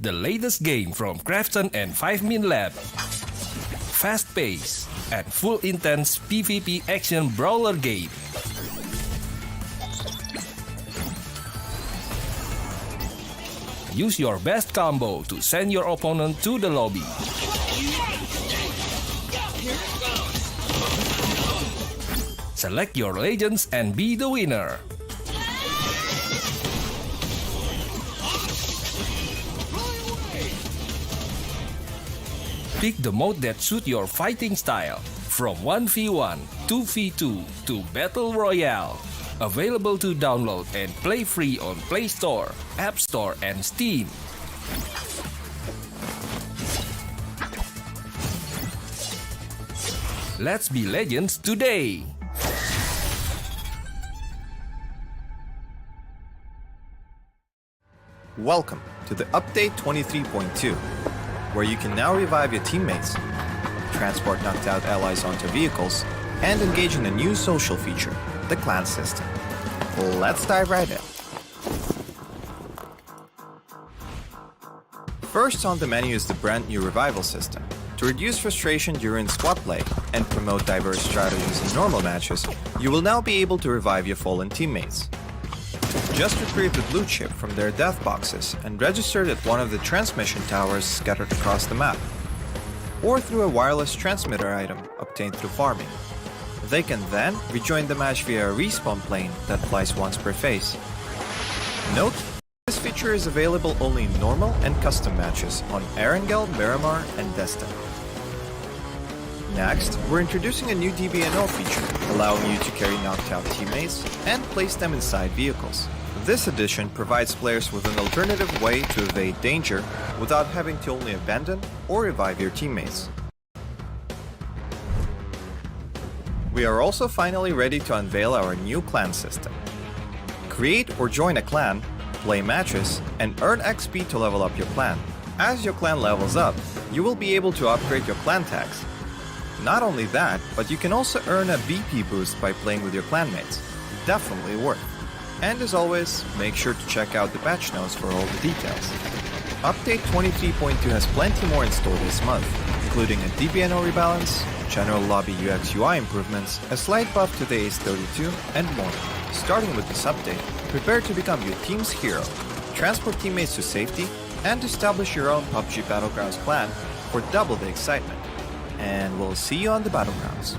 the latest game from Krafton and 5min Lab. Fast pace and full intense PvP action brawler game. Use your best combo to send your opponent to the lobby. Select your legends and be the winner. Pick the mode that suits your fighting style, from 1v1, 2v2 to Battle Royale. Available to download and play free on Play Store, App Store and Steam. Let's be legends today! Welcome to the Update 23.2, where you can now revive your teammates, transport knocked out allies onto vehicles, and engage in a new social feature, the clan system. Let's dive right in. First on the menu is the brand new revival system. To reduce frustration during squad play and promote diverse strategies in normal matches, you will now be able to revive your fallen teammates. Just retrieve the blue chip from their death boxes and register it at one of the transmission towers scattered across the map, or through a wireless transmitter item obtained through farming. They can then rejoin the match via a respawn plane that flies once per phase. Note, this feature is available only in normal and custom matches on Arkangel, Miramar, and Destiny. Next, we're introducing a new DBNO feature, allowing you to carry knocked out teammates and place them inside vehicles. This addition provides players with an alternative way to evade danger without having to only abandon or revive your teammates. We are also finally ready to unveil our new clan system. Create or join a clan, play matches, and earn XP to level up your clan. As your clan levels up, you will be able to upgrade your clan tags. Not only that, but you can also earn a BP boost by playing with your clanmates. Definitely worth. And as always, make sure to check out the patch notes for all the details. Update 23.2 has plenty more in store this month, including a DBNO rebalance, general lobby UX UI improvements, a slight buff to the Ace32, and more. Starting with this update, prepare to become your team's hero, transport teammates to safety, and establish your own PUBG Battlegrounds clan for double the excitement. And we'll see you on the Battlegrounds.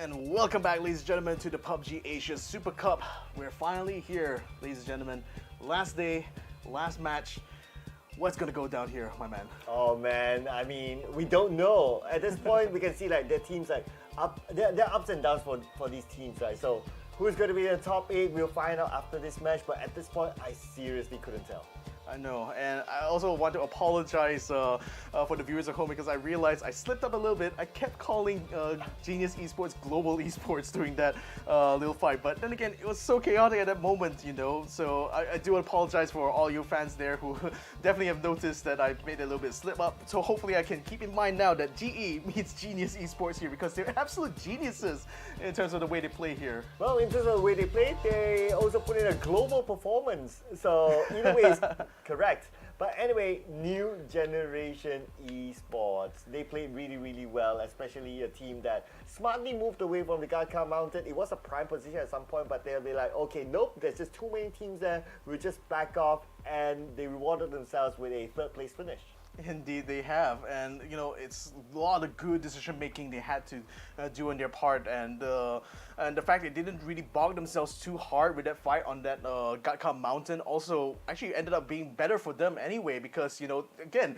And welcome back, ladies and gentlemen, to the PUBG Asia Super Cup. We're finally here, ladies and gentlemen. Last day, last match. What's gonna go down here, my man? Oh man, I mean, we don't know. At this point, we can see like their teams like there are ups and downs for these teams, right? So who's going to be in the top 8? We'll find out after this match. But at this point, I seriously couldn't tell. I know, and I also want to apologize for the viewers at home because I realized I slipped up a little bit. I kept calling Genius Esports Global Esports during that little fight, but then again, it was so chaotic at that moment, you know, so I do apologize for all you fans there who definitely have noticed that I made a little bit slip up, so hopefully I can keep in mind now that GE meets Genius Esports here because they're absolute geniuses in terms of the way they play here. Well, in terms of the way they play, they also put in a global performance, so either way, correct. But anyway, new generation esports. They played really, really well, especially a team that smartly moved away from the guard car mounted. It was a prime position at some point, but they'll be like, okay, nope, there's just too many teams there. We'll just back off, and they rewarded themselves with a third place finish. Indeed, they have, and you know it's a lot of good decision making they had to do on their part, and the fact they didn't really bog themselves too hard with that fight on that Gatka mountain also actually ended up being better for them anyway, because you know again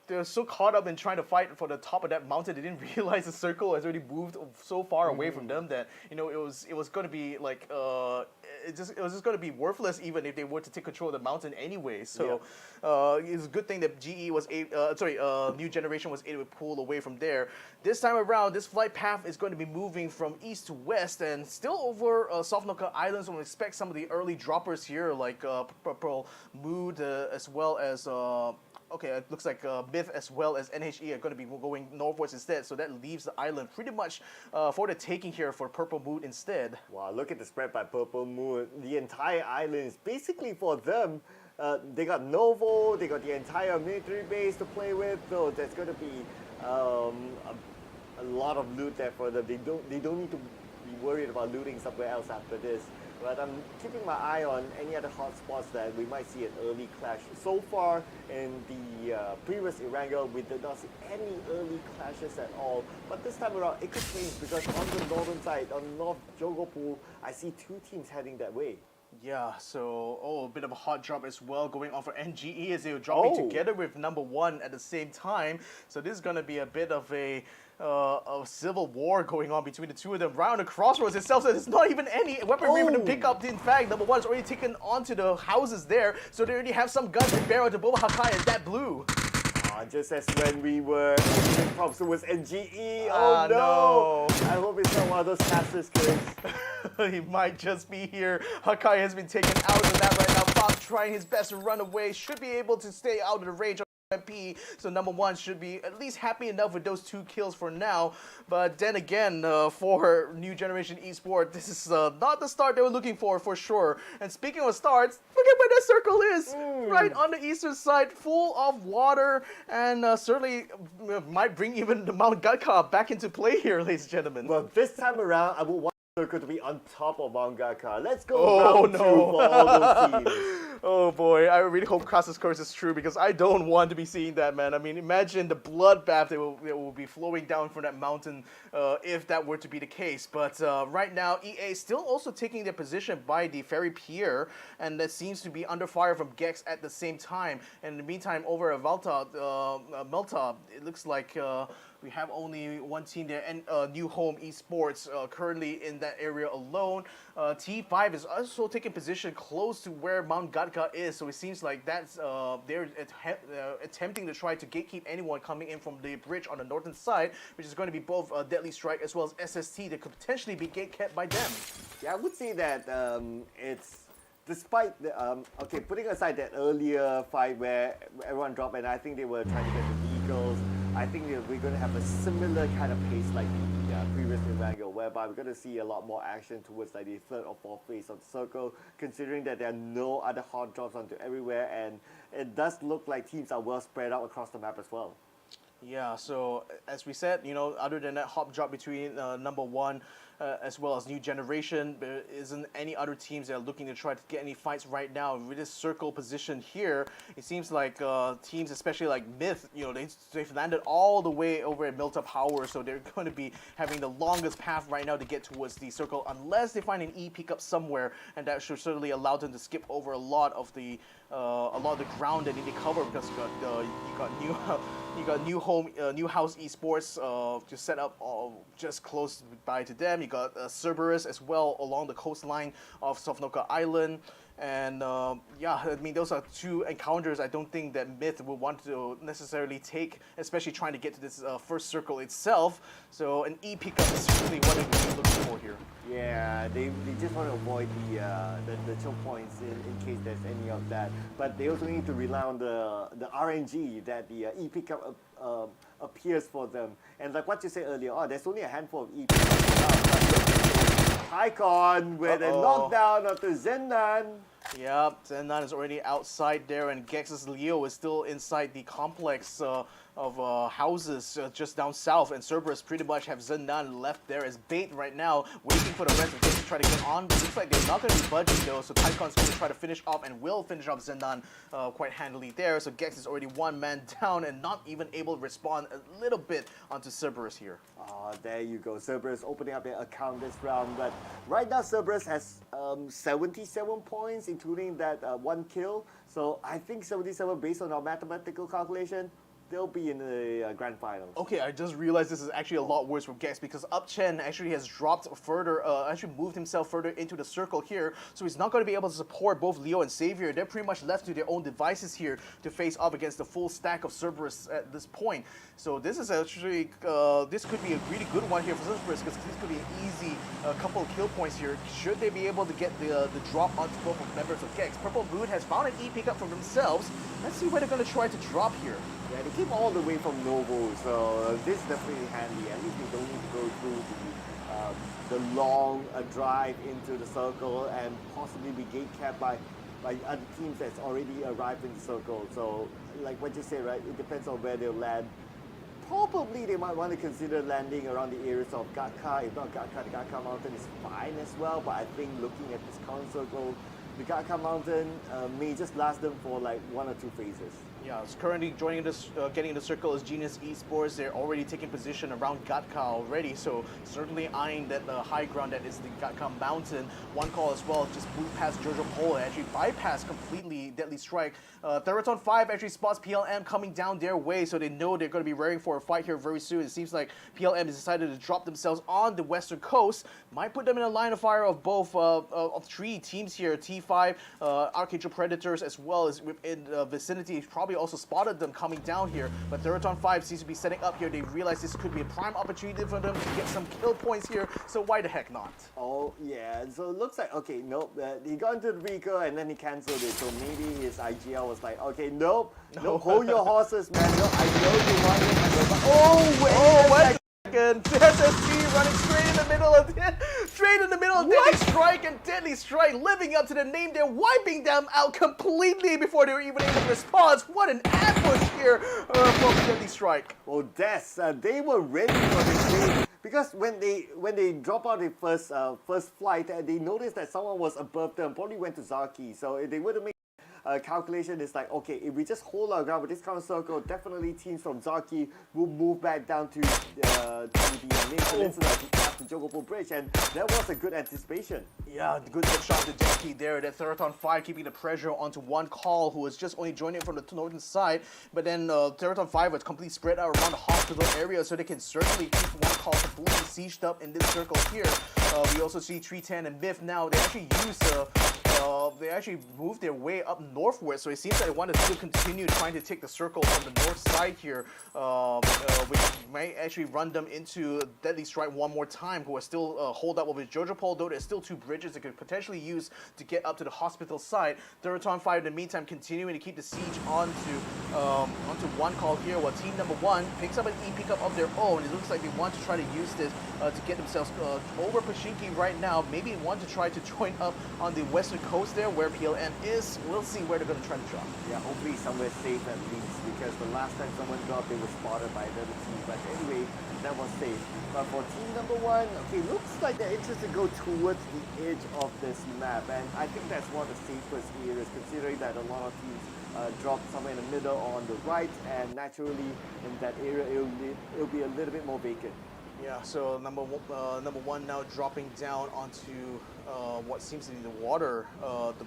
they're so caught up in trying to fight for the top of that mountain they didn't realize the circle has already moved so far away from them that it was going to be like it was just going to be worthless even if they were to take control of the mountain anyway. So it's a good thing that New Generation was able to pull away from there. This time around, this flight path is going to be moving from east to west and still over Sofnoka Islands. So we'll expect some of the early droppers here like Purple Mood as well as okay, it looks like Myth as well as NHE are going to be going northwards instead, so that leaves the island pretty much for the taking here for Purple Mood instead. Wow, look at the spread by Purple Moon. The entire island is basically for them. They got Novo, they got the entire military base to play with, so there's going to be a lot of loot there for them. They don't need to be worried about looting somewhere else after this. But I'm keeping my eye on any other hotspots that we might see an early clash. So far in the previous Erangel, we did not see any early clashes at all. But this time around, it could change because on the northern side, on North Jogopool, I see two teams heading that way. Yeah, so, a bit of a hot drop as well going on for NGE as they were dropping together with number 1 at the same time. So this is going to be a bit of a civil war going on between the two of them. Right on the crossroads itself, so there's not even any weaponry for them to pick up. In fact, number 1's already taken onto the houses there, so they already have some guns to bear onto Boba Hakai as that blue. Just as when we were props, it was NGE. Oh no! I hope it's not one of those casters kills. He might just be here. Hakai has been taken out of that right now. Bob trying his best to run away. Should be able to stay out of the range of MP. So number 1 should be at least happy enough with those 2 kills for now. But then again, for New Generation Esports, this is not the start they were looking for sure. And speaking of starts, look at where that circle is. Right on the eastern side, full of water, and certainly might bring even the Mount Gatka back into play here, ladies and gentlemen. Well, this time around, I would want the circle to be on top of Mount Gatka. Let's go round 2 for all those teams. Oh boy, I really hope Krasa's curse is true because I don't want to be seeing that, man. I mean, imagine the bloodbath that will be flowing down from that mountain if that were to be the case. But right now, EA is still also taking their position by the ferry pier, and that seems to be under fire from Gex at the same time. And in the meantime, over at Melta, it looks like we have only one team there, and New Home Esports currently in that area alone. T5 is also taking position close to where Mount Gatka is, so it seems like that's they're attempting to try to gatekeep anyone coming in from the bridge on the northern side, which is going to be both Deadly Strike as well as SST that could potentially be gatekept by them. Yeah, I would say that it's despite the putting aside that earlier fight where everyone dropped and I think they were trying to get the vehicles. I think we're going to have a similar kind of pace like the previous Erangel, whereby we're going to see a lot more action towards like the 3rd or 4th phase of the circle, considering that there are no other hot drops onto everywhere, and it does look like teams are well spread out across the map as well. Yeah, so as we said, other than that hop drop between number 1 as well as New Generation, there isn't any other teams that are looking to try to get any fights right now. With this circle position here, it seems like teams, especially like Myth, they've landed all the way over at Milta Power, so they're going to be having the longest path right now to get towards the circle, unless they find an E pickup somewhere, and that should certainly allow them to skip over a lot of the ground that they need to cover, because you got New House Esports to set up just close by to them. You got Cerberus as well along the coastline of Sofnoka Island. And yeah, I mean, those are 2 encounters I don't think that Myth would want to necessarily take, especially trying to get to this first circle itself. So an E pickup is really what they're looking for here. Yeah, they just want to avoid the choke points in case there's any of that. But they also need to rely on the RNG that the E pickup appears for them. And like what you said earlier, there's only a handful of E pickups. Icon, where they knocked down onto Zendan. Yep, Zen9 is already outside there, and Gex's Leo is still inside the complex of houses just down south, and Cerberus pretty much have Zen9 left there as bait right now, waiting for the rest of Gex to try to get on. But looks like they're not going to be budging though, so Tycon's going to try to finish off and will finish off Zen9 quite handily there. So Gex is already one man down and not even able to respond a little bit onto Cerberus here. Oh, there you go. Cerberus opening up their account this round, but right now Cerberus has 77 points, including that one kill. So I think 77, based on our mathematical calculation, they'll be in the grand finals. Okay, I just realized this is actually a lot worse for Gex because Upchen actually has dropped further, actually moved himself further into the circle here, so he's not going to be able to support both Leo and Xavier. They're pretty much left to their own devices here to face off against the full stack of Cerberus at this point. So this is actually, this could be a really good one here for Cerberus because this could be an easy couple of kill points here. Should they be able to get the drop onto both of members of Gex? Purple Mood has found an E pickup for themselves. Let's see where they're going to try to drop here. Yeah, they came all the way from Novo, so this is definitely handy. At least they don't need to go through the long drive into the circle and possibly be gate-capped by other teams that's already arrived in the circle. So, like what you said, right, it depends on where they'll land. Probably they might want to consider landing around the areas of Gatka. If not Gatka, the Gatka Mountain is fine as well, but I think looking at this current circle, the Gatka Mountain may just last them for like 1 or 2 phases. Yeah, it's currently joining this, getting in the circle is Genius Esports. They're already taking position around Gatka already, so certainly eyeing that high ground that is the Gatka Mountain. One call as well, just moved past Jojo Pole and actually bypassed completely Deadly Strike. Theeerathon FIVE actually spots PLM coming down their way, so they know they're going to be raring for a fight here very soon. It seems like PLM has decided to drop themselves on the western coast. Might put them in a line of fire of both of 3 teams here, T5, Arkangel Predators, as well as within the vicinity. Probably also spotted them coming down here, but Theeerathon FIVE seems to be setting up here. They realize this could be a prime opportunity for them to get some kill points here, so why the heck not? Oh yeah, so it looks like, okay, nope, he got into the vehicle and then he cancelled it, so maybe his IGL was like, okay, nope, hold your horses, man, no, I know you want it, but oh wait, Second, SSG running straight in the middle of Deadly Strike, and Deadly Strike living up to the name. They're wiping them out completely before they were even able to respond. What an ambush here from Deadly Strike. Well, they were ready for this game because when they drop out the first flight, they noticed that someone was above them, probably went to Zaki, so they would have made calculation is like, okay, if we just hold our ground with this kind of circle, definitely teams from Zaki will move back down to the main peninsula to tap the Jogopo Bridge, and that was a good anticipation. Yeah, good shot to Jackie there. That Theeerathon FIVE keeping the pressure onto one call who was just only joining from the northern side, but then Theeerathon FIVE was completely spread out around the hospital area, so they can certainly keep one call completely sieged up in this circle here. We also see 310 and Myth now. They actually use they actually moved their way up northward, so it seems like they want to still continue trying to take the circle from the north side here, which may actually run them into Deadly Strike one more time, who are still hold up over Jojo Pole, though there's still 2 bridges they could potentially use to get up to the hospital side. Theeerathon FIVE in the meantime continuing to keep the siege onto one call here, while team number 1 picks up an E pickup of their own. It looks like they want to try to use this to get themselves over Pachinki right now. Maybe want to try to join up on the western coast there where PLM is. We'll see where they're going to try to drop. Yeah, hopefully somewhere safe at least, because the last time someone dropped, they were spotted by the other team. But anyway, that was safe. But for team number 1, okay, looks like they're interested to go towards the edge of this map, and I think that's one of the safest areas, considering that a lot of teams drop somewhere in the middle or on the right, and naturally in that area it'll be a little bit more vacant. Yeah, so number 1 now dropping down onto what seems to be the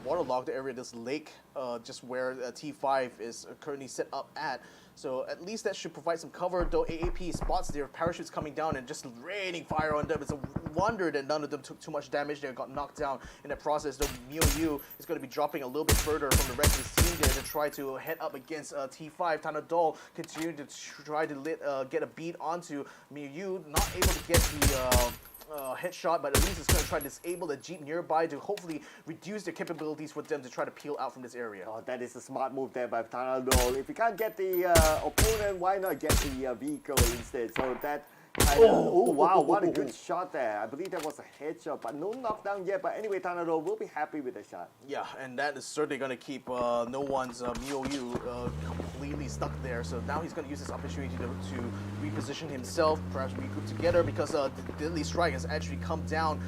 waterlogged area, this lake, just where T5 is currently set up at. So at least that should provide some cover, though AAP spots their parachutes coming down and just raining fire on them. It's a wonder that none of them took too much damage there, got knocked down in the process, though Miu is going to be dropping a little bit further from the rest of his team there to try to head up against T5. Tanadol continuing to try to get a beat onto Miu, not able to get the headshot, but at least it's going to try to disable the Jeep nearby to hopefully reduce their capabilities for them to try to peel out from this area. Oh, that is a smart move there by Tanadol. If you can't get the opponent, why not get the vehicle instead? So that Oh, wow, what a good shot there. I believe that was a headshot, but no knockdown yet. But anyway, Tanado will be happy with the shot. Yeah, and that is certainly going to keep no one's MiuYu completely stuck there. So now he's going to use this opportunity to reposition himself, perhaps regroup together, because the Deadly Strike has actually come down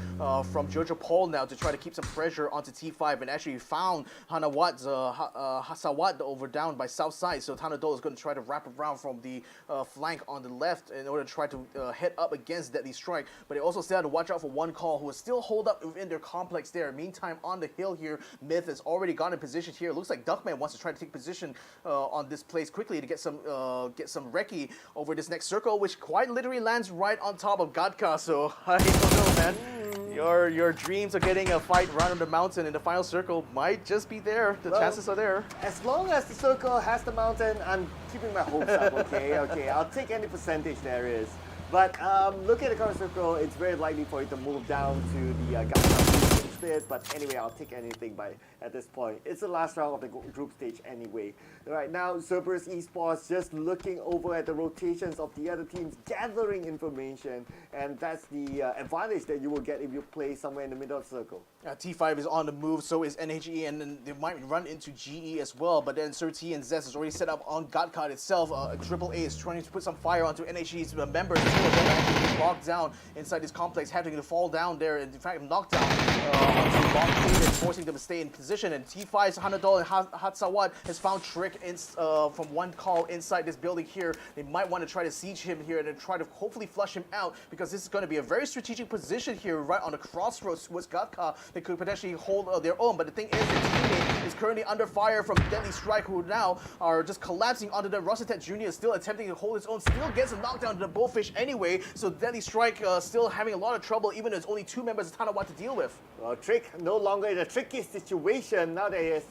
from Jojo Paul now to try to keep some pressure onto T5 and actually found Hasawat over down by south side. So Tanado is going to try to wrap around from the flank on the left in order to try to head up against Deadly Strike. But they also still have to watch out for one call who is still holed up within their complex there. Meantime, on the hill here, Myth has already gotten in position here. It looks like Duckman wants to try to take position on this place quickly to get some recce over this next circle, which quite literally lands right on top of Gadka. So I don't know, man. Your dreams of getting a fight right on the mountain in the final circle might just be there. The chances are there. As long as the circle has the mountain, I'm keeping my hopes up. Okay, I'll take any percentage there is. But look at the current circle, it's very likely for it to move down to the Gadka instead. But anyway, I'll take anything at this point. It's the last round of the group stage anyway. Right now, Cerberus Esports just looking over at the rotations of the other teams, gathering information, and that's the advantage that you will get if you play somewhere in the middle of the circle. T5 is on the move, so is NHE, and then they might run into GE as well. But then Sir T and Zest is already set up on Godcard itself. Triple A is trying to put some fire onto NHE's members. Two of them actually locked down inside this complex, having to fall down there, and in fact knocked down onto Bomb Cleaver, forcing them to stay in position. And T5's Hanadol and Hatsawat has found Trick from one call inside this building here. They might want to try to siege him here and then try to hopefully flush him out, because this is going to be a very strategic position here right on the crossroads towards Gadka. They could potentially hold their own, but the thing is, the teammate is currently under fire from Deadly Strike, who now are just collapsing onto them. Rosetet Jr. is still attempting to hold his own, still gets a knockdown to the Bullfish anyway, so Deadly Strike still having a lot of trouble, even though there's only two members of Tanawat to deal with. Well, Trick no longer in a tricky situation now that he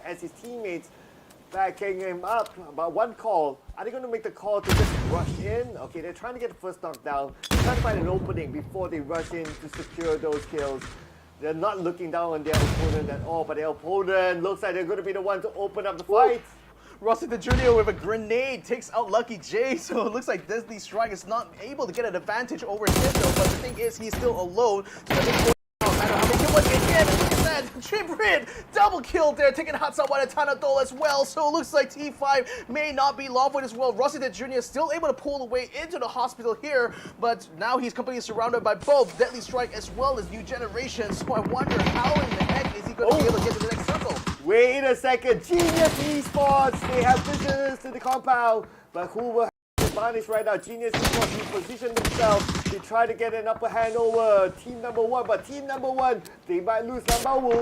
has his teammates backing him up. About one call, are they going to make the call to just rush in? Okay, they're trying to get the first knockdown. They're trying to find an opening before they rush in to secure those kills. They're not looking down on their opponent at all, but their opponent looks like they're going to be the one to open up the fight. Rossington Jr. with a grenade takes out Lucky J, so it looks like Deadly Strike is not able to get an advantage over him though, but the thing is, he's still alone. So Chibrid, double kill there, taking Hatsawa and Tanadol as well. So it looks like T5 may not be long with as well. Rossington Jr. is still able to pull away into the hospital here, but now he's completely surrounded by both Deadly Strike as well as New Generation. So I wonder how in the heck is he going to be able to get to the next circle? Wait a second, Genius Esports, they have visitors to the compound, but who will advantage right now? Genius Esports reposition themselves to try to get an upper hand over team number one, but team number one, they might lose Lambawu.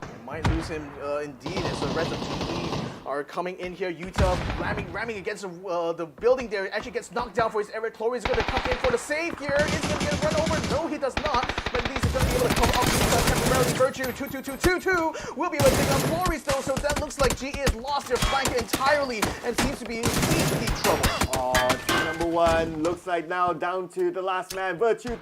They might lose him indeed, as the rest of GE are coming in here. Utah ramming against the building there. Actually gets knocked down for his Eric. Chloe is going to come in for the save here. Is he going to get run over? No, he does not. But at least he's going to be able to come up temporarily. Virtue 2-2-2-2-2 will be able to take out Flores though, so that looks like GE has lost their flank entirely and seems to be in deep trouble. Oh, team number one looks like now down to the last man. Virtue.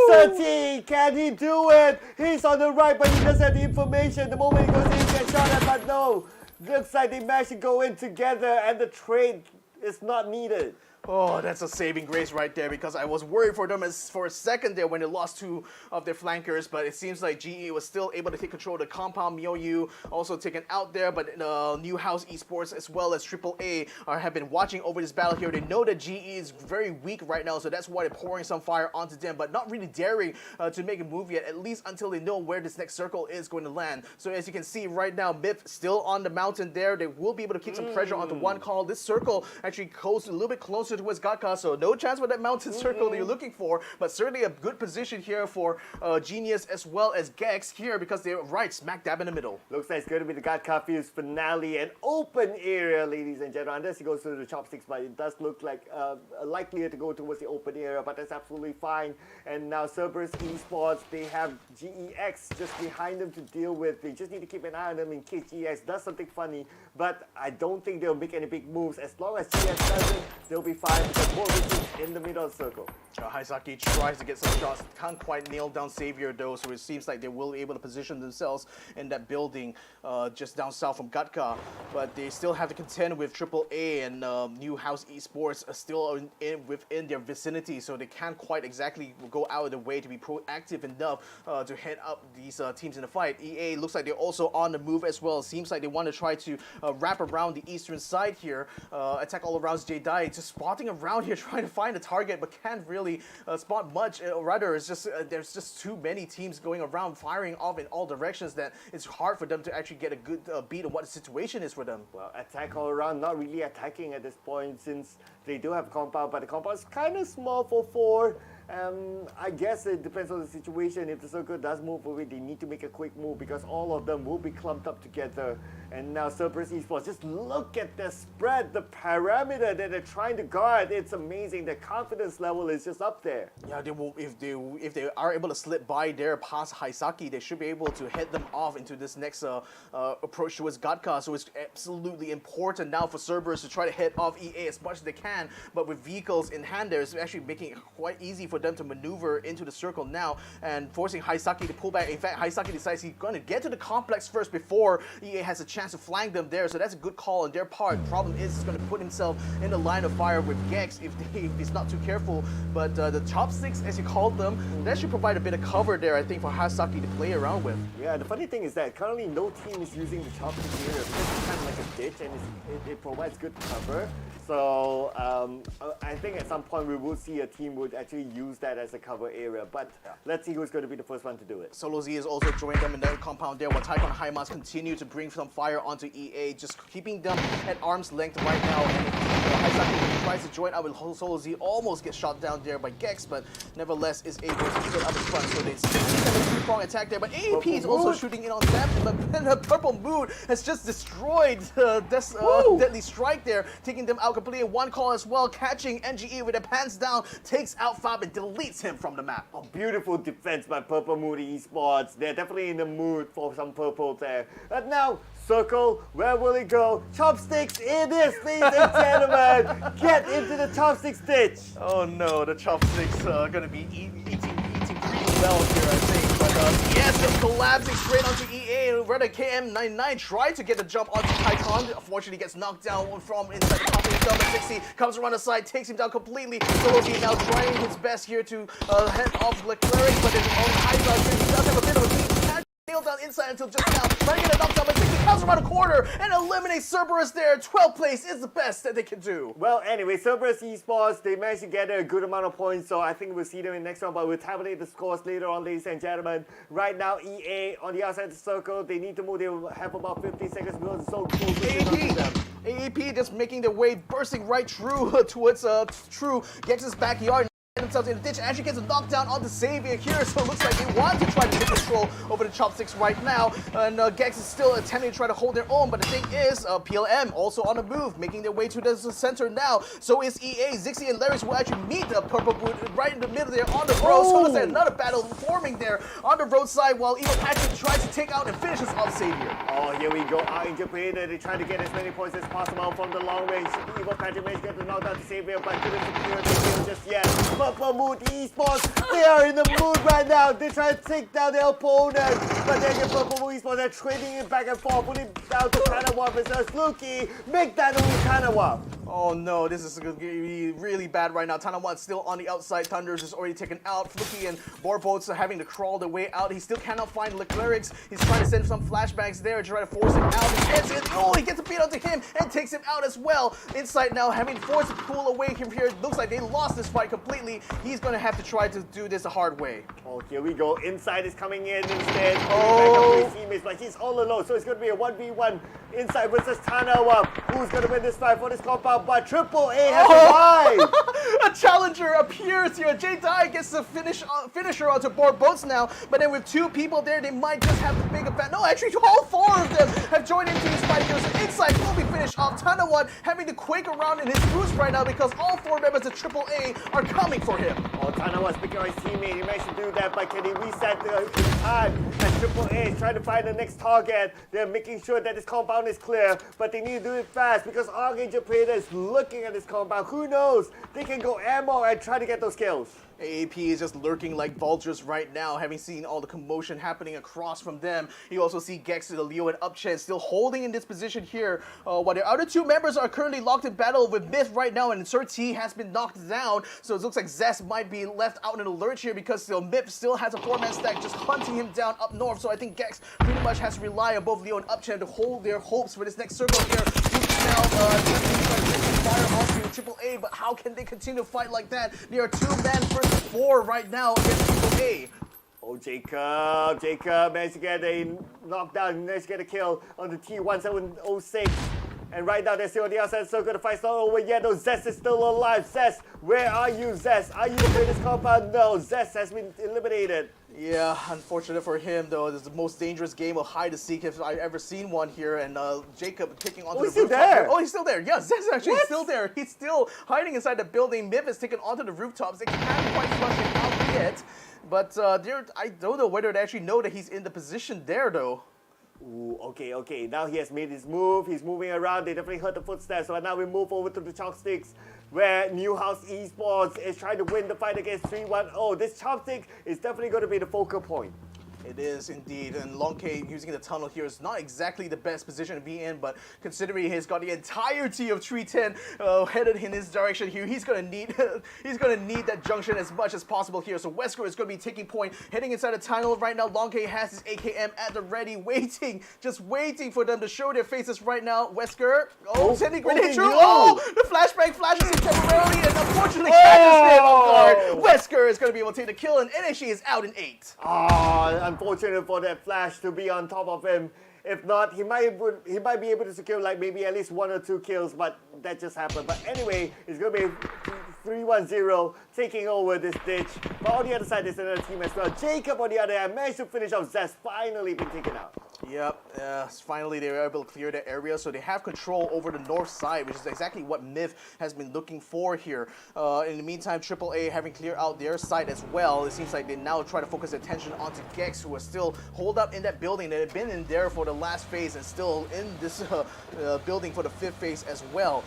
Sati, can he do it? He's on the right, but he doesn't have the information. The moment he goes in, he gets shot at, but no. Looks like they managed to go in together and the trade is not needed. Oh, that's a saving grace right there, because I was worried for them for a second there when they lost two of their flankers, but it seems like GE was still able to take control of the compound. MiuYu also taken out there, but new House Esports as well as Triple A have been watching over this battle here. They know that GE is very weak right now, so that's why they're pouring some fire onto them, but not really daring to make a move yet, at least until they know where this next circle is going to land. So as you can see right now, Myth still on the mountain there. They will be able to keep some pressure onto one call. This circle actually goes a little bit closer towards Gadka, so no chance for that mountain circle that you're looking for, but certainly a good position here for Genius as well as Gex here, because they're right smack dab in the middle. Looks like it's going to be the Gadka Fuse finale, an open area, ladies and gentlemen, unless he goes through the chopsticks, but it does look like likelier to go towards the open area, but that's absolutely fine. And now Cerberus Esports, they have GEX just behind them to deal with. They just need to keep an eye on them in case GEX does something funny, but I don't think they'll make any big moves. As long as GEX doesn't, they'll be 1v5 because both of them in the middle of the circle. Haisaki tries to get some shots, can't quite nail down Xavier though, so it seems like they will be able to position themselves in that building just down south from Gatka, but they still have to contend with AAA and new House Esports are still within their vicinity, so they can't quite exactly go out of the way to be proactive enough to head up these teams in the fight. EA looks like they're also on the move as well. Seems like they want to try to wrap around the eastern side here, attack all around J-Dai, just spotting around here trying to find a target, but can't really spot much. Rather, it's just there's just too many teams going around firing off in all directions that it's hard for them to actually get a good beat on what the situation is for them. Well, attack all around, not really attacking at this point since they do have compound, but the compound is kind of small for 4. I guess it depends on the situation. If the circle does move away, they need to make a quick move because all of them will be clumped up together. And now Cerberus Esports, just look at the spread, the parameter that they're trying to guard. It's amazing. Their confidence level is just up there. Yeah, they will, if they are able to slip by there past Haisaki, they should be able to head them off into this next approach towards Gatka. So it's absolutely important now for Cerberus to try to head off EA as much as they can. But with vehicles in hand, there, it's actually making it quite easy for them to maneuver into the circle now and forcing Haisaki to pull back. In fact, Haisaki decides he's going to get to the complex first before EA has a chance to flank them there. So that's a good call on their part. Problem is, he's going to put himself in the line of fire with Gex if he's not too careful. But the chopsticks, as you called them, that should provide a bit of cover there, I think, for Haisaki to play around with. Yeah, the funny thing is that currently no team is using the chopsticks here because it's kind of like a ditch and it provides good cover. So I think at some point we will see a team would actually use that as a cover area, but let's see who's going to be the first one to do it. Solo Z is also joining them in the compound there, while Taikon Haimas continue to bring some fire onto EA, just keeping them at arm's length right now. And Haisaki tries to join up with Solo Z, almost gets shot down there by Gex, but nevertheless is able to get up in front. So they see a two-prong attack there, but AAP is also shooting in on them, but then the Purple Mood has just destroyed this deadly strike there, taking them out completely. One call as well, catching NGE with their pants down, takes out Fab and deletes him from the map. Oh, beautiful defense by Purple Moody Esports. They're definitely in the mood for some purple there. But now, circle, where will it go? Chopsticks, it is, ladies and gentlemen. Get into the chopsticks ditch. Oh no, the chopsticks are gonna be eating pretty well here, I think. But yes, just collapsing straight onto EA. Rather, KM99 tried to get the jump onto Taikon. Unfortunately, gets knocked down from inside the company. Delta 60 comes around the side, takes him down completely. Solosi now trying his best here to head off Leclerc, but in on Kaiser, he does have a bit of a lead. Nailed down inside until just now. Trying to get a knockdown, but 60 comes around a corner and eliminates Cerberus there. 12th place is the best that they can do. Well, anyway, Cerberus Esports, they managed to get a good amount of points, so I think we'll see them in the next round, but we'll tabulate the scores later on, ladies and gentlemen. Right now, EA on the outside of the circle, they need to move. They will have about 15 seconds because it's so cool to them. AAP just making their way, bursting right through towards Gex's backyard. Themselves in the ditch, actually gets a knockdown on the Xavier here, so it looks like they want to try to take control over the chopsticks right now, and Gex is still attempting to try to hold their own, but the thing is, PLM also on the move, making their way to the center now. So is EA. Zixi and Larry's will actually meet the Purple Boot right in the middle there on the road, so looks like another battle forming there on the roadside, while Evil Patrick tries to take out and finishes off Xavier. Oh, here we go, Arkangel Predator, they try to get as many points as possible from the long range. Evil Patrick managed to get the knockdown to Xavier, but couldn't secure the kill just yet. Purple Mood Esports, they are in the mood right now. They try to take down their opponent, but then the Purple Mood Esports are trading it back and forth, putting down to Tanawa versus Luki. Make that only Tanawa. Oh no, this is going to be really bad right now. Tanawa still on the outside. Thunders is already taken out. Fluky and Borboats are having to crawl their way out. He still cannot find Leclerc. He's trying to send some flashbangs there to try to force him out. He gets it. Oh, he gets a beat onto him and takes him out as well. Inside now, having forced to pull away from here. Looks like they lost this fight completely. He's going to have to try to do this the hard way. Oh, here we go. Inside is coming in instead. Oh, his teammates, but he's all alone, so it's going to be a 1v1 Inside versus Tanawa. Who's going to win this fight for this compound? But AAA has arrived. A challenger appears here. J-Dai gets the finisher onto board boats now, but then with two people there, they might just have the big effect. No, actually, all four of them have joined into this fight here. So Inside will be finished off. Tanawa having to quake around in his boots right now because all four members of AAA are coming for him. Oh, Tanawa's picking on his teammate. He managed to do that, but can he reset the time? And AAA is trying to find the next target. They're making sure that this compound is clear, but they need to do it fast because Arkangel Predator is just looking at this compound. Who knows? They can go ammo and try to get those kills. AAP is just lurking like vultures right now, having seen all the commotion happening across from them. You also see Gex, the Leo, and Upchen still holding in this position here, while the other two members are currently locked in battle with Myth right now, and Sir T has been knocked down, so it looks like Zest might be left out in the lurch here because Myth still has a 4-man stack just hunting him down up north, so I think Gex pretty much has to rely on both Leo and Upchen to hold their hopes for this next circle here. Now, fire off to AAA, but how can they continue to fight like that? They are 2-man versus 4 right now against AAA. Oh, Jacob managed to get a knockdown, managed to get a kill on the T1706. And right now they're still on the outside circle. The fight's not over yet though. Zest is still alive. Zest, where are you, Zest? Are you in this compound? No, Zest has been eliminated. Yeah, unfortunate for him though. This is the most dangerous game of hide and seek if I've ever seen one here. And Jacob picking onto the rooftop. There. Oh, he's still there. Yeah, Zest actually still there. He's still hiding inside the building. Myth is taken onto the rooftops. They can't quite flush him out yet. But I don't know whether they actually know that he's in the position there though. Ooh, okay. Now he has made his move. He's moving around. They definitely heard the footsteps. So now we move over to the Chopsticks, where new House Esports is trying to win the fight against 310. This Chopstick is definitely going to be the focal point. It is indeed, and Long K using the tunnel here is not exactly the best position to be in, but considering he's got the entirety of 310 headed in his direction here, he's gonna need that junction as much as possible here. So Wesker is gonna be taking point, heading inside the tunnel right now. Long K has his AKM at the ready, just waiting for them to show their faces right now. Wesker, sending grenade through. Oh, the flashbang flashes him temporarily, and unfortunately catches him off guard. Wesker is gonna be able to take the kill, and NHG is out in 8. Unfortunate for that flash to be on top of him. If not, he might be able to secure like maybe at least 1 or 2 kills, but that just happened. But anyway, it's going to be 310 taking over this ditch. But on the other side, there's another team as well. Jacob, on the other hand, managed to finish off Zest, finally been taken out. Yep, finally they were able to clear the area, so they have control over the north side, which is exactly what Myth has been looking for here. In the meantime, AAA having cleared out their side as well. It seems like they now try to focus their attention onto Gex, who are still holed up in that building. They had been in there for the last phase and still in this building for the 5th phase as well.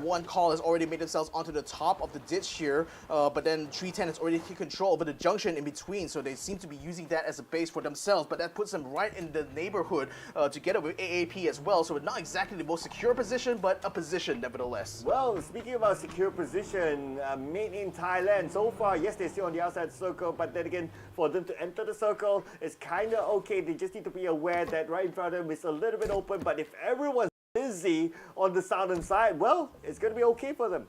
One call has already made themselves onto the top of the ditch here, but then 310 has already taken control over the junction in between, so they seem to be using that as a base for themselves, but that puts them right in the neighborhood together with AAP as well, so not exactly the most secure position, but a position nevertheless. Well, speaking about secure position, made in Thailand, so far, yes, they're still on the outside circle, but then again, for them to enter the circle, it's kind of okay. They just need to be aware that right in front of them is a little bit open, but if everyone's busy on the southern side, well, it's going to be okay for them.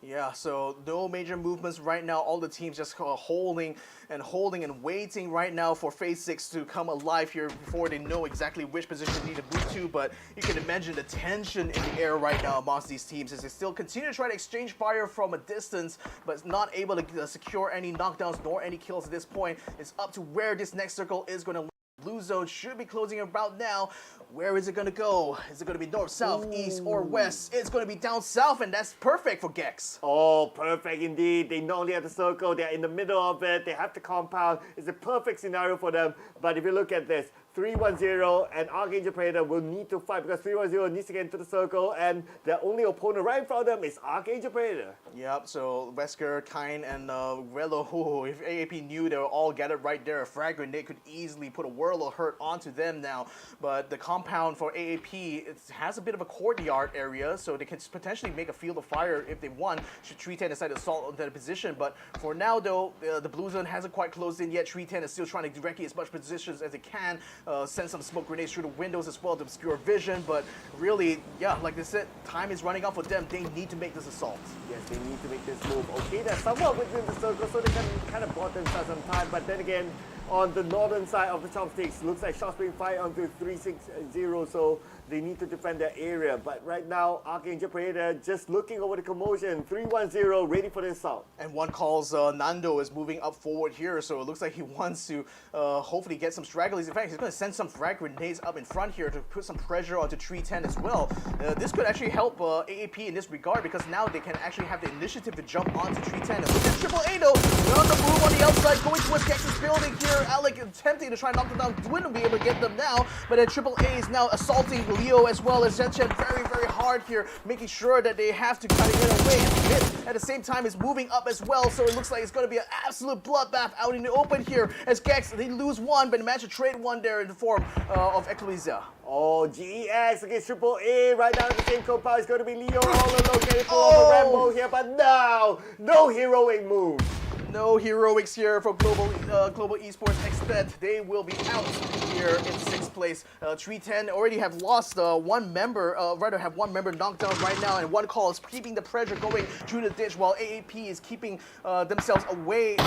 Yeah, so no major movements right now. All the teams just holding and waiting right now for Phase 6 to come alive here before they know exactly which position they need to move to. But you can imagine the tension in the air right now amongst these teams as they still continue to try to exchange fire from a distance, but not able to secure any knockdowns nor any kills at this point. It's up to where this next circle is going to. Blue zone should be closing about now. Where is it going to go? Is it going to be north, south, east, or west? It's going to be down south, and that's perfect for Gex. Oh, perfect indeed. They not only have the circle, they're in the middle of it. They have the compound. It's a perfect scenario for them. But if you look at this, 310 and Arkangel Predator will need to fight because 310 needs to get into the circle, and their only opponent right in front of them is Arkangel Predator. Yep, so Wesker, Kine, and Relo, if AAP knew they were all gathered right there, a frag grenade could easily put a world of hurt onto them now. But the compound for AAP, it has a bit of a courtyard area, so they can potentially make a field of fire if they want, should 310 decide to assault on that position. But for now, though, the blue zone hasn't quite closed in yet. 310 is still trying to wreck as much positions as it can. Send some smoke grenades through the windows as well to obscure vision, but really, yeah, like I said, time is running out for them. They need to make this assault. Yes, they need to make this move. Okay, they're somewhat within the circle, so they can kind of bought themselves some time, but then again, on the northern side of the Chopsticks, looks like shots being fired onto 360, so they need to defend their area. But right now, Arkangel Predator just looking over the commotion, 310, ready for the assault. And one calls Nando is moving up forward here, so it looks like he wants to hopefully get some stragglers. In fact, he's going to send some frag grenades up in front here to put some pressure onto 310 as well. This could actually help AAP in this regard because now they can actually have the initiative to jump onto 310. And with this AAA though, they're on the move on the outside, going towards Gex's building here. here. Alec attempting to try and knock them down, wouldn't be able to get them now, but then Triple A is now assaulting Leo as well as Xsset very, very hard here, making sure that they have to kind of get away. Myth at the same time is moving up as well, so it looks like it's going to be an absolute bloodbath out in the open here as Gex, they lose one, but they manage to trade one there in the form of Ecclesia. Oh, GEX against Triple A right now in the same compound. It's going to be Leo all alone getting full of a Rambo here, but now, no heroic move. No heroics here for Global Esports Xsset. They will be out here in 6th place. 310 already have lost one member, have one member knocked down right now, and one call is keeping the pressure going through the ditch while AAP is keeping themselves away.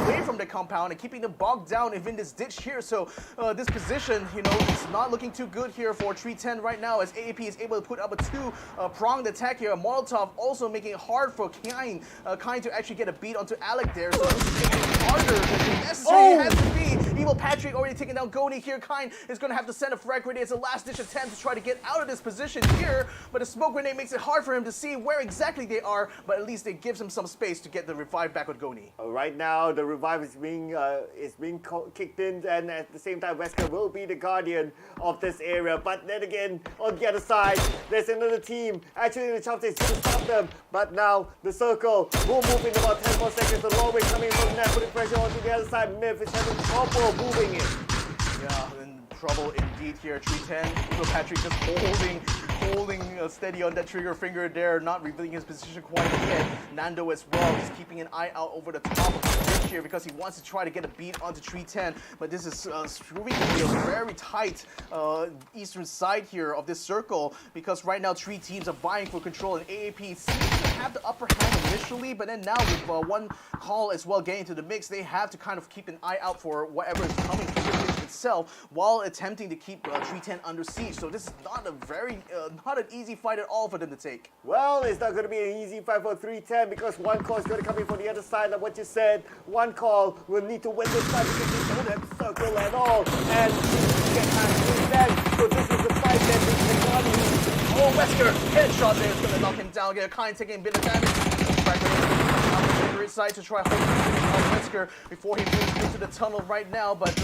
Away from the compound and keeping them bogged down within this ditch here. So this position, you know, it's not looking too good here for 310 right now as AAP is able to put up a two-pronged attack here. Molotov also making it hard for Kind to actually get a beat onto Alec there. So this is making it harder than necessary it has to be. Evil Patrick already taking down Goni here. Kind is going to have to send a frag grenade. It's a last-ditch attempt to try to get out of this position here, but the smoke grenade makes it hard for him to see where exactly they are, but at least it gives him some space to get the revive back with Goni. Right now, the revive is being kicked in, and at the same time, Rascal will be the guardian of this area. But then again, on the other side, there's another team actually in the top stage to stop them. But now the circle will move in about 10 more seconds. The long way coming from there, putting pressure onto the other side. Myth is having trouble moving it. Yeah, in trouble indeed here. 310. Evil Patrick just holding steady on that trigger finger there, not revealing his position quite yet. Nando as well, just keeping an eye out over the top of the bridge here because he wants to try to get a beat onto 310. But this is proving to be a very tight eastern side here of this circle because right now 3 teams are vying for control, and AAP seems to have the upper hand initially, but then now with one call as well getting into the mix, they have to kind of keep an eye out for whatever is coming from the pitch itself while attempting to keep 310 under siege. So this is not a very not an easy fight at all for them to take. Well, it's not going to be an easy fight for 310 because one call is going to come in from the other side, like what you said. One call will need to win this fight because they don't have circle at all, and get past 310. So this is the fight that they cannot lose. Oh, Wesker, headshot there is going to knock him down. Get a Kind taking a bit of damage. On the side to try holding Wesker before he moves into the tunnel right now, but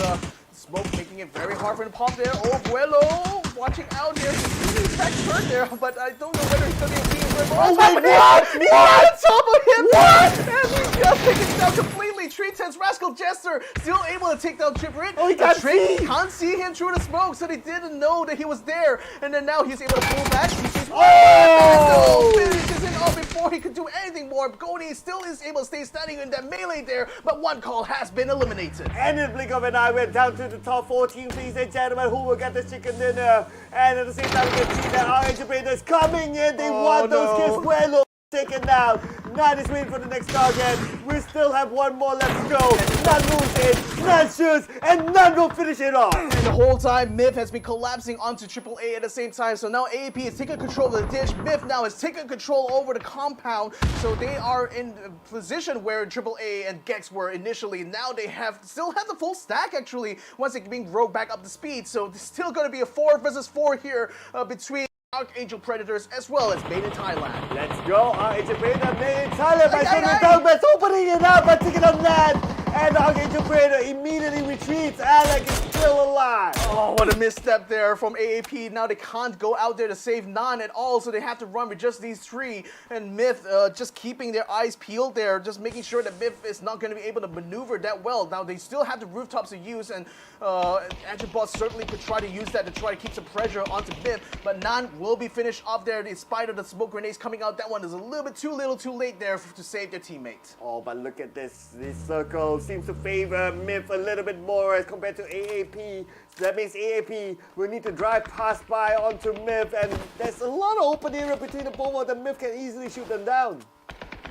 smoke making it very hard for him to pop there. Oh, Buelo watching out here. He's back hurt there, but I don't know whether he's going to be being Oh my God! He's on top of him! What? And he's just taken down completely. 310's Rascal Jester still able to take down Chiprit. Oh, he can't see him through the smoke, so they didn't know that he was there. And then now he's able to pull back. He sees finishes it off before he could do anything more. Goni still is able to stay standing in that melee there, but one call has been eliminated. And in the blink of an eye, we're down to the top 4 teams, ladies and gentlemen, who will get the chicken dinner. And at the same time, we can see that Arkangel Predator is coming in. They want those kids well taken down. None is waiting for the next target. We still have one more left to go. None moves in, none shoots, and none will finish it off. And the whole time, Myth has been collapsing onto Triple A at the same time. So now AAP is taking control of the ditch. Myth now is taking control over the compound. So they are in a position where Triple A and Gex were initially. Now they still have the full stack actually once it being rolled back up to speed. So there's still going to be a 4 versus 4 here between Arkangel Predators as well as Made in Thailand. Let's go, Arkangel Predator, Made in Thailand by taking the Dogbats, opening it up by taking on land. And Arkangel Predator immediately retreats. Alec is still alive. Oh, what a misstep there from AAP. Now they can't go out there to save none at all, so they have to run with just these 3. And Myth just keeping their eyes peeled there, just making sure that Myth is not going to be able to maneuver that well. Now they still have the rooftops to use, and Antibots certainly could try to use that to try to keep some pressure onto Myth, but none will be finished off there in spite of the smoke grenades coming out. That one is a little bit too late there to save their teammate. Oh, but look at this. This circle seems to favor Myth a little bit more as compared to AAP. So that means AAP will need to drive past by onto Myth, and there's a lot of open area between the both of them. Myth can easily shoot them down.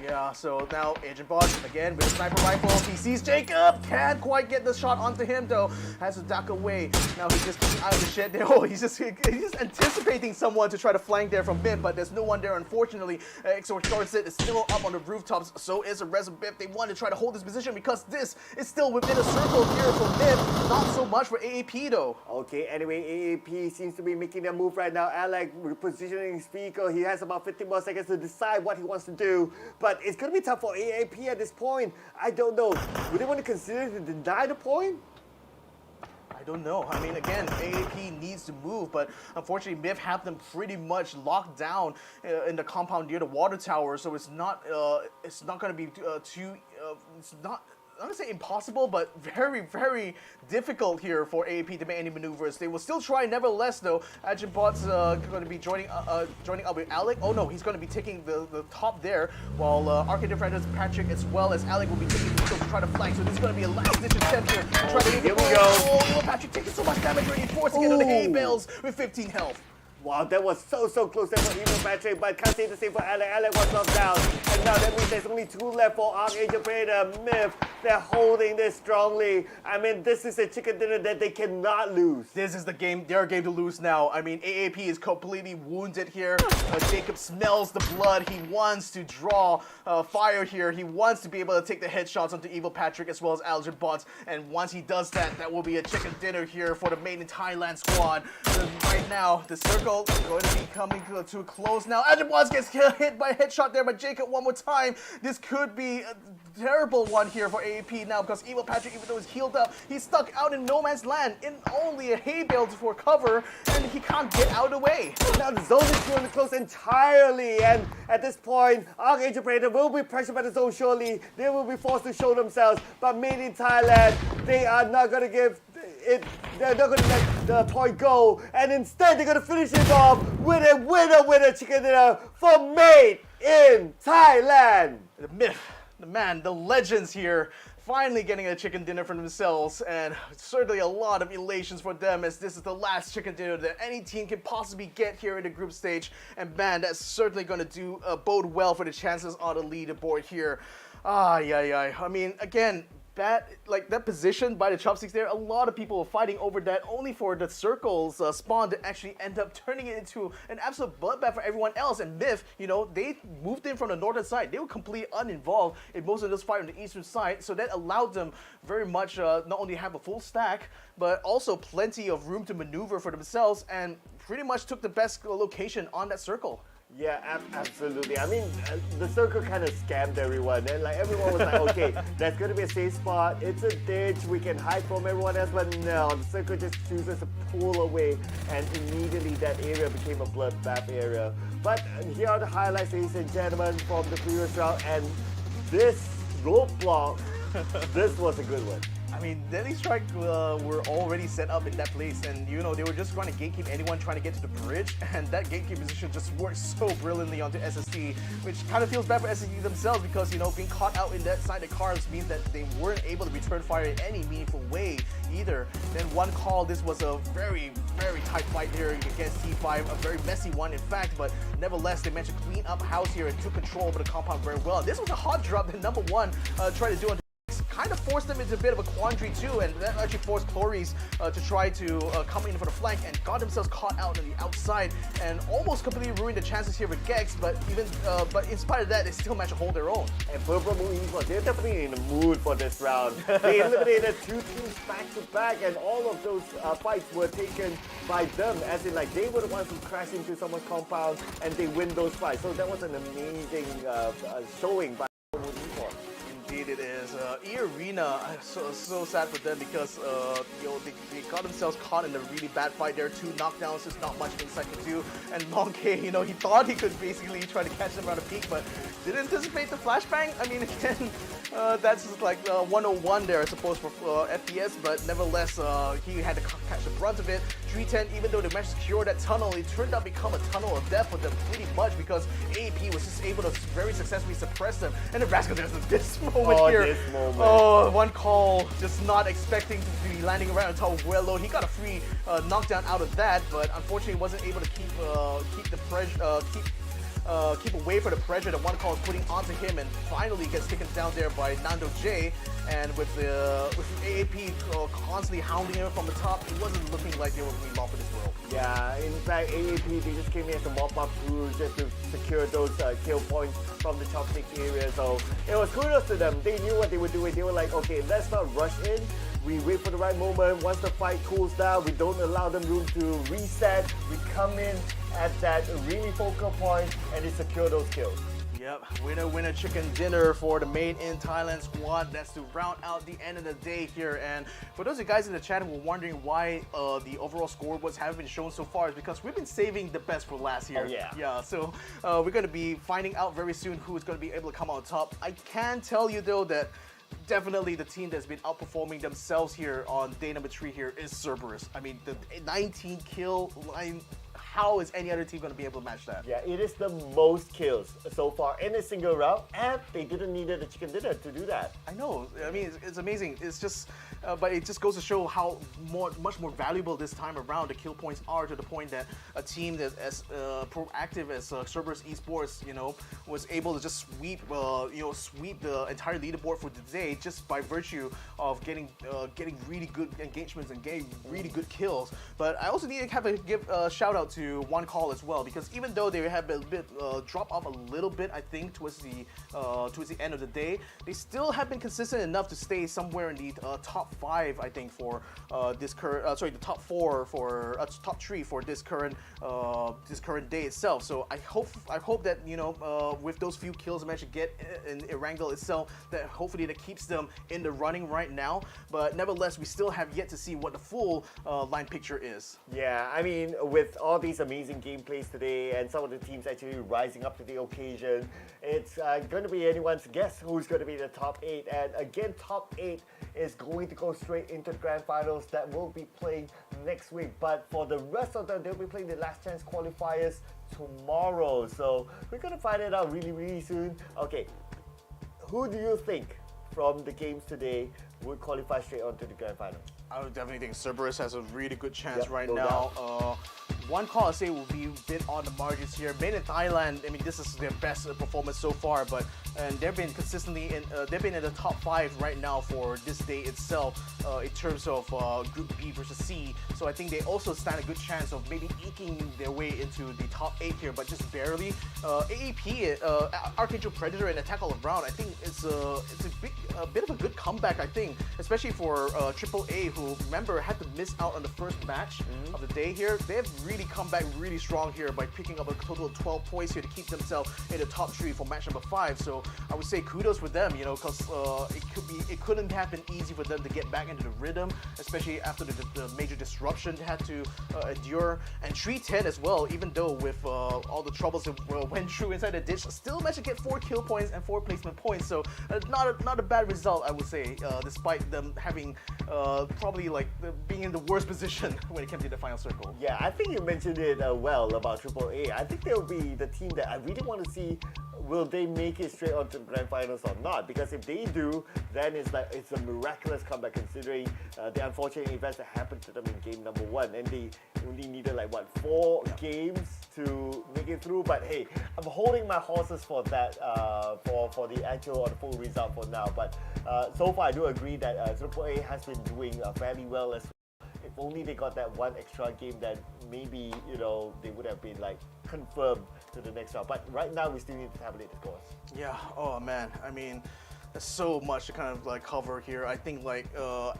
Yeah, so now Agent Bot again with a sniper rifle. He sees Jacob, can't quite get the shot onto him though. Has to duck away. Now he's just out of the shed there. Oh, he's just anticipating someone to try to flank there from Bip, but there's no one there unfortunately. EXO Clan is still up on the rooftops. So is the rest of Bip. They want to try to hold this position because this is still within a circle here for Bip. Not so much for AAP though. Okay, anyway, AAP seems to be making their move right now. Alec positioning his vehicle. He has about 15 more seconds to decide what he wants to do. But but it's going to be tough for AAP at this point. I don't know. Would they want to consider to deny the point? I don't know. I mean, again, AAP needs to move, but unfortunately, Myth have them pretty much locked down in the compound near the water tower, so it's not going to be it's not. I'm going to say impossible, but very, very difficult here for AAP to make any maneuvers. They will still try, nevertheless, though. Agentbot's going to be joining up with Alec. Oh no, he's going to be taking the top there, while Arkangel Predator, Patrick, as well as Alec will be taking the to try to flank. So this is going to be a last-ditch attempt here. Here we go. Oh, Patrick taking so much damage already, forcing it on the hay bales with 15 health. Wow, that was so close there for Evil Patrick, but can't say the same for Alec. Alec was knocked down, and now that means there's only 2 left for Arkangel Predator. Myth, they're holding this strongly. I mean, this is a chicken dinner that they cannot lose. This is their game to lose now. I mean, AAP is completely wounded here. Jacob smells the blood. He wants to draw fire here. He wants to be able to take the headshots onto Evil Patrick as well as Agentbots, and once he does that, that will be a chicken dinner here for the Made in Thailand squad. Right now, the circle going to be coming to a close now. Agentbots gets hit by a headshot there by Jacob one more time. This could be a terrible one here for AAP now, because Evil Patrick, even though he's healed up, he's stuck out in no man's land in only a hay bale for cover, and he can't get out of the way. Now the zone is going to close entirely, and at this point, Arkangel Predator will be pressured by the zone surely. They will be forced to show themselves, but Made in Thailand, they are not going to give it. They're not going to let the point go, and instead they're going to finish it off with a winner chicken dinner for Made in Thailand. The myth, the man, the legends here, finally getting a chicken dinner for themselves, and certainly a lot of elations for them, as this is the last chicken dinner that any team can possibly get here in the group stage, and man, that's certainly going to bode well for the chances on the leaderboard here. I mean, again, that position by the chopsticks there, a lot of people were fighting over that, only for the circles spawn to actually end up turning it into an absolute bloodbath for everyone else. And Myth, you know, they moved in from the northern side. They were completely uninvolved in most of those fights on the eastern side, so that allowed them very much not only have a full stack, but also plenty of room to maneuver for themselves, and pretty much took the best location on that circle. Yeah, absolutely. I mean, the circle kind of scammed everyone, and like everyone was like, okay, that's going to be a safe spot. It's a ditch. We can hide from everyone else, but no, the circle just chooses to pull away, and immediately that area became a bloodbath area. But here are the highlights, ladies and gentlemen, from the previous round, and this roadblock, this was a good one. I mean, Deadly Strike were already set up in that place, and you know, they were just trying to gatekeep anyone trying to get to the bridge, and that gatekeep position just worked so brilliantly onto SST, which kind of feels bad for SST themselves, because, you know, being caught out in that side of cars means that they weren't able to return fire in any meaningful way either. Then one call, this was a very, very tight fight here against T5, a very messy one in fact, but nevertheless, they managed to clean up House here and took control over the compound very well. This was a hot drop that number one tried to do on kind of forced them into a bit of a quandary too, and that actually forced Chloris to try to come in for the flank, and got themselves caught out on the outside and almost completely ruined the chances here with Gex, but in spite of that, they still managed to hold their own. And Purple Moon Esports, they're definitely in the mood for this round. They eliminated 2 teams back to back, and all of those fights were taken by them, as in like they were the ones who crashed into someone's compound and they win those fights. So that was an amazing showing by Purple Moon Esports. Indeed it is. E-Arena, so sad for them, because you know, they got themselves caught in a really bad fight there. 2 knockdowns, there's not much insight to do. And Long K, you know, he thought he could basically try to catch them around the peak, but didn't anticipate the flashbang. I mean, again, that's just like 101 there, I suppose, for FPS, but nevertheless, he had to catch the brunt of it. 310, even though they managed to secure that tunnel, it turned out to become a tunnel of death for them pretty much, because AAP was just able to very successfully suppress them. And the Rascal, there's this moment here. This moment. Oh, one call, just not expecting to be landing around on top of Wello. He got a free knockdown out of that, but unfortunately wasn't able to keep the pressure, keep away from the pressure that one call is putting onto him, and finally gets taken down there by Nando J. And with AAP constantly hounding him from the top, it wasn't looking like they were going to be long for this world. Yeah, in fact, AAP, they just came in as a mop-up crew just to secure those kill points from the chopstick area. So it was kudos to them. They knew what they were doing. They were like, okay, let's not rush in. We wait for the right moment. Once the fight cools down, we don't allow them room to reset. We come in at that really focal point and they secure those kills. Yep, winner chicken dinner for the Made in Thailand squad. That's to round out the end of the day here. And for those of you guys in the chat who were wondering why the overall scoreboards haven't been shown so far, is because we've been saving the best for last here. Oh, yeah. Yeah, so we're going to be finding out very soon who is going to be able to come on top. I can tell you though that definitely the team that's been outperforming themselves here on day number 3 here is Cerberus. I mean, the 19 kill line. How is any other team going to be able to match that? Yeah, it is the most kills so far in a single round, and they didn't need a chicken dinner to do that. I know. I mean, it's amazing. It's just, but it just goes to show how much more valuable this time around the kill points are, to the point that a team that's as proactive as Cerberus Esports, you know, was able to just sweep, sweep the entire leaderboard for today just by virtue of getting really good engagements and getting really good kills. But I also need to give a shout out to One Call as well, because even though they have a bit drop off a little bit, I think towards the end of the day, they still have been consistent enough to stay somewhere in the top 5, I think, for this current the top 4 for top 3 for this current day itself. So I hope that, you know, with those few kills I managed to get in Arkangel itself, that hopefully that keeps them in the running right now. But nevertheless, we still have yet to see what the full line picture is. Yeah, I mean, with all these amazing gameplays today and some of the teams actually rising up to the occasion, it's going to be anyone's guess who's going to be the top 8. And again, top 8 is going to go straight into the grand finals that will be playing next week. But for the rest of them, they'll be playing the last chance qualifiers tomorrow. So we're going to find it out really, really soon. Okay, who do you think from the games today would qualify straight onto the grand finals? I would definitely think Cerberus has a really good chance right no now. doubt. One call I say will be a bit on the margins here. Made in Thailand, I mean, this is their best performance so far, and they've been consistently they've been in the top 5 right now for this day itself in terms of Group B versus C. So I think they also stand a good chance of maybe eking their way into the top 8 here, but just barely. AAP, Arkangel Predator and Attack All Around, I think it's a bit of a good comeback, I think, especially for AAA, who, remember, had to miss out on the first match of the day here. They've really come back really strong here by picking up a total of 12 points here to keep themselves in the top 3 for match number 5. So I would say kudos for them, you know, because it couldn't have been easy for them to get back into the rhythm, especially after the major disruption they had to endure. And 310 as well, even though with all the troubles that went through inside the ditch, still managed to get 4 kill points and 4 placement points. So not a bad result, I would say, despite them having probably like being in the worst position when it came to the final circle. Yeah, I think you mentioned it well about AAA. I think they'll be the team that I really want to see. Will they make it straight onto the grand finals or not? Because if they do, then it's a miraculous comeback, considering the unfortunate events that happened to them in game number 1, and they only needed like 4 games to make it through. But hey, I'm holding my horses for that for the actual or the full result for now. But so far, I do agree that AAA has been doing fairly well as well. If only they got that 1 extra game, then maybe, you know, they would have been like confirmed to the next round. But right now, we still need to tabulate the scores. Yeah. Oh man. I mean, there's so much to kind of like cover here. I think like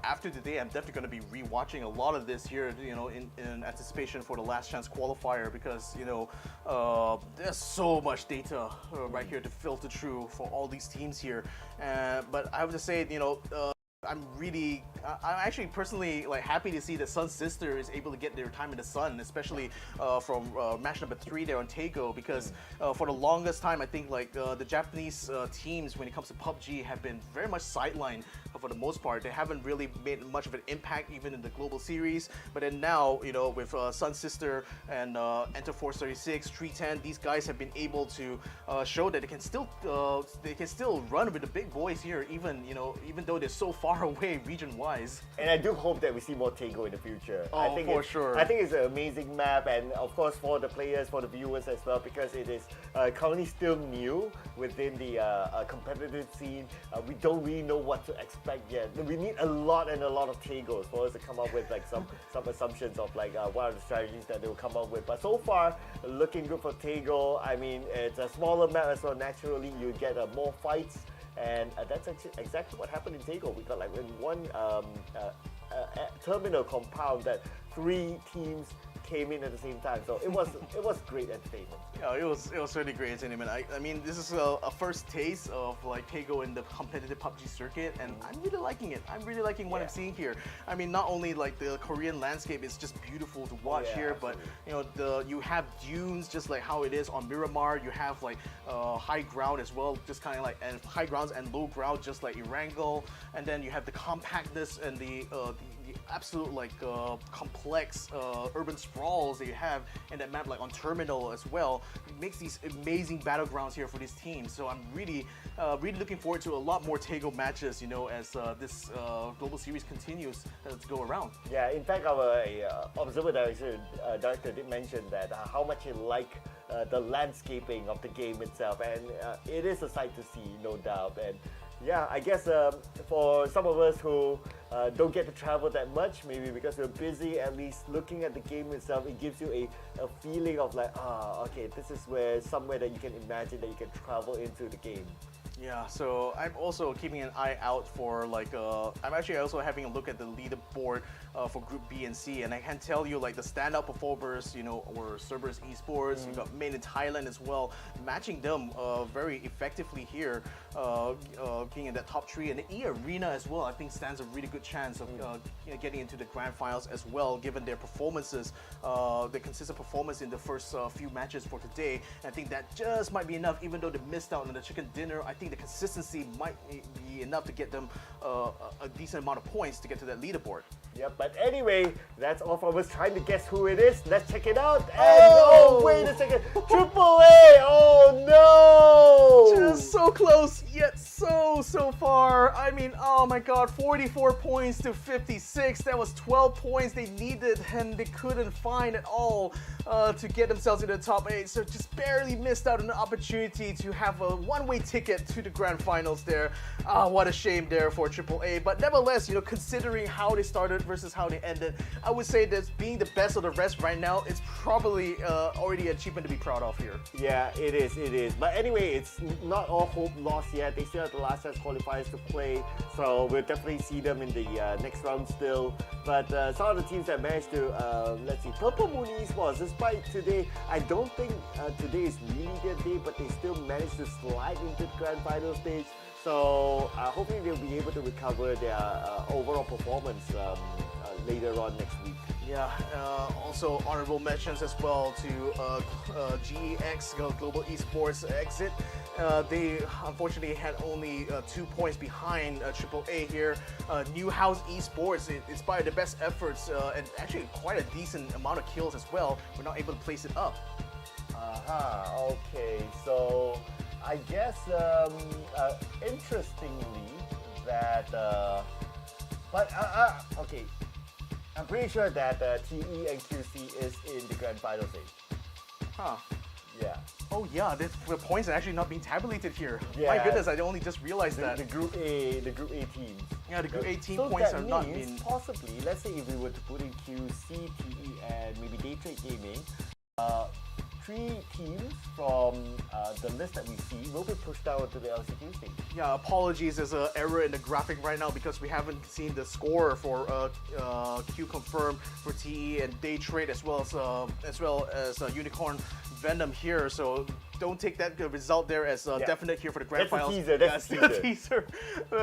after today, I'm definitely going to be rewatching a lot of this here, you know, in anticipation for the last chance qualifier, because, you know, there's so much data right here to filter through for all these teams here. But I have to say, you know, I'm actually personally like happy to see that Sun's sister is able to get their time in the sun, especially from match number 3 there on Tego, because for the longest time I think like the Japanese teams, when it comes to PUBG, have been very much sidelined for the most part. They haven't really made much of an impact even in the global series. But then now, you know, with Sun's sister and Enter Force 36, 310, these guys have been able to show that they can still run with the big boys here, even though they're so far away region-wise. And I do hope that we see more Tego in the future. Oh, I think for sure. I think it's an amazing map, and of course for the players, for the viewers as well, because it is currently still new within the competitive scene. We don't really know what to expect yet. We need a lot of Tegos for us to come up with like some assumptions of like what are the strategies that they will come up with. But so far, looking good for Tego. I mean, it's a smaller map as well. Naturally, you get more fights. And that's exactly what happened in Tego. We got like in one terminal compound that 3 teams came in at the same time. So it was great entertainment. Yeah, it was really great entertainment. I mean, this is a first taste of like Tego in the competitive PUBG circuit, and I'm really liking it. I'm really liking what I'm seeing here. I mean, not only like the Korean landscape is just beautiful to watch here, but you know, you have dunes just like how it is on Miramar. You have like high ground as well, just kind of like, and high grounds and low ground just like Erangel, and then you have the compactness and the absolute like complex urban sprawls that you have in that map, like on Terminal as well. It makes these amazing battlegrounds here for these teams. So I'm really looking forward to a lot more Tego matches, you know, as this global series continues to go around. Yeah, in fact, our observer director did mention that how much he liked the landscaping of the game itself, and it is a sight to see, no doubt. And yeah, I guess for some of us who don't get to travel that much, maybe because we're busy, at least looking at the game itself, it gives you a feeling of like, okay, this is somewhere that you can imagine that you can travel into the game. Yeah, so I'm also keeping an eye out for like, I'm actually also having a look at the leaderboard for Group B and C, and I can tell you like the standout performers, you know, were Cerberus Esports, you got Made in Thailand as well, matching them very effectively here, being in that top 3, and the E Arena as well, I think stands a really good chance of you know, getting into the grand finals as well, given their performances, the consistent performance in the first few matches for today. And I think that just might be enough, even though they missed out on the chicken dinner. I think the consistency might be enough to get them a decent amount of points to get to that leaderboard. Yep, but anyway, that's all from us trying to guess who it is. Let's check it out. And oh, wait a second. AAA! Oh no! Just so close, yet so far. I mean, oh my god, 44 points to 56. That was 12 points they needed and they couldn't find at all to get themselves into the top 8. So just barely missed out on an opportunity to have a one-way ticket to the grand finals there. What a shame there for AAA. But nevertheless, you know, considering how they started versus how they ended, I would say that being the best of the rest right now, it's probably already an achievement to be proud of here. Yeah, it is. But anyway, it's not all hope lost yet. They still have the last chance qualifiers to play, so we'll definitely see them in the next round still. But some of the teams that managed to, let's see, Purple Moon Esports, despite today, I don't think today is really their day, but they still managed to slide into the grand final stage. So hopefully they'll be able to recover their overall performance later on next week. Yeah, also honorable mentions as well to GEX, Global Esports Xsset. They unfortunately had only 2 points behind AAA here. New House Esports, in spite of the best efforts and actually quite a decent amount of kills as well, were not able to place it up. Okay, so I guess interestingly that okay, I'm pretty sure that TE and QC is in the grand final stage. Huh. Yeah. Oh yeah, the points are actually not being tabulated here. Yeah. My goodness, I only just realized that. The Group A teams. Yeah, the Group A team so points that are not means being... possibly, let's say if we were to put in QC, TE, and maybe Daytrade Gaming, 3 teams from the list that we see will be pushed down to the LCQ stage. Yeah, apologies, there's an error in the graphic right now because we haven't seen the score for QConfirm for TE and Daytrade as well as Unicorn Venom here. So don't take that result there as definite here for the grand finals. That's a teaser.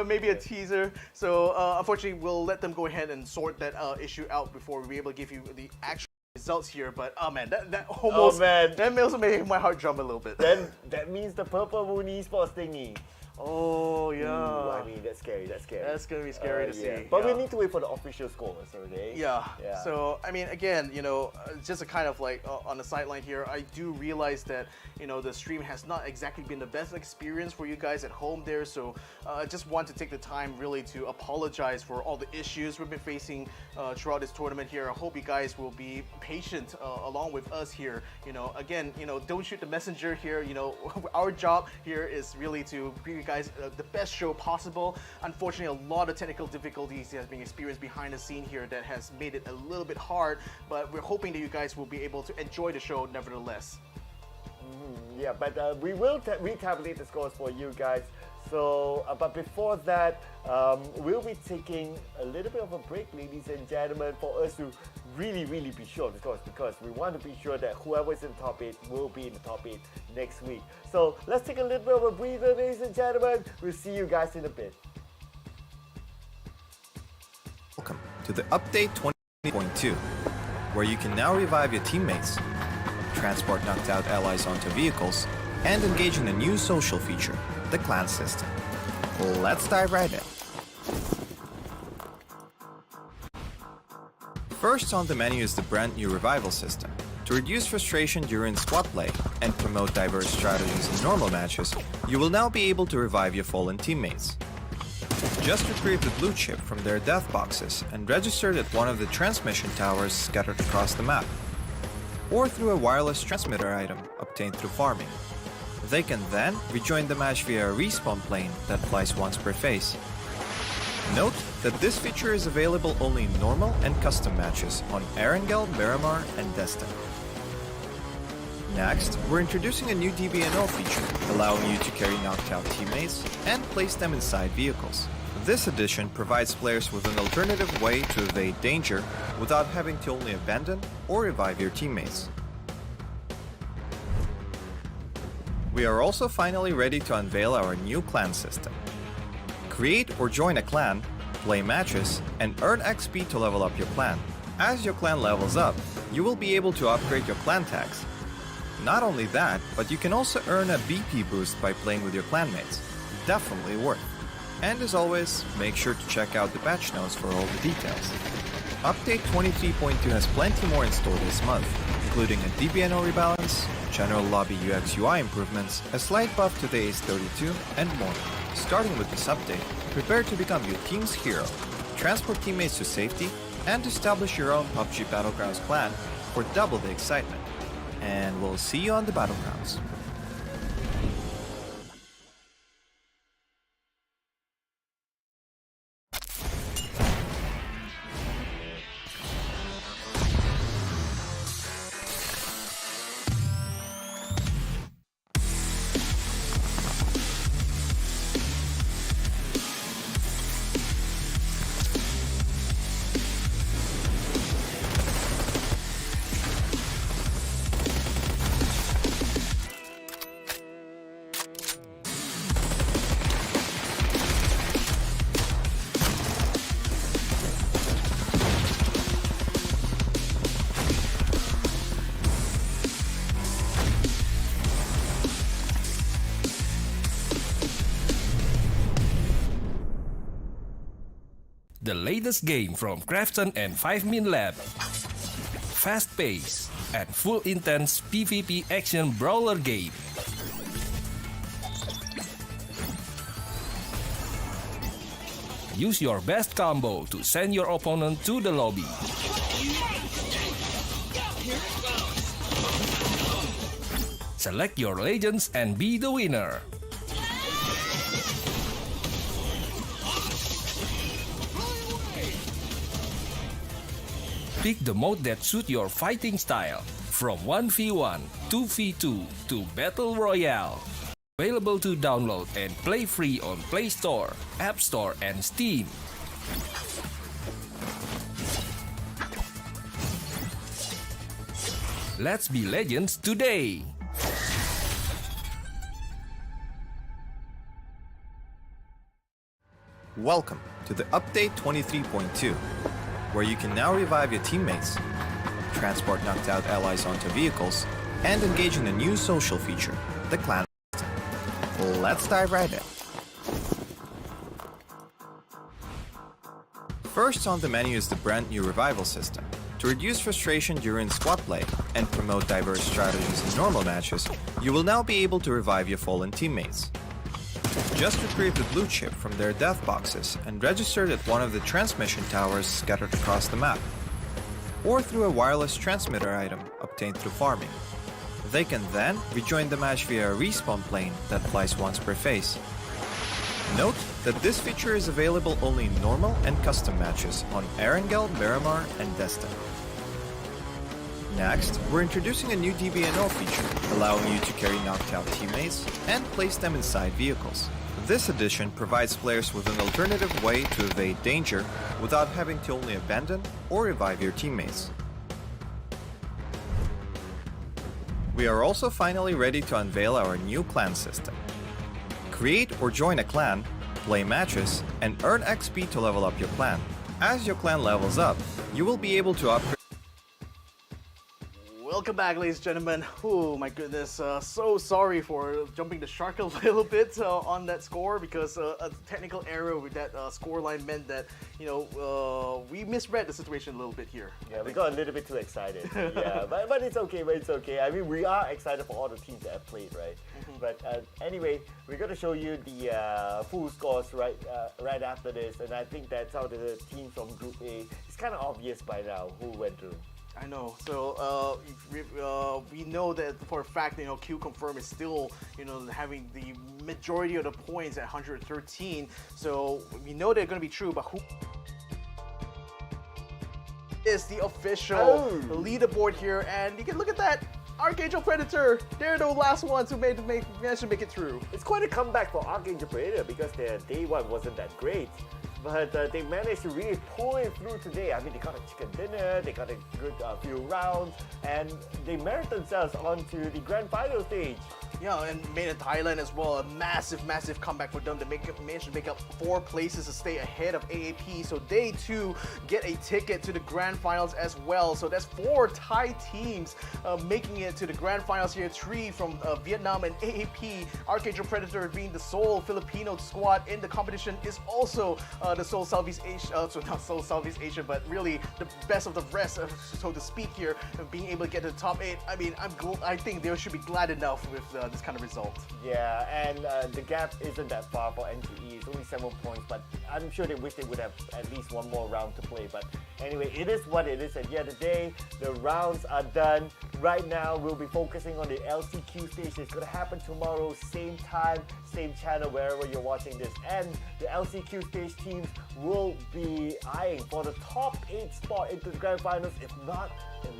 Maybe a teaser. So unfortunately, we'll let them go ahead and sort that issue out before we're able to give you the actual results here. But oh man, that almost that also made my heart jump a little bit. Then that means the Purple Moon Esports thingy. Oh yeah. Ooh, I mean, that's scary. That's gonna be scary to see. But we need to wait for the official scores, okay? Yeah. So I mean, again, you know, just a kind of like on the sideline here, I do realize that, you know, the stream has not exactly been the best experience for you guys at home there. So I just want to take the time really to apologize for all the issues we've been facing throughout this tournament here. I hope you guys will be patient along with us here. You know, again, you know, don't shoot the messenger here. You know, our job here is really to bring you guys the best show possible. Unfortunately, a lot of technical difficulties has been experienced behind the scene here that has made it a little bit hard, but we're hoping that you guys will be able to enjoy the show nevertheless. Yeah, but we will retabulate the scores for you guys. So, but before that, we'll be taking a little bit of a break, ladies and gentlemen, for us to really be sure, because we want to be sure that whoever is in the top 8 will be in the top 8 next week. So let's take a little bit of a breather, ladies and gentlemen. We'll see you guys in a bit. Welcome to the update 20.2, where you can now revive your teammates, transport knocked out allies onto vehicles, and engage in a new social feature, the clan system. Let's dive right in. First on the menu is the brand new revival system. To reduce frustration during squad play and promote diverse strategies in normal matches, you will now be able to revive your fallen teammates. Just retrieve the blue chip from their death boxes and register it at one of the transmission towers scattered across the map, or through a wireless transmitter item obtained through farming. They can then rejoin the match via a respawn plane that flies once per phase. Note that this feature is available only in normal and custom matches on Arkangel, Predator, and Jester. Next, we're introducing a new DBNO feature, allowing you to carry knocked out teammates and place them inside vehicles. This addition provides players with an alternative way to evade danger without having to only abandon or revive your teammates. We are also finally ready to unveil our new clan system. Create or join a clan, play matches, and earn XP to level up your clan. As your clan levels up, you will be able to upgrade your clan tags. Not only that, but you can also earn a BP boost by playing with your clanmates. Definitely worth. And as always, make sure to check out the patch notes for all the details. Update 23.2 has plenty more in store this month, including a DBNO rebalance, general lobby UX UI improvements, a slight buff to the Ace 32, and more. Starting with this update, prepare to become your team's hero, transport teammates to safety, and establish your own PUBG Battlegrounds clan for double the excitement. And we'll see you on the Battlegrounds. The latest game from Krafton and 5 Min Lab. Fast pace and full intense PvP action brawler game. Use your best combo to send your opponent to the lobby. Select your legends and be the winner. Pick the mode that suits your fighting style, from 1v1, 2v2 to Battle Royale. Available to download and play free on Play Store, App Store, and Steam. Let's be legends today! Welcome to the update 23.2, where you can now revive your teammates, transport knocked out allies onto vehicles, and engage in a new social feature, the clan system. Let's dive right in. First on the menu is the brand new revival system. To reduce frustration during squad play and promote diverse strategies in normal matches, you will now be able to revive your fallen teammates. Just retrieve the blue chip from their death boxes and register it at one of the transmission towers scattered across the map, or through a wireless transmitter item obtained through farming. They can then rejoin the match via a respawn plane that flies once per phase. Note that this feature is available only in normal and custom matches on Arkangel, Predator, and Jester. Next, we're introducing a new DBNO feature, allowing you to carry knocked out teammates and place them inside vehicles. This edition provides players with an alternative way to evade danger without having to only abandon or revive your teammates. We are also finally ready to unveil our new clan system. Create or join a clan, play matches, and earn XP to level up your clan. As your clan levels up, you will be able to upgrade. Welcome back, ladies and gentlemen. Oh my goodness, so sorry for jumping the shark a little bit on that score, because a technical error with that score line meant that, you know, we misread the situation a little bit here. Yeah, we got a little bit too excited. Yeah, but it's okay, I mean, we are excited for all the teams that have played, right? But anyway, we're going to show you the full scores right after this, and I think that's how the teams from Group A, it's kind of obvious by now who went through. I know. So we know that for a fact, you know, QConfirm is still, you know, having the majority of the points at 113. So we know they're going to be true, but who is the official leaderboard here? And you can look at that. Arkangel Predator, they're the last ones who managed to make it through. It's quite a comeback for Arkangel Predator because their day one wasn't that great. But they managed to really pull it through today. I mean, they got a chicken dinner, they got a good few rounds, and they merit themselves onto the grand final stage. Yeah, and made in Thailand as well. A massive comeback for them to manage to make up 4 places to stay ahead of AAP. So they too get a ticket to the grand finals as well. So that's 4 Thai teams making it to the grand finals here. 3 from Vietnam and AAP. Arkangel Predator being the sole Filipino squad in the competition is also the sole Southeast Asia, so not sole Southeast Asia, but really the best of the rest, so to speak here, being able to get to the top 8. I mean, I think they should be glad enough with this kind of result. Yeah, and the gap isn't that far for NTE. It's only 7 points, but I'm sure they wish they would have at least one more round to play. But anyway, it is what it is at the end of the day. The rounds are done. Right now, we'll be focusing on the LCQ stage. It's going to happen tomorrow, same time, same channel, wherever you're watching this. And the LCQ stage teams will be eyeing for the top 8 spot into the grand finals. If not,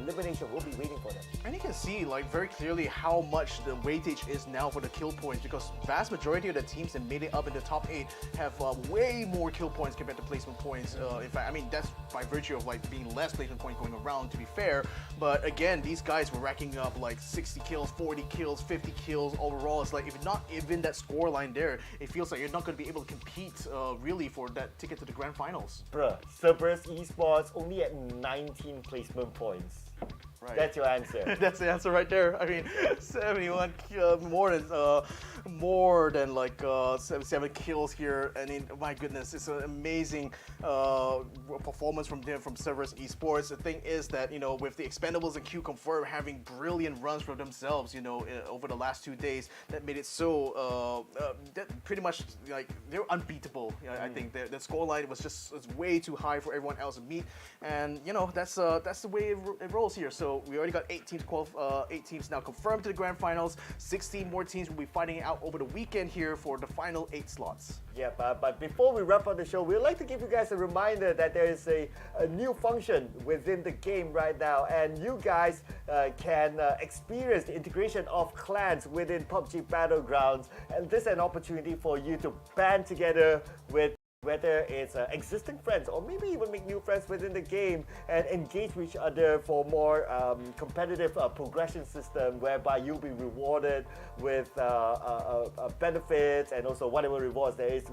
elimination will be waiting for them. And you can see like very clearly how much the weightage is now for the kill points, because vast majority of the teams that made it up in the top 8 have way more kill points compared to placement points. In fact, I mean, that's by virtue of like being less placement points going around, to be fair. But again, these guys were racking up like 60 kills, 40 kills, 50 kills overall. It's like, if you're not even that score line there, it feels like you're not going to be able to compete really for that ticket to the grand finals. Bruh, Redsea Esports only at 19 placement points. Right. That's your answer. That's the answer right there. I mean, 71 more than like 7 kills here. I mean, my goodness, it's an amazing performance from them, from Redsea Esports. The thing is that, you know, with the Expendables and QConfirm having brilliant runs for themselves, you know, over the last 2 days, that made it so that pretty much like they were unbeatable. You know, I think the scoreline was just way too high for everyone else to meet, and you know, that's the way it rolls here. So we already got 8 teams now confirmed to the grand finals. 16 more teams will be fighting it out over the weekend here for the final 8 slots. Yeah, but before we wrap up the show, we'd like to give you guys a reminder that there is a new function within the game right now, and you guys can experience the integration of clans within PUBG Battlegrounds, and this is an opportunity for you to band together with whether it's existing friends or maybe even make new friends within the game and engage with each other for more competitive progression system, whereby you'll be rewarded with benefits and also whatever rewards there is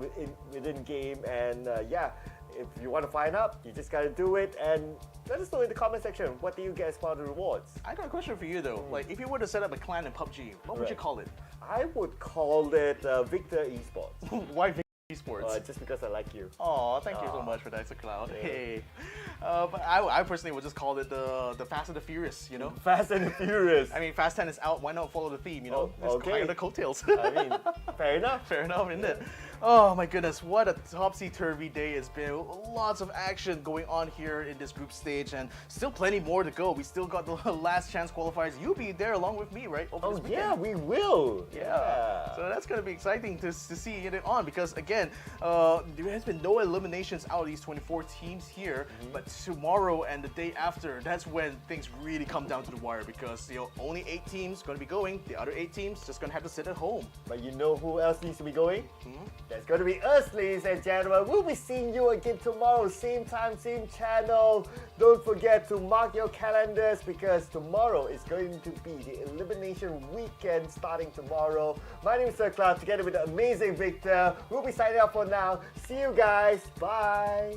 within game. And yeah, if you want to find out, you just gotta do it, and let us know in the comment section, what do you get as part of the rewards? I got a question for you though. Like, if you were to set up a clan in PUBG, what would you call it? I would call it Victor Esports. Why Victor Esports? Just because I like you. Oh, thank you so much for that, Cloud. Yeah. Hey, but I personally would just call it the Fast and the Furious. You know, Fast and the Furious. I mean, Fast 10 is out. Why not follow the theme? You know, okay. Just climb the coattails. I mean, fair enough. Fair enough, isn't it? Oh my goodness, what a topsy-turvy day it's been. Lots of action going on here in this group stage, and still plenty more to go. We still got the last chance qualifiers. You'll be there along with me, right? Over this weekend. Yeah, we will. Yeah. So that's going to be exciting to see it on, because again, there has been no eliminations out of these 24 teams here, but tomorrow and the day after, that's when things really come down to the wire, because only 8 teams going to be going, the other 8 teams just going to have to sit at home. But you know who else needs to be going? That's going to be us, ladies and gentlemen. We'll be seeing you again tomorrow, same time, same channel. Don't forget to mark your calendars, because tomorrow is going to be the elimination weekend starting tomorrow. My name is Sir Cloud, together with the amazing Victor. We'll be signing up for now. See you guys. Bye.